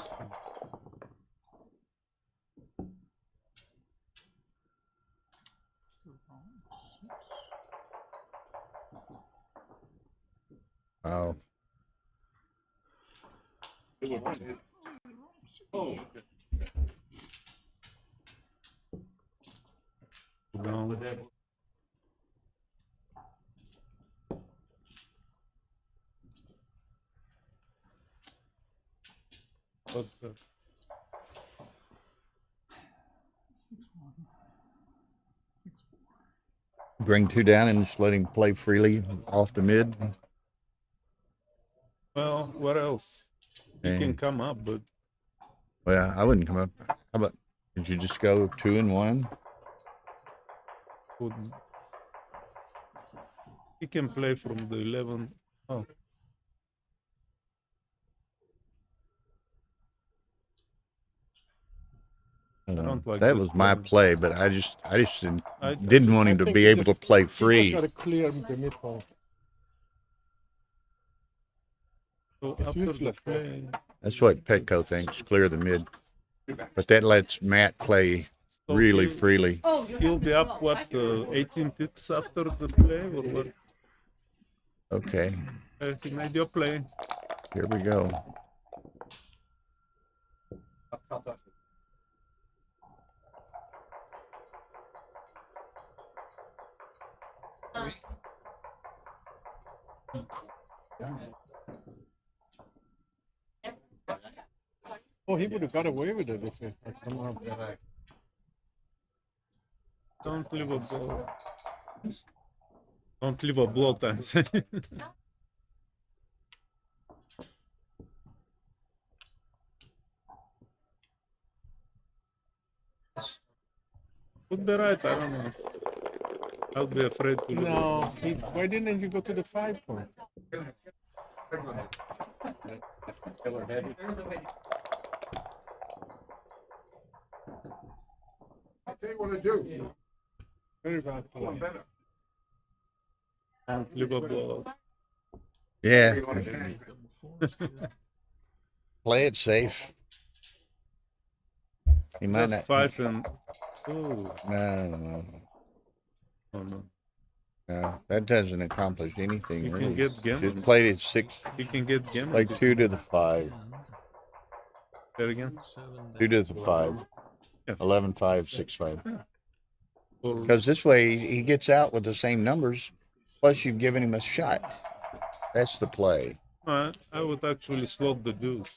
wow. Oh. Down. What's that? Bring two down and just let him play freely off the mid. Well, what else? You can And- come up, but Well, I wouldn't come up. How about, did you just go 2 and 1? wouldn't. He can play from the 11. Oh, don't like That this was my play. play, but I just didn't, I- didn't want him to be able to play free. Got to clear the midpoint. so It's after the useless, though. play, That's what Petko thinks, clear the mid. But that lets Matt play so really he- freely. He'll be up, what, 18 pips after the play, or what? Okay, He made your play. here we go. Oh, he would have got away with it if it had come out. Don't leave a ball. Don't leave a blow time. Put the right, I don't know. I'll be afraid to look. No, why didn't you go to the 5 point? I'll tell you what to do. Very bad play. Don't leave a blow. Yeah. Play it safe. He might Just not. 5 and. Oh, No, oh no. no, that doesn't accomplish anything. You can Really. get Gammoner. Just played it 6, He can get Gammoner. like 2 to the 5. There again. 2 to the 5. Yeah. 11-5, 6-5. Or Because this way he gets out with the same numbers, plus you've given him a shot. That's the play. I would actually slot the deuce.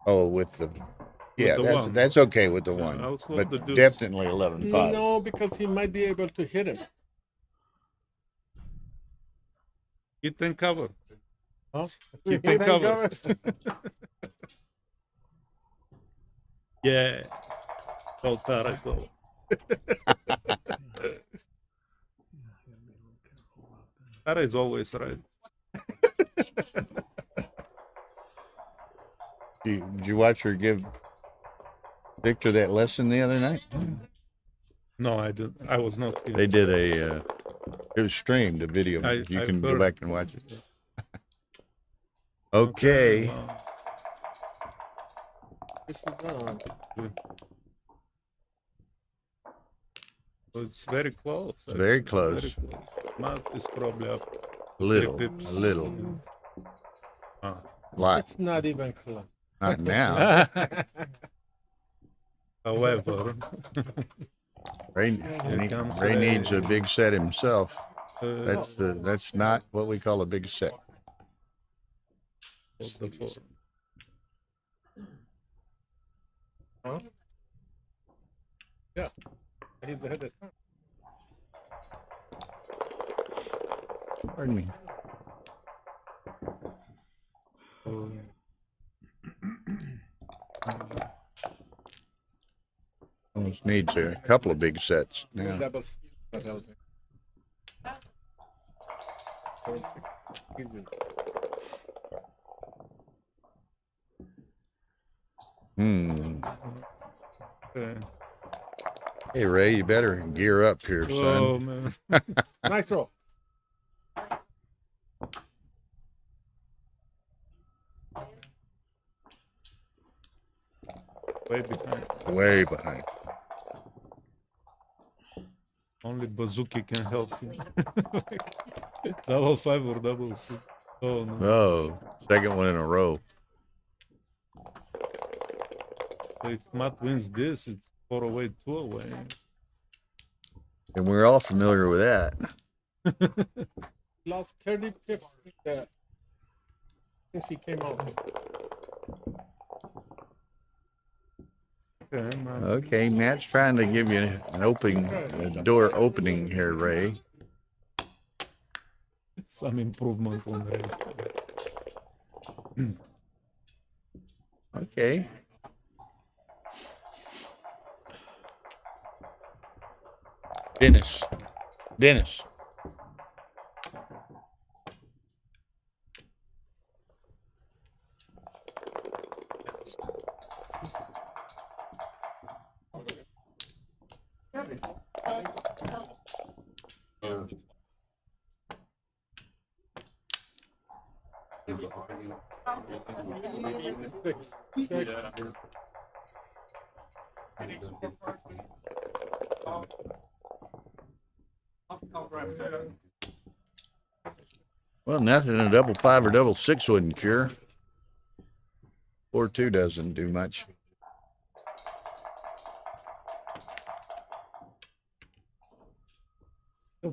Oh, with the. Yeah, the that's, one. that's okay with the Yeah, one. I'll swap But the deuce. definitely 11-5. No, because he might be able to hit him. Hit and cover. Huh? Keep Hit and and cover. Yeah. Go Tara, go. Tara is always right. Did you watch her give Victor that lesson the other night? No, I didn't. I was not here. They did a. It was streamed, a video. You I can go heard. back and watch it. Okay. This is So it's very close. Very close. Very close. Matt is probably up. A little. 3 pips. A little. Ah. Lot. It's not even close. Not now. However, Ray, comes Ray Ray. needs a big set himself. That's not what we call a big set. the 4. Huh? Yeah. I hit the head this time. Pardon me. Almost needs a couple of big sets now. Doubles. That helps me. Okay. Hey Ray, you better gear up here, son. Oh man. Nice throw. Way behind. Way behind. Only Bazooki can help you. Double 5 or double 6. Oh no. Oh, second one in a row. If Matt wins this, it's 4 away, 2 away. And we're all familiar with that. Lost 30 pips since he came out. Okay, Matt's trying to give you an a door opening here, Ray. Some improvement on race. Okay. Dennis. Well, nothing a double 5 or double 6 wouldn't cure. 4-2 doesn't do much.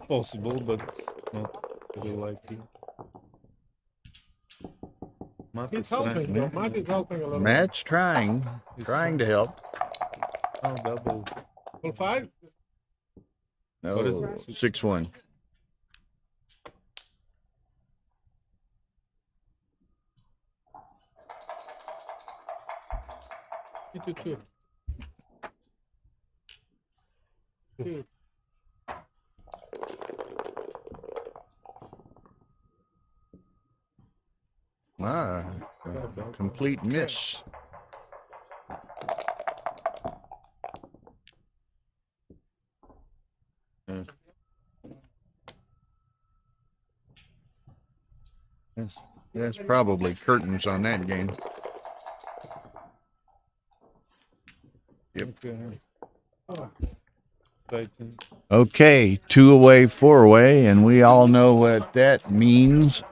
Possible, but not really likely. He's helping, though. Matt is helping a little. Matt's trying to help. Oh, double. Full 5? No, 6-1. Two. Complete miss. That's probably curtains on that game. Yep. Okay, 2 away, 4 away, and we all know what that means.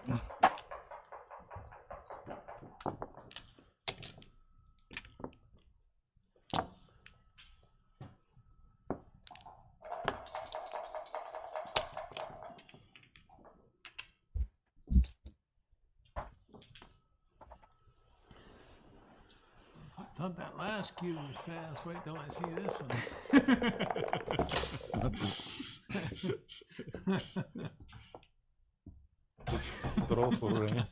I thought that last cue was fast. Wait till I see this one. Draw for rain.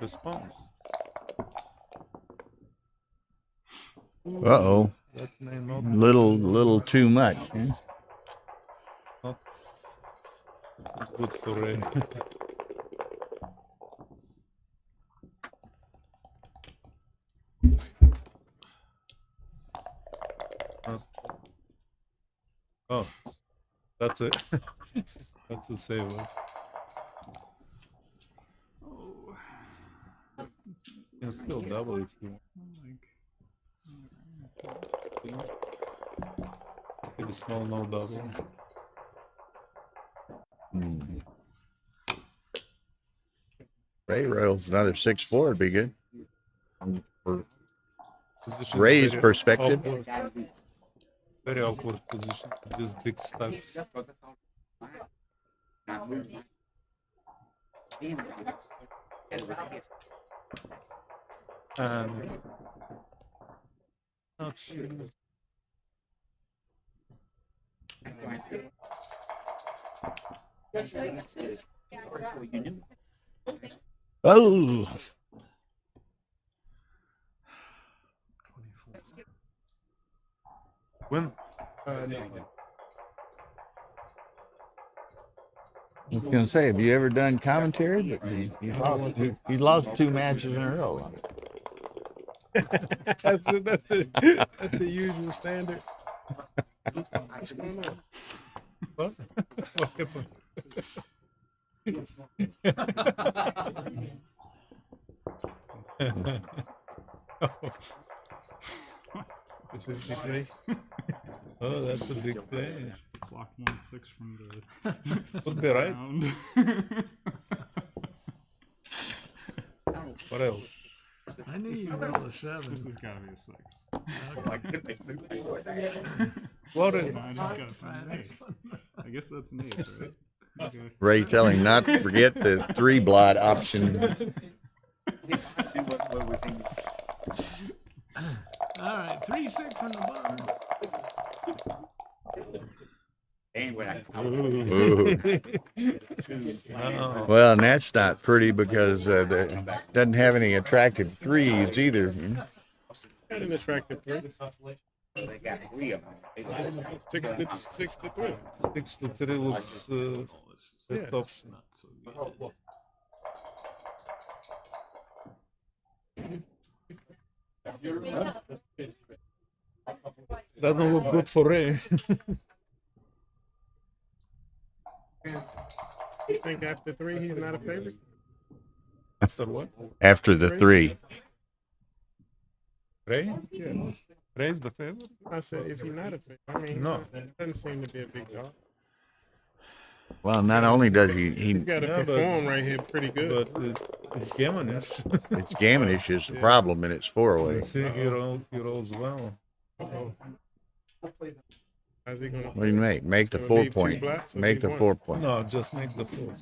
Response. Uh-oh. Little too much. Not good for rain. Oh, that's it. That's a saver. Oh. You can still double if you want. Take a small no double. Ray rolls another 6-4 would be good. For Position Ray's very perspective. awkward. Very awkward position. Just big stacks. And oh shit. Oh. When? I was going to say, have you ever done commentary? But you lost 2 matches in a row. That's the usual standard. What's going on? What? What happened? This is big play. Oh, that's a big play. Block 1-6 from the Would be right. round. What else? I knew you rolled a 7. This has got to be a 6. What is No, I just got an ace. I guess that's an ace, right? Okay. Ray telling not to forget the 3 blot option. All right, 3-6 from the bottom. Well, and that's not pretty because it doesn't have any attractive threes either. Got an attractive three. 6-3. 6-3 looks best option. Doesn't look good for Ray. You think after 3 he's not a favorite? After what? After the three. Ray? Yeah. Ray's the favorite? I said, is he not a favorite? I mean, No. doesn't seem to be a big dog. Well, not only does He's got to perform right here pretty good. But it's Gammonish. it's Gammonish is the problem, and it's 4-away. Let's see, he rolls well. How's he gonna? What do you make? Make the gonna 4 leave 2 point. blacks or Make leave the one? 4 point. No, just make the 4.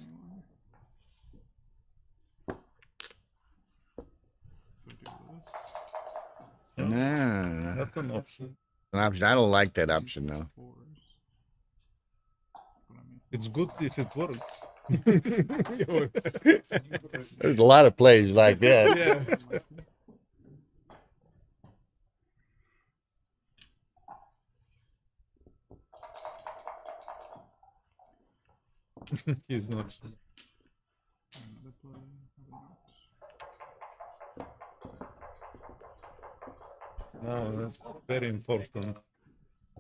No, That's an option. an option. I don't like that option though. It's good if it works. There's a lot of plays like that. Yeah. He's not. No, that's very important.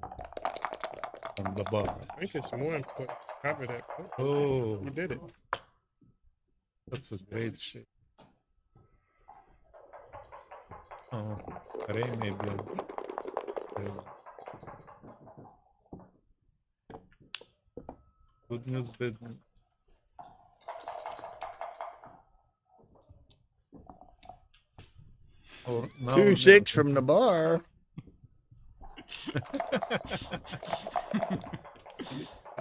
On the bar. I think it's more important to cover that. Oh, You did it. that's a great shit. Oh, Ray maybe. Good news, bad news. Or now 2-6 from the bar.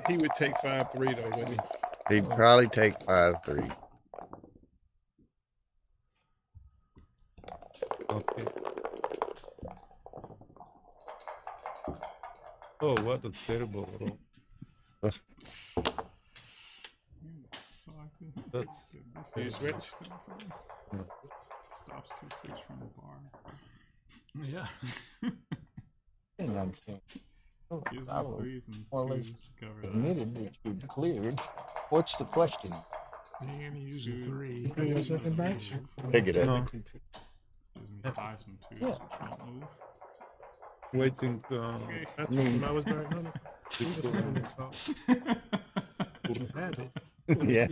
He would take 5-3 though, wouldn't he? He'd probably take 5-3. Okay. Oh, what a terrible roll. That's You switch? Stops 2-6 from the bar. Yeah. Didn't understand. Gives you threes and twos to cover that. Admitted that you cleared. What's the question? You're gonna use a 3. For your second match? Take it as No. Gives me 5s and 2s. Yeah. Can't move. waiting. That's when I was back home. He was playing this song. Yeah.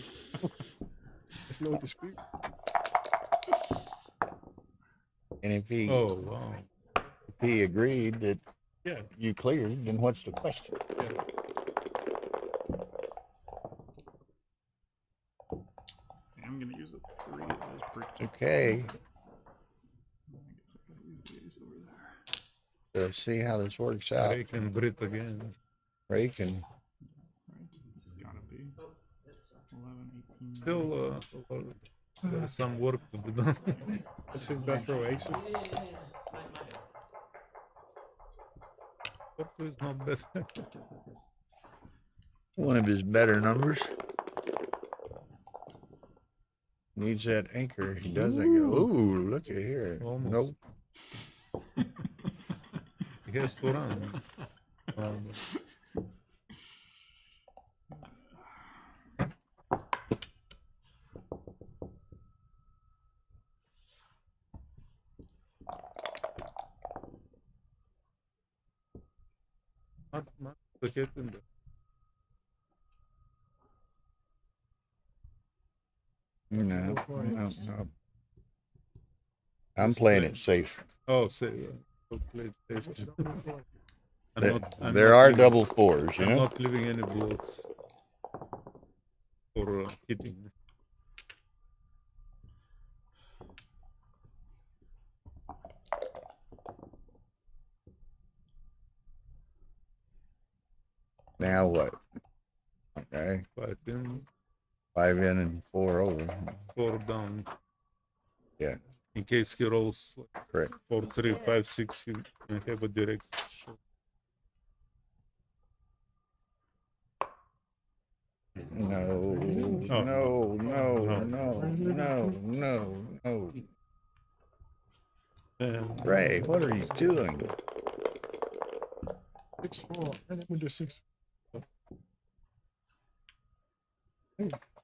There's no dispute. And if he Oh wow. if he agreed that Yeah. you cleared, then what's the question? I'm gonna use a 3 as protect. Okay. I guess I gotta use these over there. See how this works out. Ray can breathe again. Ray can. Right? It's gotta be 11, 18. Still, there's some work to be done. What's his best row? Aces? Porto is not bad. One of his better numbers. Needs that anchor. He doesn't go. Ooh, look at here. Almost. Nope. He has to run. Not to get in there. No, no, no. I'm playing it safe. Oh, say, so play it safe. I'm There not are leaving- double fours, you I'm know? not leaving any blocks for hitting. Now what? Okay. 5 in, 5 in and 4 over. 4 down. Yeah. In case he rolls Correct. 4, 3, 5, 6, he can have a direct shot. No, no, no. Ray, what are you doing? 6-4. I think we do 6.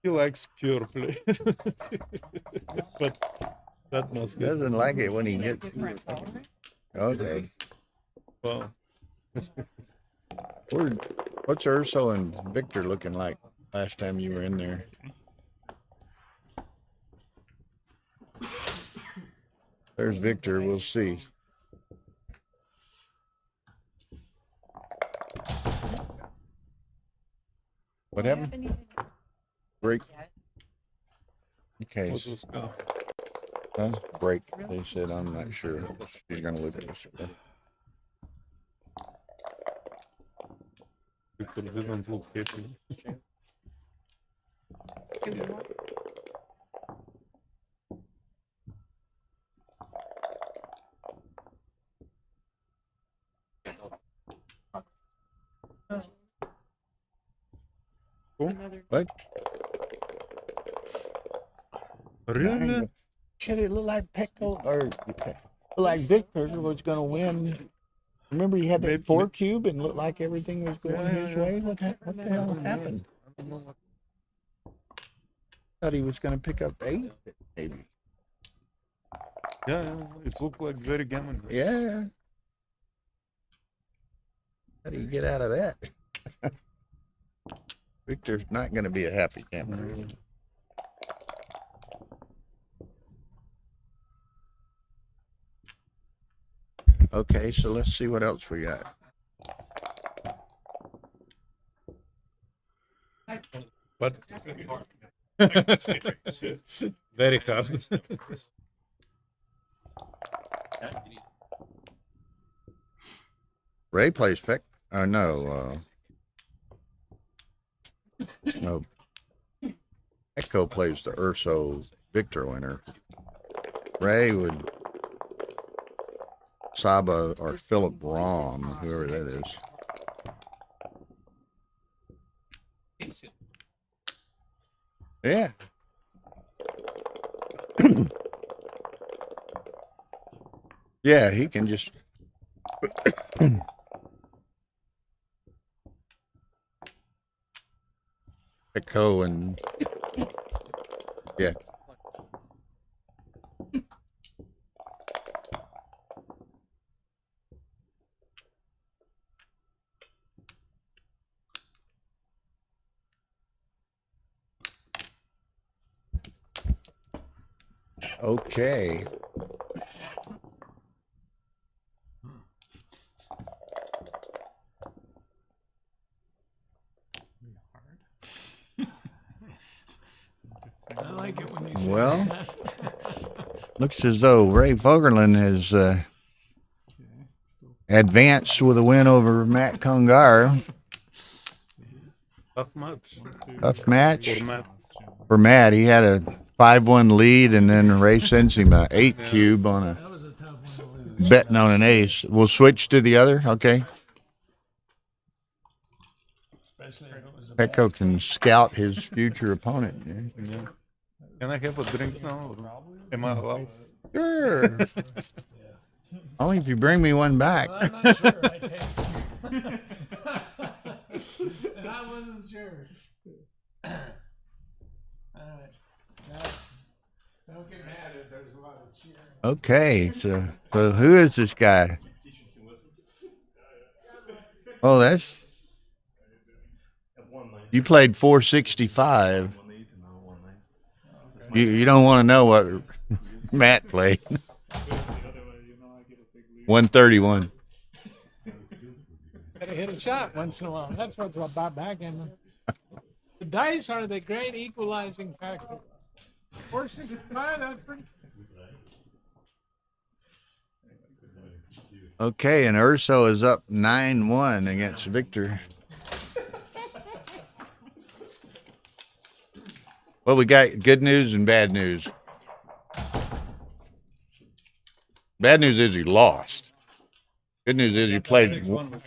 He likes pure play. But that must be. Doesn't like it when he hits. Okay. Well. What's Urso and Victor looking like last time you were in there? There's Victor. We'll see. What happened? Break. Okay. What's this go? Huh? Break. They said, I'm not sure. She's going to look at this. Victor didn't look happy. What? Really? Shit, it looked like Petko, or looked like Victor was going to win. Remember he had that 4 cube and looked like everything was going his way? What the hell happened? Thought he was going to pick up 8, maybe. Yeah, it looked like very Gammoner. Yeah. How do you get out of that? Victor's not going to be a happy camper. Okay, so let's see what else we got. But very hard. Ray plays Peck. No. No. Petko plays the Urso Victor winner. Ray would Saba or Philip Rom, whoever that is. Yeah. Yeah, he can just Petko and yeah. Okay. I like it when you say Well, that. looks as though Ray Fogerlin has advanced with a win over Matt Congar. Tough match. Tough match For Matt. for Matt. He had a 5-1 lead, and then Ray sends him a 8 cube on a betting on an ace. We'll switch to the other. Okay. Especially if it was a Petko can scout his future opponent. Yeah. Can I have a drink now? Or am I allowed? Sure. Only if you bring me one back. Well, I'm not sure. I take and I wasn't sure. All right. Now, don't get mad if there's a lot of cheering. Okay, so who is this guy? Oh, that's you played 465. You don't want to know what Matt played. 131. Gotta hit a shot once in a while. That's what's about backgammon. The dice are the great equalizing factor. 465, that's pretty. Okay, and Urso is up 9-1 against Victor. Well, we got good news and bad news. Bad news is you lost. Good news is you played. I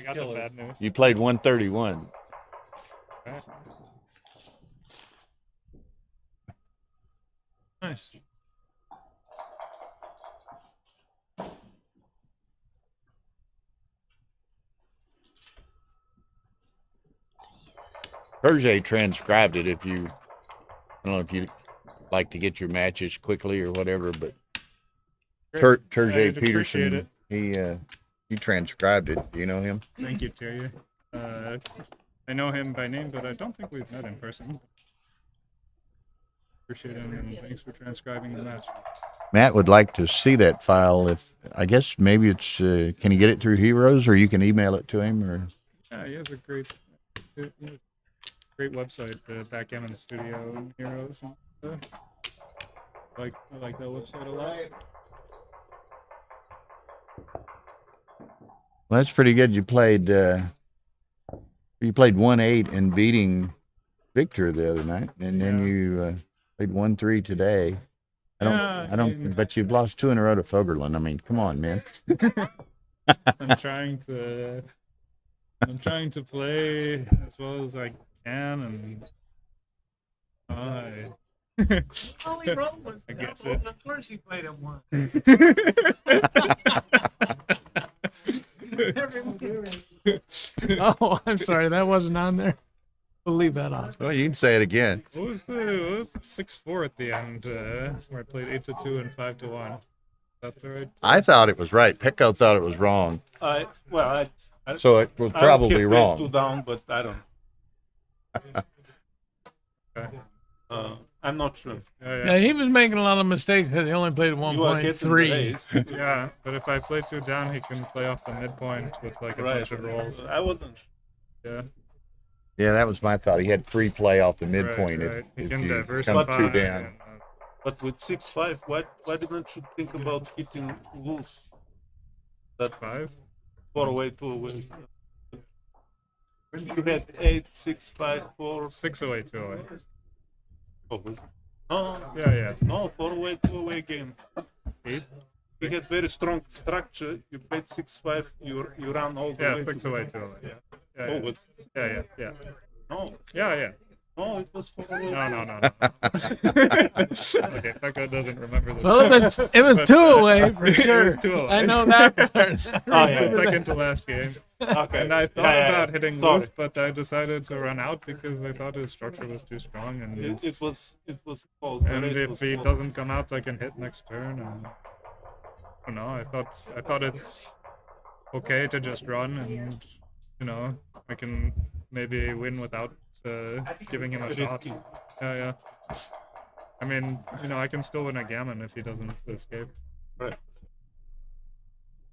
got the bad news. You played 131. Okay. Nice. Hergé transcribed it. If you, I don't know if you like to get your matches quickly or whatever, but Terje I'd appreciate Peterson, it. he transcribed it. Do you know him? Thank you, Terry. I know him by name, but I don't think we've met in person. Appreciate him, and thanks for transcribing the match. Matt would like to see that file. If I guess maybe it's can he get it through Heroes, or you can email it to him, or Yeah, he has a great website, Backgammon Studio and Heroes. I like that website a lot. well, that's pretty good. You played 1-8 and beating Victor the other night, and then you played 1-3 today. I don't. But you've lost 2 in a row to Fogerlund. I mean, come on, man. I'm trying to play as well as I can, and Only wrong was I guess doubles. it. Of course he played him once. Oh, I'm sorry, that wasn't on there. We'll leave that off. Well, you can say it again. What was the 6-4 at the end where I played 8-2 and 5-1? Is that the right? I thought it was right. Petko thought it was wrong. I So it was probably kept wrong. 2 down, but I don't. Okay. I'm not sure. Yeah, he was making a lot of mistakes because he only played You are getting the 1.3. raise. Yeah, but if I play 2 down, he can play off the midpoint with like a bunch of rolls. I wasn't. Yeah. Yeah, that was my thought. He had free play off the midpoint Right. He if can you diversify. come 2 down. and, But with 6-5, why didn't you think about hitting loose? That 5? 4 away, 2 away. When you had 8, 6, 5, 4. 6 away, 2 away. Oh, was it? No, Yeah. no, 4 away, 2 away game. 8? You had very strong structure. You played 6-5. You ran all the way. Yeah, 6 away, 2 away. Yeah. Oh, Yeah. was Yeah. no, Yeah. no, it was 4 away. No. Okay, Petko doesn't remember this. Well, it was But, 2 away for It sure. was 2 away. I know that part. It was the second to last game. Okay. And I thought about hitting Sorry. loose, but I decided to run out because I thought his structure was too strong. And It was close. The and race if was he close. doesn't come out, I can hit next turn. And I don't know. I thought it's okay to just run, and I can maybe win without giving him a shot. Yeah. I mean, I can still win a gammon if he doesn't escape. Right.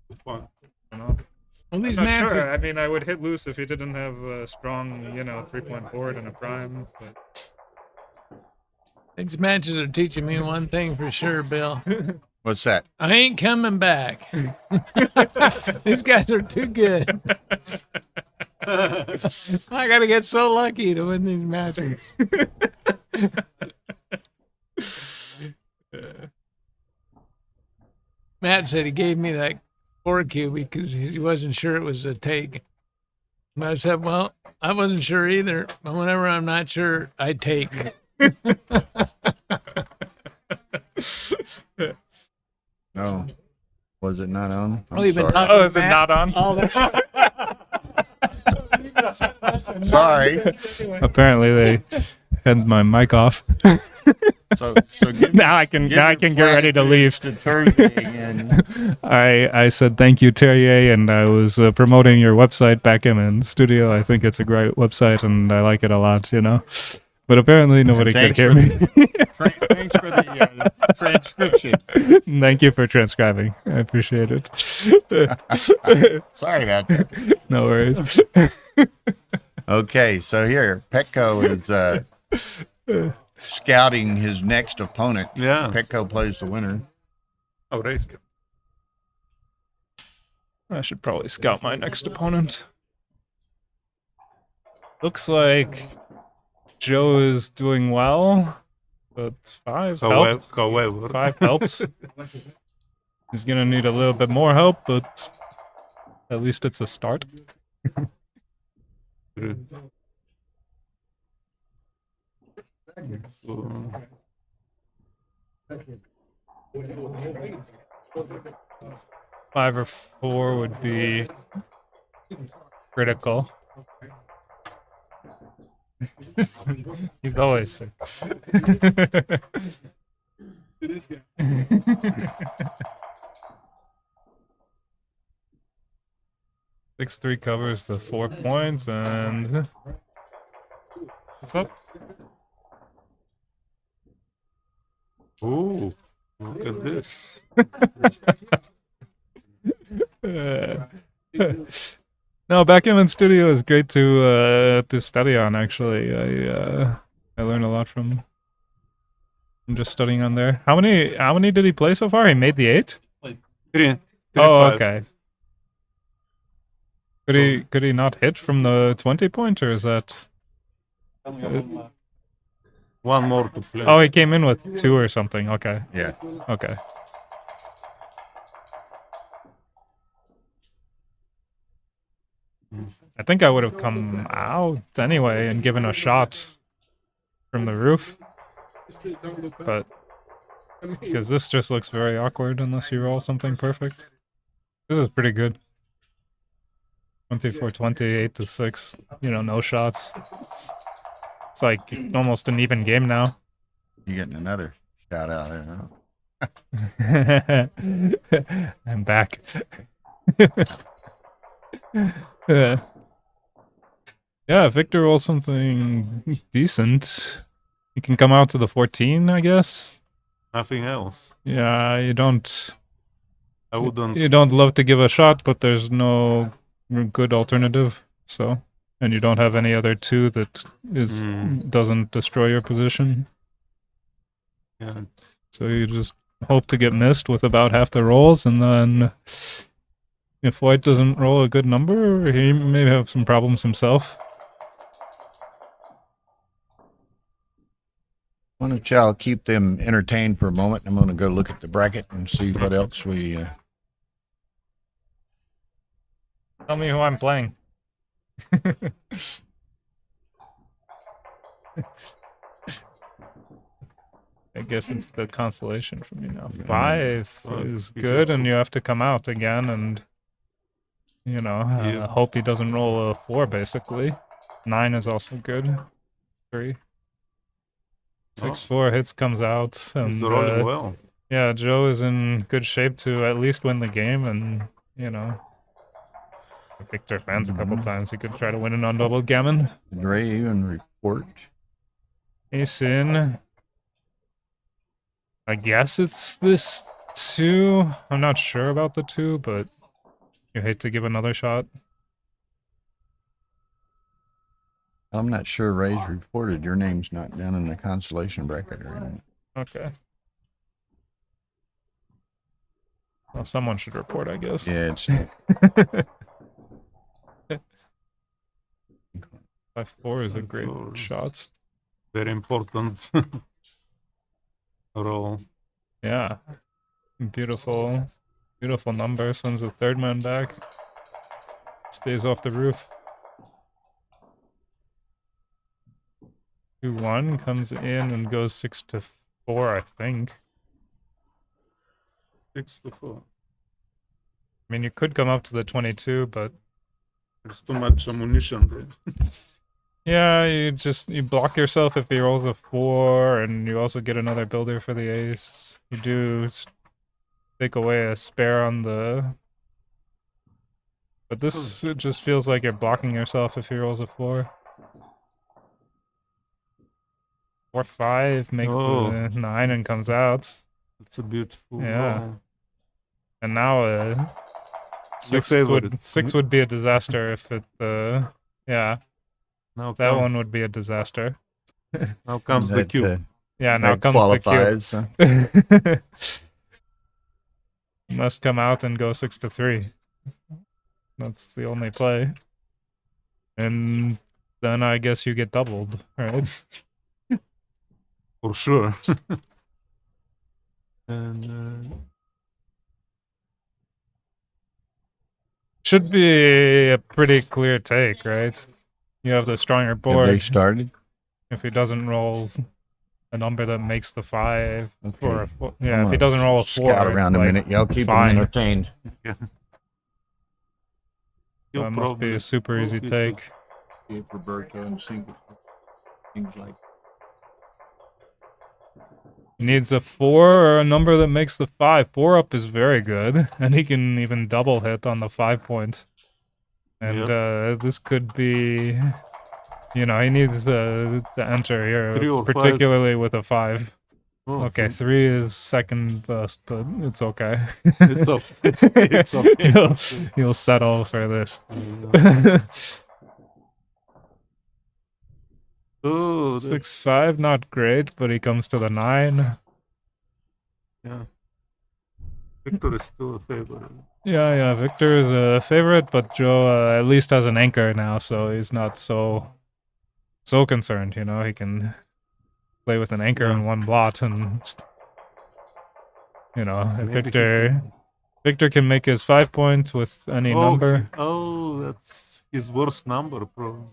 Good point. I don't know. Well, I'm these not matches, sure. I mean, I would hit loose if he didn't have a strong, 3-point board and a prime. But these matches are teaching me one thing for sure, Bill. What's that? I ain't coming back. These guys are too good. I gotta get so lucky to win these matches. Matt said he gave me that 4 cube because he wasn't sure it was a take. And I said, well, I wasn't sure either, but whenever I'm not sure, I take. No. Was it not on? Well, you've been sorry. talking is it Matt not on? all the- Sorry. Apparently they had my mic off. So give, Now I can get ready to leave. to Thursday again. I said thank you, Terrier, and I was promoting your website, Backgammon Studio. I think it's a great website, and I like it a lot, But apparently nobody could Thanks hear for me. Thanks for the transcription. Thank you for transcribing. I appreciate it. Sorry about that. No worries. Okay, so here, Petko is scouting his next opponent. Yeah. Petko plays the winner. Oh, race. I should probably scout my next opponent. Looks like Joe is doing well, but 5 helps. 5 helps. He's gonna need a little bit more help, but at least it's a start. Five or four would be critical. He's always sick. It is good. 6-3 covers the 4 points, and what's up? Oh, look at this. No, Backgammon Studio is great to study on. Actually, I learned a lot from just studying on there. How many did he play so far? He made the 8. Three. Oh, okay. Could he not hit from the 20 point, or is that one more to play? Oh, he came in with 2 or something. Okay. Yeah. Okay. I think I would have come out anyway and given a shot from the roof, but because this just looks very awkward unless you roll something perfect. This is pretty good. 24-20, 8-6. You know, no shots. It's like almost an even game now. You're getting another shout out here, huh? I'm back. Yeah, Victor rolls something decent. You can come out to the 14, I guess. Nothing else. Yeah, you don't. I wouldn't. You don't love to give a shot, but there's no good alternative. So, and you don't have any other 2 that is doesn't destroy your position. Yeah. So you just hope to get missed with about half the rolls, and then if White doesn't roll a good number, he may have some problems himself. Why don't y'all keep them entertained for a moment? I'm going to go look at the bracket and see what else we. Tell me who I'm playing. I guess it's the consolation for me now. 5 is good, and you have to come out again, and you know, hope he doesn't roll a 4. Basically, 9 is also good. 3. 6-4 hits comes out, and He's rolling well. Yeah, Joe is in good shape to at least win the game, and you know, Victor fans a couple times. He could try to win an undoubled gammon. Did Ray even report? Ace in. I guess it's this 2. I'm not sure about the 2, but you hate to give another shot. I'm not sure Ray's reported. Your name's not down in the consolation bracket or anything. Okay. Well, someone should report, I guess. Yeah, it's 5-4 is a great shot. Very important roll. Yeah. Beautiful. Beautiful number. Sends the 3rd man back. Stays off the roof. 2-1 comes in and goes 6-4, I think. 6-4. I mean, you could come up to the 22, but there's too much ammunition there. yeah, you block yourself if he rolls a 4, and you also get another builder for the ace. You do take away a spare on the. But this it just feels like you're blocking yourself if he rolls a 4. 4-5 makes the 9 and comes out. It's a beautiful. Yeah. roll. And now 6 would be a disaster if it yeah. Now that come- one would be a disaster. Now comes the cube. Yeah, now that comes qualifies, the cube. Must come out and go 6-3. That's the only play. And then I guess you get doubled, right? For sure. And should be a pretty clear take, right? You have the stronger Have board. they started? If he doesn't roll a number that makes the 5 Okay. or a 4, I'm yeah, if he gonna doesn't roll a 4, Scout around a like, minute. Y'all keep them fine. entertained. Yeah. So it must be a super easy take. Give Roberto and single things like He needs a 4 or a number that makes the 5. 4 up is very good, and he can even double hit on the 5 point. And this could be, he needs to enter here, 3 or 5. particularly with a 5. Oh, Okay, 3 is second best, but it's okay. It's okay. It's okay. He'll settle for this. Oh, 6-5, not great, but he comes to the 9. Yeah. Victor is still a favorite. Yeah, Victor is a favorite, but Joe at least has an anchor now, so he's not so concerned. He can play with an anchor and one blot, and Victor can make his 5 points with any number. Oh, that's his worst number, bro.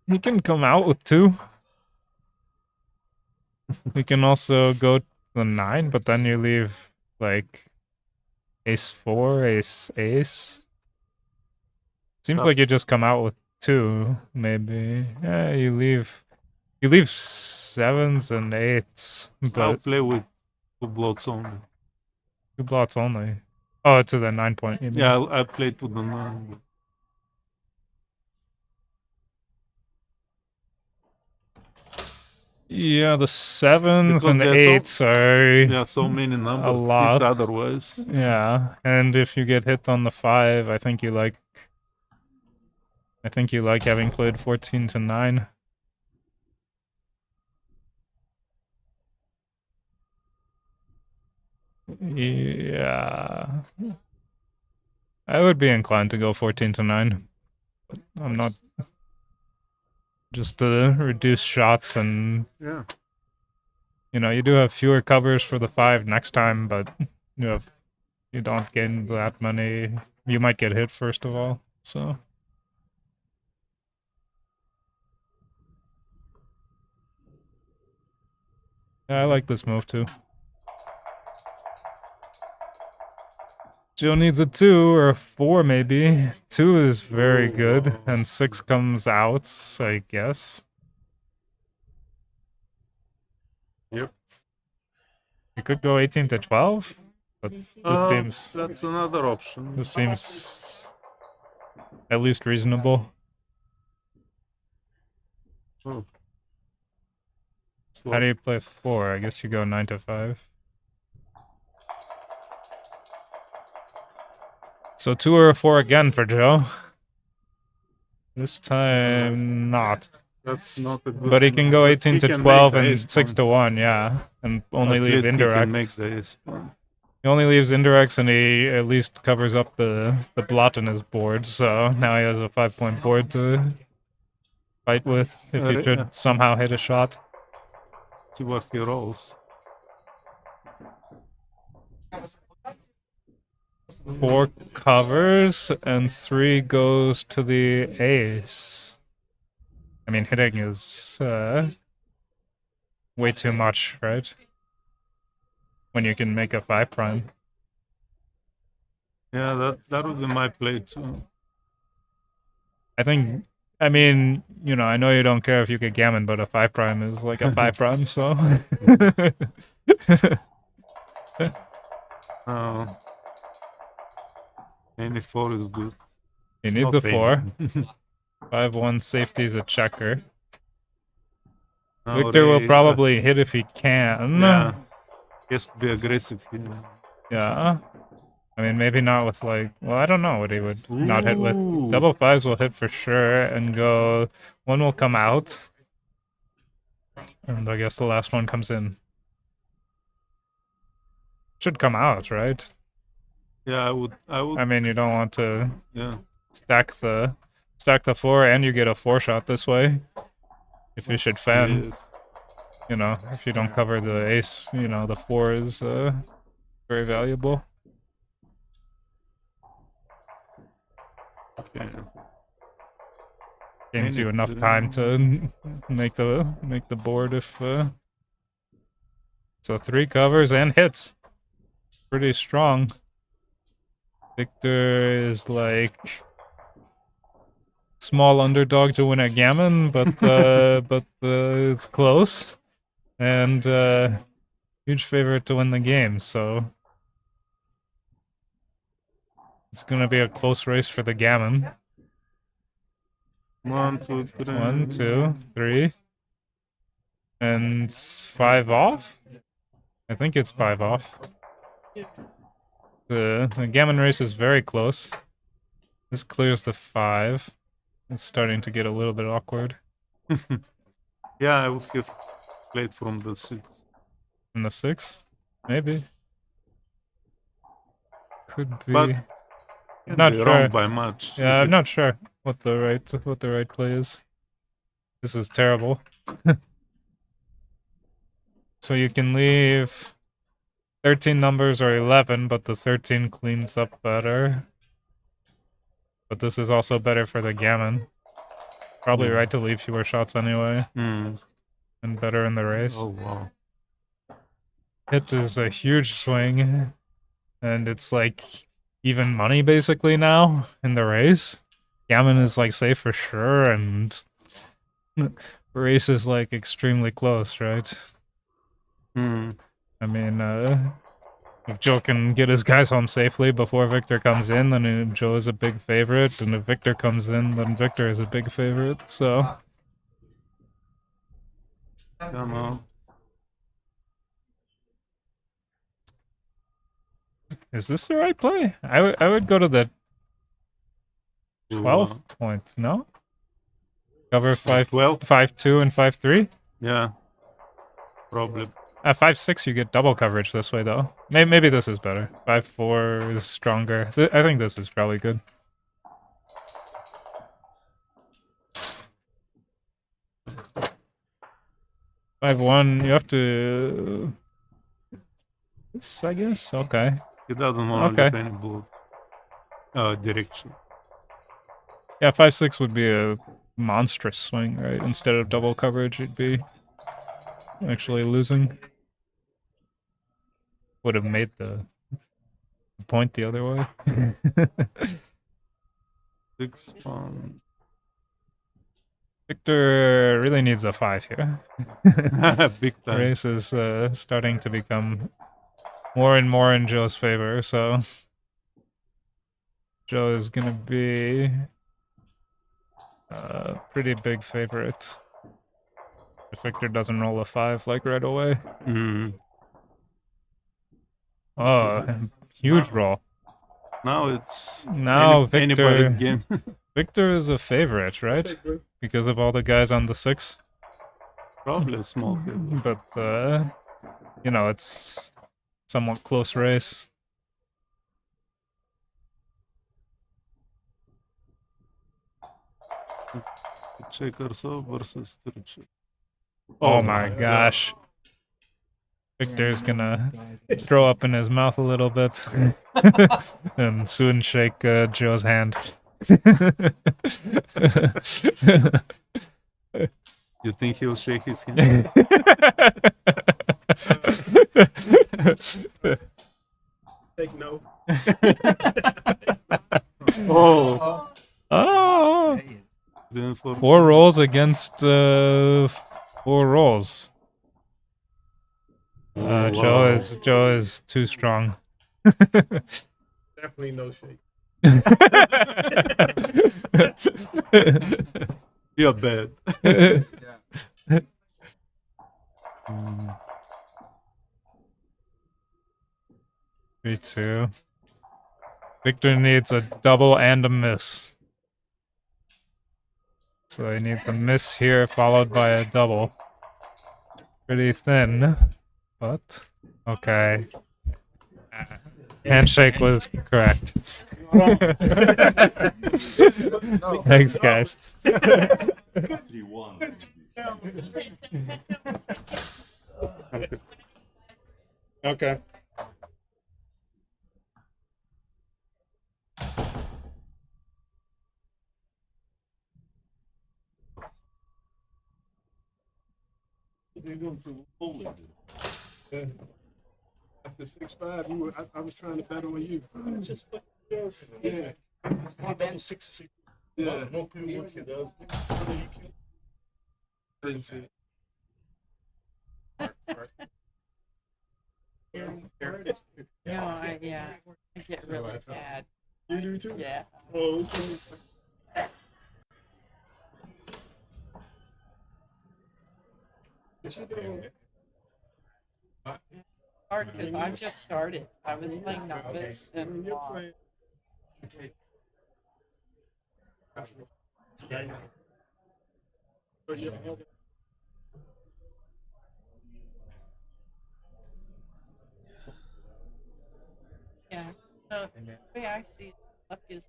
He can come out with 2. He can also go to the 9, but then you leave like ace 4, ace. Seems like you just come out with 2, maybe. Yeah, you leave 7s and 8s, I'll but play with 2 blots only. 2 blots only. Oh, to the 9 point. You mean? Yeah, I play to the 9. Yeah, the 7s Because and there's 8s are Yeah, so many numbers. a lot. Otherwise. Yeah, and if you get hit on the 5, I think you like having played 14 to 9. Yeah. I would be inclined to go 14 to 9. But I'm not, just to reduce shots, and Yeah. you do have fewer covers for the 5 next time, but you don't gain that many. You might get hit first of all, so. Yeah, I like this move too. Joe needs a 2 or a 4 maybe. 2 is very good, and 6 comes out, I guess. Yep. You could go 18 to 12, but this seems That's another option. this seems at least reasonable. Oh. How do you play 4? I guess you go 9 to 5. So 2 or a 4 again for Joe. This time not. That's not a good. But he can go 18 He to can 12 make the and ace 6 to 1, yeah. And only At leave least he can make indirects. the ace point. He only leaves indirects, and he at least covers up the blot in his board. So now he has a 5-point board to fight with if he should Yeah. somehow hit a shot. See what he rolls. 4 covers, and 3 goes to the ace. I mean, hitting is way too much, right? When you can make a 5 prime. Yeah, that would be my play too. I mean, I know you don't care if you get gammon, but a 5 prime is like a 5 prime, so. Any 4 is good. He needs Not a 4. any. 5-1 safety is a checker. No, Victor will Ray, probably hit if he can. Yeah. He has to be aggressive here. Yeah. I mean, maybe not with I don't know what he would not hit with. Ooh. Double 5s will hit for sure and go. 1 will come out. And I guess the last one comes in. Should come out, right? Yeah, I would. I mean, you don't want to Yeah. stack the 4 and you get a 4 shot this way. If you should fan, if you don't cover the ace, the 4 is very valuable. Okay. Gains you enough time to make the board if so 3 covers and hits. Pretty strong. Victor is like small underdog to win at Gammon, but it's close. And huge favorite to win the game, so it's gonna be a close race for the Gammon. 1, 2, 3. 1, 2, 3. And 5 off? I think it's 5 off. The Gammon race is very close. This clears the 5. It's starting to get a little bit awkward. Yeah, I would have played from the 6. From the 6? Maybe. Could be. But Not be sure. wrong by much. Yeah, If I'm not it's- sure what the right play is. This is terrible. So you can leave 13 numbers or 11, but the 13 cleans up better. But this is also better for the Gammon. Probably right to leave fewer shots anyway. Mm. And better in the race. Oh, wow. Hit is a huge swing. And it's like even money basically now in the race. Gammon is like safe for sure, and race is like extremely close, right? Mm. I mean, if Joe can get his guys home safely before Victor comes in, then Joe is a big favorite, and if Victor comes in, then Victor is a big favorite, so... Come on. Is this the right play? I would go to the 12 Wow. point, no? Cover 5, 12? 5-2 and 5-3? Yeah. Probably. At 5-6 you get double coverage this way though. Maybe this is better. 5-4 is stronger. I think this is probably good. Five one, you have to... This, I guess? Okay. He doesn't want to Okay. leave any board direction. Yeah, 5-6 would be a monstrous swing, right? Instead of double coverage, it'd be actually losing. Would have made the point the other way. 6-1. Victor really needs a 5 here. Big time. Race is starting to become more and more in Joe's favor, so Joe is gonna be a pretty big favorite if Victor doesn't roll a 5 like right away. Mm. Oh, huge roll. Now it's Now anybody's Victor game. Victor is a favorite, right? Because of all the guys on the 6. Probably a small kid. But you know, it's somewhat close race. Checkers versus Turchik. Oh my gosh. Victor's gonna throw up in his mouth a little bit and soon shake Joe's hand. You think he'll shake his hand? Take no. Oh. Oh. Then for 4 rolls against 4 rolls. Joe is too strong. Definitely no shake. You're bad. Mm. 3-2. Victor needs a double and a miss. So he needs a miss here followed by a double. Pretty thin, but okay. Handshake was correct. Thanks, guys. Okay. They're going to hold it. After 6'5", you were. I was trying to bet on you. Just yeah. Double 6. Yeah. No clue what he does. I didn't see it. No, I get really bad. You do too? Yeah. Oh, okay. Hard because I just started. I was playing novice and lost. Yeah. So the way I see it, luck is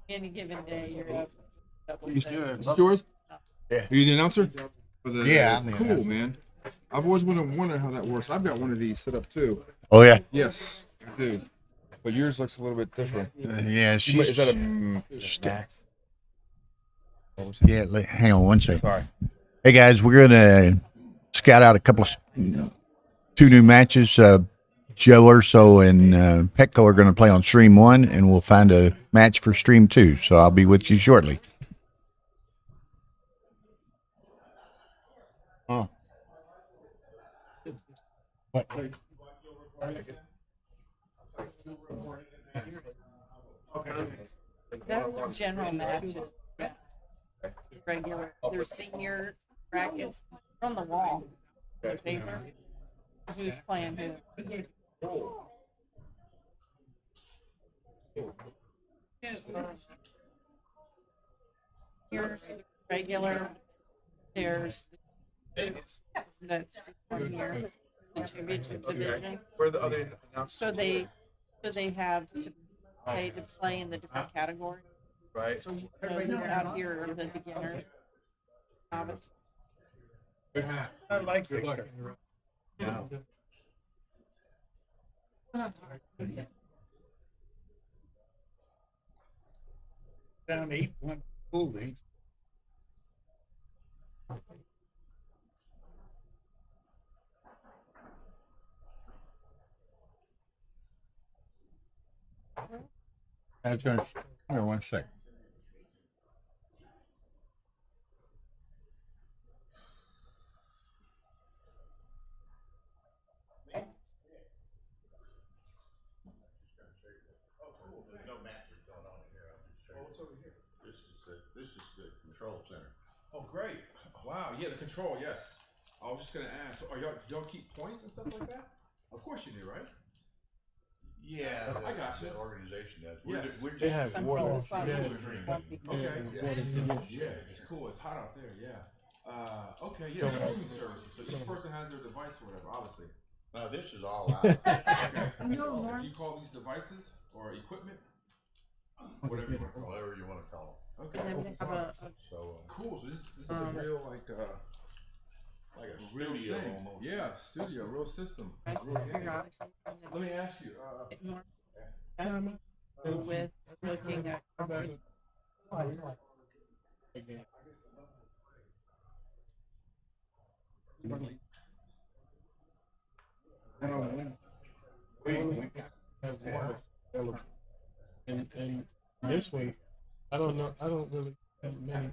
any given day you're up. Is it yours? Yeah. Are you the announcer? For the, Yeah, I'm the cool, announcer. man. I've always wondered how that works. I've got one of these set up too. Oh, yeah? Yes, I do. But yours looks a little bit different. Yeah, Is that a stack? Yeah, hang on one second. Sorry. Hey, guys, we're going to scout out a couple of 2 new matches. Joe Urso and Petko are going to play on Stream 1, and we'll find a match for Stream 2. So I'll be with you shortly. Oh. What? That's general matches. Regular. There's senior brackets on the wall. The paper. Who's playing who? Here's regular. There's that's from here. The championship division. Where are the other announcers? So they have to play in the different categories. Right. So you're out here are the beginners. Novice. I like Victor. No. Down 8-1 holdings. That's going to, here, one second. This is the control center. Oh, great. Wow. Yeah, the control, yes. I was just going to ask, so y'all keep points and stuff like that? Of course you do, right? Yeah, I got you. The organization does. Yes. They have water. Okay. Yeah. Yeah, it's cool. It's hot out there. Yeah. Okay. Yeah. Streaming services. So each person has their device or whatever. Obviously. No, this is all out. Okay. Do you call these devices or equipment? Whatever you want to call it. Whatever you want to call Okay. And then we have a So, Cool. So this is a real like a real studio thing. almost. Yeah, studio, real system. Real thing. Let me ask you. with looking at And this week, I don't know. I don't really have many.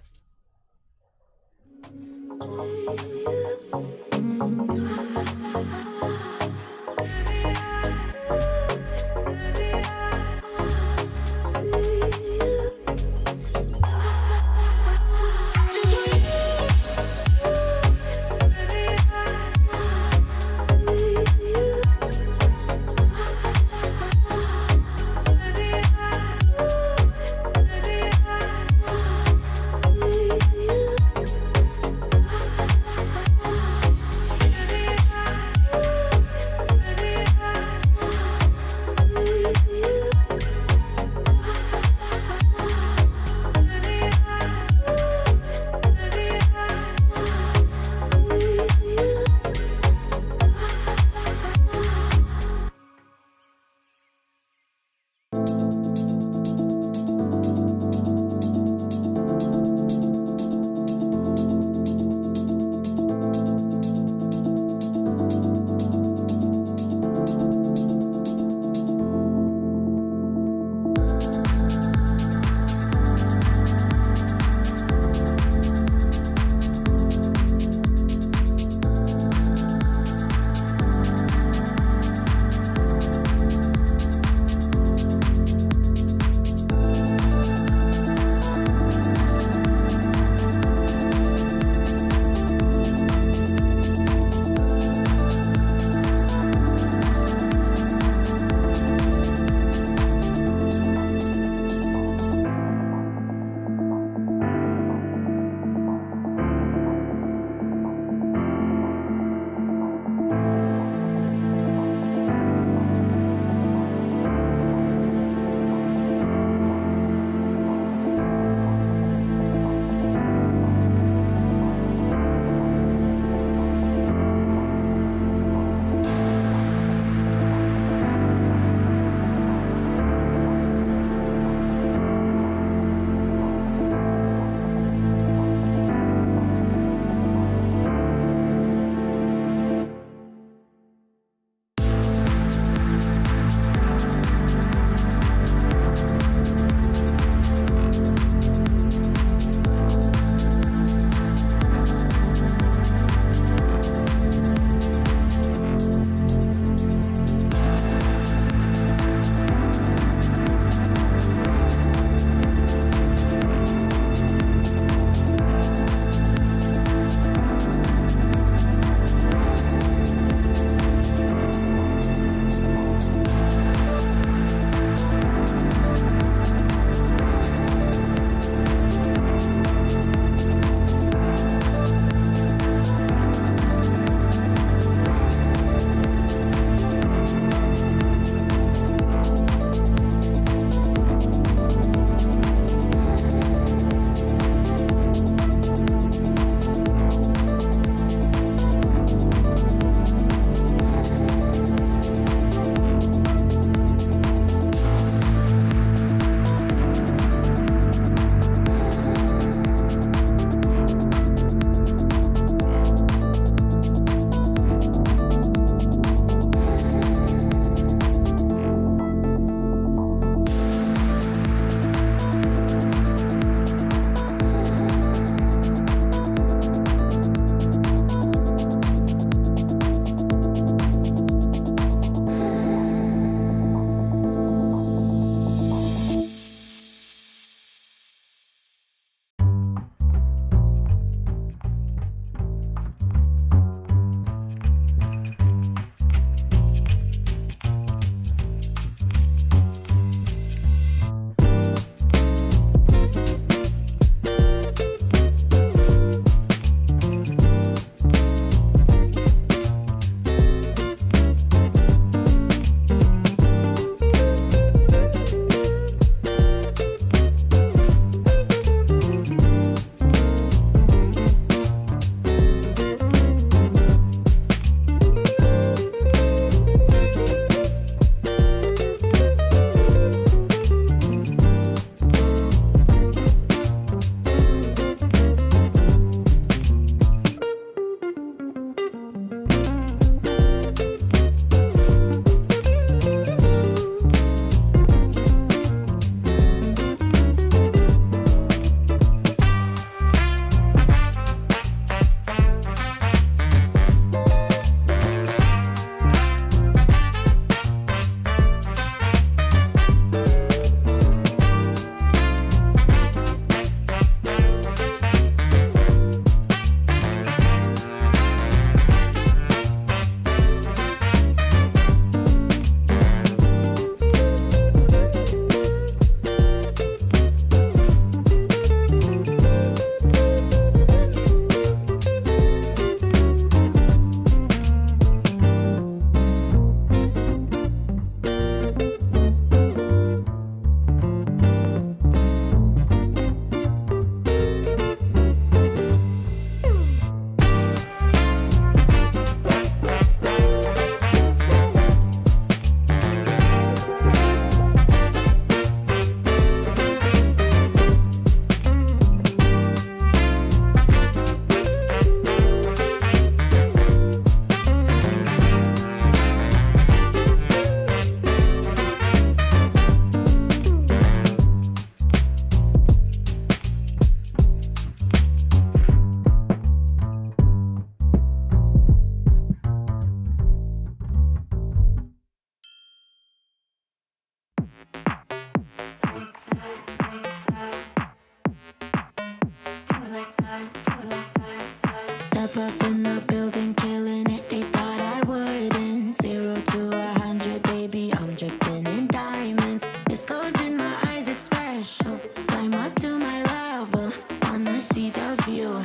Step up in the building, killing it. They thought I wouldn't. 0 to 100, baby, I'm dripping in diamonds. This goes in my eyes, it's special. Climb up to my level, wanna see the view.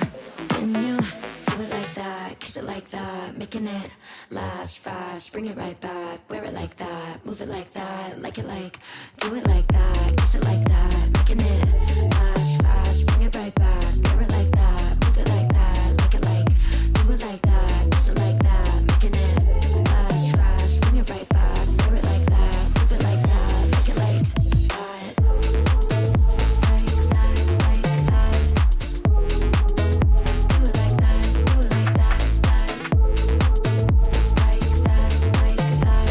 Can you do it like that? Kiss it like that, making it last fast. Bring it right back, wear it like that, move it like that, like it like. Do it like that, kiss it like that, making it last fast. Bring it right back, wear it like that, move it like that, like it like. Do it like that, kiss it like that, making it last fast. Bring it right back, wear it like that, move it like that, like it like that. Like that, like that. Do it like that, do it like that, that. Like that, like that.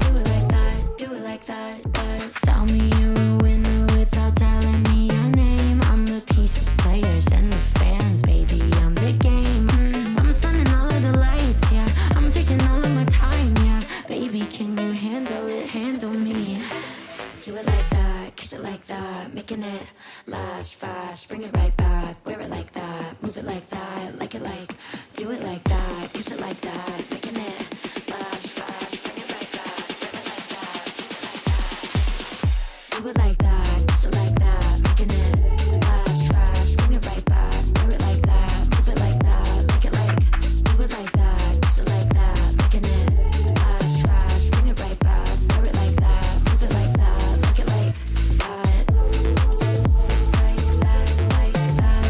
Do it like that, do it like that, that. Tell me you're a winner without telling me your name. I'm the pieces, players, and the fans, baby. I'm the game. I'm stunning all of the lights, yeah. I'm taking all of my time, yeah. Baby, can you handle it? Handle me. Do it like that, kiss it like that, making it last fast. Bring it right back, wear it like that, move it like that, like it like. Do it like that, kiss it like that, making it last fast. Bring it right back, wear it like that, move it like that. Do it like that, kiss it like that, making it last fast. Bring it right back, wear it like that, move it like that, like it like. Do it like that, kiss it like that, making it last fast. Bring it right back, wear it like that, move it like that, like it like that. Like that, like that.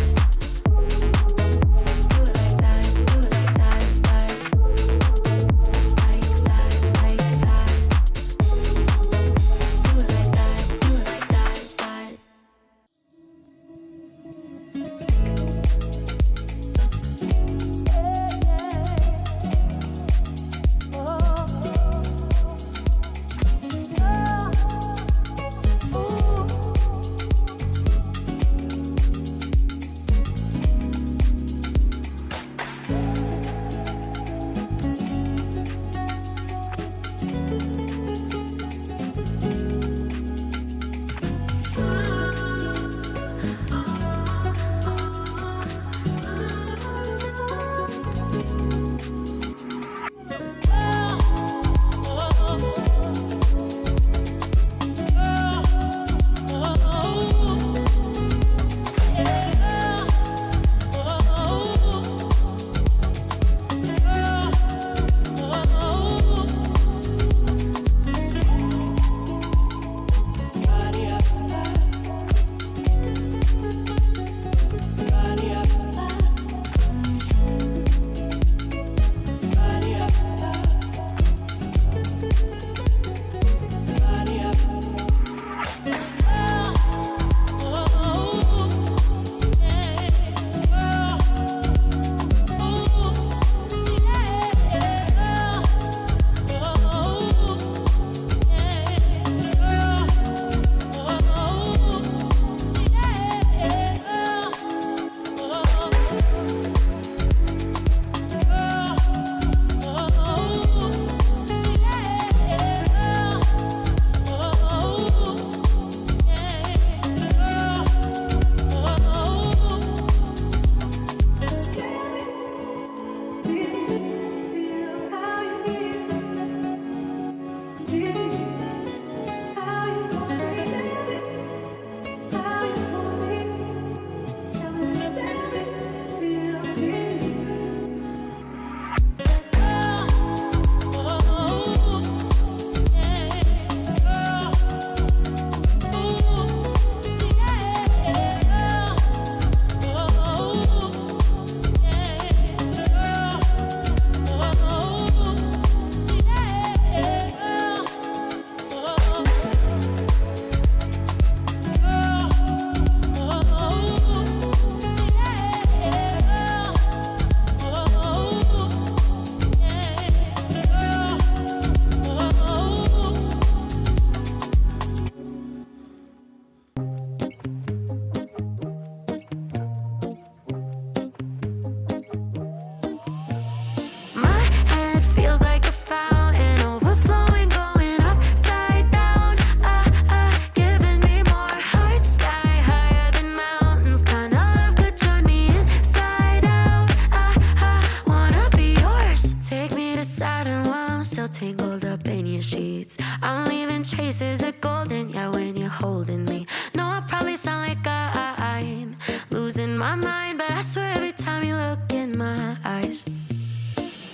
kisses are golden, yeah, when you're holding me. No, I probably sound like I'm losing my mind, but I swear every time you look in my eyes,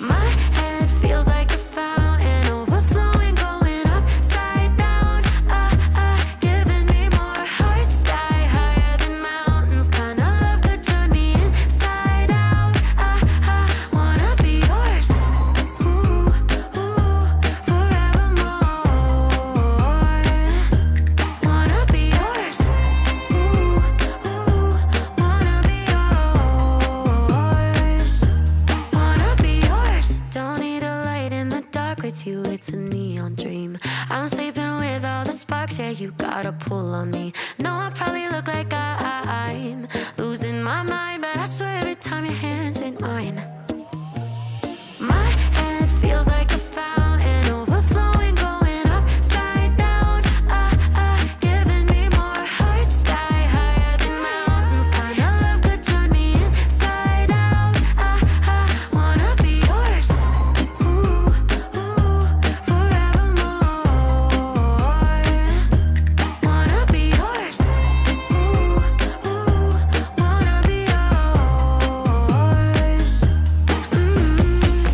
my head feels like a fountain overflowing, going upside down. Giving me more heart, sky higher than mountains. Kind of love could turn me inside out. Wanna be yours, ooh, forevermore. Wanna be yours, ooh, wanna be yours. Wanna be yours. Don't need a light in the dark with you, it's a neon dream. I'm sleeping with all the sparks, yeah, you got a pull on me. No, I probably look like I'm losing my mind, but I swear every time your hands in mine, my head feels like a fountain overflowing, going upside down. Giving me more heart, sky higher than mountains. Kind of love could turn me inside out. Wanna be yours, ooh, forevermore. Wanna be yours, ooh, wanna be yours.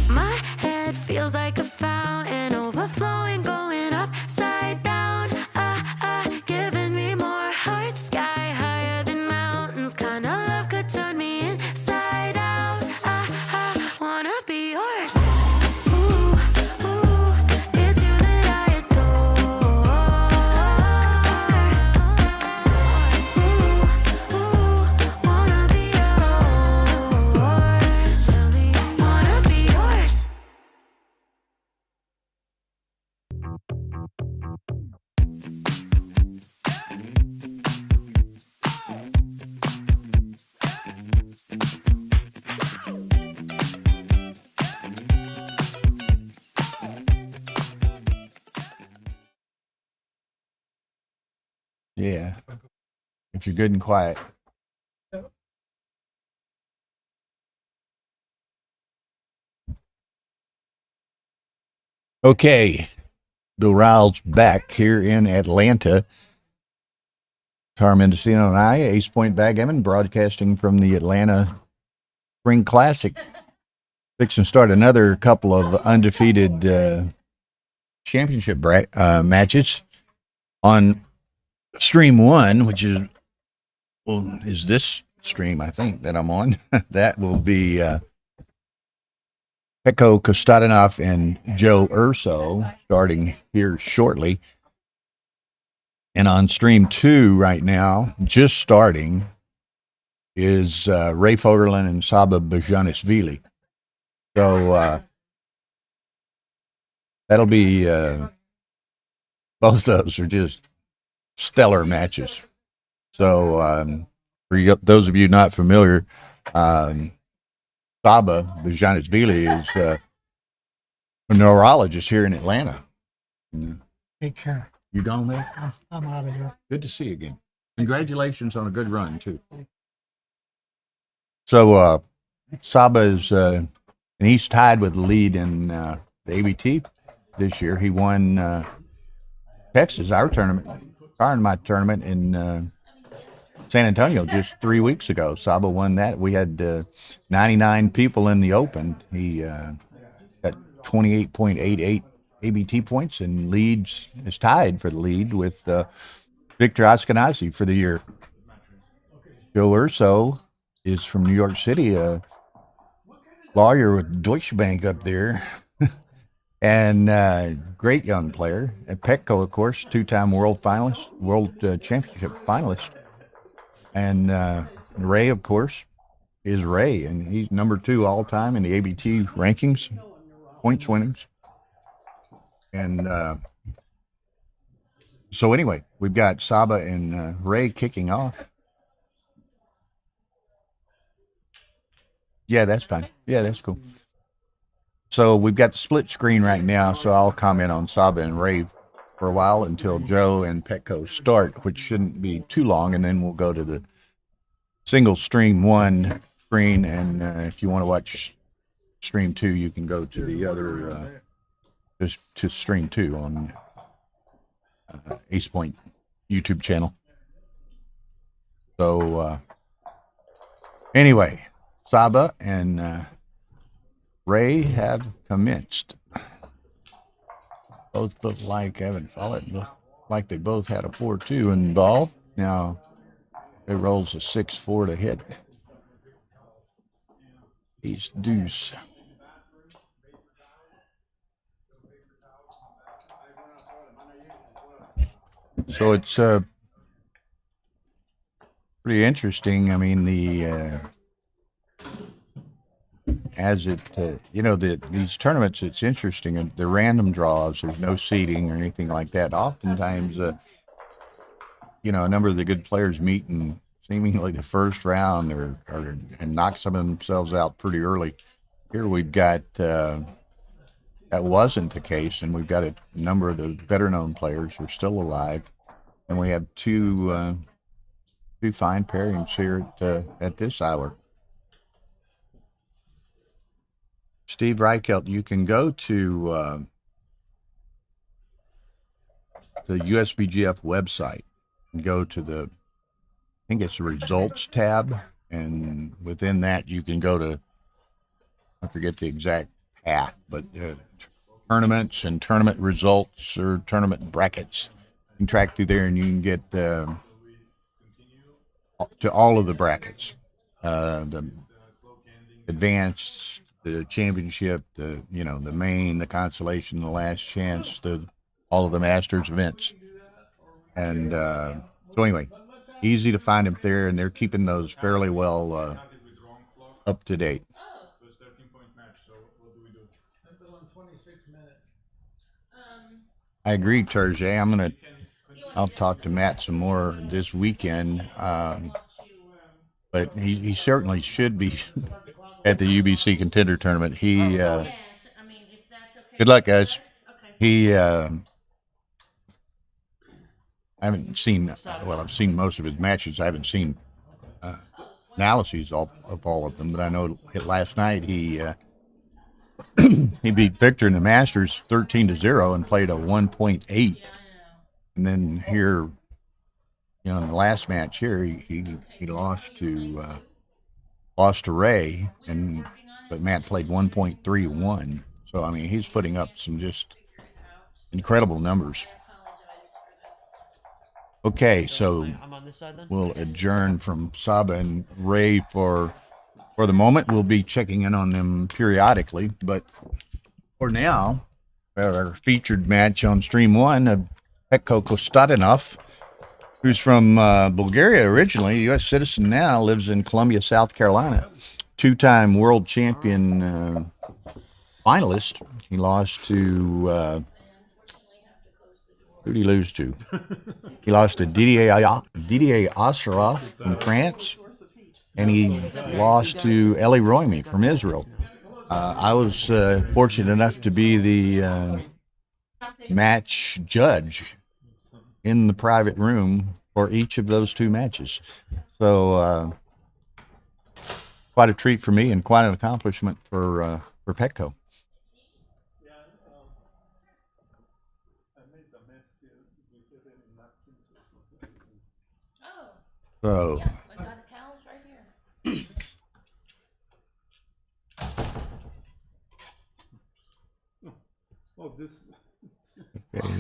My head feels like a fountain overflowing, going upside down. Giving me more heart, sky higher than mountains. Kind of love could turn me inside out. Wanna be yours, ooh, it's you that I adore. Wanna be yours, wanna be yours. Yeah. If you're good and quiet. Okay. Bill Riles back here in Atlanta. Tara Mendicino and I, Ace Point Backgammon, broadcasting from the Atlanta Spring Classic. Fixing to start another couple of undefeated championship matches on stream 1, which is this stream, I think, that I'm on. That will be Petko, Costadinov, and Joe Urso starting here shortly. And on stream 2 right now, just starting, is Ray Fogerlin and Saba Bajanisvili. So that'll be both those are just stellar matches. So for those of you not familiar, Saba Bajanisvili is a neurologist here in Atlanta. Take care. You gone there? I'm out of here. Good to see you again. Congratulations on a good run, too. So Saba is, and he's tied with the lead in the ABT this year. He won Texas, our my tournament in San Antonio just 3 weeks ago. Saba won that. We had 99 people in the Open. He got 28.88 ABT points and is tied for the lead with Victor Ashkenazi for the year. Joe Urso is from New York City, a lawyer with Deutsche Bank up there, and great young player. And Petko, of course, two-time world championship finalist. And Ray, of course, is Ray, and he's number 2 all-time in the ABT rankings, points winnings. And so anyway, we've got Saba and Ray kicking off. Yeah, that's fine. Yeah, that's cool. So we've got the split screen right now, so I'll comment on Saba and Ray for a while until Joe and Petko start, which shouldn't be too long, and then we'll go to the single stream 1 screen, and if you want to watch stream 2, you can go to the other to stream 2 on Ace Point YouTube channel. So anyway, Saba and Ray have commenced. Both look like, I haven't followed, look like they both had a 4-2 involved. Now, it rolls a 6-4 to hit. Ace deuce. So it's pretty interesting. I mean, these tournaments, it's interesting. And the random draws, there's no seeding or anything like that. Oftentimes, a number of the good players meet in seemingly the first round and knock some of themselves out pretty early. Here we've got that wasn't the case, and we've got a number of the better known players who are still alive, and we have two fine pairings here at this hour. Steve Reichelt, you can go to the USBGF website and go to I think it's the results tab, and within that you can go to, I forget the exact path, but tournaments and tournament results or tournament brackets. You can track through there and you can get to all of the brackets, the advanced, the championship, the main, the consolation, the last chance, all of the Masters events. And so anyway, easy to find them there, and they're keeping those fairly well up to date. I agree, Terje. I'll talk to Matt some more this weekend, but he certainly should be at the UBC Contender Tournament. Good luck, guys. I haven't seen, I've seen most of his matches. I haven't seen analyses of all of them, but I know last night he beat Victor in the Masters 13-0 and played a 1.8. And then here, in the last match here, he lost to Ray, but Matt played 1.31. So I mean, he's putting up some just incredible numbers. Okay, so we'll adjourn from Saba and Ray for the moment. We'll be checking in on them periodically, but for now, our featured match on Stream 1 of Petko Costadinov, who's from Bulgaria originally, U.S. citizen now, lives in Columbia, South Carolina. Two-time world champion finalist. He lost to... who did he lose to? He lost to Didier Asarov from France, and he lost to Eli Roimi from Israel. I was fortunate enough to be the match judge in the private room for each of those two matches. So quite a treat for me and quite an accomplishment for Petko. So, I got towels right here. okay.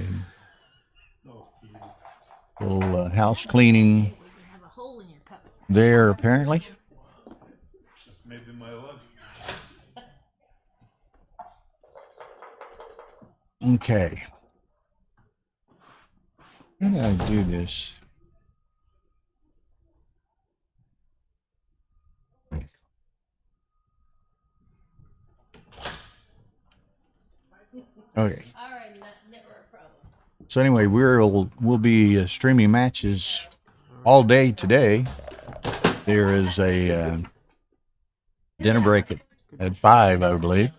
Little house cleaning there, apparently. Maybe my luck. Okay. How do I do this? Okay. All right, never a problem. So anyway, we'll be streaming matches all day today. There is a dinner break at 5, I believe.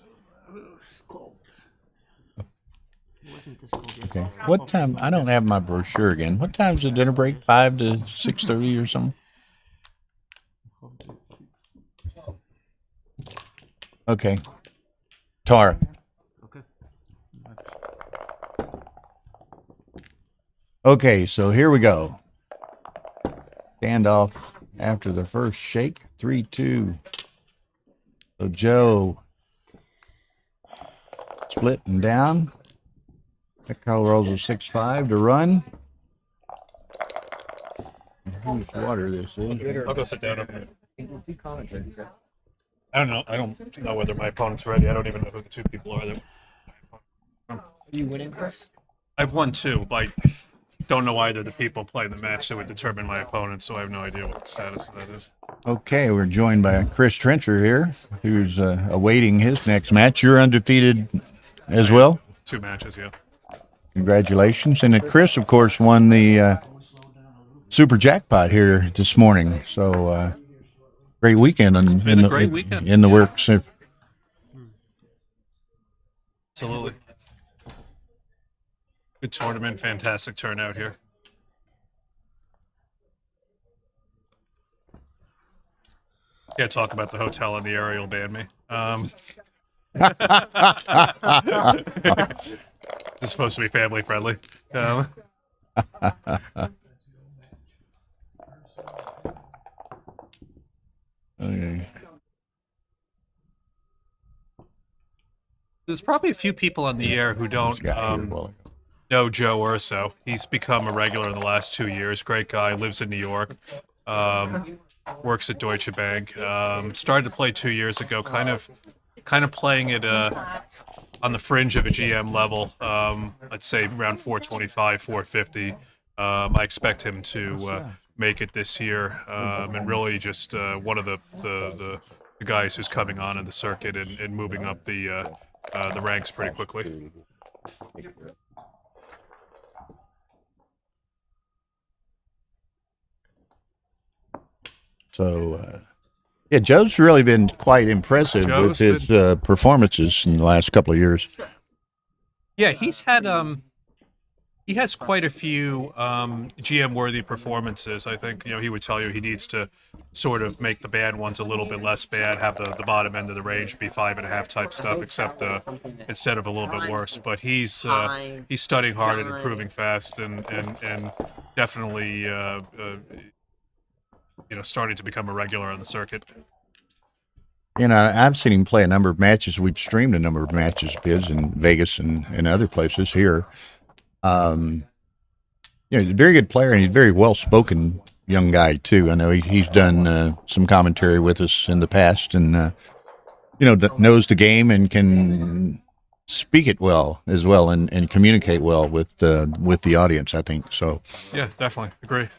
Okay. What time? I don't have my brochure again. What time's the dinner break? 5 to 6:30 or something? Okay. Tara. Okay, so here we go. Standoff after the first shake. 3-2. So Joe splitting down. Petko rolls a 6-5 to run. Whose water this is? I'll go sit down up here. I don't know. I don't know whether my opponent's ready. I don't even know who the two people are. Are you winning, Chris? I've won two. I don't know either the people playing the match that would determine my opponent, so I have no idea what the status of that is. Okay, we're joined by Chris Trencher here, who's awaiting his next match. You're undefeated as well? 2 matches, yeah. Congratulations. And Chris, of course, won the Super Jackpot here this morning. So great weekend in the works. Absolutely. Good tournament, fantastic turnout here. Can't talk about the hotel in the area, will ban me. It's supposed to be family friendly. Okay. There's probably a few people on the air who don't know Joe Urso. He's become a regular in the last 2 years. Great guy, lives in New York, works at Deutsche Bank. Started to play 2 years ago, kind of playing it on the fringe of a GM level. I'd say around 425, 450. I expect him to make it this year, and really just one of the guys who's coming on in the circuit and moving up the ranks pretty quickly. So, yeah, Joe's really been quite impressive with his performances in the last couple of years. Yeah, he's had he has quite a few GM-worthy performances. I think he would tell you he needs to sort of make the bad ones a little bit less bad, have the bottom end of the range be 5.5 type stuff, except instead of a little bit worse. But he's studying hard and improving fast, and definitely starting to become a regular on the circuit. I've seen him play a number of matches. We've streamed a number of matches of his in Vegas and other places here. He's a very good player, and he's a very well-spoken young guy, too. I know he's done some commentary with us in the past and, knows the game and can speak it well as well and communicate well with the audience, I think. So, yeah, definitely. Agree.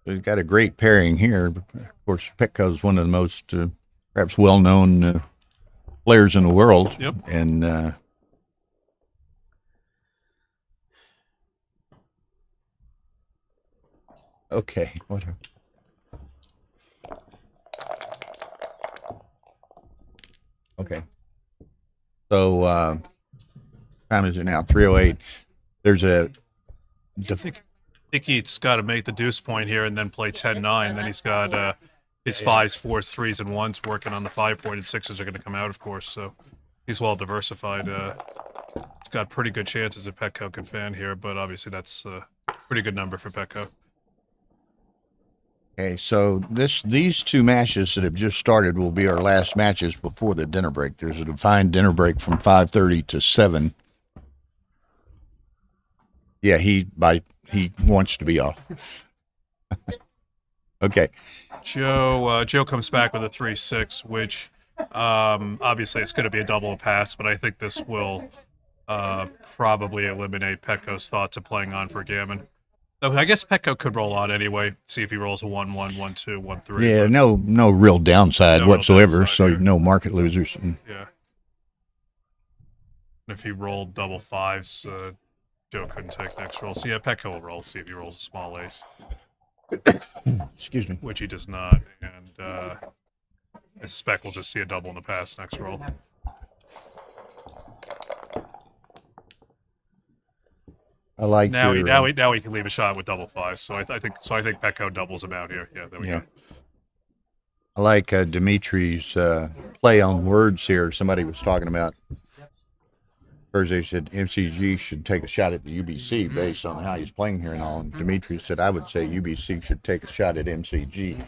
We've got a great pairing here. Of course, Petko is one of the most perhaps well-known players in the world. Yep. And okay. Okay. So, time is it now? 3:08. There's a. I think he's got to make the deuce point here and then play 10-9. Then he's got his 5s, 4s, 3s, and 1s working on the 5-point, and 6s are going to come out, of course. So he's well diversified. He's got pretty good chances if Petko can fan here, but obviously that's a pretty good number for Petko. Okay, so these two matches that have just started will be our last matches before the dinner break. There's a defined dinner break from 5:30 to 7. Yeah, he wants to be off. Okay. Joe comes back with a 3-6, which obviously it's going to be a double pass, but I think this will probably eliminate Petko's thoughts of playing on for Gammon. So I guess Petko could roll on anyway, see if he rolls a 1-1, 1-2, 1-3. Yeah, no real downside whatsoever, so no market losers. Yeah. If he rolled double 5s, Joe couldn't take next roll. So yeah, Petko will roll, see if he rolls a small ace. Excuse me. Which he does not, and I suspect we'll just see a double in the pass next roll. I like now. your, Now he can leave a shot with double fives. So I think Petko doubles him out here. Yeah, there we go. I like Dimitri's play on words here. Somebody was talking about Thursday, said MCG should take a shot at the UBC based on how he's playing here and all. And Dimitri said, I would say UBC should take a shot at MCG.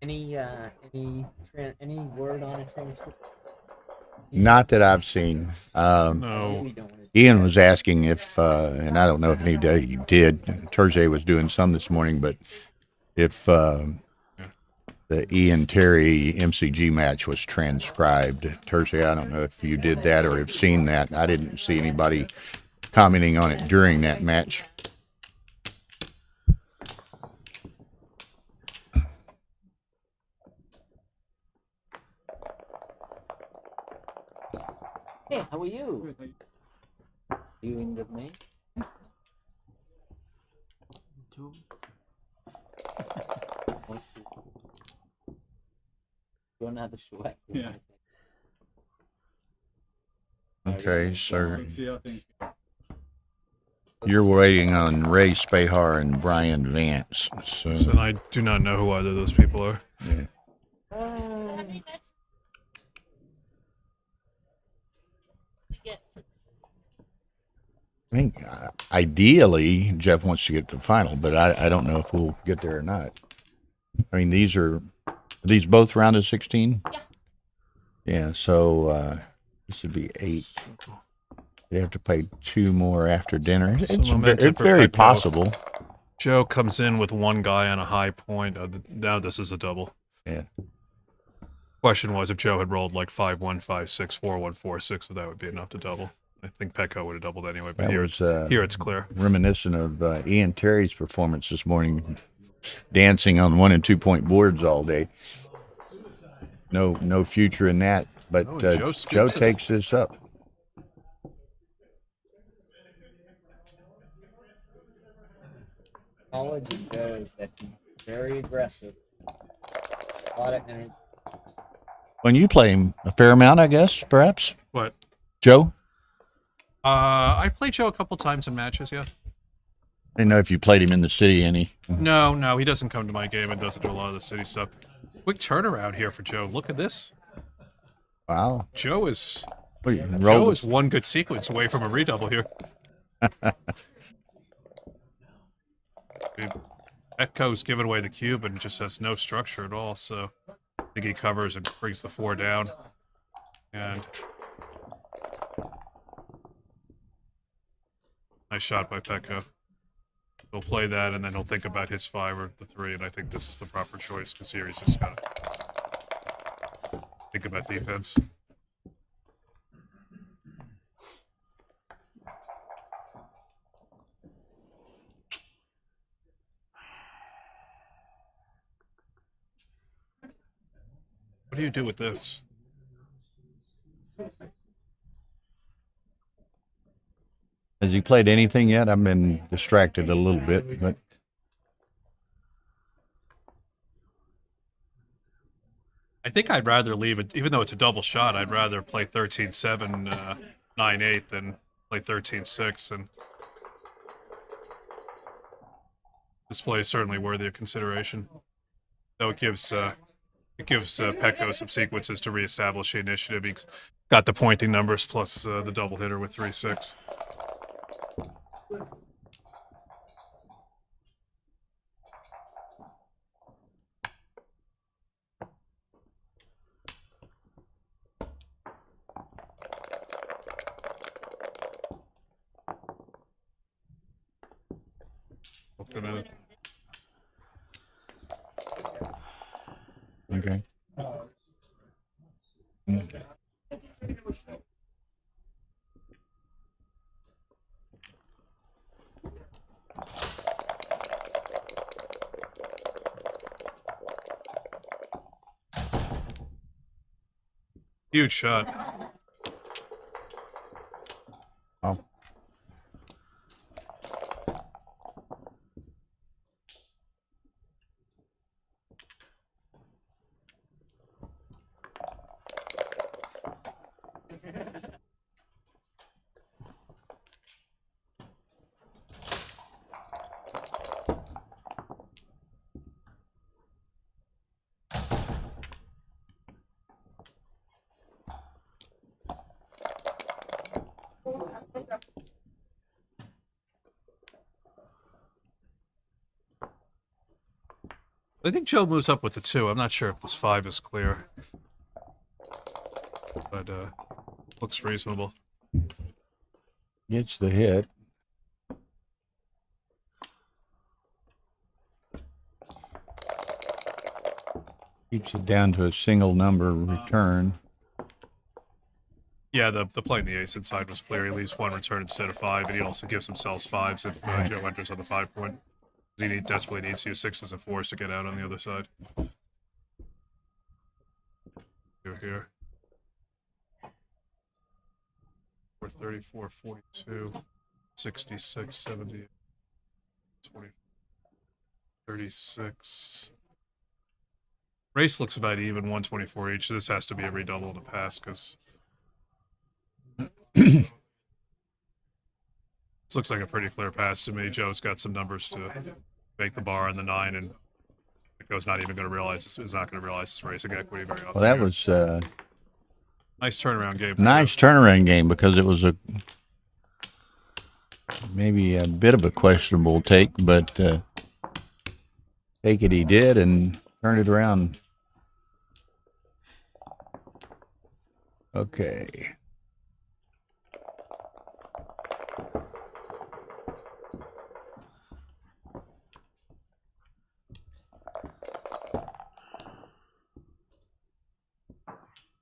Any word on a transfer? Not that I've seen. No. Ian was asking if, and I don't know if he did. Thursday was doing some this morning, but if the Ian Terry MCG match was transcribed Thursday, I don't know if you did that or have seen that. I didn't see anybody commenting on it during that match. Hey, how are you? You in the me? Don't have the show. Yeah. Okay, sir. Let's see how things go. You're waiting on Ray Spahar and Brian Vance. So And I do not know who either of those people are. yeah. I think ideally Jeff wants to get to the final, but I don't know if we'll get there or not. I mean, are these both round of 16? Yeah. Yeah, so this would be 8. They have to play 2 more after dinner. It's very possible. Joe comes in with one guy on a high point. Now this is a double. Yeah. Question was if Joe had rolled like 5-1, 5-6, 4-1, 4-6, that would be enough to double. I think Petko would have doubled anyway, but here it's clear. Reminiscent of Ian Terry's performance this morning, dancing on 1 and 2 point boards all day. No future in that, but Joe takes this up. College of Joe is that he's very aggressive. A lot of energy. When you play him a fair amount, I guess, perhaps? What? Joe? I played Joe a couple times in matches, yeah. I didn't know if you played him in the city any. No, he doesn't come to my game and doesn't do a lot of the city stuff. Quick turnaround here for Joe. Look at this. Wow. Joe is one good sequence away from a redouble here. Petko's giving away the cube and just has no structure at all, so I think he covers and brings the 4 down. And nice shot by Petko. He'll play that, and then he'll think about his 5 or the 3, and I think this is the proper choice, because here he's just got to think about defense. What do you do with this? Has he played anything yet? I've been distracted a little bit, but I think I'd rather leave it, even though it's a double shot, I'd rather play 13-7, 9-8 than play 13-6. And this play is certainly worthy of consideration. Though it gives Petko some sequences to reestablish the initiative. He's got the pointing numbers plus the double hitter with 3-6. okay. Huge shot. Oh. I think Joe moves up with the 2. I'm not sure if this 5 is clear. But looks reasonable. Gets the hit. Keeps it down to a single number return. Yeah, the playing the ace inside was clear. He leaves 1 return instead of 5, and he also gives himself 5s if Joe enters on the 5 point. He desperately needs to use 6s and 4s to get out on the other side. Here. 434, 42, 66, 70, 20, 36. Race looks about even, 124 each. This has to be a redouble to pass because this looks like a pretty clear pass to me. Joe's got some numbers to make the bar on the 9, and Petko's not even going to realize is not going to realize it's racing equity very often. Well, that was nice turnaround game. Nice turnaround game because it was maybe a bit of a questionable take, but take it he did and turned it around. Okay.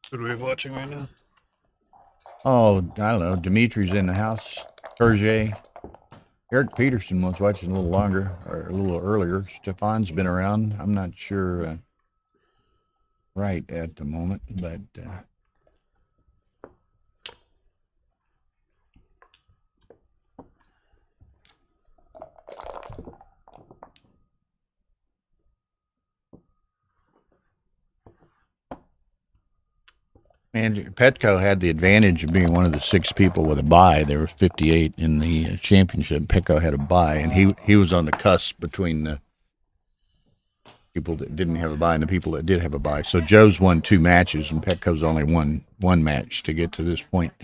What are we watching right now? Oh, I don't know. Dimitri's in the house. Hergé. Eric Peterson was watching a little longer, or a little earlier. Stefan's been around. I'm not sure right at the moment, but and Petko had the advantage of being one of the 6 people with a bye. There were 58 in the championship. Petko had a bye, and he was on the cusp between the people that didn't have a bye and the people that did have a bye. So Joe's won 2 matches, and Petko's only won 1 match to get to this point.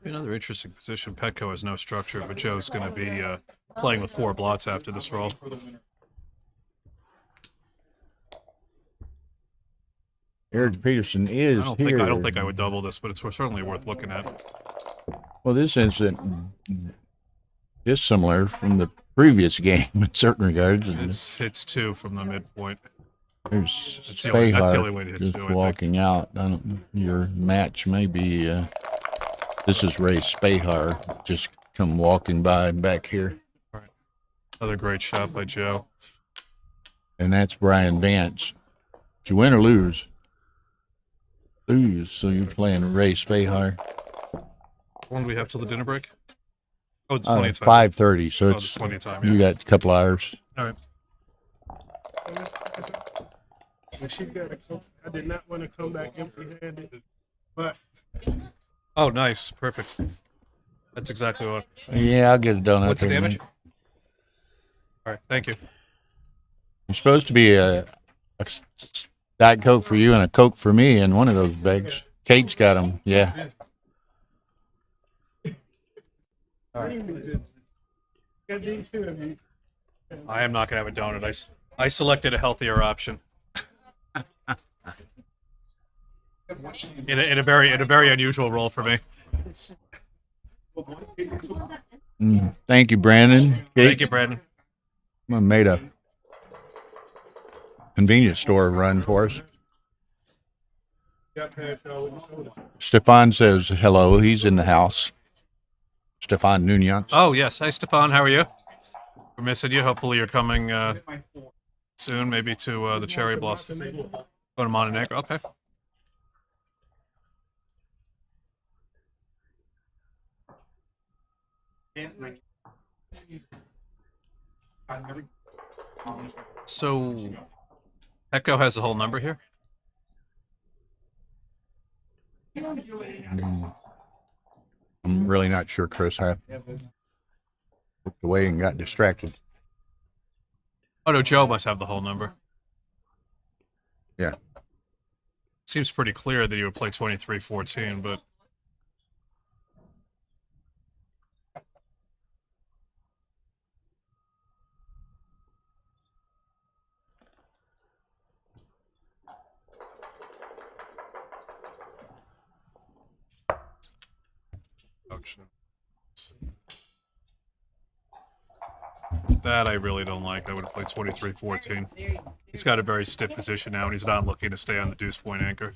Another interesting position. Petko has no structure, but Joe's going to be playing with 4 blots after this roll. Eric Peterson is I don't think I would double this, but it's certainly worth looking at. Well, this incident is similar from the previous game in certain regards. It's 2 from the midpoint. There's That's the only way to hit just 2, I think. walking out. Your match may be. This is Ray Spahar just come walking by back here. All right. Another great shot by Joe. And that's Brian Vance. Did you win or lose? Lose. So you're playing Ray Spahar. When do we have till the dinner break? Oh, it's 20 time. 5:30. So Oh, it's plenty of time. You got a couple hours. All right. When she's got to come, I did not want to come back empty-handed, but. Oh, nice. Perfect. That's exactly what. Yeah, I'll get it done. What's the damage? All right. Thank you. You're supposed to be a Diet Coke for you and a Coke for me in one of those bags. Kate's got them. Yeah. I am not going to have a donut. I selected a healthier option. In a very unusual role for me. Thank you, Brandon. Kate? Thank you, Brandon. I made a convenience store run for us. Stefan says hello. He's in the house. Stefan Nunez. Oh, yes. Hi, Stefan. How are you? We're missing you. Hopefully you're coming soon, maybe to the Cherry Blossom. Go to Montenegro. Okay. So, Petko has the whole number here? I'm really not sure Chris looked away and got distracted. Oh no, Joe must have the whole number. Yeah. Seems pretty clear that he would play 23-14, but that I really don't like. I would have played 23-14. He's got a very stiff position now, and he's not looking to stay on the deuce point anchor.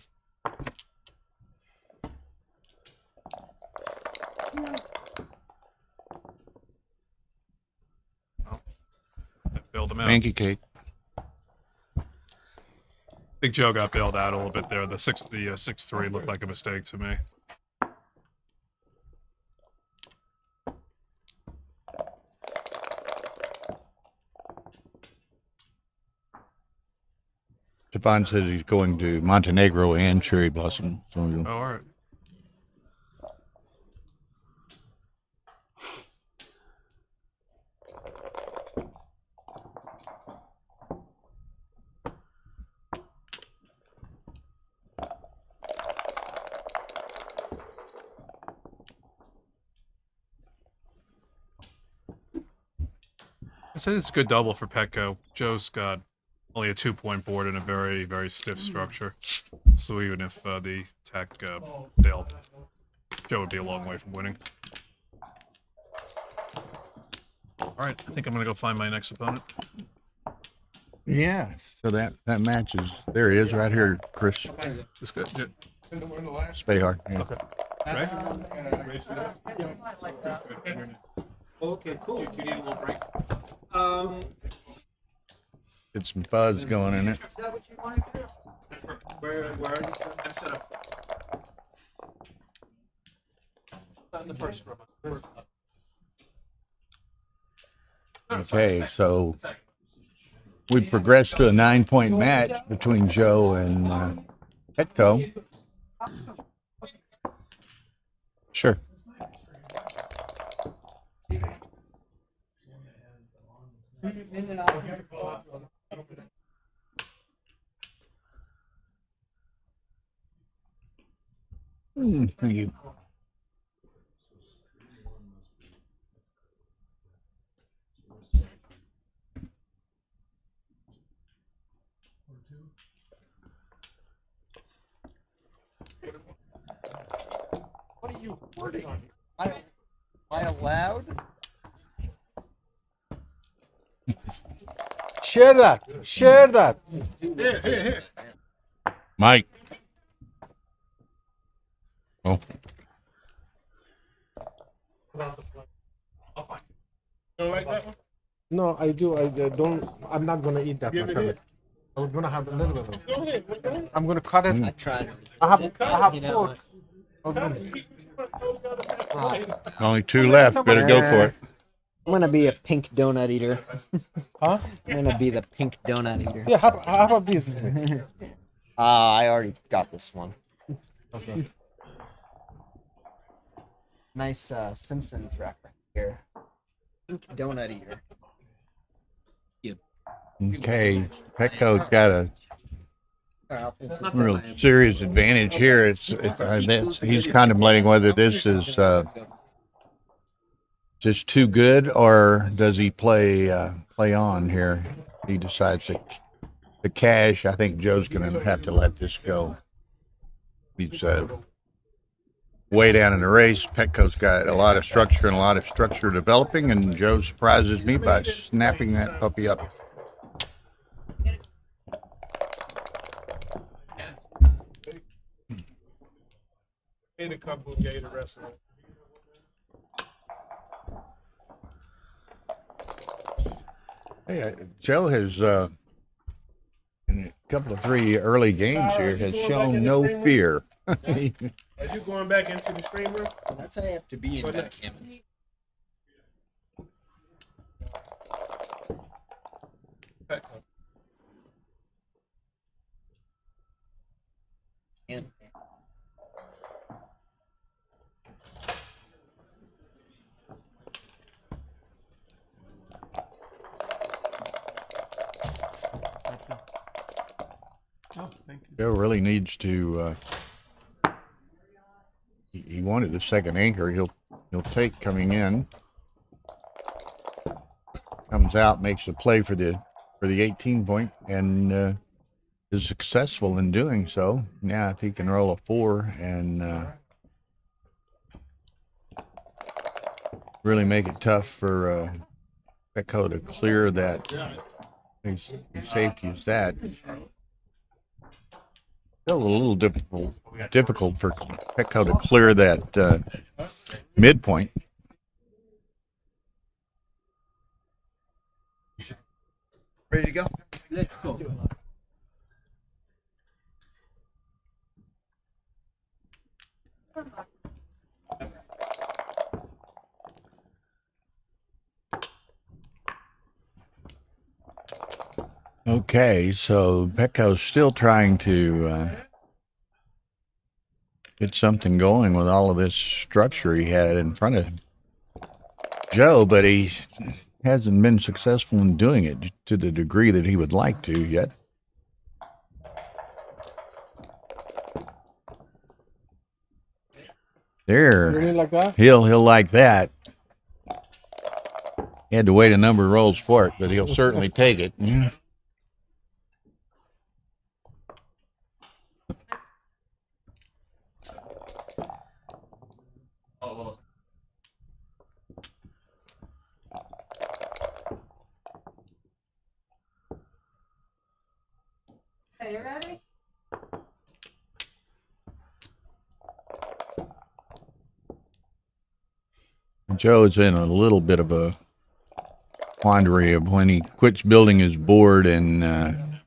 Bailed him out. Thank you, Kate. I think Joe got bailed out a little bit there. The 6-3 looked like a mistake to me. Stefan says he's going to Montenegro and Cherry Blossom. So Oh, all right. I say it's a good double for Petko. Joe's got only a 2-point board and a very, very stiff structure. So even if the attack failed, Joe would be a long way from winning. All right, I think I'm going to go find my next opponent. yeah, so that match is there. He is right here, Chris. This good. Yeah. Spahar. Yeah. Okay. Right? Okay, cool. You need a little break. Get some fuzz going in it. Is that what you want to do? Where are you? I'm set up. In the first room. Okay, so we progressed to a 9-point match between Joe and Petko. Sure. Thank you. What are you wording? Am I allowed? Share that. Share that. Here. Mike. Oh. Don't like that one? No, I do. I don't. I'm not gonna eat that Give much it of here. it. I'm gonna have a little bit of it. Go ahead. Go ahead. I'm gonna cut it. I tried. I have You know fork. Only 2 left. Better go for it. I'm gonna be a pink donut eater. Huh? I'm gonna be the pink donut eater. Yeah, how about this? I already got this one. Okay. Nice Simpsons reference here. Pink donut eater. Okay, Petko's got a Alright, real serious advantage here. He's contemplating whether this is just too good or does he play on here. He decides to cash. I think Joe's going to have to let this go. He's way down in the race. Petko's got a lot of structure and a lot of structure developing, and Joe surprises me by snapping that puppy up. In a couple of gator wrestling. Hey, Joe has, in a couple of 3 early games here, has shown no fear. Are you going back into the stream room? That's how you have to be in backgammon. Joe really needs to. He wanted a second anchor. He'll take coming in. Comes out, makes a play for the 18 point, and is successful in doing so. Now, if he can roll a 4 and really make it tough for Petko to clear that. He's safeties that. Still a little difficult for Petko to clear that midpoint. Ready to go? Let's go. Okay, so Petko's still trying to get something going with all of this structure he had in front of Joe, but he hasn't been successful in doing it to the degree that he would like to yet. There, Really like that? he'll like that. He had to wait a number of rolls for it, but he'll certainly take it. Yeah. Are you ready? Joe's in a little bit of a quandary of when he quits building his board and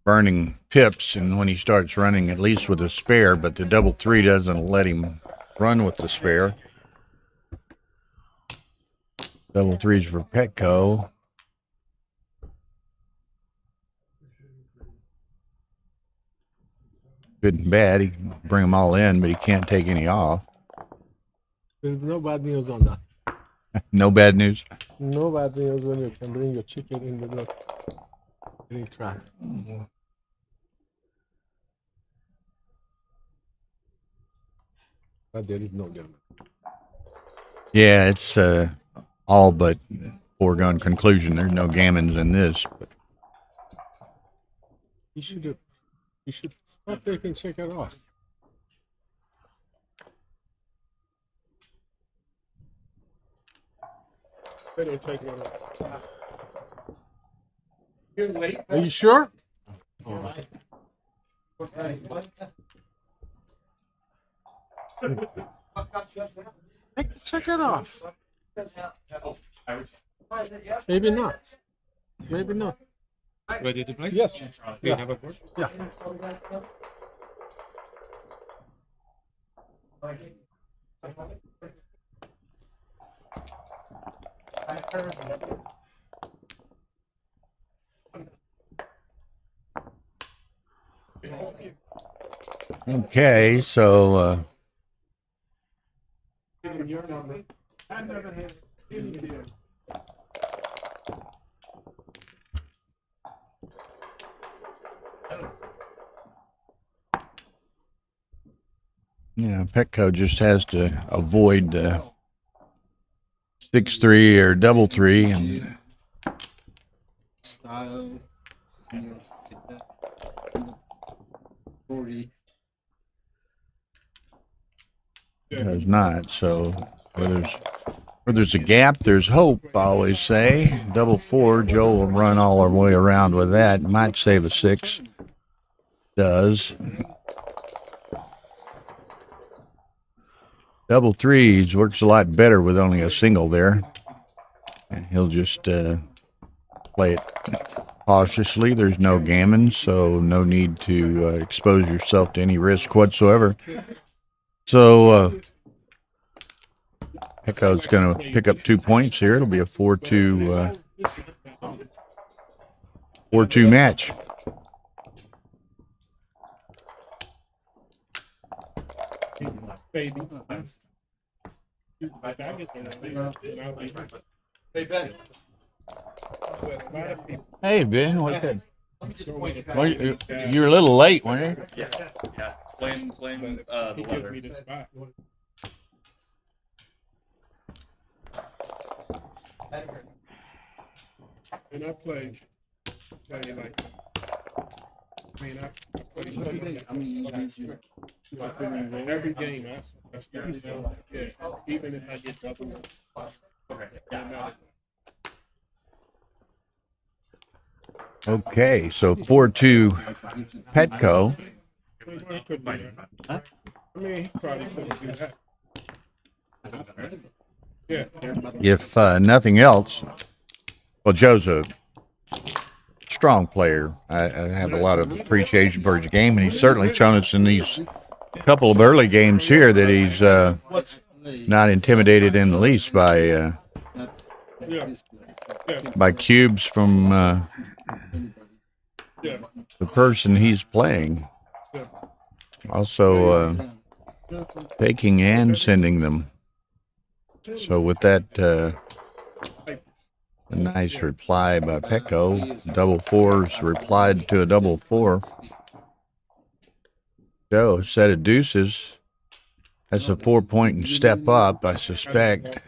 burning pips, and when he starts running at least with a spare, but the 3-3 doesn't let him run with the spare. 3s for Petko. Good and bad. He can bring them all in, but he can't take any off. There's no bad news on that. No bad news. No bad news when you can bring your chicken in the door. Any track. But there is no gammon. Yeah, it's all but foregone conclusion. There's no gammons in this. But You should stop taking checker off. Better take one off. You're late. Are you sure? Take the checker off. Maybe not. Maybe not. Ready to play? Yes. Do Yeah. you have a board? Yeah. okay, so yeah, Petko just has to avoid the 6-3 or 3-3 and Style. 40. does not. So where there's a gap, there's hope, I always say. 4-4, Joe will run all the way around with that. Might save a 6. Does. 3s works a lot better with only a single there. And he'll just play it cautiously. There's no gammon, so no need to expose yourself to any risk whatsoever. So Petko's going to pick up 2 points here. It'll be a 4-2 match. Baby. Hey Ben. Hey Ben, what's that? Well, you're a little late, weren't you? Yeah. Blame the weather. And I play like. I mean, I play every game. I start so yeah. Even if I get double. Okay. Okay, so 4-2 Petko. I mean, he probably couldn't do that. Yeah. If nothing else, well, Joe's a strong player. I have a lot of appreciation for his game, and he's certainly shown us in these couple of early games here that he's not intimidated in the least by cubes from the person he's playing. Also taking and sending them. So with that, a nice reply by Petko. Double fours replied to a double four. Joe, set of deuces. That's a 4-point and step up, I suspect.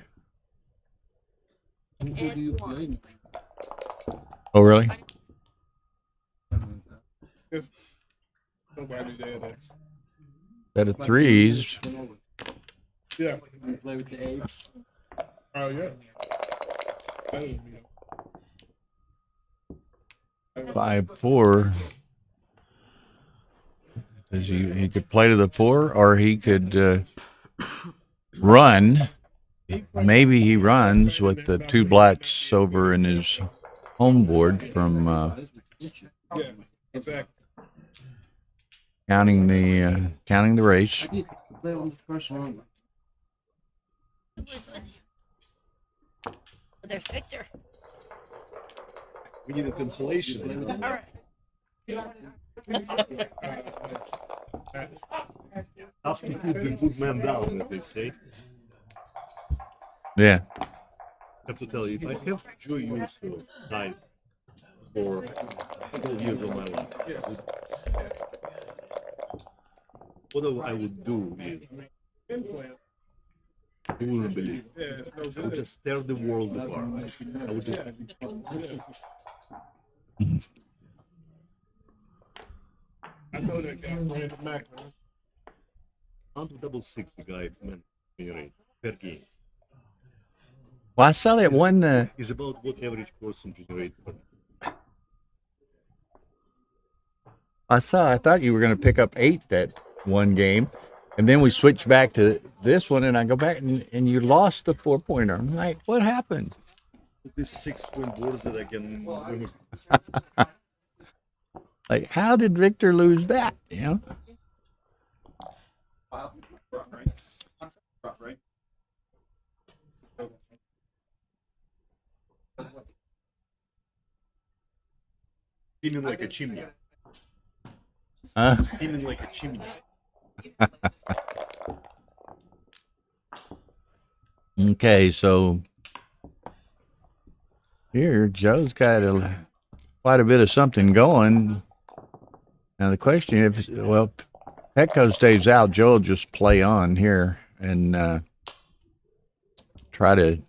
Oh, really? Nobody there. Set of threes. Yeah. You play with the apes? Oh, yeah. 5-4. He could play to the 4, or he could run. Maybe he runs with the 2 blots over in his home board from counting the race. Play on the first round. There's Victor. We need a consolation. All right. Have to put the good man down, as they say. Yeah. I have to tell you, I have Joe used to dive for a couple of years of my life. What I would do is, you wouldn't believe. I would just tear the world apart. I would just. I know that guy, Brandon Macklin. On to double 6, the guy, man, per game. Well, I saw that one. Is about what average person generates. I thought you were going to pick up 8 that one game, and then we switched back to this one, and I go back and you lost the 4-pointer. I'm like, what happened? This 6-point boards that I can. Like, how did Victor lose that? You know. Steaming like a chimney. Steaming like a chimney. Okay, so here Joe's got quite a bit of something going. Now the question is, well, Petko stays out, Joe will just play on here and try to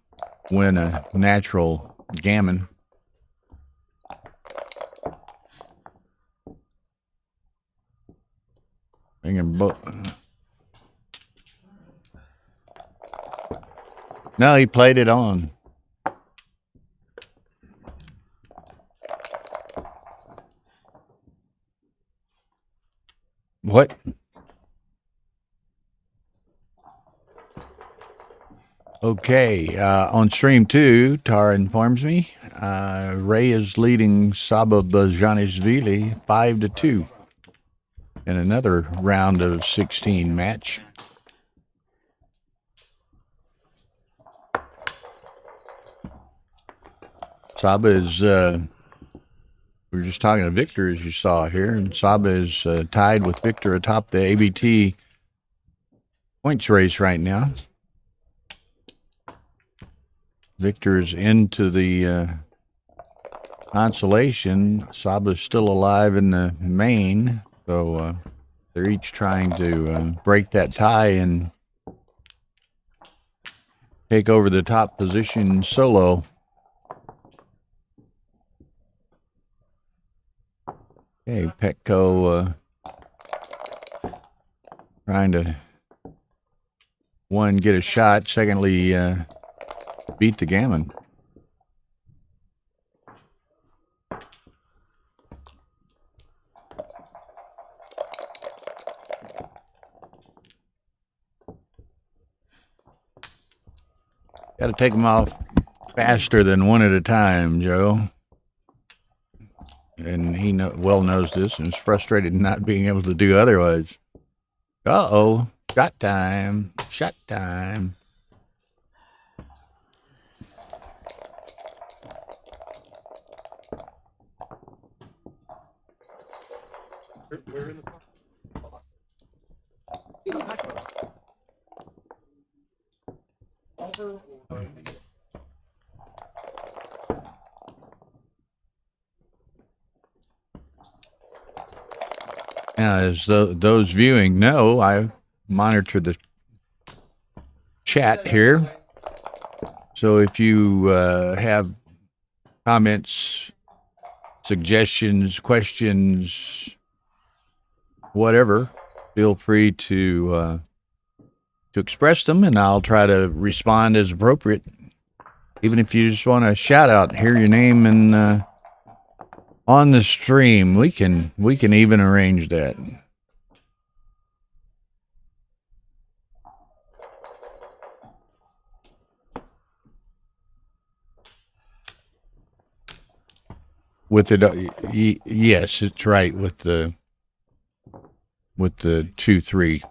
win a natural gammon. No, he played it on. What? Okay, on stream 2, Tara informs me, Ray is leading Saba Bajanishvili 5-2 in another round of 16 match. Saba is, we were just talking to Victor, as you saw here, and Saba is tied with Victor atop the ABT points race right now. Victor is into the consolation, Saba's still alive in the main, so they're each trying to break that tie and take over the top position solo. Okay, Petko trying to, one, get a shot, secondly, beat the gammon. Got to take them off faster than one at a time, Joe. And he well knows this and is frustrated not being able to do otherwise. Uh-oh. Shot time. Shot time. We're in the Now, as those viewing know, I monitor the chat here. So if you have comments, suggestions, questions, whatever, feel free to express them, and I'll try to respond as appropriate. Even if you just want a shout out, hear your name and on the stream, we can even arrange that. With it, yes, it's right with the 2-3.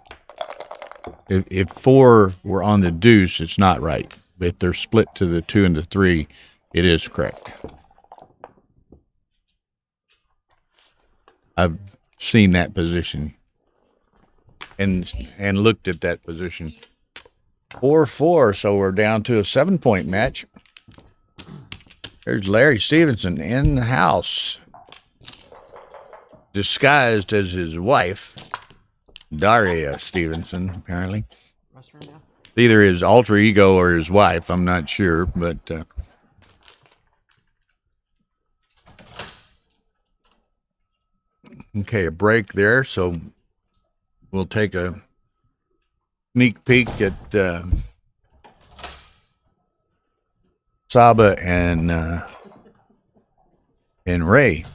If 4 were on the deuce, it's not right. If they're split to the 2 and the 3, it is correct. I've seen that position and looked at that position. 4-4, so we're down to a 7-point match. There's Larry Stevenson in the house, disguised as his wife, Daria Stevenson, apparently. Either his alter ego or his wife, I'm not sure, but okay, a break there, so we'll take a sneak peek at Saba and Ray.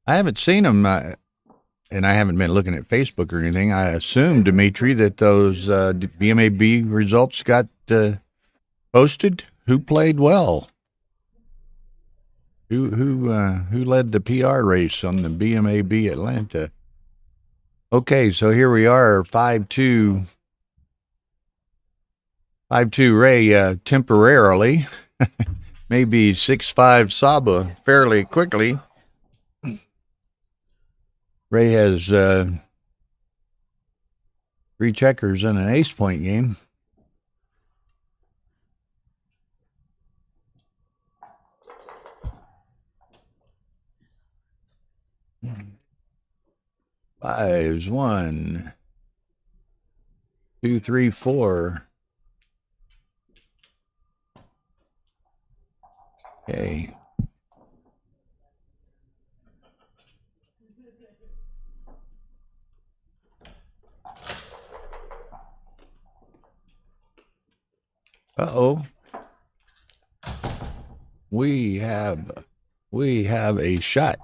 I haven't seen them, and I haven't been looking at Facebook or anything. I assume, Dimitri, that those BMAB results got posted. Who played well? Who led the PR race on the BMAB Atlanta? Okay, so here we are, 5-2 Ray temporarily, maybe 6-5 Saba fairly quickly. Ray has 3 checkers and an ace point game. Fives, 1, 2, 3, 4. Okay. Uh-oh. We have a shot.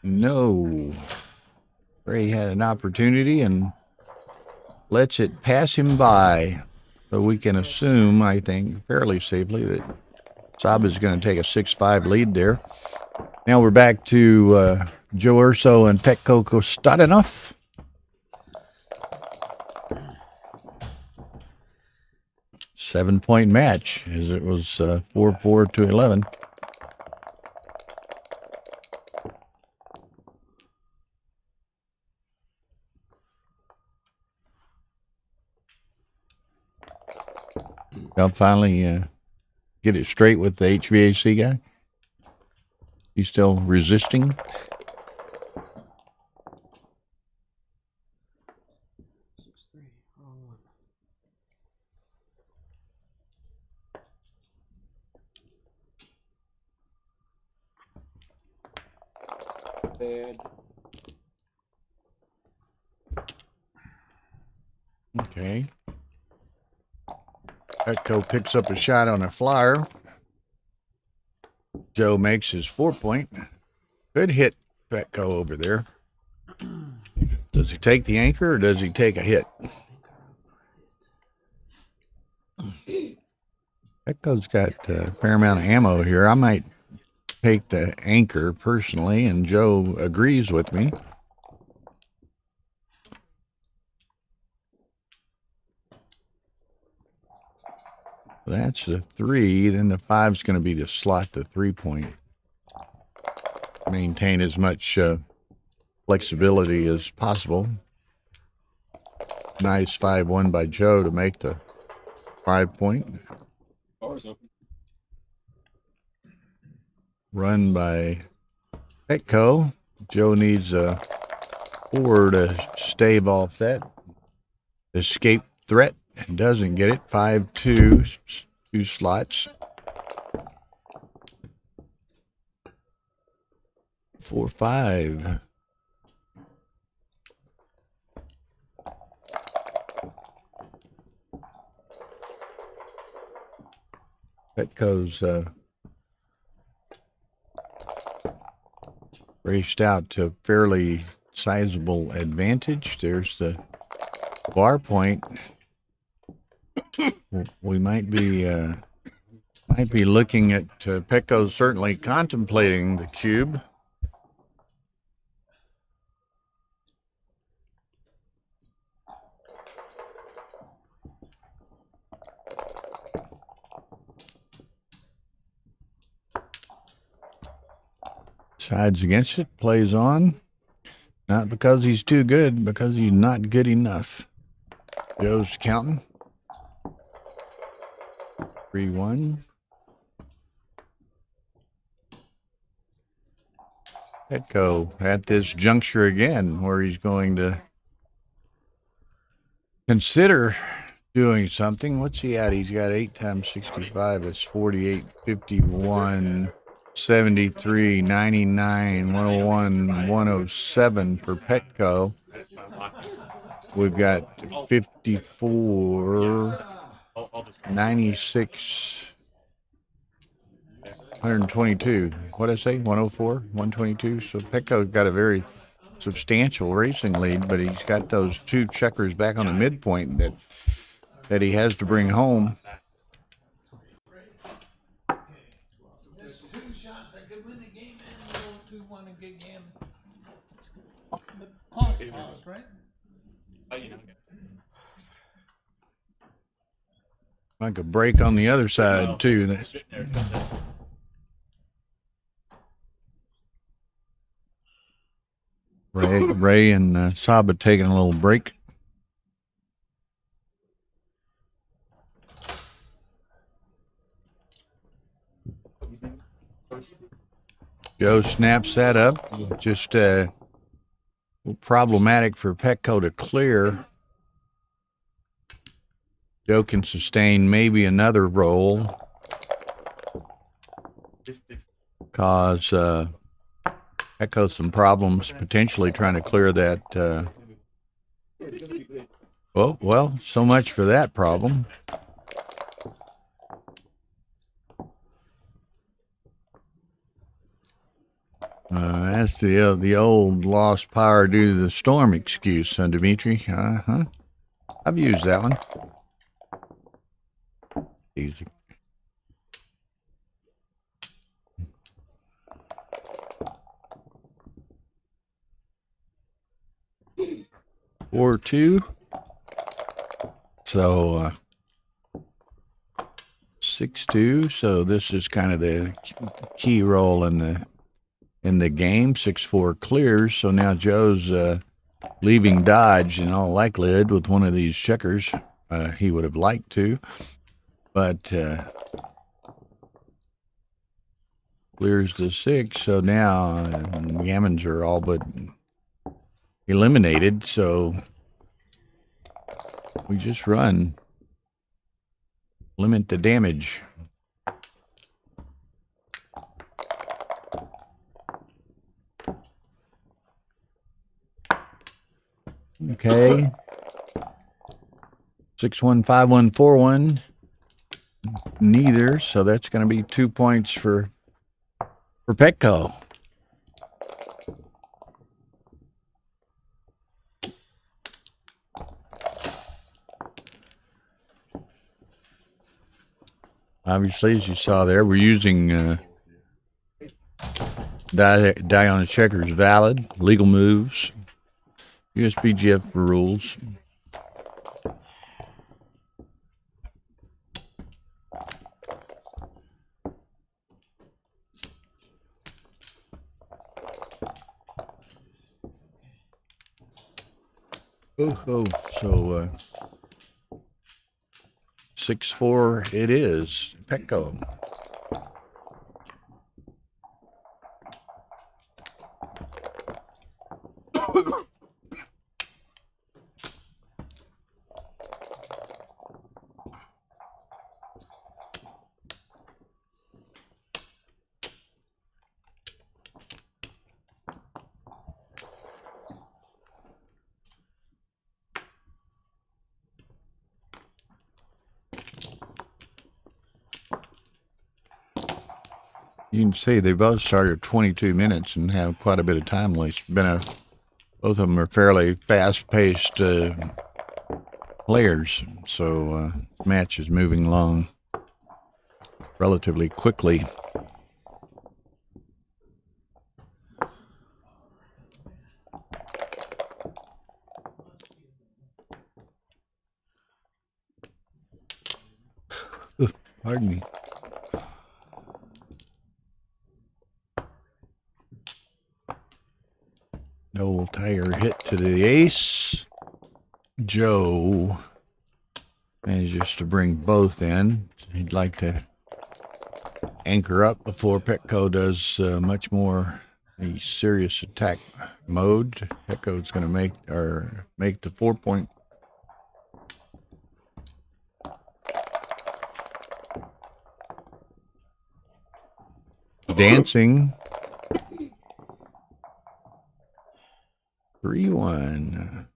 No. Ray had an opportunity and lets it pass him by. So we can assume, I think, fairly safely that Saba is going to take a 6-5 lead there. Now we're back to Joe Urso and Petko Costadinov. 7-point match as it was 4-4 to 11. I'll finally get it straight with the HVAC guy. He's still resisting. Bad. Okay. Petko picks up a shot on a flyer. Joe makes his 4-point. Good hit, Petko over there. Does he take the anchor or does he take a hit? Petko's got a fair amount of ammo here. I might take the anchor personally, and Joe agrees with me. That's the 3. Then the 5's going to be to slot the 3-point. Maintain as much flexibility as possible. Nice 5-1 by Joe to make the 5-point. Run by Petko. Joe needs a 4 to stave off that escape threat. And doesn't get it. 5-2, 2 slots. 4-5. Petko's raced out to fairly sizable advantage. There's the bar point. We might be looking at Petko certainly contemplating the cube. Sides against it, plays on. Not because he's too good, because he's not good enough. Joe's counting. 3-1. Petko at this juncture again, where he's going to consider doing something. What's he at? He's got 8 times 65. It's 48, 51, 73, 99, 101, 107 for Petko. We've got 54, 96, 122. What did I say? 104, 122. So Petko's got a very substantial racing lead, but he's got those 2 checkers back on the midpoint that he has to bring home. There's 2 shots I could win the game and roll 2-1 and get Gammon. The clock's tossed, right? Like a break on the other side too. Ray and Saba taking a little break. Joe snaps that up. Just problematic for Petko to clear. Joe can sustain maybe another roll. Cause Petko some problems potentially trying to clear that. Well, so much for that problem. That's the old lost power due to the storm excuse, huh, Dimitri? I've used that one. Easy. Or 2. So 6-2. So this is kind of the key role in the game. 6-4 clears. So now Joe's leaving Dodge in all likelihood with one of these checkers. He would have liked to, but clears the 6. So now Gammons are all but eliminated. So we just run. Limit the damage. Okay. 6-1, 5-1, 4-1. Neither. So that's going to be 2 points for Petko. Obviously, as you saw there, we're using die on the checkers valid, legal moves, USBGF rules. So 6-4 it is. Petko. You can see they both started 22 minutes and have quite a bit of time left. Both of them are fairly fast-paced players, so match is moving along relatively quickly. Pardon me. No tire hit to the ace. Joe manages to bring both in. He'd like to anchor up before Petko does much more the serious attack mode. Petko's going to make the 4-point. Dancing. 3-1.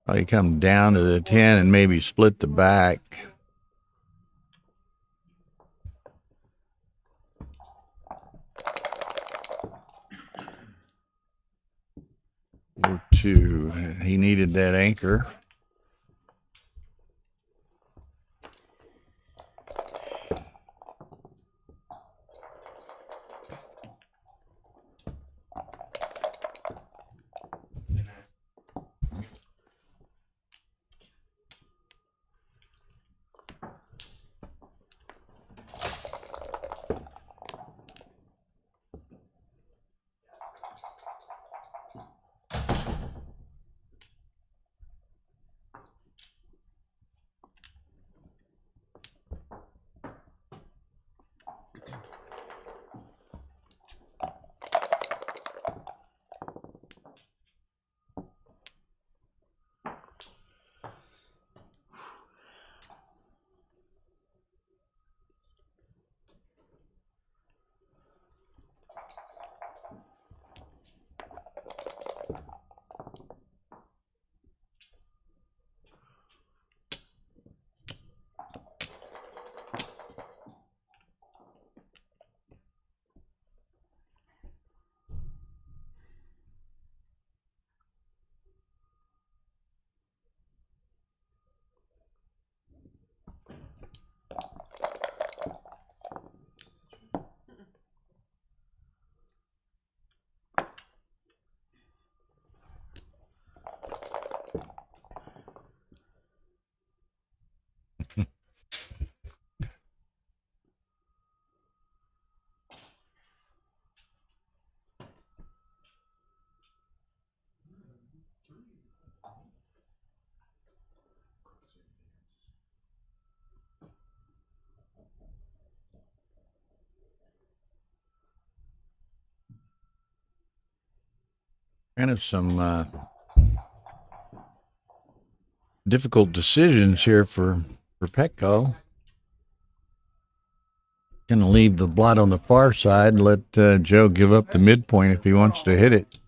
Probably come down to the 10 and maybe split the back. Or 2. He needed that anchor. kind of some difficult decisions here for Petko. Going to leave the blot on the far side and let Joe give up the midpoint if he wants to hit it.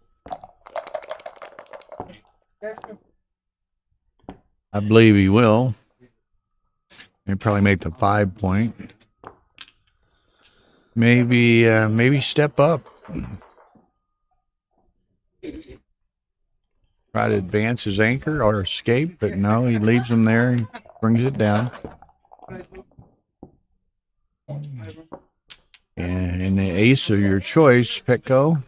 I believe he will. He'll probably make the 5 point. Maybe step up. Try to advance his anchor or escape, but no, he leaves him there. He brings it down. And the ace of your choice, Petko.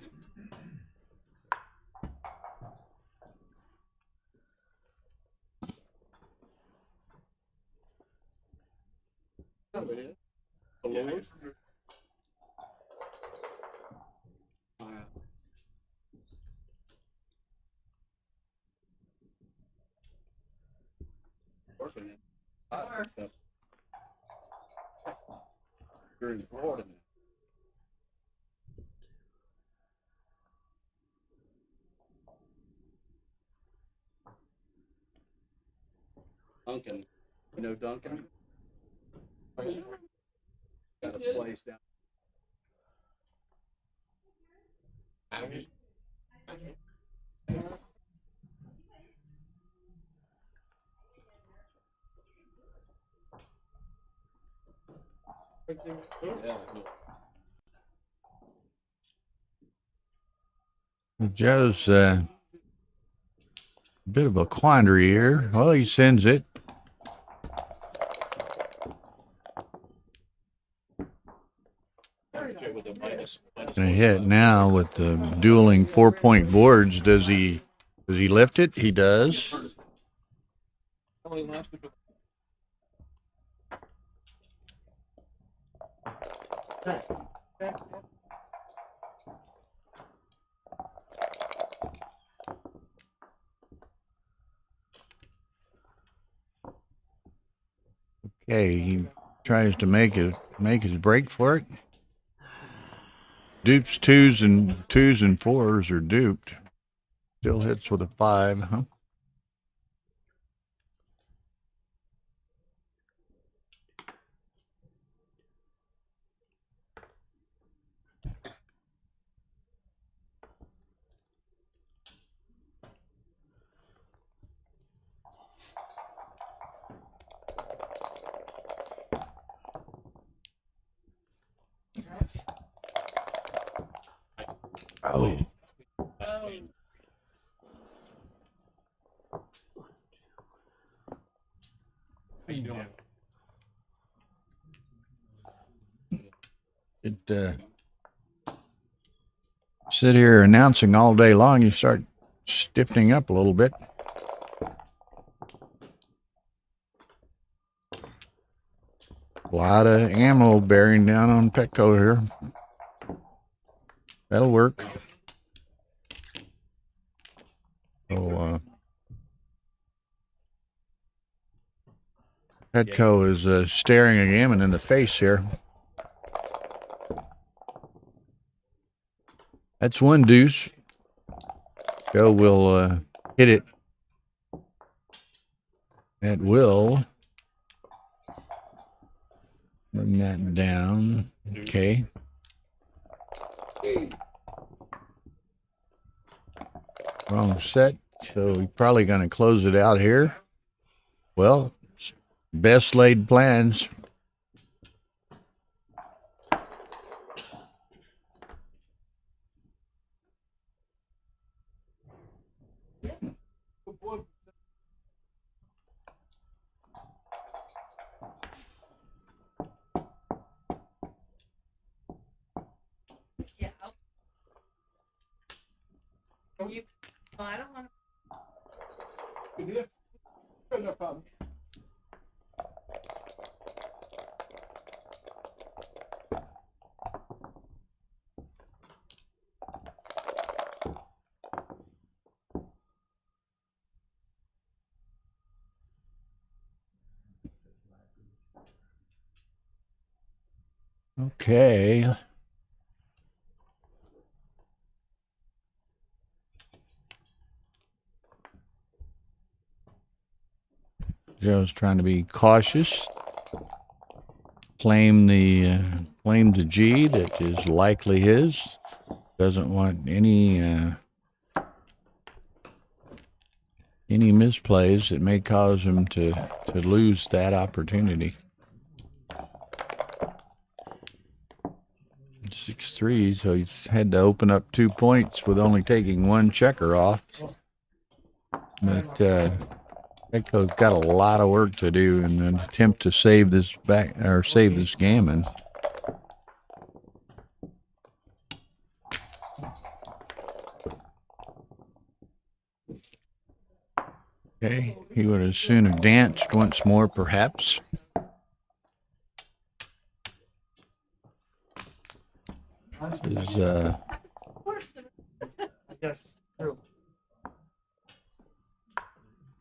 You're in Florida now. Duncan. You know Duncan? Got a place down. Joe's a bit of a quandary here. Well, he sends it. Gonna hit now with the dueling 4-point boards. Does he lift it? He does. Okay, he tries to make his break for it. Dupes twos and fours are duped. Still hits with a 5, huh? Oh. Sit here announcing all day long, you start stiffening up a little bit. A lot of ammo bearing down on Petko here. That'll work. So, Petko is staring a Gammon in the face here. That's one deuce. Joe will hit it. That will bring that down. Okay. Wrong set. So he's probably going to close it out here. Well, best laid plans. I don't want No problem. Okay. Joe's trying to be cautious. Claim the G that is likely his. Doesn't want any misplays that may cause him to lose that opportunity. 6-3, so he's had to open up 2 points with only taking one checker off. But Petko's got a lot of work to do in an attempt to save this gammon. Okay, he would as soon have danced once more, perhaps. This is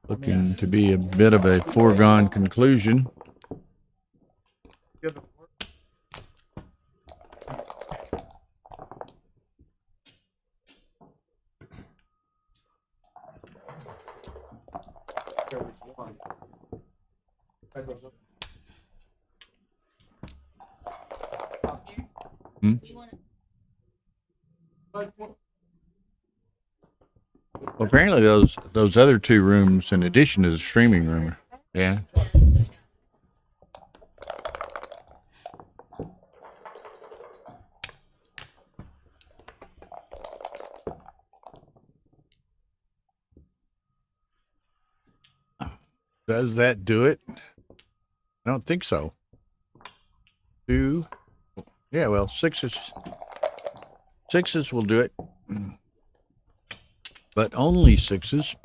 looking to be a bit of a foregone conclusion. Hmm? Well, apparently those other 2 rooms, in addition to the streaming room, yeah. Does that do it? I don't think so. 2, yeah, well, sixes will do it. But only 6s.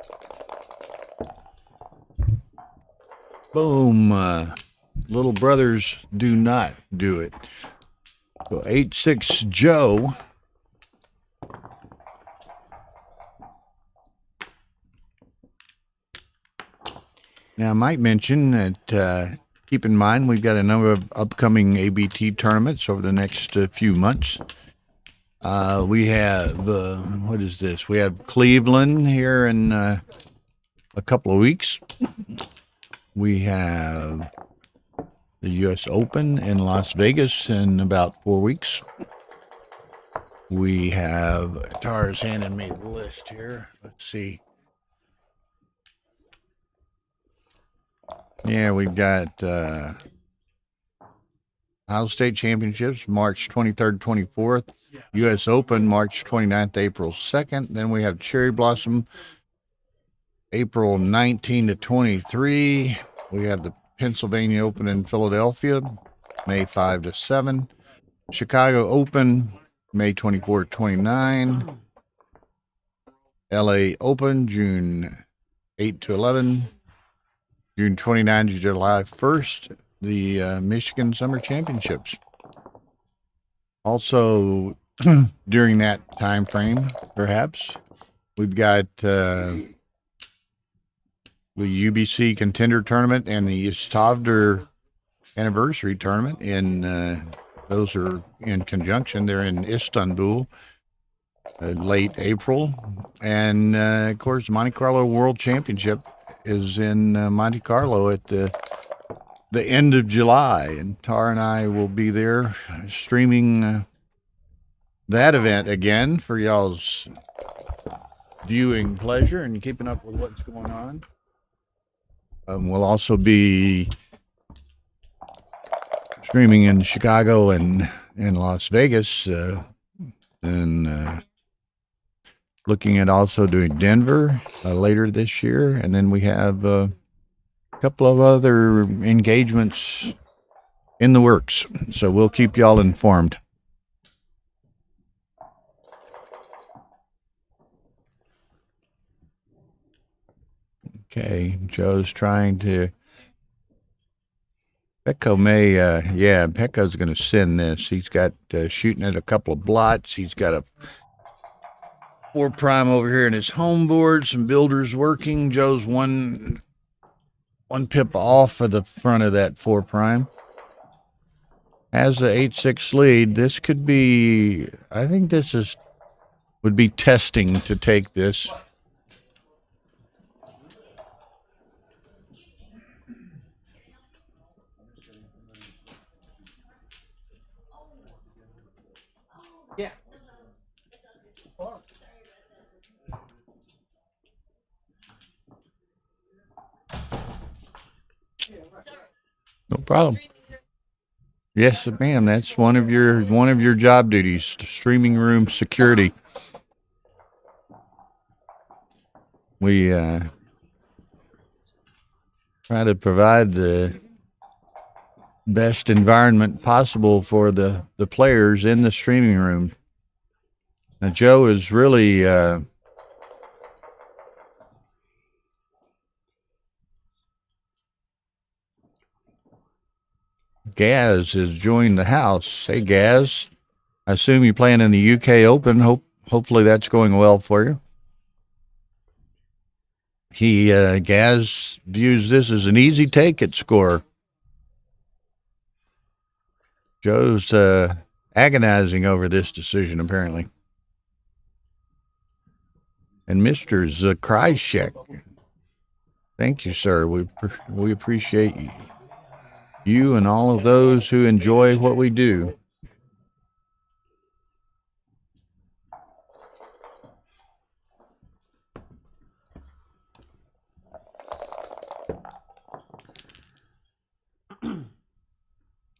Boom. Little brothers do not do it. So 8-6 Joe. Now I might mention that keep in mind we've got a number of upcoming ABT tournaments over the next few months. We have, what is this? We have Cleveland here in a couple of weeks. We have the U.S. Open in Las Vegas in about 4 weeks. We have, Tara's handing me the list here. Let's see. Yeah, we've got Ohio State Championships, March 23rd, 24th. U.S. Open, March 29th, April 2nd. Then we have Cherry Blossom, April 19 to 23. We have the Pennsylvania Open in Philadelphia, May 5 to 7. Chicago Open, May 24 to 29. LA Open, June 8 to 11. June 29 to July 1st, the Michigan Summer Championships. Also, during that time frame, perhaps, we've got the UBC Contender Tournament and the Stavder Anniversary Tournament. Those are in conjunction. They're in Istanbul, late April. And, of course, the Monte Carlo World Championship is in Monte Carlo at the end of July. And Tara and I will be there streaming that event again for y'all's viewing pleasure and keeping up with what's going on. We'll also be streaming in Chicago and in Las Vegas, and looking at also doing Denver later this year. And then we have a couple of other engagements in the works. So we'll keep y'all informed. Okay, Joe's trying to. Petko may, Petko's going to send this. He's got shooting at a couple of blots. He's got a 4 prime over here in his home board. Some builders working. Joe's one pip off of the front of that 4 prime. Has the 8-6 lead. This could be. I think this would be testing to take this. No problem. Yes, ma'am. That's one of your job duties, streaming room security. We try to provide the best environment possible for the players in the streaming room. Now, Joe is really Gaz has joined the house. Hey, Gaz. I assume you're playing in the UK Open. Hopefully that's going well for you. Gaz views this as an easy take at score. Joe's agonizing over this decision, apparently. And Mr. Zakryshek, thank you, sir. We appreciate you and all of those who enjoy what we do.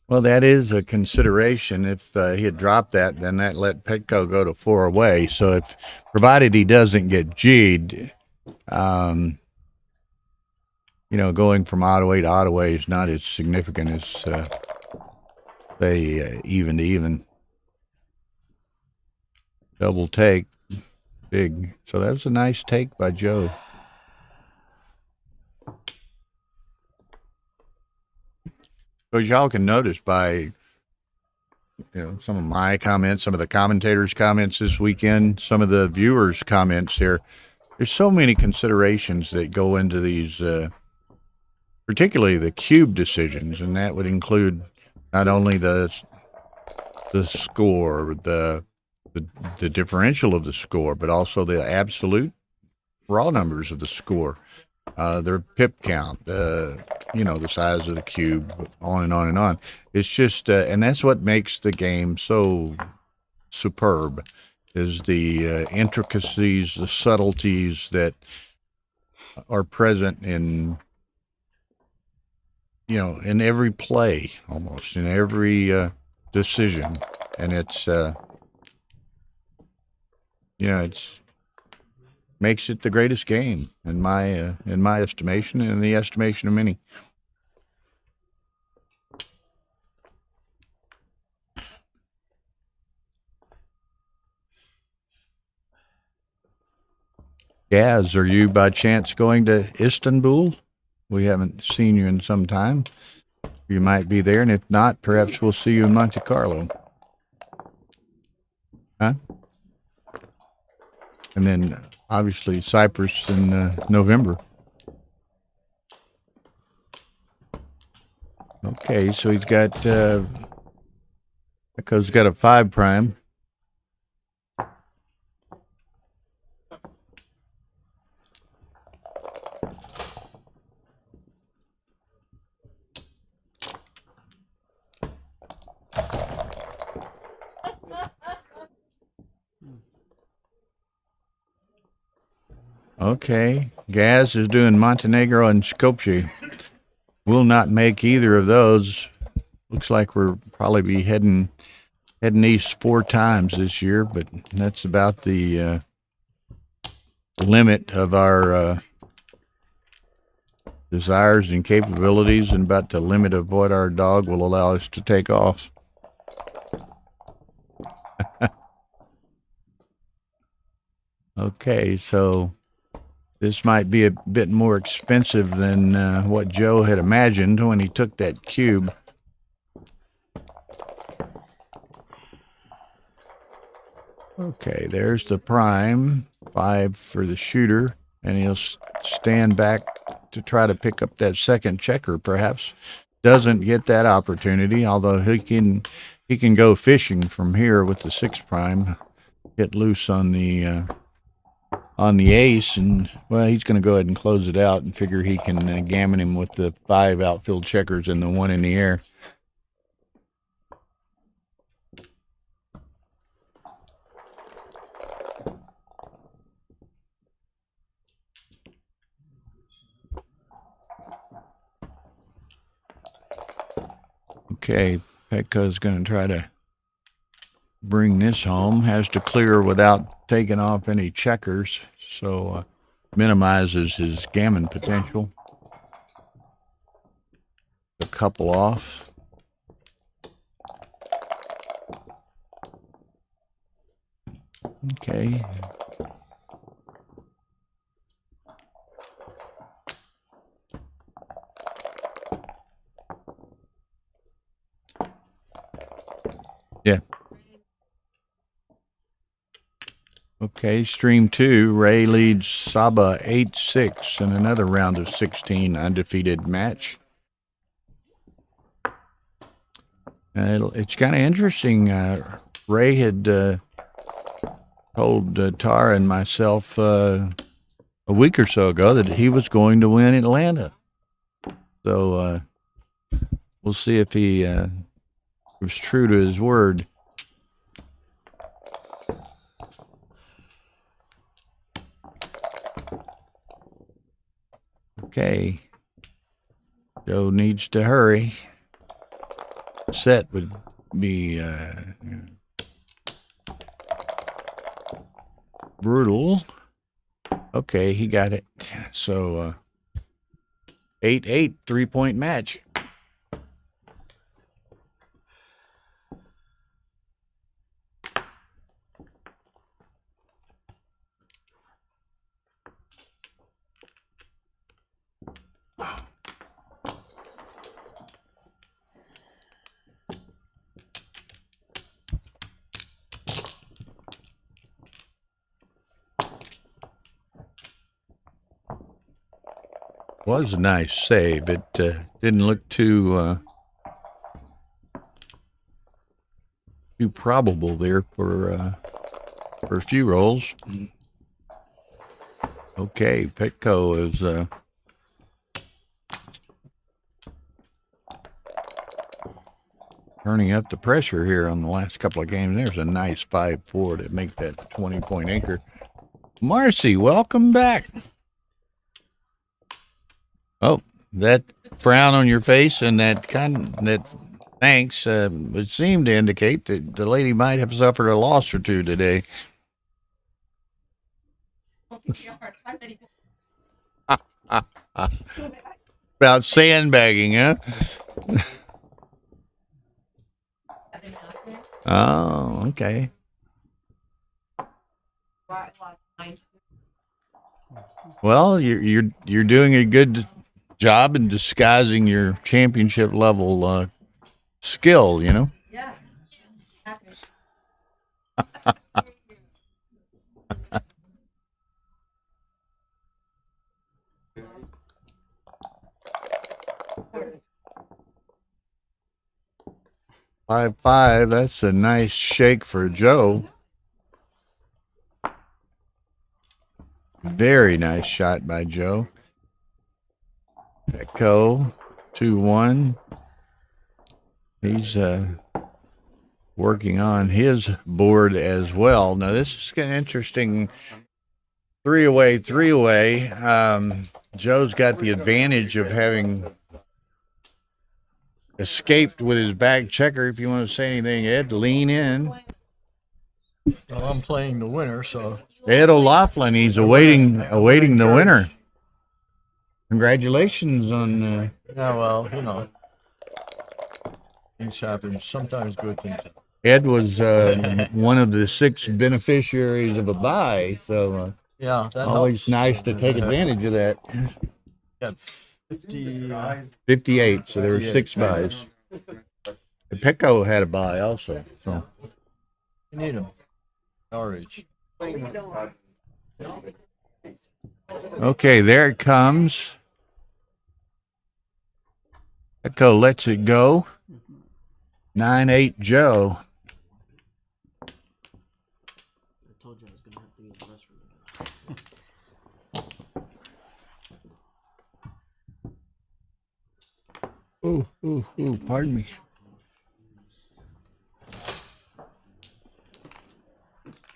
Well, that is a consideration. If he had dropped that, then that let Petko go to 4 away. So provided he doesn't get G'd, going from Ottaway to Ottaway is not as significant as, say, even to even. Double take, big. So that was a nice take by Joe. As y'all can notice by, some of my comments, some of the commentators' comments this weekend, some of the viewers' comments here, there's so many considerations that go into these, particularly the cube decisions, and that would include not only the score, the differential of the score, but also the absolute raw numbers of the score. Their pip count, the size of the cube, on and on and on. It's just, and that's what makes the game so superb, is the intricacies, the subtleties that are present in every play, almost in every decision, and it's makes it the greatest game in my estimation and in the estimation of many. Gaz, are you by chance going to Istanbul? We haven't seen you in some time. You might be there, and if not, perhaps we'll see you in Monte Carlo. Huh? And then, obviously, Cyprus in November. Okay, so he's got, Petko's got a 5 prime. Okay, Gaz is doing Montenegro and Skopje. Will not make either of those. Looks like we'll probably be heading east 4 times this year, but that's about the limit of our desires and capabilities, and about the limit of what our dog will allow us to take off. Okay, so this might be a bit more expensive than what Joe had imagined when he took that cube. Okay, there's the prime, 5 for the shooter, and he'll stand back to try to pick up that second checker, perhaps. Doesn't get that opportunity, although he can go fishing from here with the 6 prime, hit loose on the ace, and he's going to go ahead and close it out and figure he can gammon him with the 5 outfield checkers and the 1 in the air. Okay, Petko's going to try to bring this home. Has to clear without taking off any checkers, so minimizes his gammon potential. A couple off. Okay. Yeah. Okay, stream 2. Ray leads Saba 8-6 in another round of 16 undefeated match. It's kind of interesting. Ray had told Tara and myself a week or so ago that he was going to win Atlanta. So we'll see if he was true to his word. Okay. Joe needs to hurry. Set would be brutal. Okay, he got it. So 8-8, 3-point match. Was a nice save. It didn't look too probable there for a few rolls. Okay, Petko is turning up the pressure here on the last couple of games. There's a nice 5-4 to make that 20-point anchor. Marcy, welcome back. Oh, that frown on your face and that thanks would seem to indicate that the lady might have suffered a loss or two today. About sandbagging, huh? Oh, okay. Well, you're doing a good job in disguising your championship level skill, you know. Yeah. 5-5. That's a nice shake for Joe. Very nice shot by Joe. Petko 2-1. He's working on his board as well. Now this is kind of interesting. Three-away. Joe's got the advantage of having escaped with his back checker. If you want to say anything, Ed, lean in. Well, I'm playing the winner, so. Ed O'Laughlin, he's awaiting the winner. Congratulations on. Yeah, well, you know, things happen. Sometimes good things happen. Ed was one of the 6 beneficiaries of a bye, so yeah, that always helps. nice to take advantage of that. Got 58, so there were 6 buys. Petko had a buy also. So You need them. RH. okay, there it comes. Petko lets it go. 9-8 Joe. I told you I was going to have to use the restroom. Ooh, pardon me.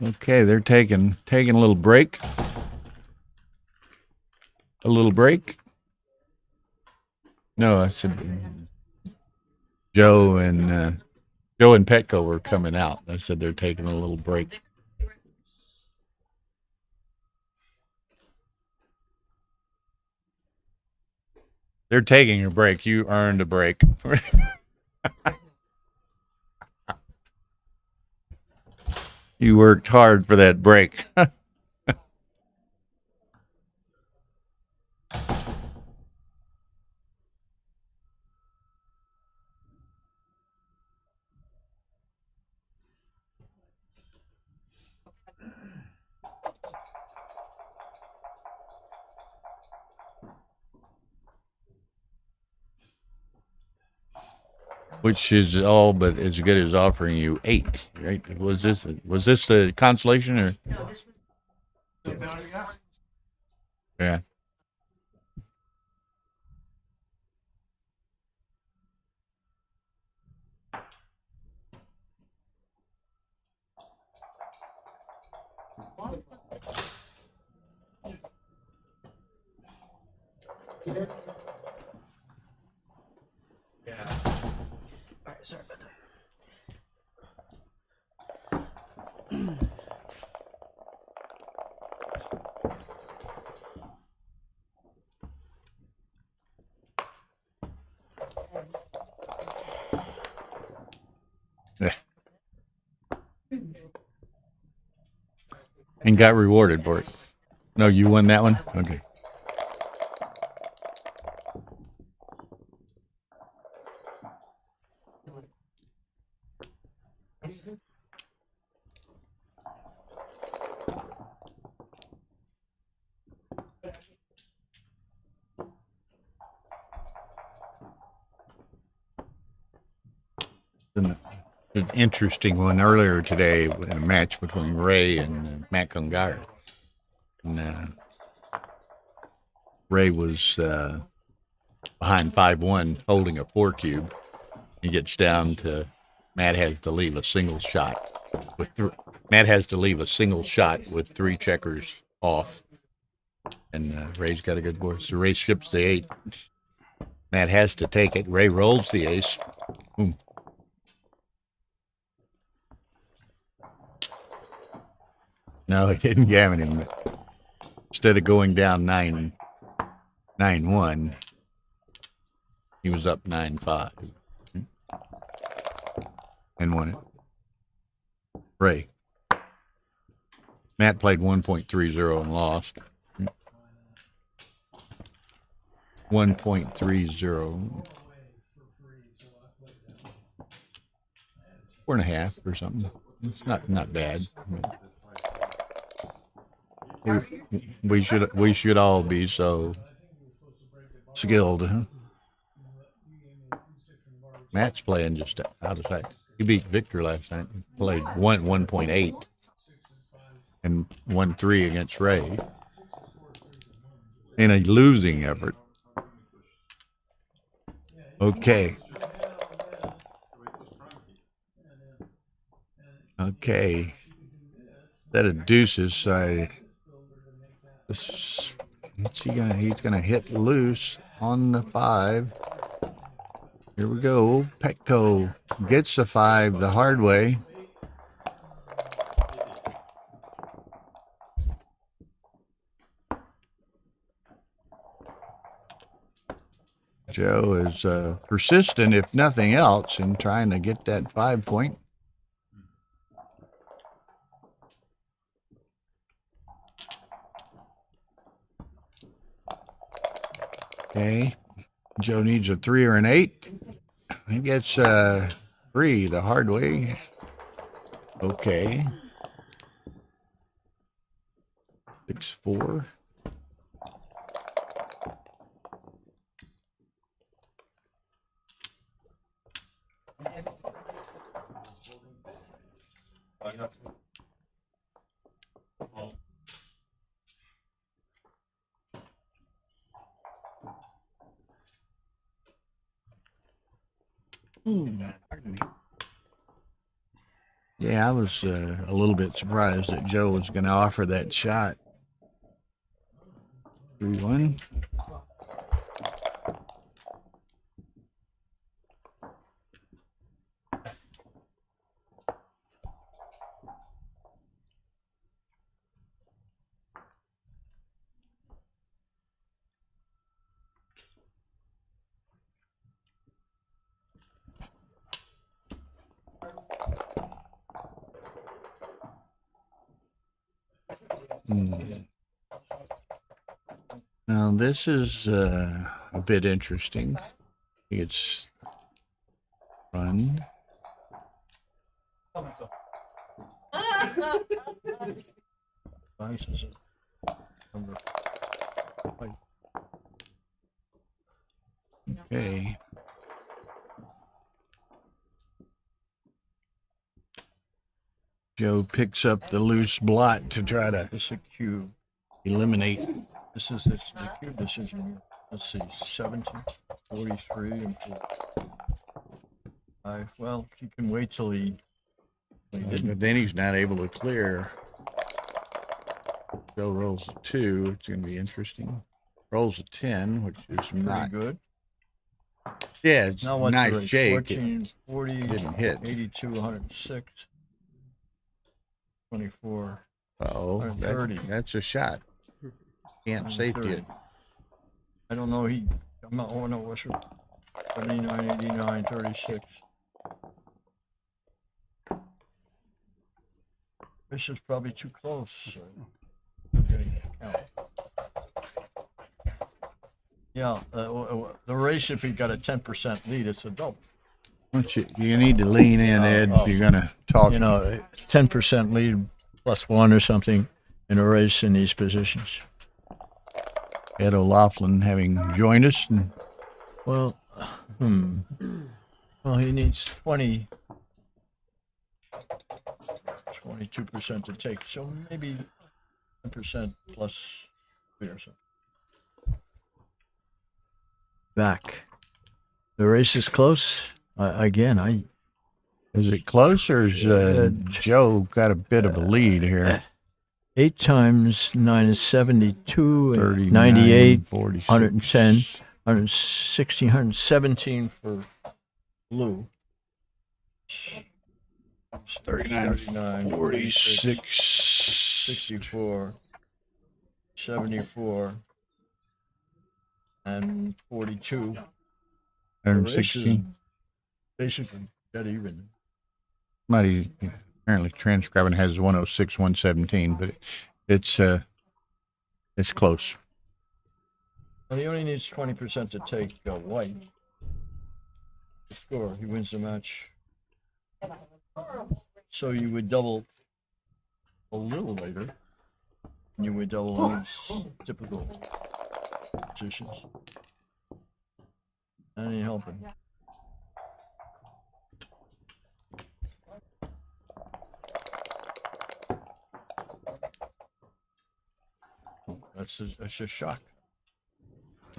Okay, they're taking a little break. A little break. No, I said Joe and Petko were coming out. I said they're taking a little break. They're taking a break. You earned a break. You worked hard for that break. Which is all but as good as offering you 8, right? Was this the consolation or? No, this was. Yeah. Yeah. All right, sorry about that. Yeah. And got rewarded for it. No, you won that one? Okay. An interesting one earlier today in a match between Ray and Matt Kungara. And Ray was behind 5-1 holding a 4 cube. He gets down to Matt has to leave a single shot with Matt has to leave a single shot with 3 checkers off. And Ray's got a good board. So Ray ships the 8. Matt has to take it. Ray rolls the ace. Boom. No, it didn't gammon him. Instead of going down 9-1, he was up 9-5 and won it. Ray. Matt played 1.30 and lost. 1.30. 4.5 or something. It's not bad. We should all be so skilled. Huh? Matt's playing just out of sight. He beat Victor last night. He played 1.8 and 1-3 against Ray in a losing effort. Okay. Okay. That of deuces. He's gonna hit loose on the 5. Here we go. Petko gets the 5 the hard way. Joe is persistent, if nothing else, in trying to get that 5 point. Okay. Joe needs a 3 or an 8. He gets 3 the hard way. Okay. 6-4. Yeah, I was a little bit surprised that Joe was going to offer that shot. 3-1. Now this is a bit interesting. It's run. Okay. Joe picks up the loose blot to try to It's a cube. eliminate. This is the cube decision. Let's see, 17, 43, and 45. Well, he can wait till he didn't. But then he's not able to clear. Joe rolls a 2. It's going to be interesting. Rolls a 10, which is Pretty not good. Yeah, it's Now what's the nice rate? shake. 14, 40, Didn't hit. 82, 106, 24. Oh, 130. that's a shot. Can't safety it. I don't know. I'm not. Oh no, what's it? 79, 89, 36. This is probably too close. Yeah, the race, if he got a 10% lead, it's a double. You need to lean in, Ed, if you're going to talk. 10% lead plus 1 or something in a race in these positions. Ed O'Loughlin having joined us. And Well, well, he needs 22% to take, so maybe 10% plus 3 or something. Back. The race is close. Is it close, or is Joe got a bit of a lead here? 8 times 9 is 72, 39, 98, 46. 110, 116, 117 for Lou. 39, 46, 64, 74, and 42. 116. Basically dead even. Somebody apparently transcribing has 106, 117, but it's close. Well, he only needs 20% to take white. To score, he wins the match. So you would double a little later. And you would double his typical positions. Any helping? That's a shock.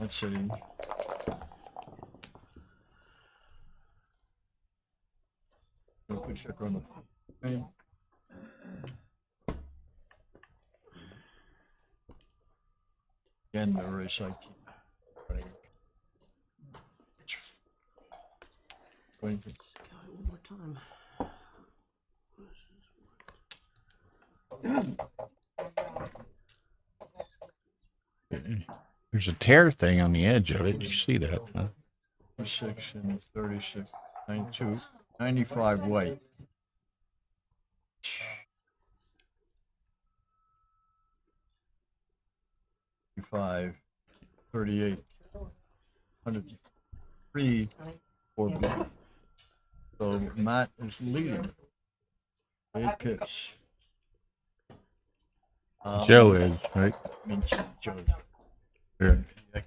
Let's see. Good check on the frame. Again, the race I keep running. One more time. There's a tear thing on the edge of it. You see that? Huh? 6 and 36, 92, 95 white. 5, 38, 103 for black. So Matt is leading. 8 pips. Joe is, right? I mean, Joe. Yeah.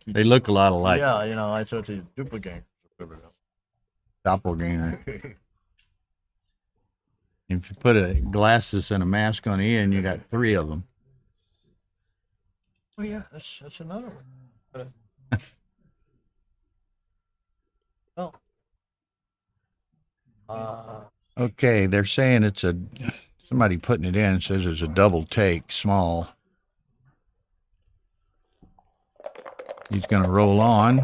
They look a lot alike. Yeah, I thought they duplicate. Doppelganger. If you put glasses and a mask on the end, you got 3 of them. Oh yeah, that's another one. Okay, they're saying it's somebody putting it in says it's a double take, small. He's going to roll on.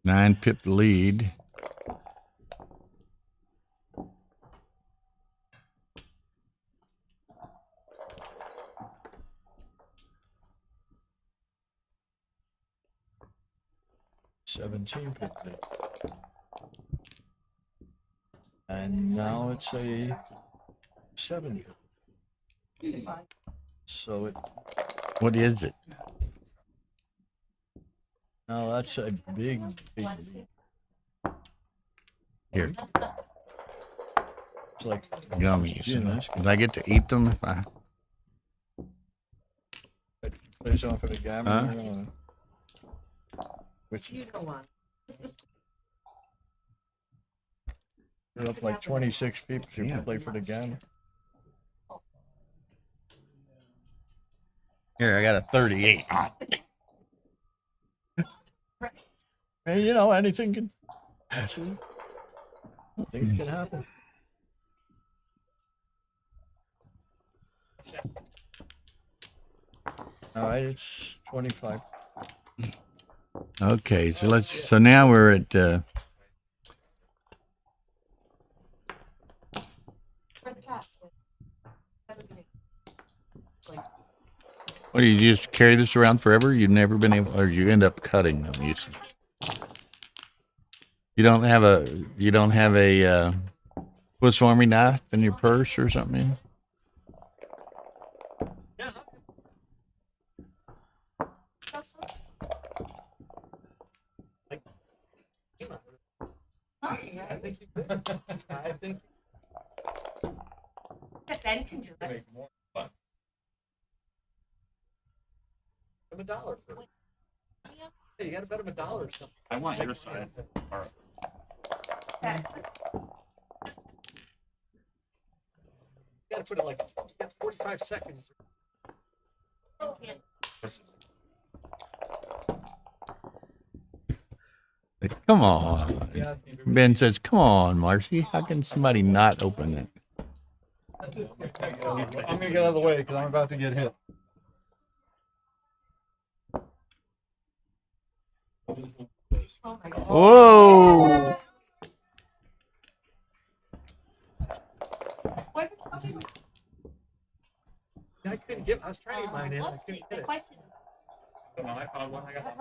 9 pip lead. $17 pip lead. And now it's a 7. So it. What is it? Now that's a big. Here. It's like Gummies. gin. Did I get to eat them if I... Plays on for the Gammoner. Which You don't want. there up like 26 people who play for the Gammoner. Here, I got a 38. Hey, you know, anything can. Things can happen. All right, it's 25. Okay, so now we're at what do you just carry this around forever? You've never been able, or you end up cutting them. You don't have a Swiss Army knife in your purse or something? I think that Ben can do it. I'm $1 for it. Hey, you gotta bet him $1 or something. I want your side. All right. You gotta put it like, you got 45 seconds. Come on. Ben says, come on, Marcy. How can somebody not open it? I'm gonna get out of the way because I'm about to get hit. Whoa! I couldn't get, I was trying to get mine in. I couldn't get it. I don't know, I found one. I got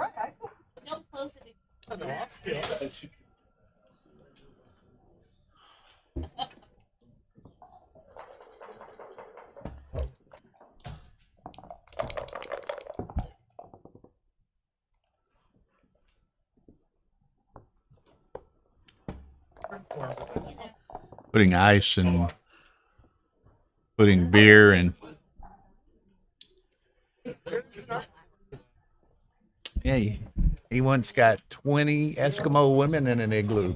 Don't close it. I don't know, I'll steal it. Putting ice and putting beer and yeah, he once got 20 Eskimo women in an igloo.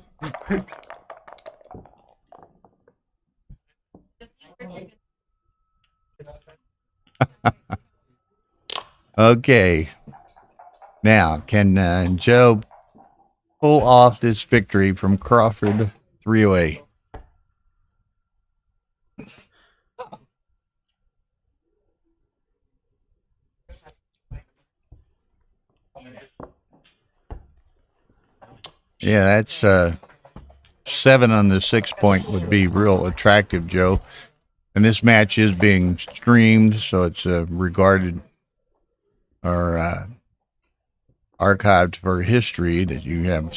Okay. Now, can Joe pull off this victory from Crawford 308? Yeah, that's 7 on the 6 point would be real attractive, Joe. And this match is being streamed, so it's regarded or archived for history that you have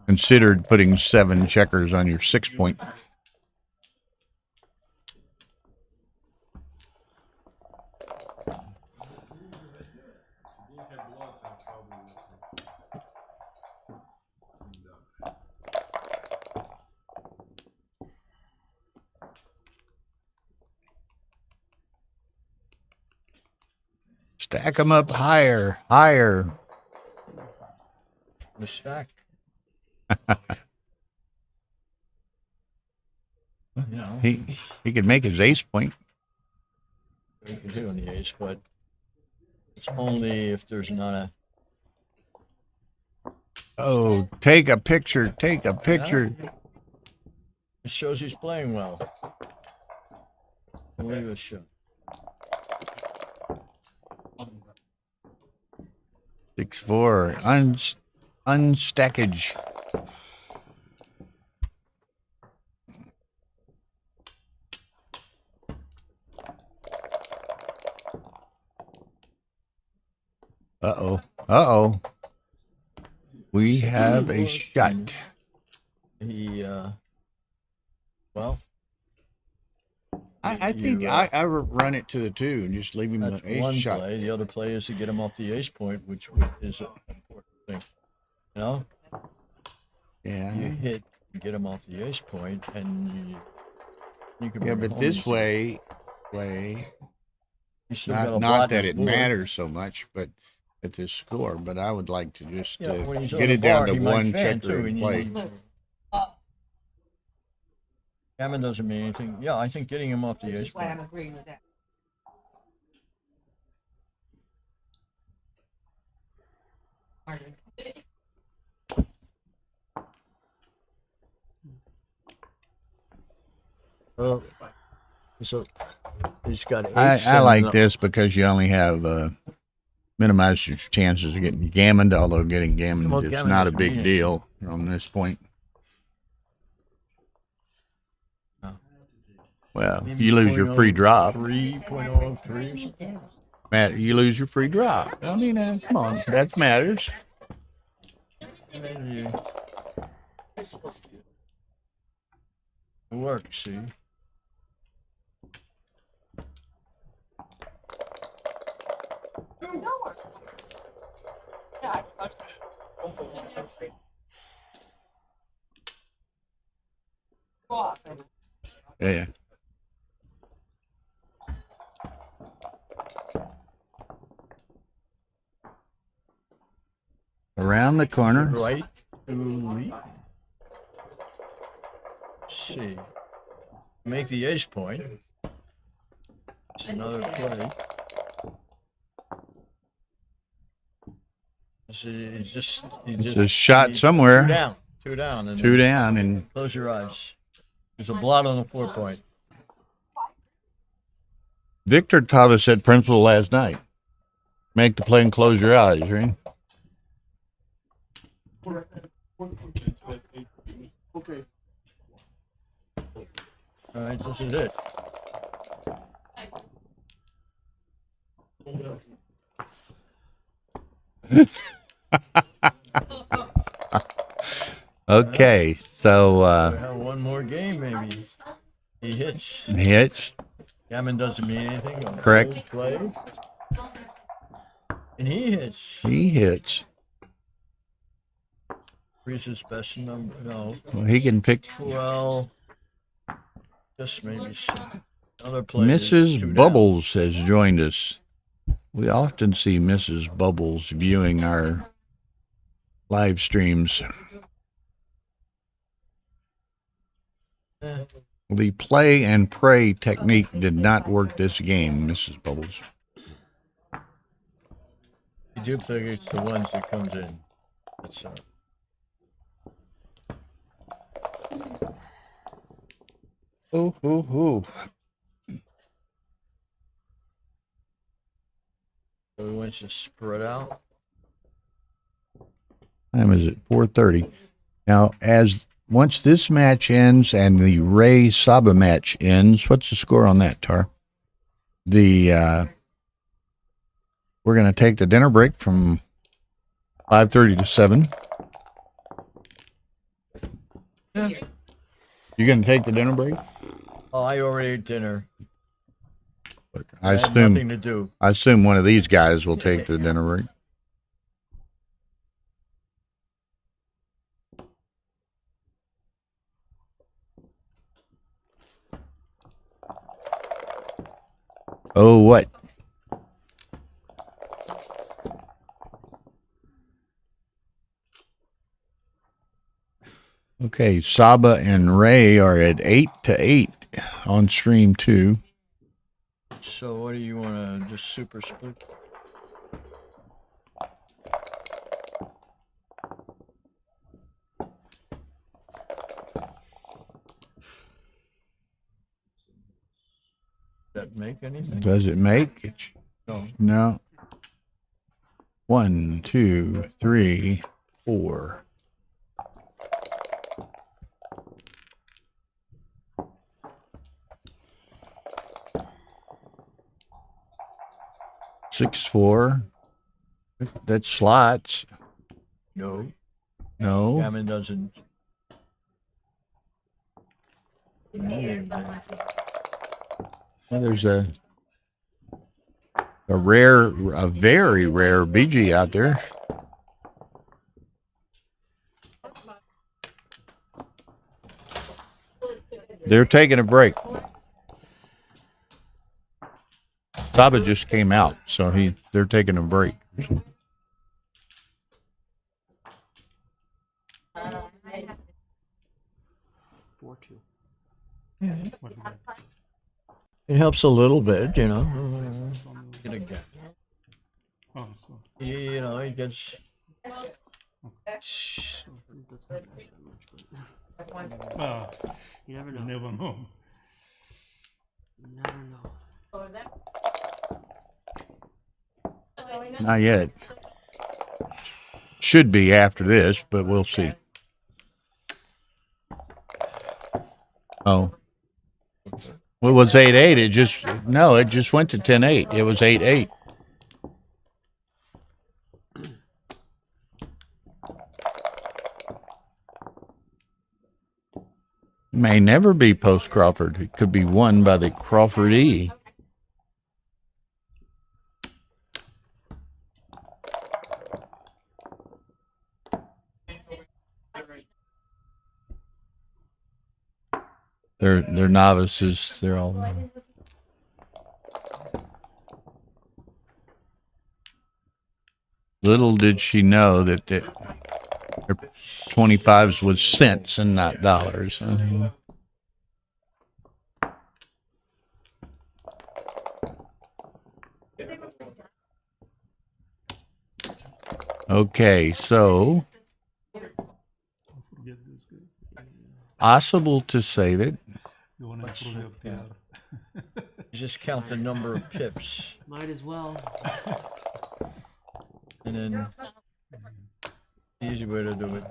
considered putting 7 checkers on your 6 point. Stack them up higher, higher. The stack. You know, he could make his ace point. You can do on the ace, but it's only if there's not a. Oh, take a picture, take a picture. Yeah. It shows he's playing well. I believe it should. 6-4 unstackage. Uh-oh. Uh-oh. We have a shot. He, well, I think I run it to the 2 and just leave him That's the ace one shot. play. The other play is to get him off the ace point, which is an important thing. You know? Yeah. You hit, get him off the ace point, and you can Yeah, bring it but home this easily. way, You still got a not blot that his it board. matters so much, but at this score. But I would like to just Yeah, when he's get on it the down bar, to he might one fan checker too, and and play. Gammon doesn't mean anything. Yeah, I think getting him off the ace point. agreeing with that. Well, so he's got I eights. and like this because you only have minimized your chances of getting gammoned, although getting gammoned Well, is gammon not a doesn't big mean deal on this point. Well, maybe you lose your free drop. 3.03 or something. Matt, you lose your free drop. I mean, come on, that matters. Maybe it works, see? Yeah. Around the corner. Right to lead. Let's see. Make the ace point. It's another play. He's just a shot somewhere. 2 down. 2 down. And 2 down and close your eyes. There's a blot on the 4 point. Victor taught us that principle last night. Make the play and close your eyes, right? Okay. All right, this is it. Okay, so Have one more game, maybe. He hits. hits. Gammon doesn't mean anything. On Correct. both plays. And he hits. He hits. Three's his best number. No. Well, he can pick. Well, just maybe some other play. is 2 Mrs. down. Bubbles has joined us. We often see Mrs. Bubbles viewing our live streams. The play and pray technique did not work this game, Mrs. Bubbles. He duplicates the ones that comes in. That's Ooh, ooh, ooh. So he wants to spread out. Time is it? 4:30. Now, once this match ends and the Ray Saba match ends, what's the score on that, Tar? We're going to take the dinner break from 5:30 to 7. Yeah. You going to take the dinner break? Oh, I already ate dinner. I had nothing to do. I assume one of these guys will take the dinner break. Oh, what? Okay, Saba and Ray are at 8-8 on stream 2. So what do you want to just super split? That make anything? Does it make it? No. No. 1, 2, 3, 4. Six, 4. That's slots. No. No. Gammon doesn't. Well, there's a very rare BG out there. They're taking a break. Saba just came out, so they're taking a break. It helps a little bit, you know. Get a gap. Oh, so. You know, it gets. Ah, you never know. You never know. You never know. Not yet. Should be after this, but we'll see. Oh. Well, it was 8-8. It just went to 10-8. It was 8-8. May never be post Crawford. It could be won by the Crawfordee. They're novices. They're all. Little did she know that their 25s was cents and not dollars. Okay, so possible to save it. Just count the number of pips. Might as well. And then easy way to do it.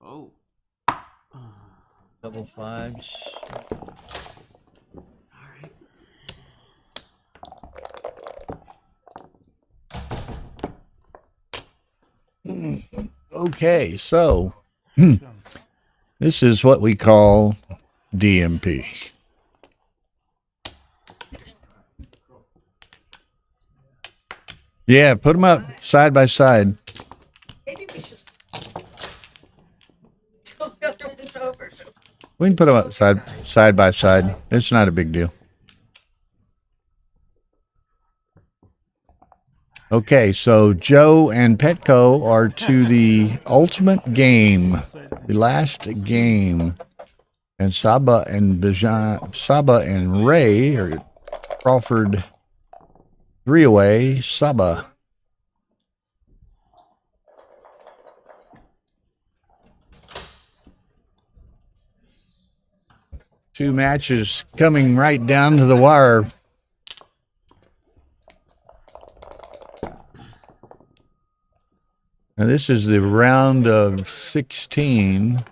Oh. Double fives. Okay, so this is what we call DMP. Yeah, put them up side by side. Maybe we should. Till the other one's over. We can put them up side by side. It's not a big deal. Okay, so Joe and Petko are to the ultimate game, the last game, and Saba and Ray or Crawford 3-away. Saba. Two matches coming right down to the wire. Now this is the round of 16.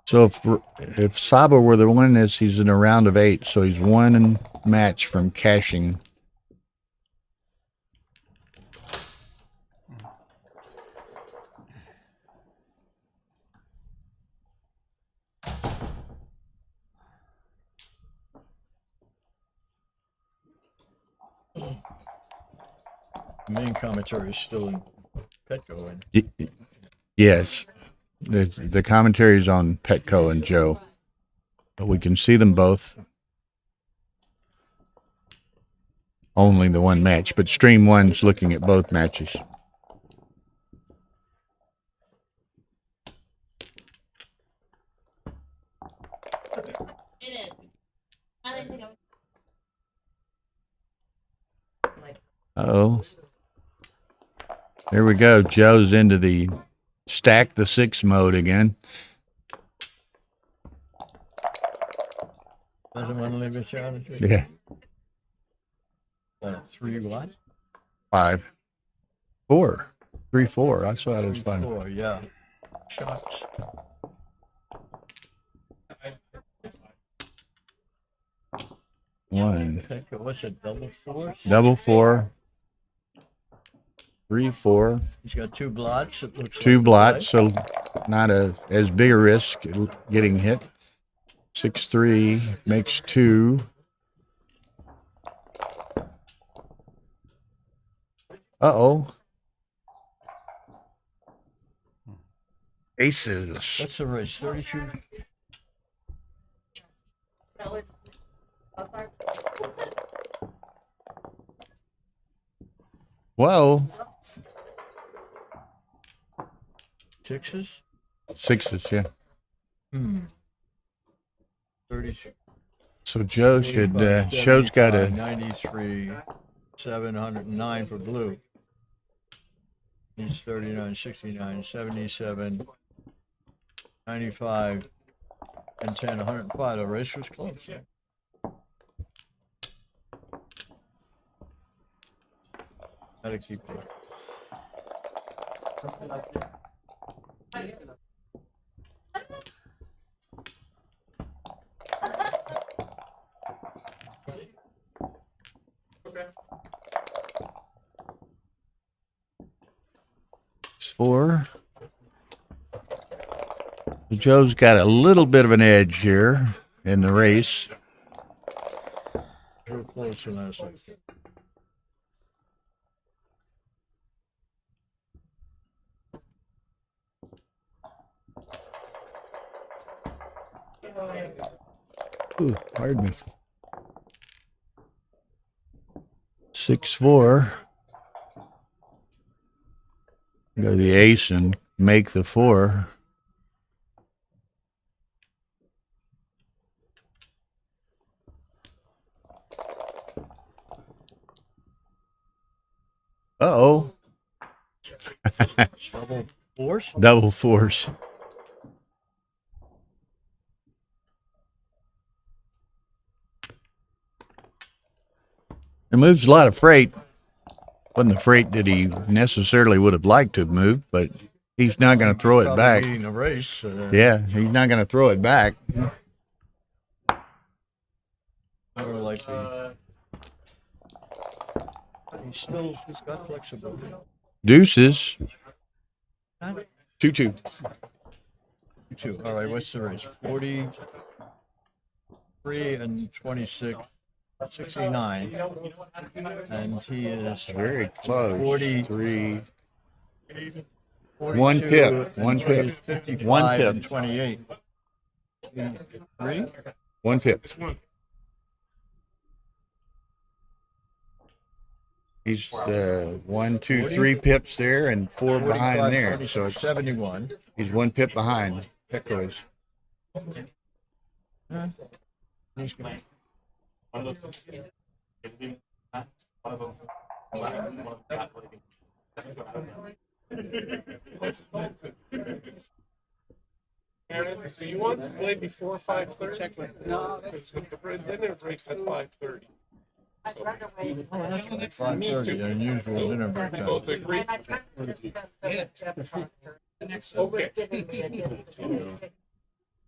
So if Saba were the one this, he's in a round of 8, so he's one match from cashing. The main commentary is still in Petko. Yes. The commentary is on Petko and Joe. But we can see them both. Only the one match, but Stream 1's looking at both matches. Uh-oh. There we go. Joe's into the stack the 6 mode again. Doesn't want to leave a shot. Yeah. 3 what? 5. 4. 3, 4. I saw it as 5. 4, yeah. Shots. One. Petko, what's it? Double 4s? Double 4. 3, 4. He's got 2 blots. It looks 2 like, blots. right? So not as big a risk getting hit. 6-3 makes 2. Uh-oh. Aces. What's the race? 32. Whoa. Sixes? Sixes, yeah. 32. So Joe should, Joe's got a 93, 709 for blue. He's 39, 69, 77, 95, and 10, 105. The race was close. Gotta keep it. Four. Joe's got a little bit of an edge here in the race. Real close in last night. Ooh, pardon me. 6-4. Go to the ace and make the 4. Uh-oh. Double fours? Double fours. It moves a lot of freight. Wasn't the freight that he necessarily would have liked to have moved, but he's not going to throw it back. Leading the race. Yeah, he's not going to throw it back. More likely. He's got flexibility. Deuces. 2-2. 2. All right, what's the race? 43 and 26. 69, and he is very close. 43. 1 pip. 1 pip. 1 pip. And 28. 3. 1 pip. He's 1, 2, 3 pips there, and 4 behind there. So it's 71. He's 1 pip behind. Petko is. He's good. So you want to play before 5:30? No, dinner breaks at 5:30. 5:30, unusual dinner break time. Okay.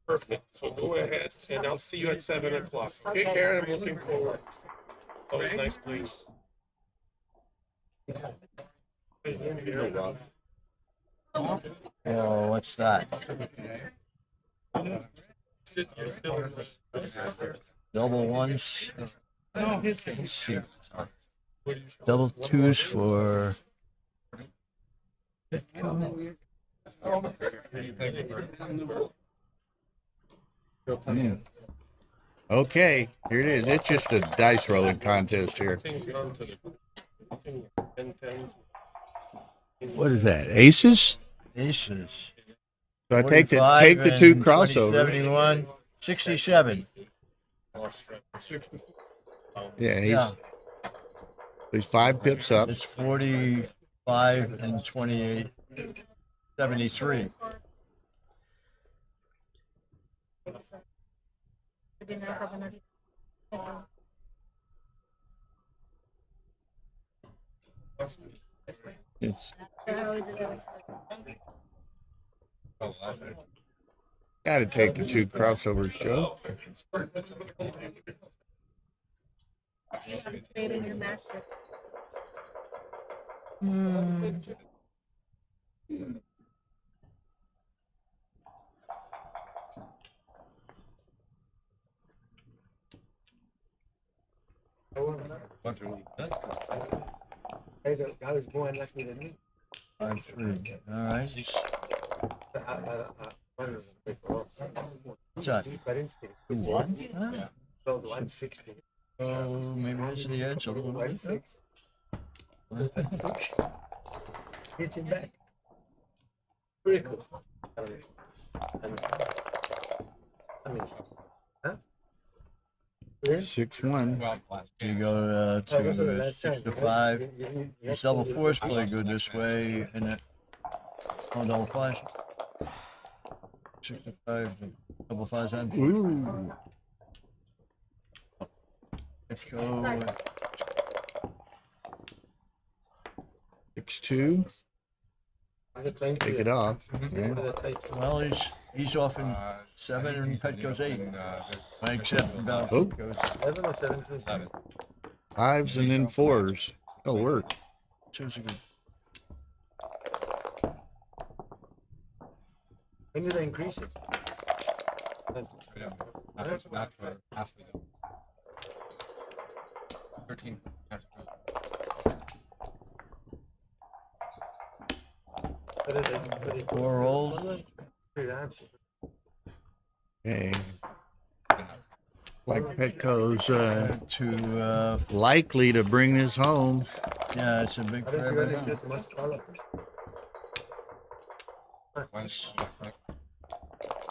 Perfect. So go ahead, and I'll see you at 7 o'clock. Okay, Karen, I'm looking forward. Always nice, please. Oh, what's that? Double ones. Let's see. Double twos for. Okay, here it is. It's just a dice rolling contest here. What is that? Aces? Aces. So I take the 2 crossovers. 71, 67. Yeah, he's 5 pips up. It's 45 and 28, 73. It's got to take the 2 crossovers, Joe. I was born lucky than me. 5-3. All right. What's that? 2-1? Huh? So 160. Oh, maybe this is the edge a little bit. Hits him back. Pretty cool. Huh? 6-1. You go to 6-5. This double fours play good this way, and it. Oh, double fives. 6-5. Double fives and. Ooh. Let's go. 6-2. Take it off. Yeah. Well, he's off in 7 and Petko's 8. Mike said about Oh. goes 7 or 7? 5s and then 4s. That'll work. choose a good. When do they increase it? Not for half of them. 13. 4 rolls. Okay. Like Petko's to likely to bring this home. Yeah, it's a big forever.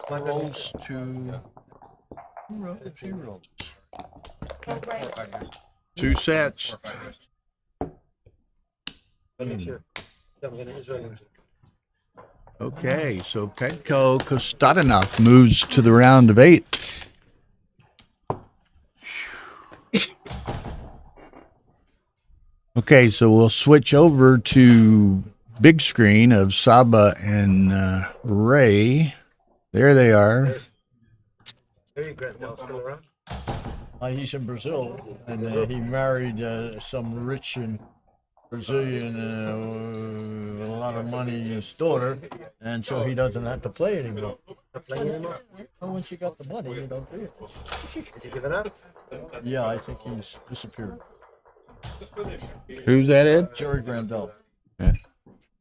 Rolls to 2 rolls. 2 sets. Okay, so Petko Costadinov moves to the round of 8. Okay, so we'll switch over to big screen of Saba and Ray. There they are. He's in Brazil, and he married some rich and Brazilian with a lot of money, his daughter, and so he doesn't have to play anymore. Well, once you got the money, you don't do it. Is he giving up? Yeah, I think he's disappeared. Who's that, Ed? Jerry Grandel. Yeah.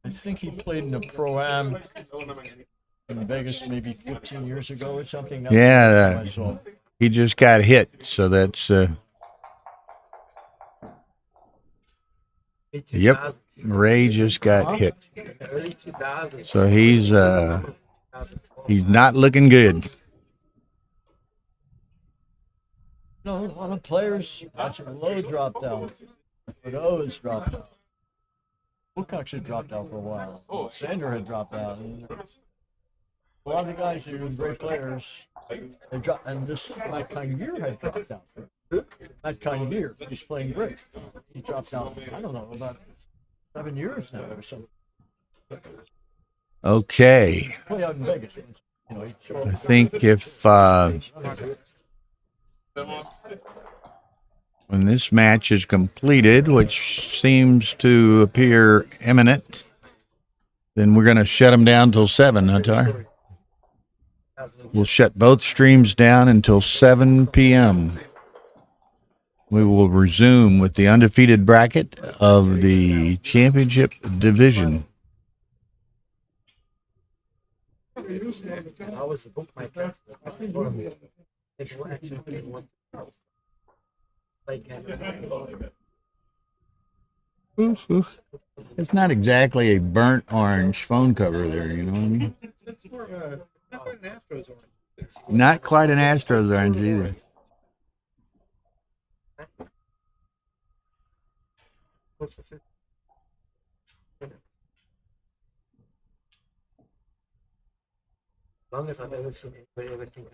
I think he played in the Pro-Am in Vegas maybe 15 years ago or something. That Yeah, was the last time I saw him. he just got hit, so that's yep. Ray just got hit, so he's not looking good. No, a lot of players, Lowe dropped out. O's dropped out. Wilcox had dropped out for a while. Sander had dropped out. A lot of the guys who were great players, they dropped, and this Matt Congier had dropped out. Matt Congier, he's playing great. He dropped out, I don't know, about 7 years now or something. Okay, Play out in Vegas. You know, I think if when this match is completed, which seems to appear imminent, then we're going to shut them down till 7, huh, Tar? We'll shut both streams down until 7 p.m. We will resume with the undefeated bracket of the championship division. How was the bookmaker? It's not exactly a burnt orange phone cover there, you know what I mean? Not quite an Astros orange either. Long as I've ever seen anybody ever think of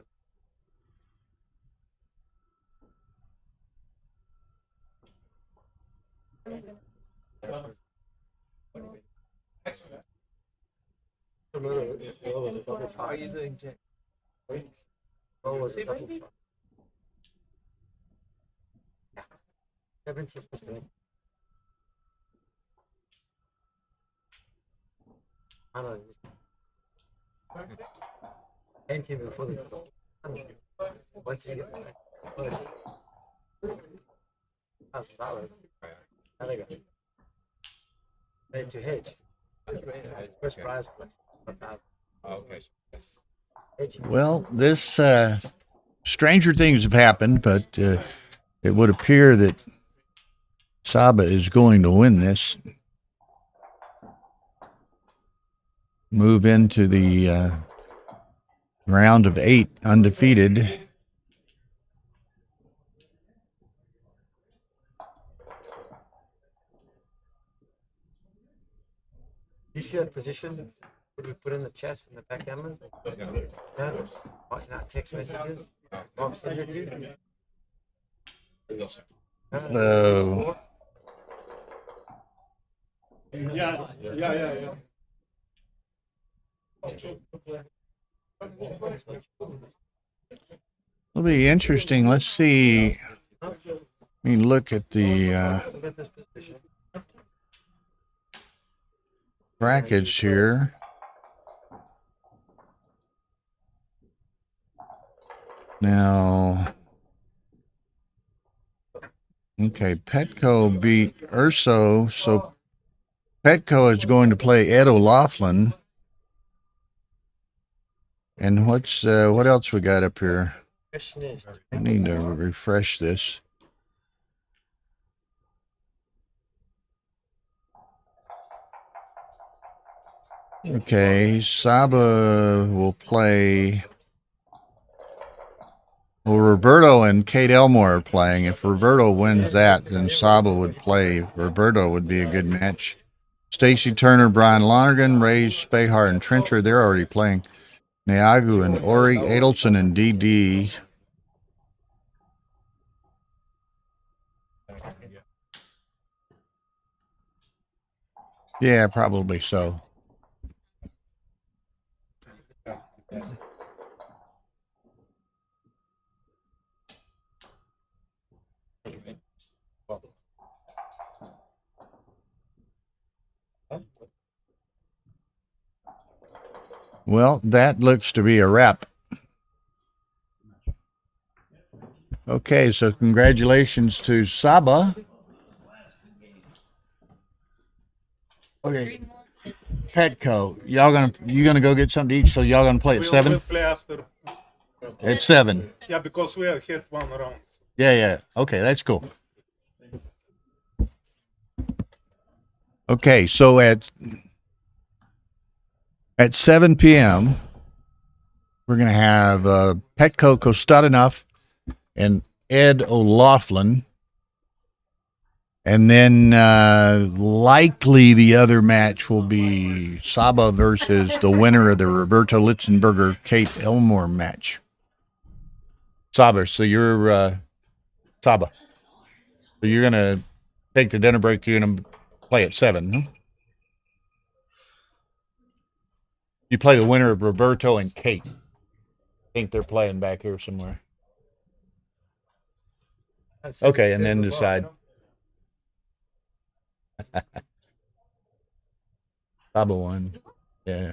How are you doing, Jay? Oh, was it 17%. I don't know. 10 before the once you get $1,000. Now they go. To hedge. First prize was $1,000. Okay. Well, this stranger things have happened, but it would appear that Saba is going to win this. Move into the round of 8 undefeated. You see that position? What we put in the chest in the backgammon? Yeah. Not text messages. Mom send it to you. Yeah. It'll be interesting. Let's see. Let me look at the brackets here. Now, okay, Petko beat Urso, so Petko is going to play Ed O'Loughlin. And what else we got up here? I need to refresh this. Okay, Saba will play. Well, Roberto and Kate Elmore are playing. If Roberto wins that, then Saba would play. Roberto would be a good match. Stacy Turner, Brian Lonergan, Ray Spahar, and Trencher, they're already playing. Niagu and Ori, Adelson and DD. Yeah, probably so. Well, that looks to be a wrap. Okay, so congratulations to Saba. Okay, Petko, you gonna go get something to eat? So y'all gonna play at 7? We'll play after. At 7. Yeah, because we have hit one round. Yeah. Okay, that's cool. Okay, so at 7 p.m., we're going to have Petko Costadinov and Ed O'Loughlin. And then likely the other match will be Saba versus the winner of the Roberto Litzenberger Kate Elmore match. Saba, so you're Saba. So you're going to take the dinner break. You're going to play at 7, huh? You play the winner of Roberto and Kate. I think they're playing back here somewhere. Okay, and then decide. Saba won. Yeah.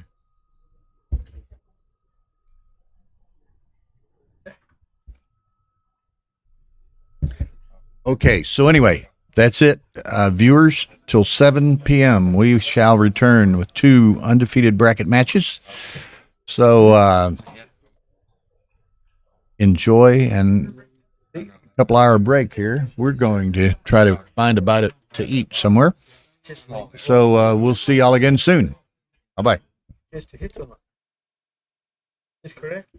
Okay, so anyway, that's it. Viewers, till 7 p.m., we shall return with 2 undefeated bracket matches. So enjoy, and a couple hour break here. We're going to try to find about it to eat somewhere. So we'll see y'all again soon. Bye-bye. Just to hit or not? Is correct?